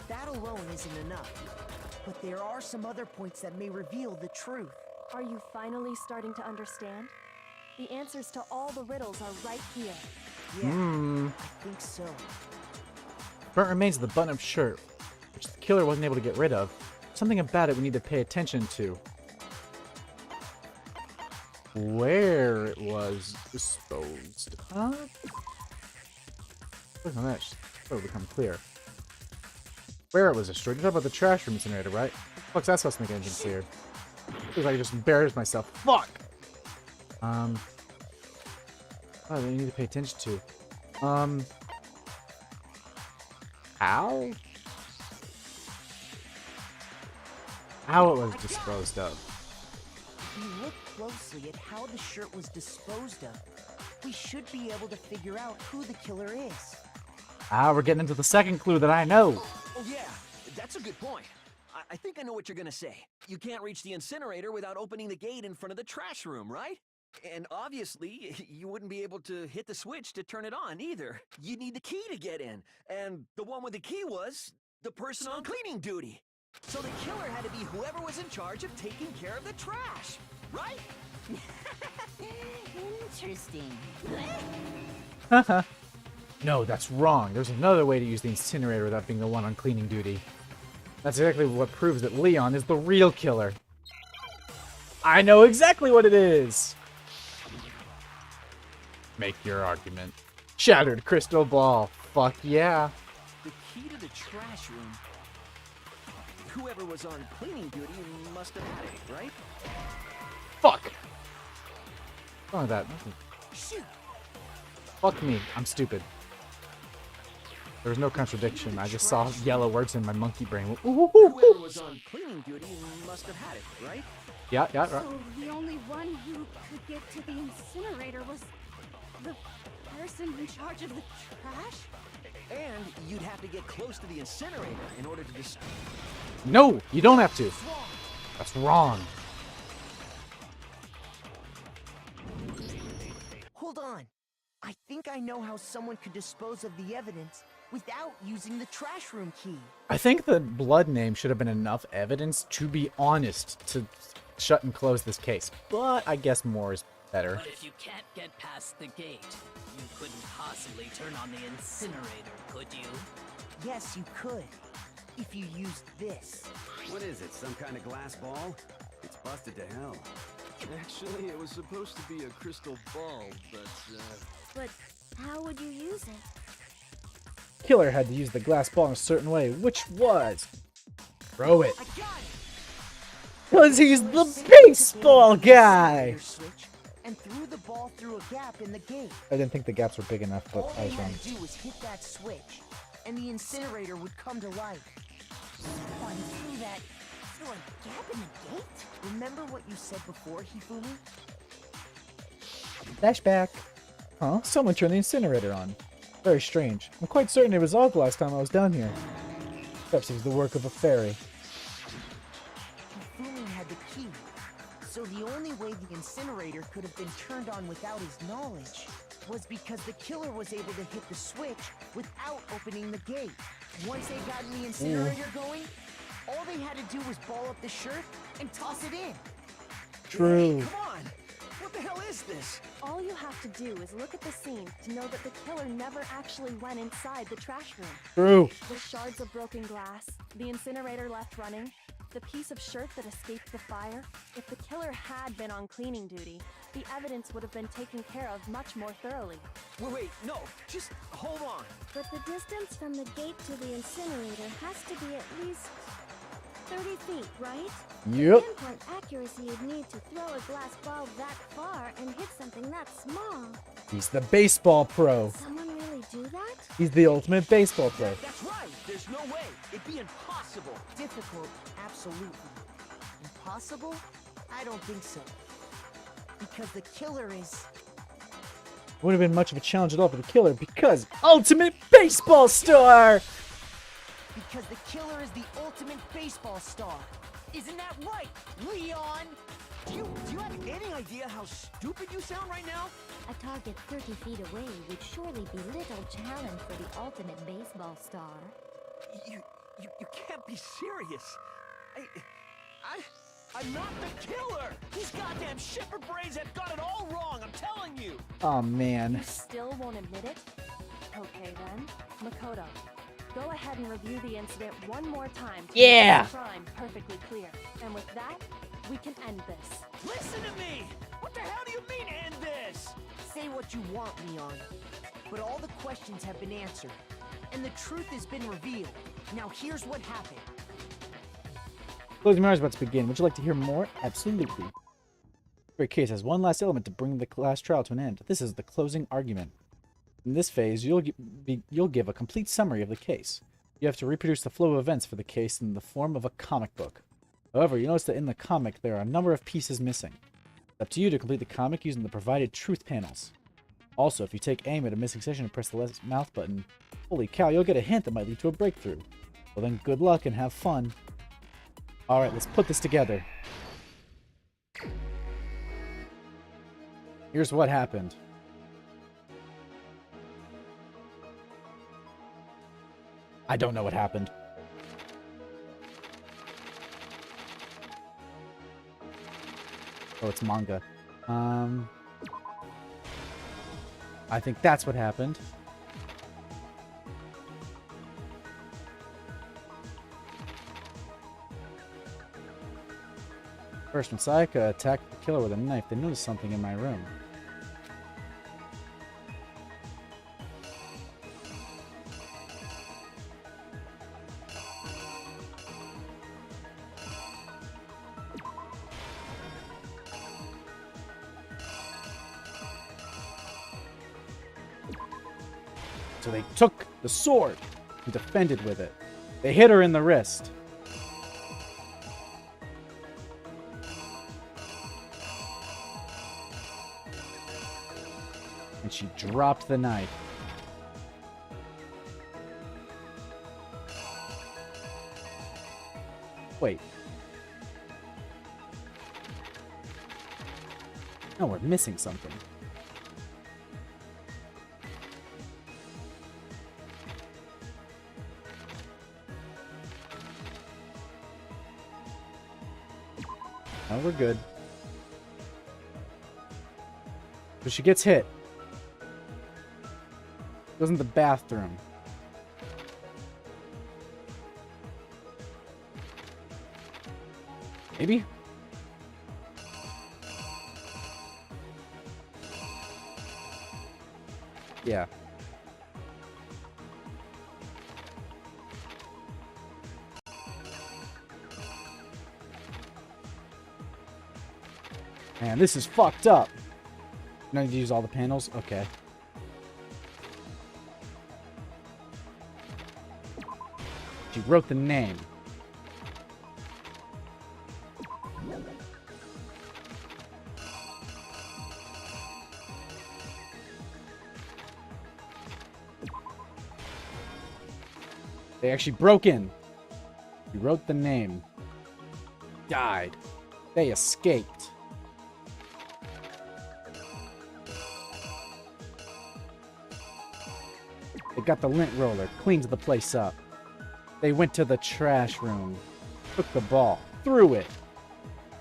Speaker 8: That alone isn't enough. But there are some other points that may reveal the truth.
Speaker 15: Are you finally starting to understand? The answers to all the riddles are right here.
Speaker 8: Yeah, I think so.
Speaker 1: Burnt remains of the button-up shirt, which the killer wasn't able to get rid of. Something about it we need to pay attention to. Where it was disposed. Huh? Look on that. It'll become clear. Where it was destroyed. You're talking about the trash room incinerator, right? Fuck, that's supposed to make anything clear. Looks like I just embarrassed myself. Fuck! Oh, we need to pay attention to. How? How it was disposed of.
Speaker 8: If you look closely at how the shirt was disposed of, we should be able to figure out who the killer is.
Speaker 1: We're getting into the second clue that I know.
Speaker 14: Oh yeah, that's a good point. I think I know what you're gonna say. You can't reach the incinerator without opening the gate in front of the trash room, right? And obviously, you wouldn't be able to hit the switch to turn it on either. You'd need the key to get in. And the one with the key was the person on cleaning duty. So the killer had to be whoever was in charge of taking care of the trash, right?
Speaker 6: Interesting.
Speaker 1: No, that's wrong. There's another way to use the incinerator without being the one on cleaning duty. That's exactly what proves that Leon is the real killer. I know exactly what it is. Make your argument. Shattered crystal ball. Fuck yeah.
Speaker 14: The key to the trash room. Whoever was on cleaning duty must have had it, right?
Speaker 1: Fuck. What's wrong with that?
Speaker 14: Shoot.
Speaker 1: Fuck me. I'm stupid. There was no contradiction. I just saw yellow words in my monkey brain.
Speaker 14: Whoever was on cleaning duty must have had it, right?
Speaker 1: Yeah, right.
Speaker 10: So the only one who could get to the incinerator was the person in charge of the trash?
Speaker 14: And you'd have to get close to the incinerator in order to just...
Speaker 1: No, you don't have to. That's wrong.
Speaker 8: Hold on. I think I know how someone could dispose of the evidence without using the trash room key.
Speaker 1: I think the blood name should have been enough evidence, to be honest, to shut and close this case. But I guess more is better.
Speaker 13: But if you can't get past the gate, you couldn't possibly turn on the incinerator, could you?
Speaker 8: Yes, you could. If you used this.
Speaker 12: What is it, some kind of glass ball? It's busted to hell.
Speaker 7: Actually, it was supposed to be a crystal ball, but,
Speaker 10: But how would you use it?
Speaker 1: Killer had to use the glass ball in a certain way, which was throw it. Because he's the baseball guy.
Speaker 8: And threw the ball through a gap in the gate.
Speaker 1: I didn't think the gaps were big enough, but
Speaker 8: All
Speaker 1: I
Speaker 8: they
Speaker 1: was wrong.
Speaker 8: had to do was hit that switch, and the incinerator would come to life.
Speaker 6: Someone threw that through a gap in the gate?
Speaker 8: Remember what you said before, Hifumi?
Speaker 1: Flashback. Huh? Someone turned the incinerator on. Very strange. I'm quite certain it was off last time I was down here. Perhaps it was the work of a fairy.
Speaker 8: Hifumi had the key, so the only way the incinerator could have been turned on without his knowledge was because the killer was able to hit the switch without opening the gate. Once they got the incinerator going, all they had to do was ball up the shirt and toss it in.
Speaker 1: True.
Speaker 14: Come on! What the hell is this?
Speaker 15: All you have to do is look at the scene to know that the killer never actually went inside the trash room.
Speaker 1: True.
Speaker 15: The shards of broken glass, the incinerator left running, the piece of shirt that escaped the fire. If the killer had been on cleaning duty, the evidence would have been taken care of much more thoroughly.
Speaker 14: Wait, no, just hold on.
Speaker 10: But the distance from the gate to the incinerator has to be at least 30 feet, right?
Speaker 1: Yep.
Speaker 10: The pinpoint accuracy you'd need to throw a glass ball that far and hit something that small.
Speaker 1: He's the baseball pro.
Speaker 10: Someone really do that?
Speaker 1: He's the ultimate baseball pro.
Speaker 14: That's right. There's no way. It'd be impossible.
Speaker 8: Difficult, absolutely. Impossible? I don't think so. Because the killer is...
Speaker 1: Wouldn't have been much of a challenge at all for the killer because ultimate baseball star.
Speaker 8: Because the killer is the ultimate baseball star. Isn't that right, Leon?
Speaker 14: Do you have any idea how stupid you sound right now?
Speaker 4: A target 30 feet away would surely be little challenge for the ultimate baseball star.
Speaker 14: You can't be serious. I'm not the killer! These goddamn shipper brains have got it all wrong, I'm telling you!
Speaker 1: Oh man.
Speaker 15: You still won't admit it? Okay then. Makoto, go ahead and review the incident one more time to
Speaker 1: Yeah!
Speaker 15: make the crime perfectly clear. And with that, we can end this.
Speaker 14: Listen to me! What the hell do you mean, end this?
Speaker 8: Say what you want, Leon. But all the questions have been answered. And the truth has been revealed. Now here's what happened.
Speaker 1: Closing remarks about to begin. Would you like to hear more? Absolutely. Every case has one last element to bring the last trial to an end. This is the closing argument. In this phase, you'll give a complete summary of the case. You have to reproduce the flow of events for the case in the form of a comic book. However, you notice that in the comic there are a number of pieces missing. It's up to you to complete the comic using the provided truth panels. Also, if you take aim at a missing section and press the left mouth button, holy cow, you'll get a hint that might lead to a breakthrough. Well then, good luck and have fun. Alright, let's put this together. Here's what happened. I don't know what happened. Oh, it's manga. I think that's what happened. First, when Sayaka attacked the killer with a knife, they noticed something in my room. So they took the sword and defended with it. They hit her in the wrist. And she dropped the knife.
Speaker 9: Wait. No, we're missing something. No, we're good. So she gets hit. Goes in the bathroom. Maybe? Yeah. Man, this is fucked up. I need to use all the panels? Okay. She wrote the name. They actually broke in. He wrote the name. Died. They escaped. They got the lint roller, cleaned the place up. They went to the trash room, took the ball, threw it.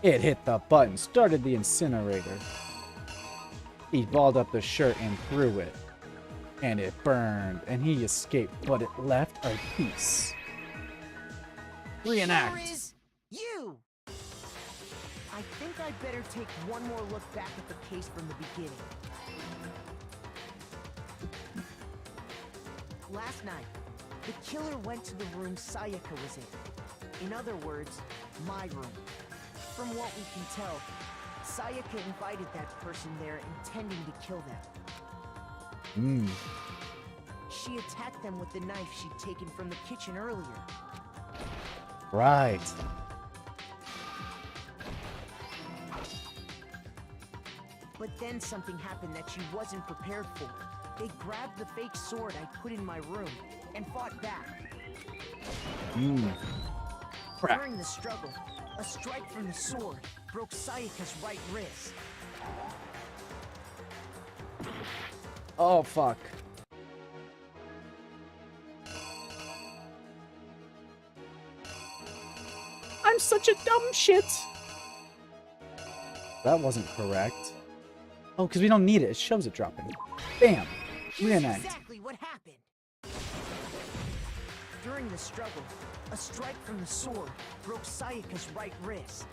Speaker 9: It hit the button, started the incinerator. He balled up the shirt and threw it. And it burned, and he escaped, but it left a piece. Reenact.
Speaker 8: Sure is you! I think I'd better take one more look back at the case from the beginning. Last night, the killer went to the room Sayaka was in. In other words, my room. From what we can tell, Sayaka invited that person there intending to kill them. She attacked them with the knife she'd taken from the kitchen earlier.
Speaker 9: Right.
Speaker 8: But then something happened that she wasn't prepared for. They grabbed the fake sword I put in my room and fought back. During the struggle, a strike from the sword broke Sayaka's right wrist.
Speaker 9: Oh, fuck. I'm such a dumb shit. That wasn't correct. Oh, because we don't need it. It shows it dropping. Bam. Reenact.
Speaker 8: Exactly what happened. During the struggle, a strike from the sword broke Sayaka's right wrist.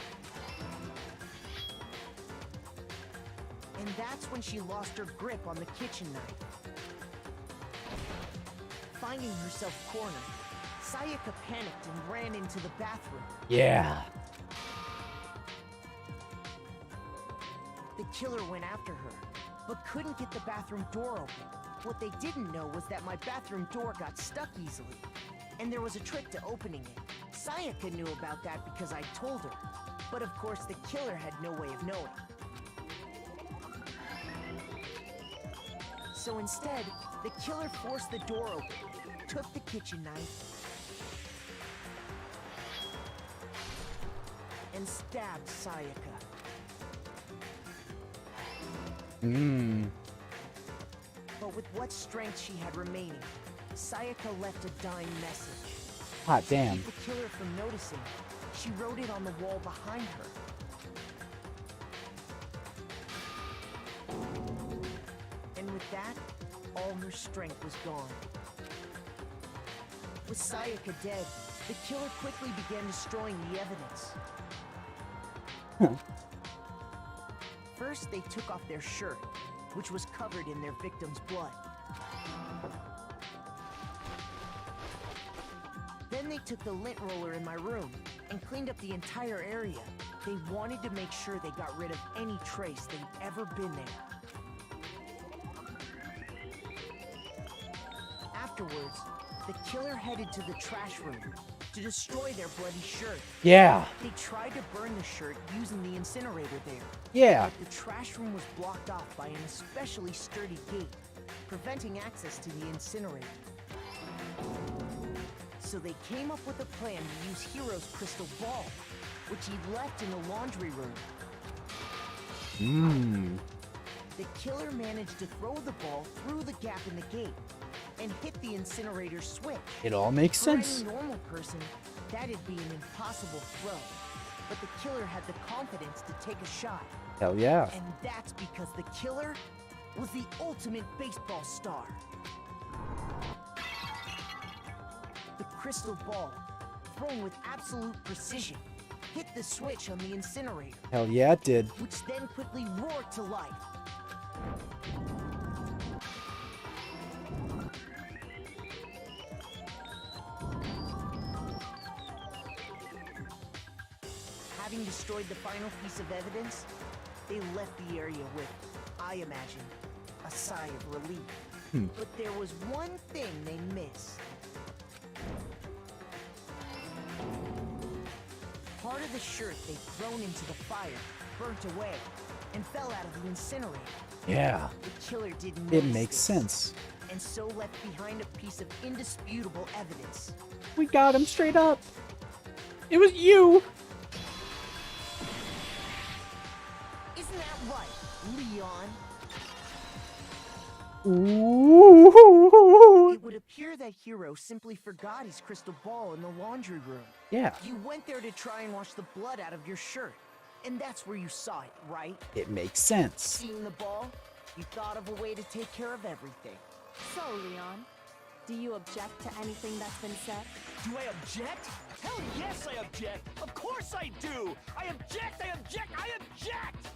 Speaker 8: And that's when she lost her grip on the kitchen knife. Finding herself cornered, Sayaka panicked and ran into the bathroom.
Speaker 9: Yeah.
Speaker 8: The killer went after her, but couldn't get the bathroom door open. What they didn't know was that my bathroom door got stuck easily, and there was a trick to opening it. Sayaka knew about that because I told her, but of course the killer had no way of knowing. So instead, the killer forced the door open, took the kitchen knife, and stabbed Sayaka. But with what strength she had remaining, Sayaka left a dying message.
Speaker 9: Hot damn.
Speaker 8: To keep the killer from noticing, she wrote it on the wall behind her. And with that, all her strength was gone. With Sayaka dead, the killer quickly began destroying the evidence. First, they took off their shirt, which was covered in their victim's blood. Then they took the lint roller in my room and cleaned up the entire area. They wanted to make sure they got rid of any trace they'd ever been there. Afterwards, the killer headed to the trash room to destroy their bloody shirt.
Speaker 9: Yeah.
Speaker 8: They tried to burn the shirt using the incinerator there.
Speaker 9: Yeah.
Speaker 8: But the trash room was blocked off by an especially sturdy gate, preventing access to the incinerator. So they came up with a plan to use Hiro's crystal ball, which he left in the laundry room. The killer managed to throw the ball through the gap in the gate and hit the incinerator switch.
Speaker 9: It all makes sense.
Speaker 8: For any normal person, that'd be an impossible throw. But the killer had the confidence to take a shot.
Speaker 9: Hell yeah.
Speaker 8: And that's because the killer was the ultimate baseball star. The crystal ball, thrown with absolute precision, hit the switch on the incinerator.
Speaker 9: Hell yeah, it did.
Speaker 8: Which then quickly roared to life. Having destroyed the final piece of evidence, they left the area with, I imagine, a sigh of relief. But there was one thing they missed. Part of the shirt they'd thrown into the fire burnt away and fell out of the incinerator.
Speaker 9: Yeah.
Speaker 8: The killer didn't
Speaker 9: It
Speaker 8: notice
Speaker 9: makes
Speaker 8: this,
Speaker 9: sense.
Speaker 8: and so left behind a piece of indisputable evidence.
Speaker 9: We got him straight up. It was you.
Speaker 8: Isn't that right, Leon?
Speaker 9: Ooh.
Speaker 8: It would appear that Hiro simply forgot his crystal ball in the laundry room.
Speaker 9: Yeah.
Speaker 8: You went there to try and wash the blood out of your shirt, and that's where you saw it, right?
Speaker 9: It makes sense.
Speaker 8: Seeing the ball, you thought of a way to take care of everything.
Speaker 15: So, Leon, do you object to anything that's been said?
Speaker 14: Do I object? Hell yes, I object! Of course I do! I object! I object! I object!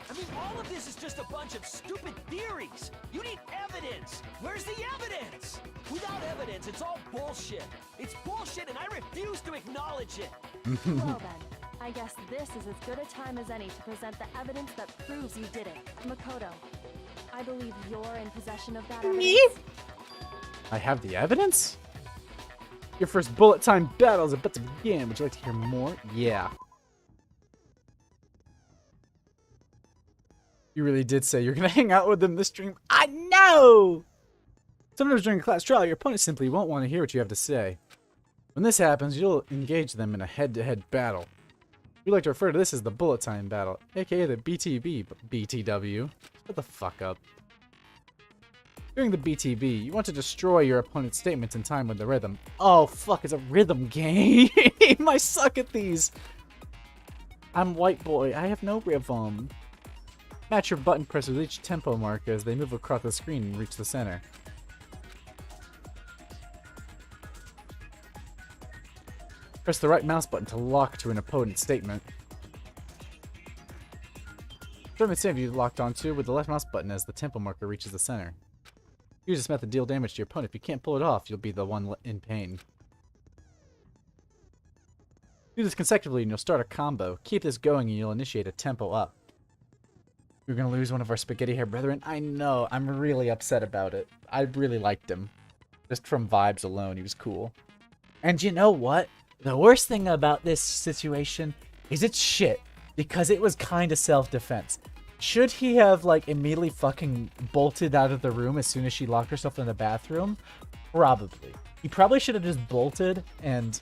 Speaker 14: I mean, all of this is just a bunch of stupid theories! You need evidence! Where's the evidence? Without evidence, it's all bullshit! It's bullshit and I refuse to acknowledge it!
Speaker 15: Well then, I guess this is as good a time as any to present the evidence that proves you did it. Makoto, I believe you're in possession of that evidence.
Speaker 1: I have the evidence? Your first bullet time battle is about to begin. Would you like to hear more? Yeah. You really did say you're gonna hang out with them this stream. I know! Sometimes during a class trial, your opponent simply won't want to hear what you have to say. When this happens, you'll engage them in a head-to-head battle. We like to refer to this as the bullet time battle, aka the BTB, BTW. Shut the fuck up. During the BTB, you want to destroy your opponent's statements in time with the rhythm. Oh fuck, it's a rhythm game! I suck at these! I'm white boy, I have no rhythm. Match your button press with each tempo marker as they move across the screen and reach the center. Press the right mouse button to lock to an opponent's statement. Statement save you locked onto with the left mouse button as the tempo marker reaches the center. Use this method to deal damage to your opponent. If you can't pull it off, you'll be the one in pain. Do this consecutively and you'll start a combo. Keep this going and you'll initiate a tempo up. We're gonna lose one of our spaghetti hair brethren. I know, I'm really upset about it. I really liked him. Just from vibes alone, he was cool. And you know what? The worst thing about this situation is it's shit. Because it was kind of self-defense. Should he have, like, immediately fucking bolted out of the room as soon as she locked herself in the bathroom? Probably. He probably should have just bolted and,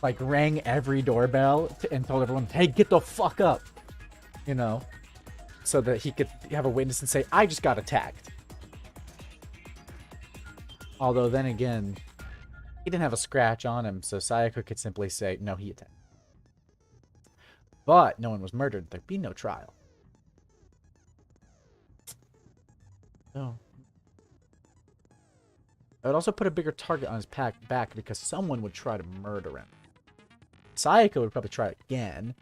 Speaker 1: like, rang every doorbell and told everyone, hey, get the fuck up. You know? So that he could have a witness and say, I just got attacked. Although then again, he didn't have a scratch on him, so Sayaka could simply say, no, he attacked. But no one was murdered. There'd be no trial. Oh. I would also put a bigger target on his back because someone would try to murder him. Sayaka would probably try again.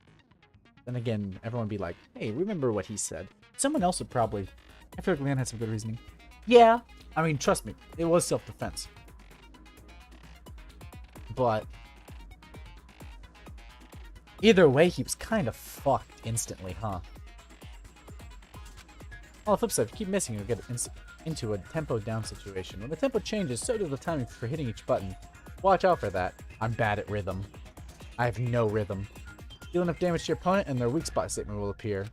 Speaker 1: Then again, everyone would be like, hey, remember what he said. Someone else would probably... I feel like Leon had some good reasoning. Yeah. I mean, trust me. It was self-defense. But... either way, he was kind of fucked instantly, huh? On the flip side, if you keep missing, you'll get into a tempo down situation. When the tempo changes, so does the timing for hitting each button. Watch out for that. I'm bad at rhythm. I have no rhythm. Deal enough damage to your opponent, and their weak spot statement will appear.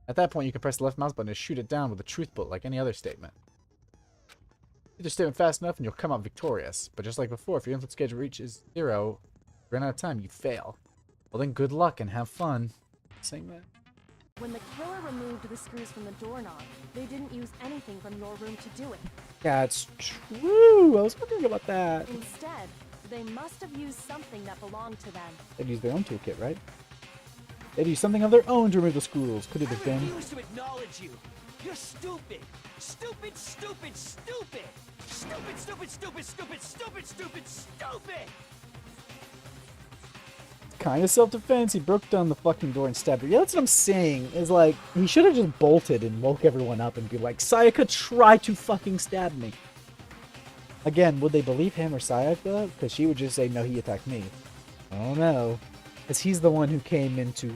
Speaker 1: At that point, you can press the left mouse button to shoot it down with a truth bullet like any other statement. Hit the statement fast enough and you'll come out victorious. But just like before, if your influence gauge reaches 0, run out of time, you fail. Well then, good luck and have fun. Saying that.
Speaker 15: When the killer removed the screws from the doorknob, they didn't use anything from your room to do it.
Speaker 9: That's true. I was wondering about that.
Speaker 15: Instead, they must have used something that belonged to them.
Speaker 9: They'd use their own toolkit, right? They'd use something of their own to remove the screws. Could it have been?
Speaker 14: I refuse to acknowledge you. You're stupid. Stupid, stupid, stupid. Stupid, stupid, stupid, stupid, stupid, stupid, stupid.
Speaker 9: Kind of self-defense. He broke down the fucking door and stabbed her. Yeah, that's what I'm saying. Is like, he should have just bolted and woke everyone up and be like, Sayaka, try to fucking stab me. Again, would they believe him or Sayaka? Because she would just say, no, he attacked me. I don't know. Because he's the one who came into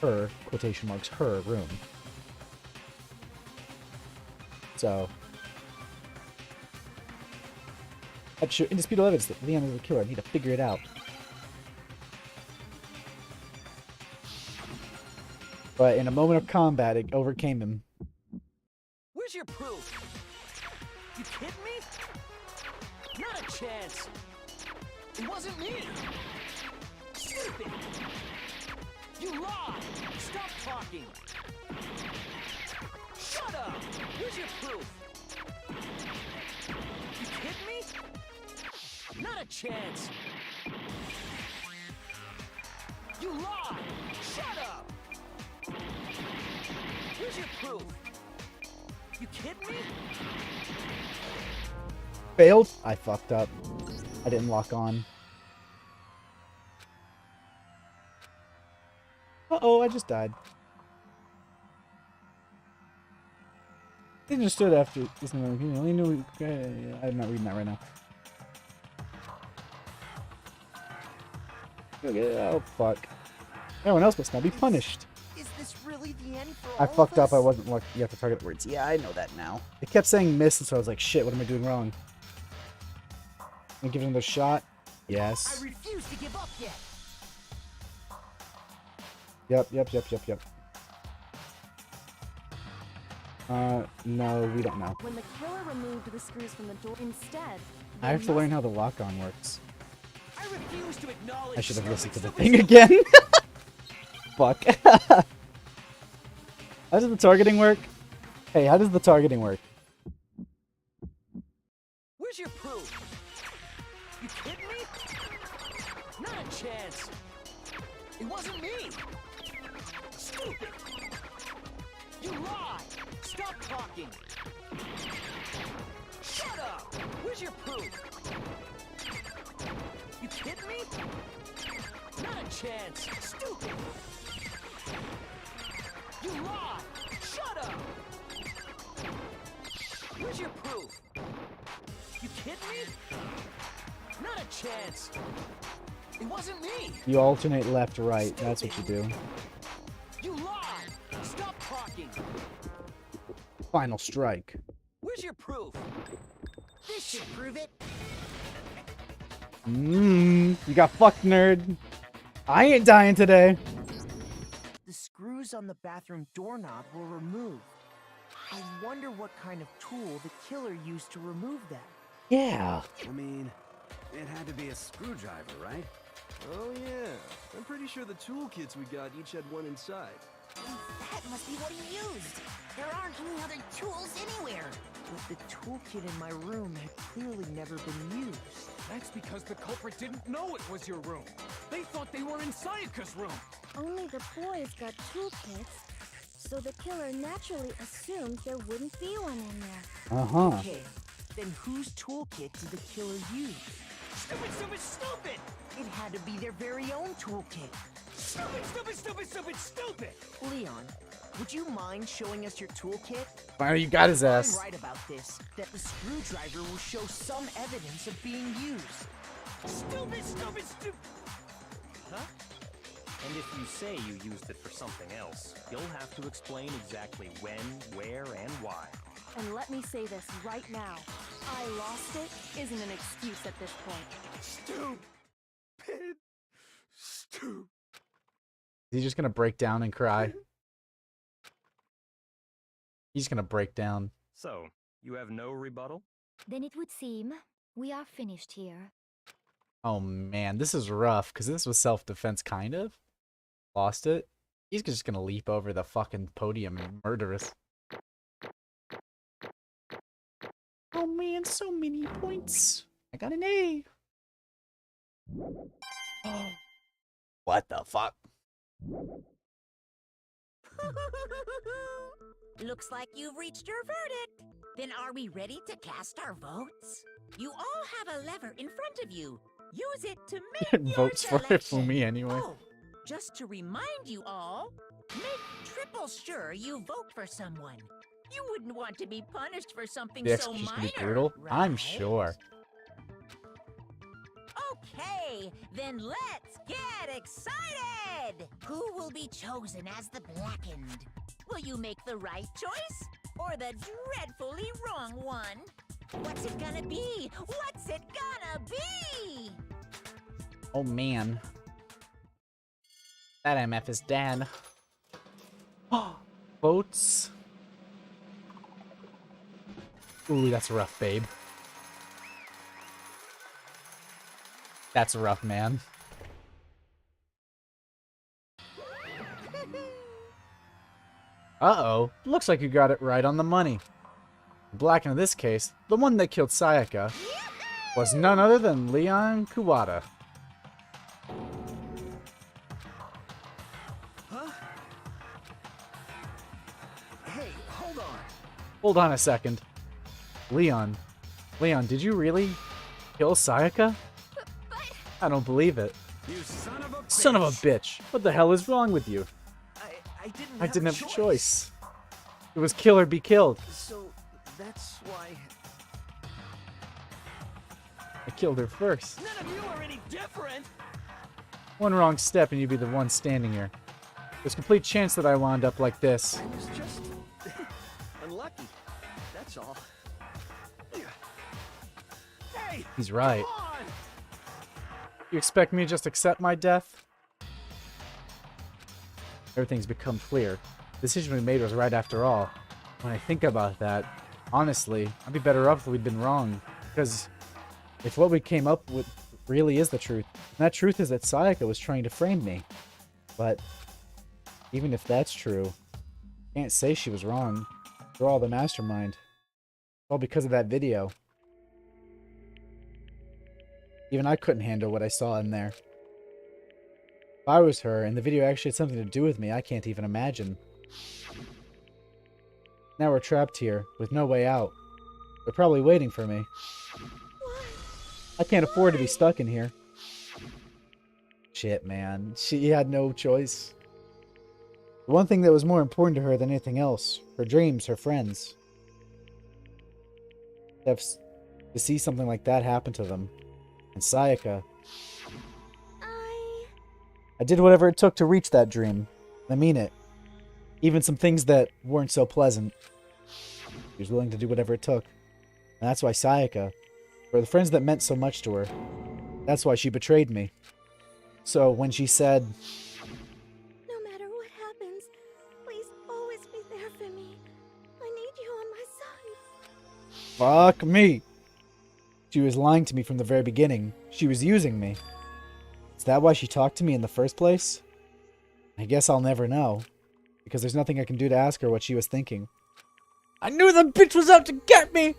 Speaker 9: her, quotation marks, her room. So. That's sure indisputable evidence that Leon is the killer. I need to figure it out. But in a moment of combat, it overcame him.
Speaker 14: Where's your proof? You kidding me? Not a chance. It wasn't me. Stupid. You lied. Stop talking. Shut up. Where's your proof? You kidding me? Not a chance. You lied. Shut up. Where's your proof? You kidding me?
Speaker 9: Failed? I fucked up. I didn't lock on. Uh-oh, I just died. They just stood after. I'm not reading that right now. Okay, oh, fuck. Everyone else must now be punished.
Speaker 8: Is this really the end for all
Speaker 9: I fucked
Speaker 8: of
Speaker 9: up.
Speaker 8: us?
Speaker 9: I wasn't lucky. You have to target words. Yeah, I know that now. It kept saying miss, and so I was like, shit, what am I doing wrong? Am I giving it a shot? Yes.
Speaker 8: I refuse to give up yet.
Speaker 9: Yep. No, we don't know.
Speaker 15: When the killer removed the screws from the door, instead,
Speaker 9: I have to learn how the lock-on works.
Speaker 14: I refuse to acknowledge.
Speaker 9: I should have listened to the thing again. Fuck. How does the targeting work? Hey, how does the targeting work?
Speaker 14: Where's your proof? You kidding me? Not a chance. It wasn't me. Stupid. You lied. Stop talking. Shut up. Where's your proof? You kidding me? Not a chance. Stupid. You lied. Shut up. Where's your proof? You kidding me? Not a chance. It wasn't me.
Speaker 9: You alternate left, right. That's what you do.
Speaker 14: You lied. Stop talking.
Speaker 9: Final strike.
Speaker 14: Where's your proof?
Speaker 8: This should prove it.
Speaker 9: You got fucked, nerd. I ain't dying today.
Speaker 8: The screws on the bathroom doorknob were removed. I wonder what kind of tool the killer used to remove them.
Speaker 9: Yeah.
Speaker 12: I mean, it had to be a screwdriver, right?
Speaker 7: Oh yeah, I'm pretty sure the toolkits we got each had one inside.
Speaker 6: That must be what he used. There aren't any other tools anywhere.
Speaker 8: But the toolkit in my room had clearly never been used.
Speaker 3: That's because the culprit didn't know it was your room. They thought they were in Sayaka's room.
Speaker 10: Only the boys got toolkits, so the killer naturally assumed there wouldn't be one in there.
Speaker 9: Uh-huh.
Speaker 8: Okay, then whose toolkit did the killer use?
Speaker 14: Stupid, stupid, stupid!
Speaker 8: It had to be their very own toolkit.
Speaker 14: Stupid, stupid, stupid, stupid, stupid!
Speaker 8: Leon, would you mind showing us your toolkit?
Speaker 9: Finally, you got his
Speaker 8: If
Speaker 9: ass.
Speaker 8: I'm right about this, that the screwdriver will show some evidence of being used.
Speaker 14: Stupid, stupid, stupid!
Speaker 11: Huh? And if you say you used it for something else, you'll have to explain exactly when, where, and why.
Speaker 15: And let me say this right now. I lost it isn't an excuse at this point.
Speaker 3: Stupid.
Speaker 1: Is he just gonna break down and cry? He's gonna break down.
Speaker 11: So, you have no rebuttal?
Speaker 4: Then it would seem we are finished here.
Speaker 1: Oh man, this is rough, because this was self-defense, kind of. Lost it. He's just gonna leap over the fucking podium and murder us. Oh man, so many points. I got an A. What the fuck?
Speaker 6: Looks like you've reached your verdict. Then are we ready to cast our votes? You all have a lever in front of you. Use it to make your
Speaker 1: Votes for
Speaker 6: selection.
Speaker 1: me anyway.
Speaker 6: Oh, just to remind you all, make triple sure you vote for someone. You wouldn't want to be punished for something
Speaker 1: The
Speaker 6: so
Speaker 1: execution
Speaker 6: minor,
Speaker 1: could be brutal. I'm
Speaker 6: right?
Speaker 1: sure.
Speaker 6: Okay, then let's get excited! Who will be chosen as the blackened? Will you make the right choice or the dreadfully wrong one? What's it gonna be? What's it gonna be?
Speaker 1: Oh man. That MF is dead. Votes. Ooh, that's rough, babe. That's rough, man. Uh-oh. Looks like you got it right on the money. Black in this case, the one that killed Sayaka, was none other than Leon Kuwata.
Speaker 14: Huh? Hey, hold on.
Speaker 1: Hold on a second. Leon, did you really kill Sayaka? I don't believe it.
Speaker 7: You son of a bitch.
Speaker 1: Son of a bitch. What the hell is wrong with you?
Speaker 14: I didn't
Speaker 1: have a choice. It was kill or be killed.
Speaker 14: So that's why.
Speaker 1: I killed her first.
Speaker 14: None of you are any different.
Speaker 1: One wrong step and you'd be the one standing here. There's complete chance that I wound up like this.
Speaker 14: I was just unlucky. That's all. Hey,
Speaker 1: He's right.
Speaker 14: come on!
Speaker 1: You expect me to just accept my death? Everything's become clear. The decision we made was right after all. When I think about that, honestly, I'd be better off if we'd been wrong. Because if what we came up with really is the truth, and that truth is that Sayaka was trying to frame me. But even if that's true, I can't say she was wrong. They're all the mastermind. All because of that video. Even I couldn't handle what I saw in there. If I was her, and the video actually had something to do with me, I can't even imagine. Now we're trapped here, with no way out. They're probably waiting for me. I can't afford to be stuck in here. Shit, man. She had no choice. The one thing that was more important to her than anything else, her dreams, her friends. To see something like that happen to them. And Sayaka. I did whatever it took to reach that dream. I mean it. Even some things that weren't so pleasant. She was willing to do whatever it took. And that's why Sayaka, for the friends that meant so much to her, that's why she betrayed me. So when she said,
Speaker 10: No matter what happens, please always be there for me. I need you on my side.
Speaker 1: fuck me, she was lying to me from the very beginning. She was using me. Is that why she talked to me in the first place? I guess I'll never know. Because there's nothing I can do to ask her what she was thinking. I knew the bitch was out to get me!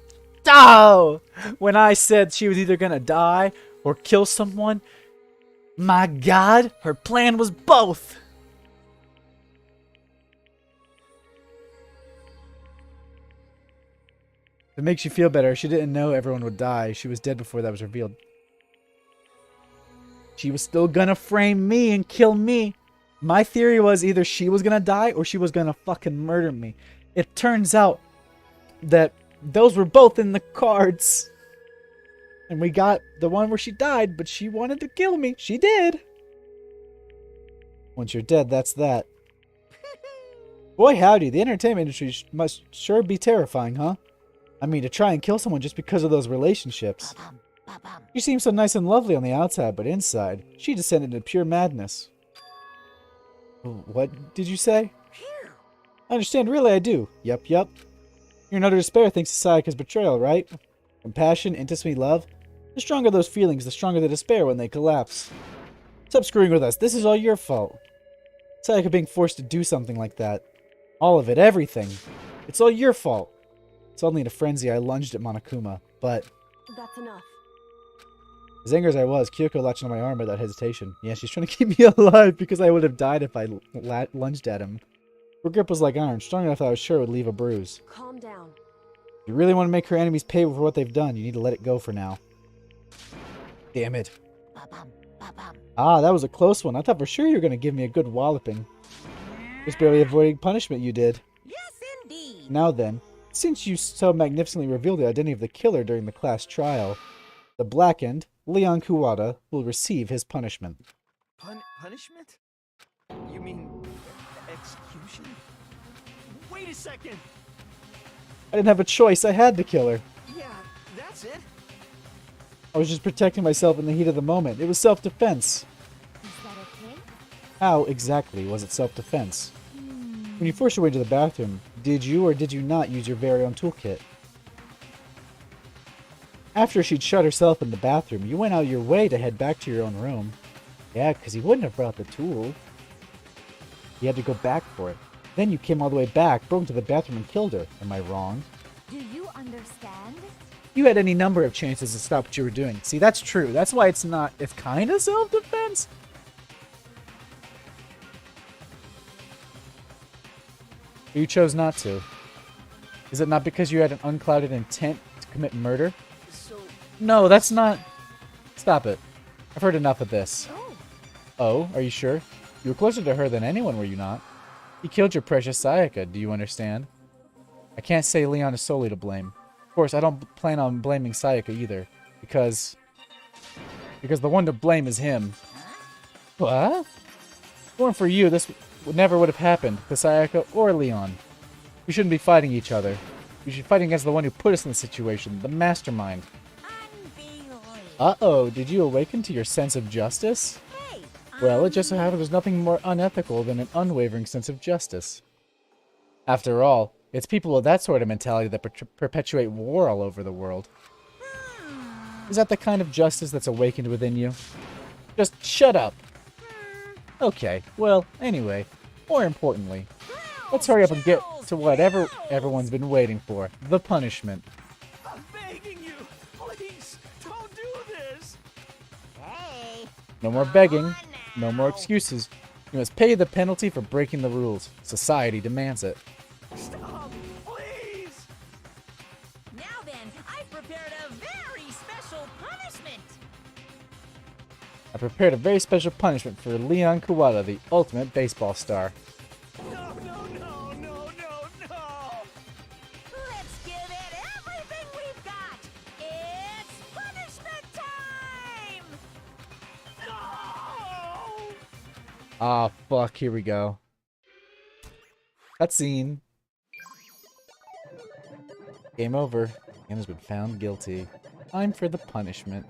Speaker 1: Oh! When I said she was either gonna die or kill someone, my god, her plan was both! If it makes you feel better, she didn't know everyone would die. She was dead before that was revealed. She was still gonna frame me and kill me. My theory was either she was gonna die or she was gonna fucking murder me. It turns out that those were both in the cards. And we got the one where she died, but she wanted to kill me. She did. Once you're dead, that's that. Boy howdy, the entertainment industry must sure be terrifying, huh? I mean, to try and kill someone just because of those relationships. You seem so nice and lovely on the outside, but inside, she descended into pure madness. What did you say? I understand, really I do. Yup. You're in utter despair thanks to Sayaka's betrayal, right?
Speaker 9: Compassion, intimacy, love. The stronger those feelings, the stronger the despair when they collapse. Stop screwing with us. This is all your fault. Sayaka being forced to do something like that. All of it, everything. It's all your fault. Suddenly in a frenzy, I lunged at Monokuma, but...
Speaker 15: That's enough.
Speaker 9: As angry as I was, Kyoko latched on my arm without hesitation. Yeah, she's trying to keep me alive because I would have died if I lunged at him. Her grip was like iron, strong enough that I was sure it would leave a bruise.
Speaker 15: Calm down.
Speaker 9: If you really want to make her enemies pay for what they've done, you need to let it go for now. Damn it. Ah, that was a close one. I thought for sure you were going to give me a good walloping. Just barely avoiding punishment you did.
Speaker 6: Yes, indeed.
Speaker 9: Now then, since you so magnificently revealed the identity of the killer during the class trial, the blackened, Leon Kuwata, will receive his punishment.
Speaker 14: Punishment? You mean execution? Wait a second!
Speaker 9: I didn't have a choice. I had to kill her.
Speaker 14: Yeah, that's it.
Speaker 9: I was just protecting myself in the heat of the moment. It was self-defense.
Speaker 4: Is that okay?
Speaker 9: How exactly was it self-defense? When you forced your way to the bathroom, did you or did you not use your very own toolkit? After she'd shut herself in the bathroom, you went out your way to head back to your own room. Yeah, because he wouldn't have brought the tool. You had to go back for it. Then you came all the way back, broke into the bathroom and killed her. Am I wrong?
Speaker 4: Do you understand?
Speaker 9: You had any number of chances to stop what you were doing. See, that's true. That's why it's not... It's kind of self-defense. You chose not to. Is it not because you had an unclouded intent to commit murder? No, that's not... Stop it. I've heard enough of this. Oh, are you sure? You were closer to her than anyone, were you not? You killed your precious Sayaka, do you understand? I can't say Leon is solely to blame. Of course, I don't plan on blaming Sayaka either. Because the one to blame is him. What? If it weren't for you, this never would have happened to Sayaka or Leon. We shouldn't be fighting each other. We should be fighting against the one who put us in the situation, the mastermind. Uh-oh, did you awaken to your sense of justice? Well, it just so happens there's nothing more unethical than an unwavering sense of justice. After all, it's people with that sort of mentality that perpetuate war all over the world. Is that the kind of justice that's awakened within you? Just shut up! Okay, well, anyway, more importantly, let's hurry up and get to whatever everyone's been waiting for. The punishment.
Speaker 14: I'm begging you! Please, don't do this!
Speaker 6: Hey!
Speaker 9: No more begging. No more excuses. You must pay the penalty for breaking the rules. Society demands it.
Speaker 14: Stop! Please!
Speaker 6: Now then, I've prepared a very special punishment!
Speaker 9: I prepared a very special punishment for Leon Kuwata, the ultimate baseball star.
Speaker 14: No, no, no, no, no, no!
Speaker 6: Let's give it everything we've got! It's punishment time!
Speaker 14: No!
Speaker 9: Ah, fuck, here we go. Cutscene. Game over. Man has been found guilty. Time for the punishment.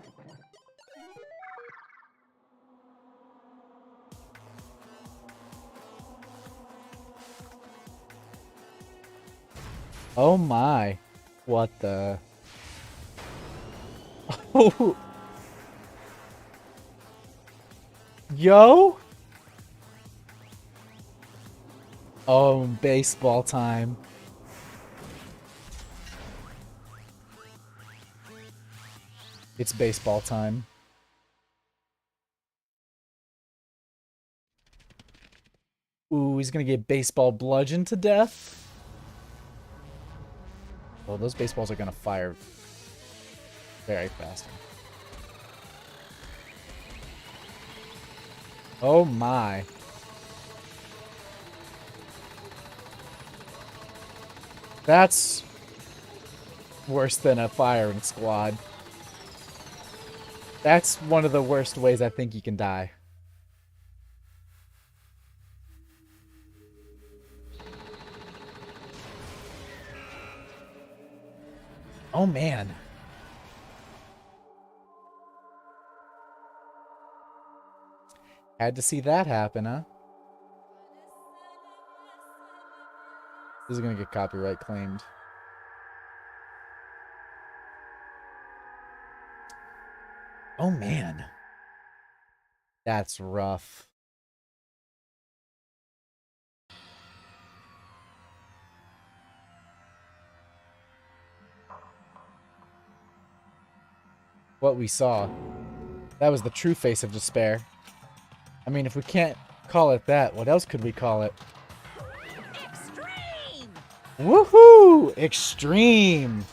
Speaker 9: Oh my. What the... Oh! Yo! Oh, baseball time. It's baseball time. Ooh, he's gonna get baseball bludgeoned to death. Oh, those baseballs are gonna fire very fast. Oh my. That's worse than a firing squad. That's one of the worst ways I think you can die. Oh man. Had to see that happen, huh? This is gonna get copyright claimed.
Speaker 1: Oh, man. That's rough. What we saw. That was the true face of despair. I mean, if we can't call it that, what else could we call it?
Speaker 6: Extreme!
Speaker 1: Woohoo! Extreme!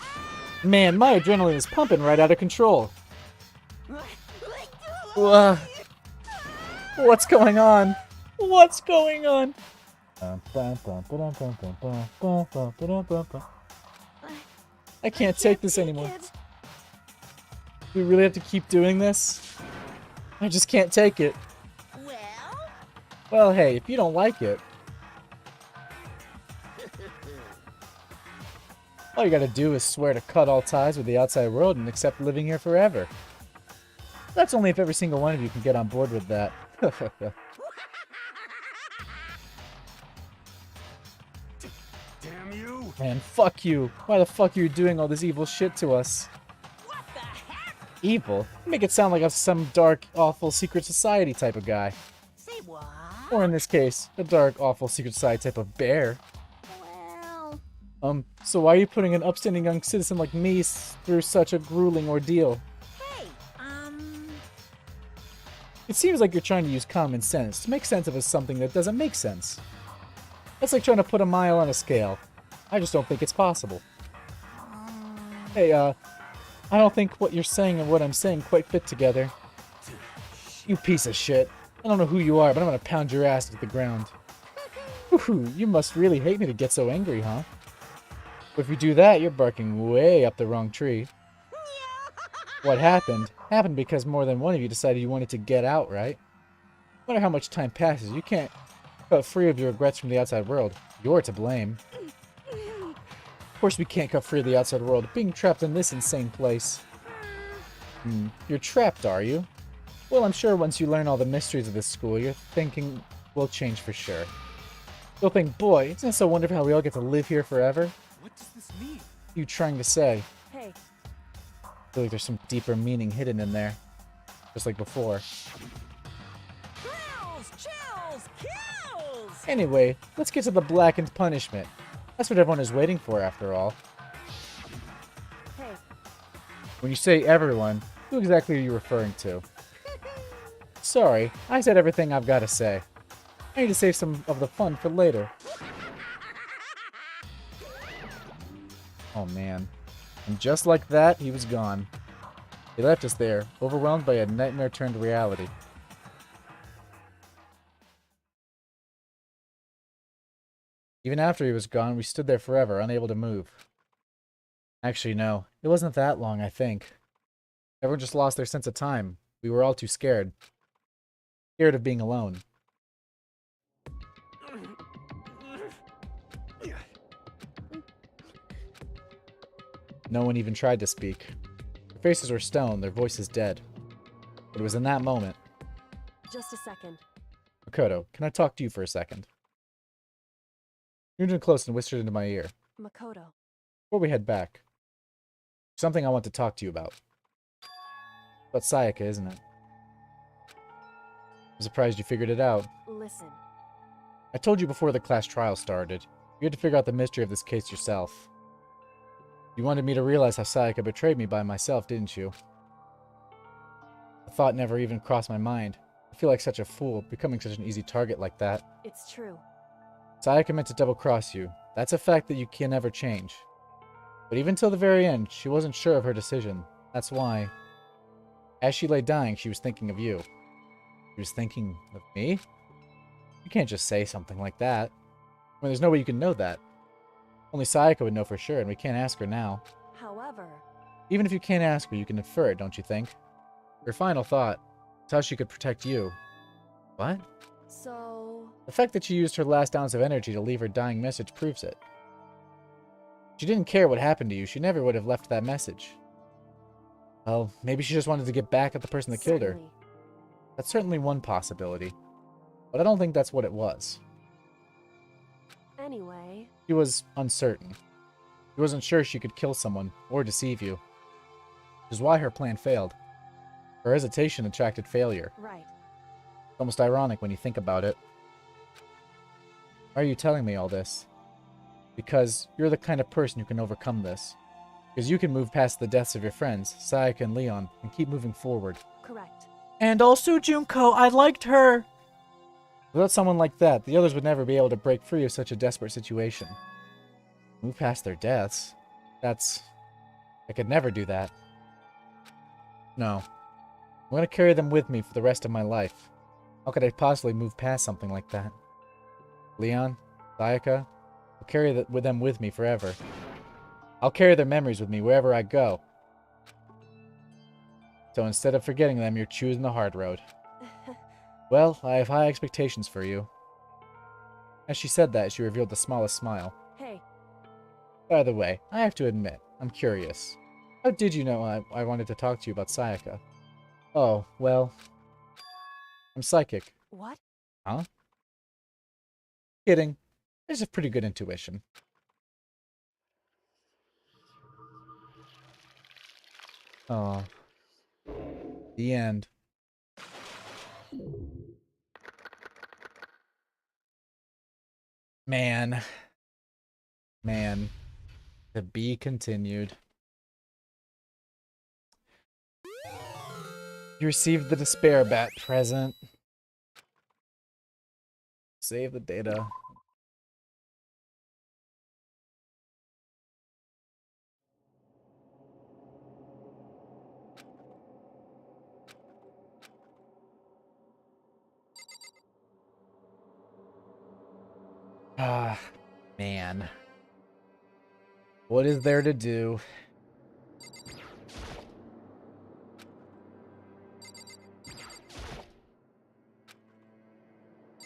Speaker 1: Man, my adrenaline is pumping right out of control. What's going on? What's going on? I can't take this anymore. Do we really have to keep doing this? I just can't take it. Well, hey, if you don't like it, all you gotta do is swear to cut all ties with the outside world and accept living here forever. That's only if every single one of you can get on board with that.
Speaker 7: Damn you!
Speaker 1: Man, fuck you. Why the fuck are you doing all this evil shit to us?
Speaker 6: What the heck?
Speaker 1: Evil? You make it sound like I'm some dark, awful secret society type of guy.
Speaker 6: Say what?
Speaker 1: Or in this case, a dark, awful secret society type of bear.
Speaker 6: Well...
Speaker 1: So why are you putting an upstanding young citizen like me through such a grueling ordeal?
Speaker 6: Hey,
Speaker 1: It seems like you're trying to use common sense to make sense of something that doesn't make sense. That's like trying to put a mile on a scale. I just don't think it's possible. Hey, I don't think what you're saying and what I'm saying quite fit together. You piece of shit. I don't know who you are, but I'm gonna pound your ass to the ground. Woohoo, you must really hate me to get so angry, huh? But if you do that, you're barking way up the wrong tree. What happened because more than one of you decided you wanted to get out, right? No matter how much time passes, you can't cut free of your regrets from the outside world. You're to blame. Of course we can't cut free of the outside world, being trapped in this insane place. You're trapped, are you? Well, I'm sure once you learn all the mysteries of this school, your thinking will change for sure. You'll think, boy, isn't it so wonderful how we all get to live here forever?
Speaker 3: What does this mean?
Speaker 1: You trying to say?
Speaker 15: Hey.
Speaker 1: I feel like there's some deeper meaning hidden in there. Just like before.
Speaker 6: Thrills, chills, kills!
Speaker 1: Anyway, let's get to the blackened punishment. That's what everyone is waiting for, after all.
Speaker 15: Hey.
Speaker 1: When you say everyone, who exactly are you referring to? Sorry, I said everything I've got to say. I need to save some of the fun for later. Oh man. And just like that, he was gone. He left us there, overwhelmed by a nightmare turned reality. Even after he was gone, we stood there forever, unable to move. Actually, no. It wasn't that long, I think. Everyone just lost their sense of time. We were all too scared. Scared of being alone. No one even tried to speak. Their faces were stone, their voices dead. But it was in that moment.
Speaker 15: Just a second.
Speaker 1: Makoto, can I talk to you for a second? You drew close and whispered into my ear.
Speaker 15: Makoto.
Speaker 1: Before we head back, something I want to talk to you about. About Sayaka, isn't it? I'm surprised you figured it out.
Speaker 15: Listen.
Speaker 1: I told you before the class trial started. You had to figure out the mystery of this case yourself. You wanted me to realize how Sayaka betrayed me by myself, didn't you? The thought never even crossed my mind. I feel like such a fool, becoming such an easy target like that.
Speaker 15: It's true.
Speaker 1: Sayaka meant to double-cross you. That's a fact that you can never change. But even till the very end, she wasn't sure of her decision. That's why, as she lay dying, she was thinking of you. She was thinking of me? You can't just say something like that. I mean, there's no way you can know that. Only Sayaka would know for sure, and we can't ask her now.
Speaker 15: However...
Speaker 1: Even if you can't ask her, you can infer it, don't you think? Her final thought is how she could protect you. What?
Speaker 15: So...
Speaker 1: The fact that she used her last ounce of energy to leave her dying message proves it. She didn't care what happened to you. She never would have left that message. Well, maybe she just wanted to get back at the person that killed her. That's certainly one possibility. But I don't think that's what it was.
Speaker 15: Anyway...
Speaker 1: She was uncertain. She wasn't sure she could kill someone or deceive you. Which is why her plan failed. Her hesitation attracted failure.
Speaker 15: Right.
Speaker 1: Almost ironic when you think about it. Why are you telling me all this? Because you're the kind of person who can overcome this. Because you can move past the deaths of your friends, Sayaka and Leon, and keep moving forward.
Speaker 15: Correct.
Speaker 9: And also Junko, I liked her.
Speaker 1: Without someone like that, the others would never be able to break free of such a desperate situation. Move past their deaths? I could never do that. No. I'm going to carry them with me for the rest of my life. How could I possibly move past something like that? Leon, Sayaka, I'll carry them with me forever. I'll carry their memories with me wherever I go. So instead of forgetting them, you're choosing the hard road. Well, I have high expectations for you. As she said that, she revealed the smallest smile.
Speaker 15: Hey.
Speaker 1: By the way, I have to admit, I'm curious. How did you know I wanted to talk to you about Sayaka? Oh, well... I'm psychic.
Speaker 15: What?
Speaker 1: Huh? Kidding. I just have pretty good intuition. Oh. The end. Man. To be continued. You received the despair bat present. Save the data. Ah, man. What is there to do?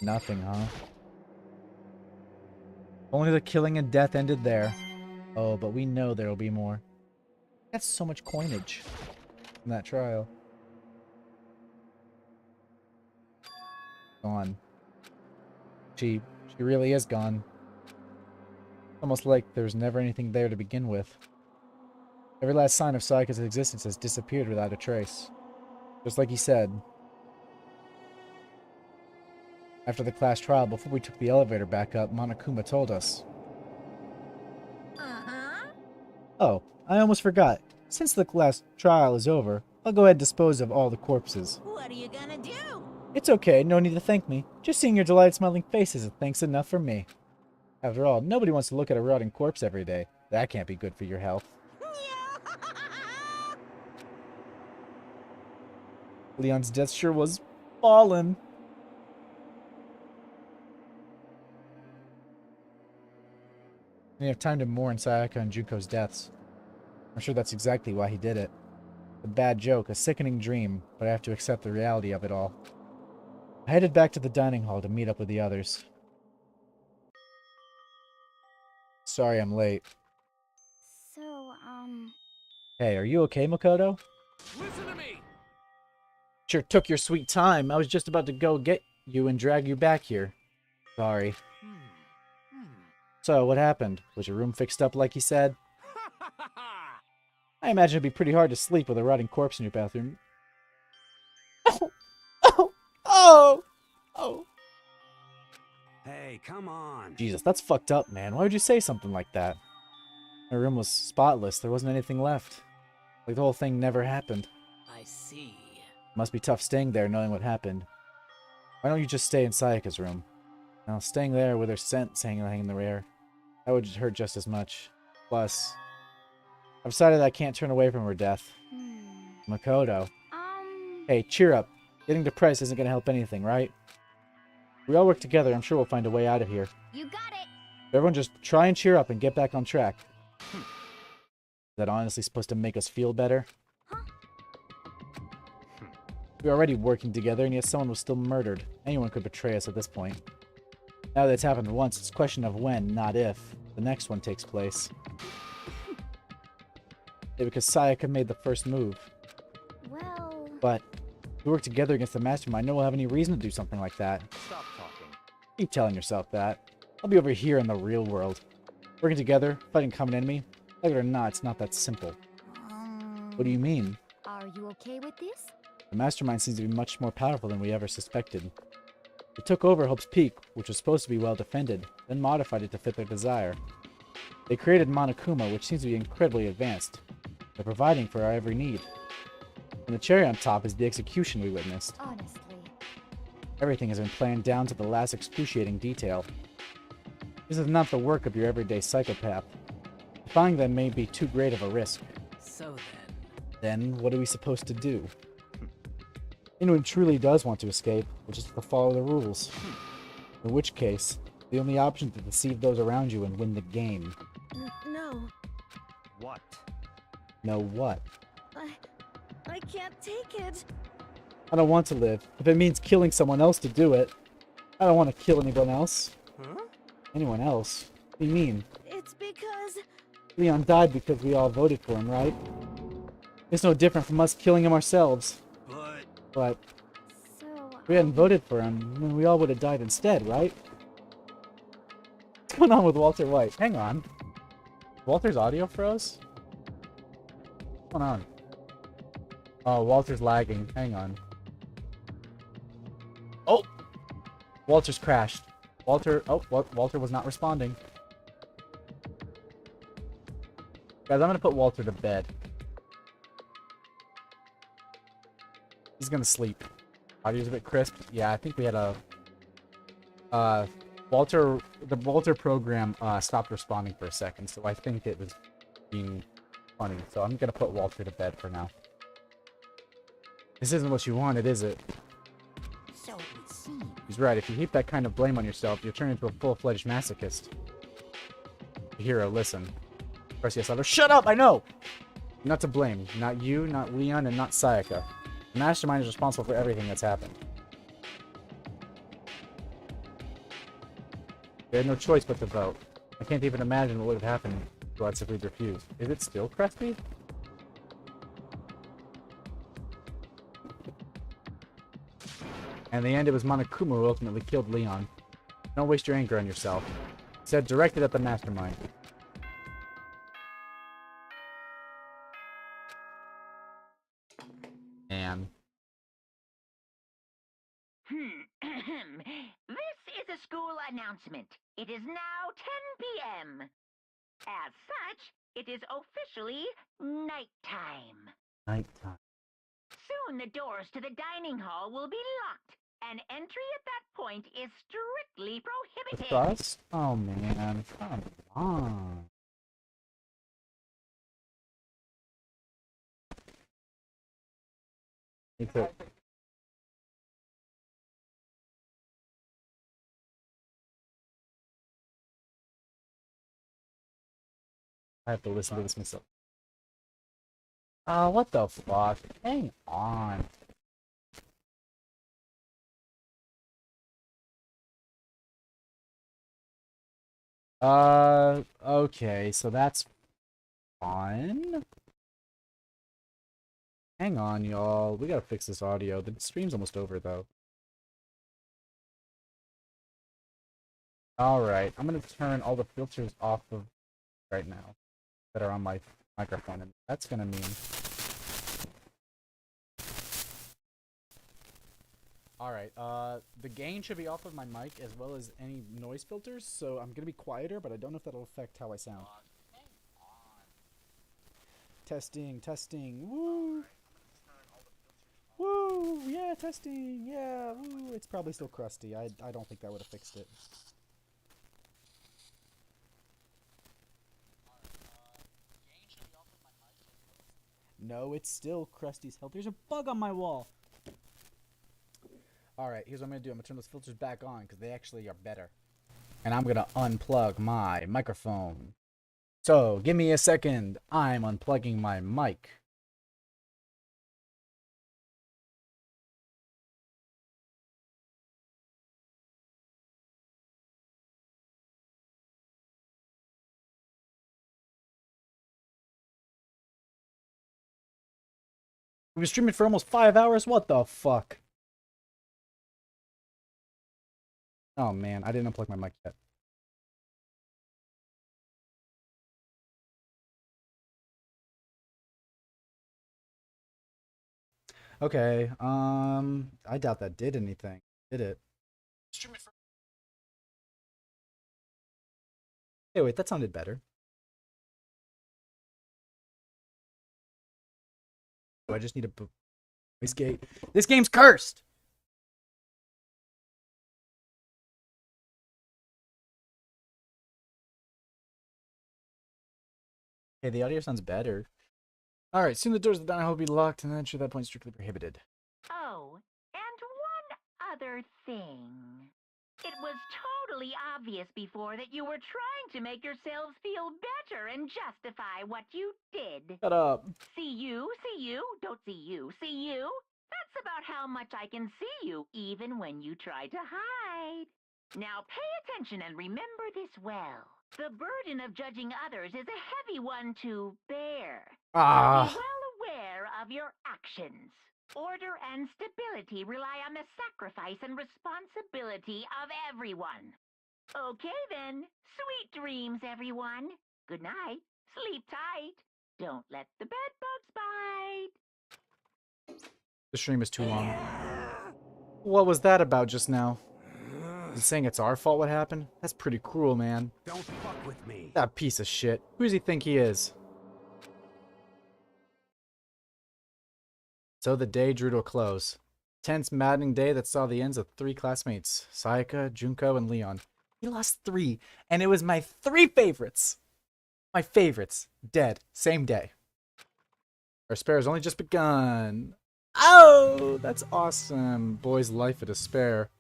Speaker 1: Nothing, huh? Only the killing and death ended there. Oh, but we know there'll be more. That's so much coinage in that trial. Gone. She really is gone. Almost like there's never anything there to begin with. Every last sign of Sayaka's existence has disappeared without a trace. Just like he said. After the class trial, before we took the elevator back up, Monokuma told us. Oh, I almost forgot. Since the class trial is over, I'll go ahead and dispose of all the corpses.
Speaker 6: What are you gonna do?
Speaker 1: It's okay, no need to thank me. Just seeing your delighted smiling faces is thanks enough for me. After all, nobody wants to look at a rotting corpse every day. That can't be good for your health. Leon's death sure was fallen. And you have time to mourn Sayaka and Junko's deaths. I'm sure that's exactly why he did it. A bad joke, a sickening dream, but I have to accept the reality of it all. I headed back to the dining hall to meet up with the others. Sorry I'm late.
Speaker 10: So,
Speaker 1: Hey, are you okay, Makoto?
Speaker 3: Listen to me!
Speaker 1: Sure took your sweet time. I was just about to go get you and drag you back here. Sorry. So, what happened? Was your room fixed up like you said? I imagine it'd be pretty hard to sleep with a rotting corpse in your bathroom. Oh!
Speaker 12: Hey, come on.
Speaker 1: Jesus, that's fucked up, man. Why would you say something like that? My room was spotless. There wasn't anything left. Like the whole thing never happened.
Speaker 13: I see.
Speaker 1: Must be tough staying there knowing what happened. Why don't you just stay in Sayaka's room? Now, staying there with her scent hanging in the air, that would hurt just as much. Plus, I've decided I can't turn away from her death. Makoto. Hey, cheer up. Getting depressed isn't going to help anything, right? If we all work together, I'm sure we'll find a way out of here.
Speaker 4: You got it!
Speaker 1: Everyone just try and cheer up and get back on track. Is that honestly supposed to make us feel better? We're already working together, and yet someone was still murdered. Anyone could betray us at this point. Now that it's happened once, it's a question of when, not if, the next one takes place. Yeah, because Sayaka made the first move.
Speaker 10: well...
Speaker 1: But if we work together against the mastermind, no one will have any reason to do something like that.
Speaker 11: Stop talking.
Speaker 1: Keep telling yourself that. I'll be over here in the real world. Working together, fighting a common enemy. Like it or not, it's not that simple. What do you mean?
Speaker 4: Are you okay with this?
Speaker 9: The mastermind seems to be much more powerful than we ever suspected. They took over Hope's Peak, which was supposed to be well defended, then modified it to fit their desire. They created Monokuma, which seems to be incredibly advanced. They're providing for our every need. And the cherry on top is the execution we witnessed.
Speaker 4: Honestly.
Speaker 9: Everything has been planned down to the last excruciating detail. This is not the work of your everyday psychopath. Defying them may be too great of a risk.
Speaker 13: So
Speaker 9: Then, what are we supposed to do? Anyone truly does want to escape, will just have to follow the rules. In which case, the only option is to deceive those around you and win the game.
Speaker 10: No.
Speaker 11: What?
Speaker 9: Know what?
Speaker 10: I can't take it.
Speaker 9: I don't want to live. If it means killing someone else to do it, I don't want to kill anyone else.
Speaker 11: Huh?
Speaker 9: Anyone else? What do you mean?
Speaker 10: It's because...
Speaker 9: Leon died because we all voted for him, right? It's no different from us killing him ourselves. But...
Speaker 10: So...
Speaker 9: if we hadn't voted for him, then we all would have died instead, right? What's going on with Walter White? Hang on. Walter's audio froze? What's going on? Oh, Walter's lagging. Hang on. Oh! Walter's crashed. Walter was not responding. Guys, I'm gonna put Walter to bed. He's gonna sleep. Audio's a bit crisp. Yeah, I think we had a... the Walter program stopped responding for a second, so I think it was being funny. So I'm gonna put Walter to bed for now. This isn't what you wanted, is it?
Speaker 6: So it would seem.
Speaker 9: He's right. If you heap that kind of blame on yourself, you'll turn into a full-fledged masochist. Hero, listen. Press yes, other. Shut up! I know! Not to blame. Not you, not Leon, and not Sayaka. The mastermind is responsible for everything that's happened. They had no choice but to vote. I can't even imagine what would have happened to us if we'd refused. Is it still crusty? And in the end, it was Monokuma who ultimately killed Leon. Don't waste your anger on yourself. Said directed at the mastermind. And
Speaker 5: This is a school announcement. It is now 10 p.m. As such, it is officially nighttime.
Speaker 9: nighttime.
Speaker 5: Soon the doors to the dining hall will be locked, and entry at that point is strictly
Speaker 9: With
Speaker 5: prohibited.
Speaker 9: us? Oh man, come on. Me too. I have to listen to this myself. What the fuck? Hang on. Okay, so that's fine. Hang on, y'all. We gotta fix this audio. The stream's almost over, though. Alright, I'm gonna turn all the filters off of right now that are on my microphone, and that's gonna mean... Alright, the gain should be off of my mic as well as any noise filters, so I'm gonna be quieter, but I don't know if that'll affect how I sound. Testing, testing, woo! Woo! Yeah, testing, yeah, woo! It's probably still crusty. I don't think that would have fixed it. No, it's still crusty as hell. There's a bug on my wall! Alright, here's what I'm gonna do. I'm gonna turn those filters back on, because they actually are better. And I'm gonna unplug my microphone. So, give me a second. I'm unplugging my mic. We've been streaming for almost 5 hours? What the fuck? Oh man, I didn't unplug my mic yet.
Speaker 1: Okay, I doubt that did anything. Did it? Hey, wait, that sounded better. Oh, I just need a this game. This game's cursed. Hey, the audio sounds better. All right, soon the doors of the dining hall will be locked, and then at that point, strictly prohibited.
Speaker 5: Oh, and one other thing. It was totally obvious before that you were trying to make yourselves feel better and justify what you did.
Speaker 1: Shut up.
Speaker 5: See you, don't see you, see you. That's about how much I can see you, even when you try to hide. Now pay attention and remember this well. The burden of judging others is a heavy one to bear. So be well aware of your actions. Order and stability rely on the sacrifice and responsibility of everyone. Okay then, sweet dreams, everyone. Good night, sleep tight. Don't let the bed bugs bite.
Speaker 1: The stream is too long. What was that about just now? Is it saying it's our fault what happened? That's pretty cruel, man.
Speaker 12: Don't fuck with me.
Speaker 1: That piece of shit. Who does he think he is? So the day drew to a close. Tense, maddening day that saw the ends of 3 classmates. Sayaka, Junko, and Leon. He lost 3, and it was my 3 favorites. My favorites. Dead. Same day. Our despair has only just begun. Oh, that's awesome. Boy's life of despair.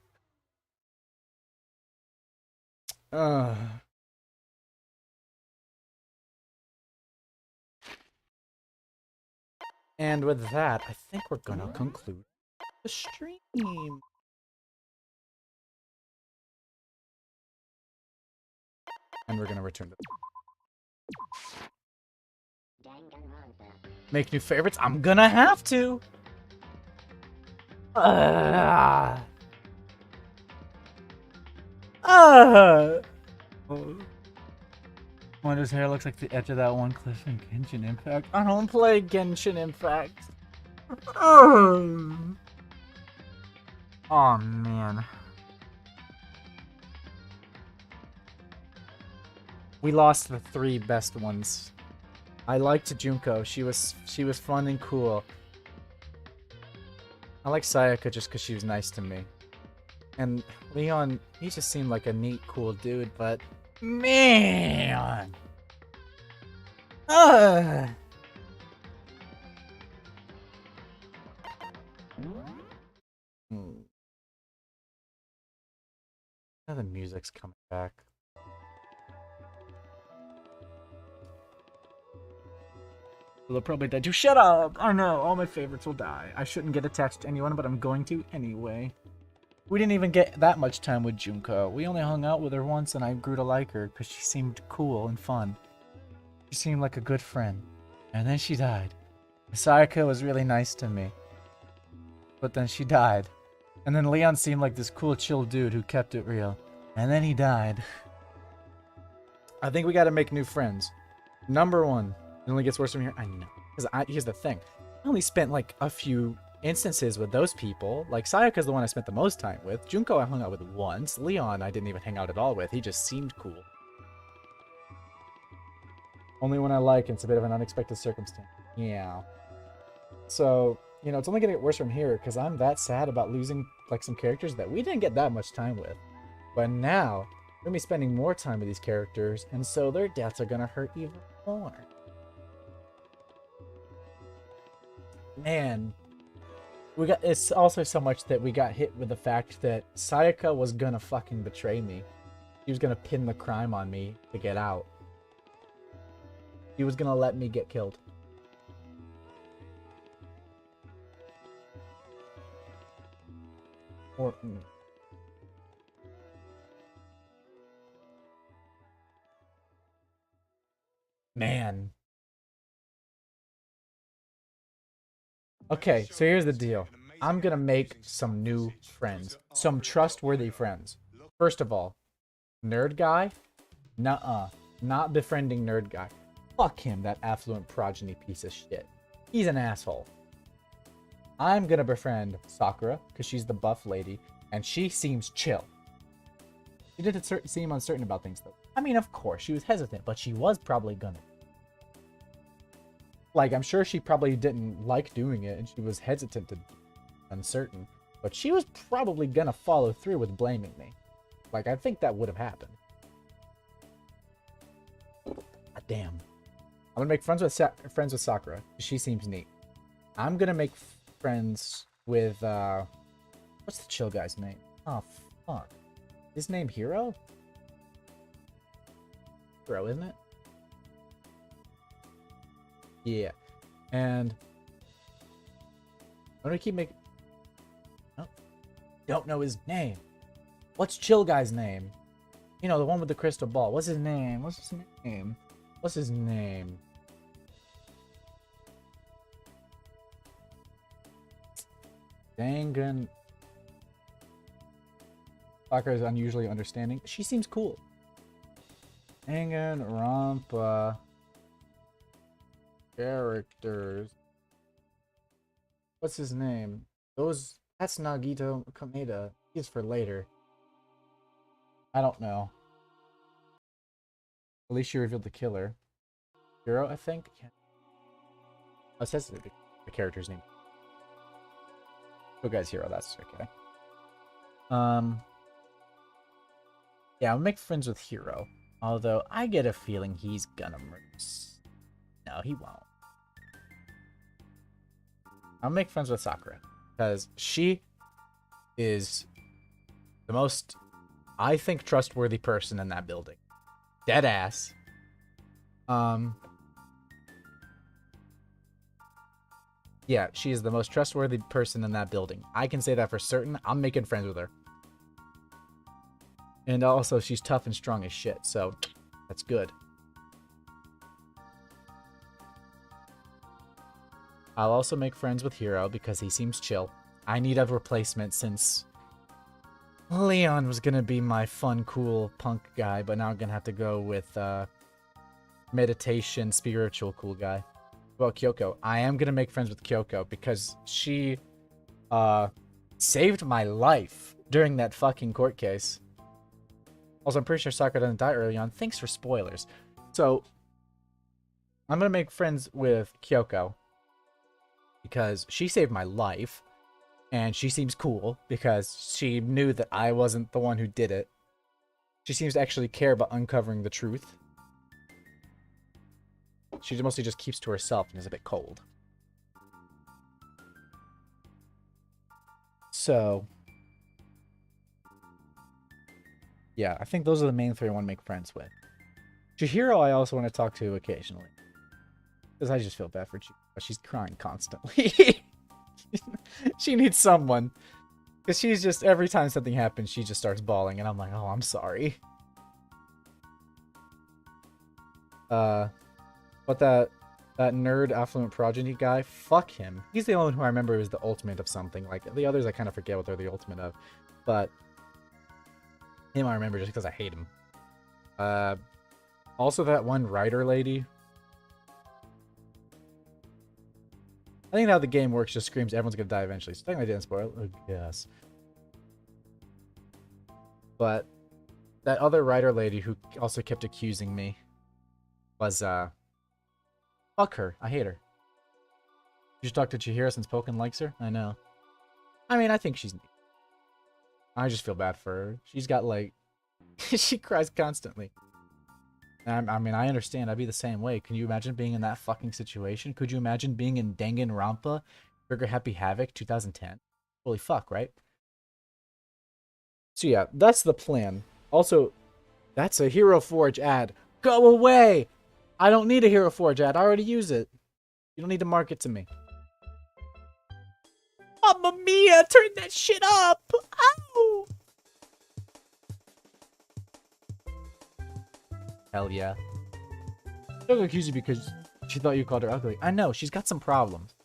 Speaker 1: And with that, I think we're gonna conclude the stream. And we're gonna return to
Speaker 16: Danganronpa.
Speaker 1: Make new favorites? I'm gonna have to! When his hair looks like the edge of that one cliff in Genshin Impact. I don't play Genshin Impact. Oh man. We lost the 3 best ones. I liked Junko. She was fun and cool. I like Sayaka just because she was nice to me. And Leon, he just seemed like a neat, cool dude, but man. Now the music's coming back. They'll probably die too. Shut up! I know, all my favorites will die. I shouldn't get attached to anyone, but I'm going to anyway. We didn't even get that much time with Junko. We only hung out with her once and I grew to like her because she seemed cool and fun. She seemed like a good friend. And then she died. Sayaka was really nice to me. But then she died. And then Leon seemed like this cool, chill dude who kept it real. And then he died. I think we gotta make new friends. Number 1. It only gets worse from here. I know. Because here's the thing. I only spent like a few instances with those people. Like Sayaka's the one I spent the most time with. Junko I hung out with once. Leon I didn't even hang out at all with. He just seemed cool. Only when I like, it's a bit of an unexpected circumstance. Yeah. So, you know, it's only gonna get worse from here because I'm that sad about losing like some characters that we didn't get that much time with. But now, we're gonna be spending more time with these characters, and so their deaths are gonna hurt even more. Man. It's also so much that we got hit with the fact that Sayaka was gonna fucking betray me. He was gonna pin the crime on me to get out. He was gonna let me get killed. Or... Man. Okay, so here's the deal. I'm gonna make some new friends. Some trustworthy friends. First of all, Nerd Guy? Nuh-uh. Not befriending Nerd Guy. Fuck him, that affluent progeny piece of shit. He's an asshole. I'm gonna befriend Sakura, because she's the buff lady, and she seems chill. She didn't seem uncertain about things, though. I mean, of course, she was hesitant, but she was probably gonna. Like, I'm sure she probably didn't like doing it, and she was hesitant to uncertain. But she was probably gonna follow through with blaming me. Like, I think that would have happened. God damn. I'm gonna make friends with Sakura. She seems neat. I'm gonna make friends with, what's the chill guy's name? Oh, fuck. His name Hiro? Hiro, isn't it? Yeah. And I'm gonna keep making... Oh, don't know his name. What's chill guy's name? You know, the one with the crystal ball. What's his name? What's his name? What's his name? Dangan. Sakura is unusually understanding. She seems cool. Danganronpa characters. What's his name? That's Nagito Kameda. He's for later. I don't know. At least she revealed the killer. Hiro, I think? Oh, it says the character's name. Oh, guys, Hiro, that's okay. Yeah, I'll make friends with Hiro. Although, I get a feeling he's gonna murder. No, he won't. I'll make friends with Sakura. Because she is the most, I think, trustworthy person in that building. Dead ass. Yeah, she is the most trustworthy person in that building. I can say that for certain. I'm making friends with her. And also, she's tough and strong as shit, so that's good. I'll also make friends with Hiro because he seems chill. I need a replacement since Leon was gonna be my fun, cool punk guy, but now I'm gonna have to go with meditation, spiritual cool guy. Well, Kyoko. I am gonna make friends with Kyoko because she saved my life during that fucking court case. Also, I'm pretty sure Sakura doesn't die early on. Thanks for spoilers. So, I'm gonna make friends with Kyoko because she saved my life. And she seems cool because she knew that I wasn't the one who did it. She seems to actually care about uncovering the truth. She mostly just keeps to herself and is a bit cold. So, yeah, I think those are the main three I want to make friends with. Chihiro I also want to talk to occasionally. Because I just feel bad for Chihiro. She's crying constantly. She needs someone. Because she's just, every time something happens, she just starts bawling. And I'm like, oh, I'm sorry. But that nerd affluent progeny guy, fuck him. He's the only one who I remember is the ultimate of something. Like, the others I kind of forget what they're the ultimate of. But him I remember just because I hate him. Also that one writer lady. I think how the game works just screams everyone's gonna die eventually. So technically I didn't spoil it, I guess. But that other writer lady who also kept accusing me was fuck her. I hate her. You should talk to Chihiro since Pokken likes her? I know. I mean, I think she's neat. I just feel bad for her. She's got like she cries constantly. I mean, I understand. I'd be the same way. Can you imagine being in that fucking situation? Could you imagine being in Danganronpa, Trigger Happy Havoc 2010? Holy fuck, right? So yeah, that's the plan. Also, that's a Hero Forge ad. Go away! I don't need a Hero Forge ad. I already use it. You don't need to market to me. Mamma mia! Turn that shit up! Ow! Hell yeah. Don't accuse you because she thought you called her ugly. I know, she's got some problems.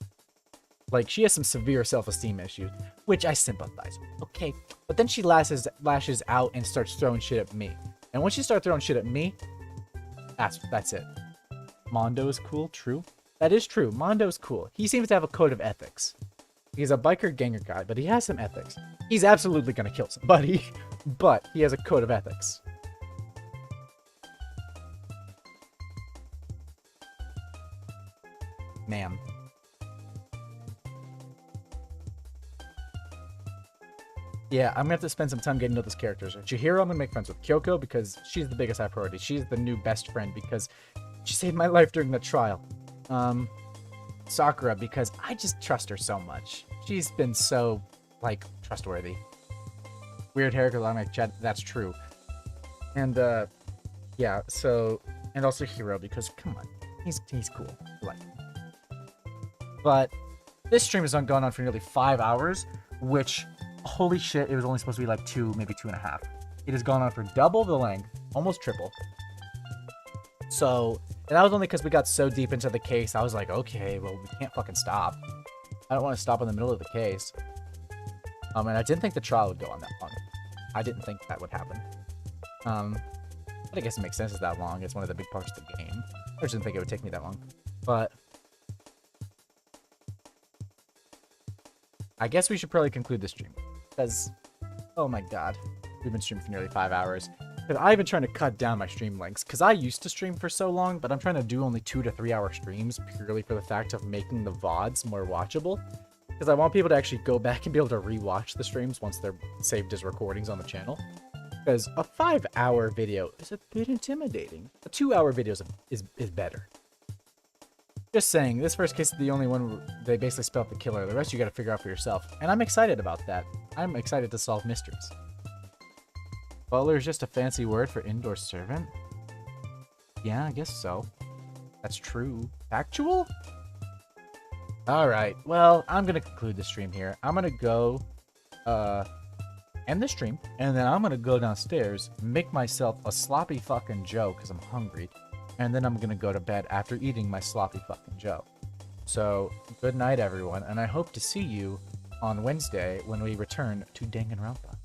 Speaker 1: Like, she has some severe self-esteem issues, which I sympathize with, okay? But then she lashes out and starts throwing shit at me. And when she starts throwing shit at me, that's it. Mondo is cool, true. That is true, Mondo's cool. He seems to have a code of ethics. He's a biker ganger guy, but he has some ethics. He's absolutely gonna kill somebody, but he has a code of ethics. Ma'am. Yeah, I'm gonna have to spend some time getting to know those characters. Chihiro, I'm gonna make friends with. Kyoko, because she's the biggest high priority. She's the new best friend because she saved my life during the trial. Sakura, because I just trust her so much. She's been so, like, trustworthy. Weird hair, because I'm like, Chad, that's true. And, yeah, so, and also Hiro, because, come on, he's cool. Like, but this stream has gone on for nearly 5 hours, which, holy shit, it was only supposed to be like 2, maybe 2.5. It has gone on for double the length, almost triple. So, and that was only because we got so deep into the case. I was like, okay, well, we can't fucking stop. I don't want to stop in the middle of the case. And I didn't think the trial would go on that long. I didn't think that would happen. But I guess it makes sense it's that long. It's one of the big parts of the game. I just didn't think it would take me that long. But I guess we should probably conclude the stream. Because, oh my god, we've been streaming for nearly 5 hours. Because I've been trying to cut down my stream lengths. Because I used to stream for so long, but I'm trying to do only 2 to 3 hour streams purely for the fact of making the VODs more watchable. Because I want people to actually go back and be able to rewatch the streams once they're saved as recordings on the channel. Because a 5-hour video is a bit intimidating. A 2-hour video is better. Just saying, this first case is the only one where they basically spell out the killer. The rest you gotta figure out for yourself. And I'm excited about that. I'm excited to solve mysteries. Butler is just a fancy word for indoor servant? Yeah, I guess so. That's true. Factual? Alright, well, I'm gonna conclude the stream here. I'm gonna go, end the stream, and then I'm gonna go downstairs, make myself a sloppy fucking Joe, because I'm hungry, and then I'm gonna go to bed after eating my sloppy fucking Joe. So, good night, everyone, and I hope to see you on Wednesday when we return to Danganronpa.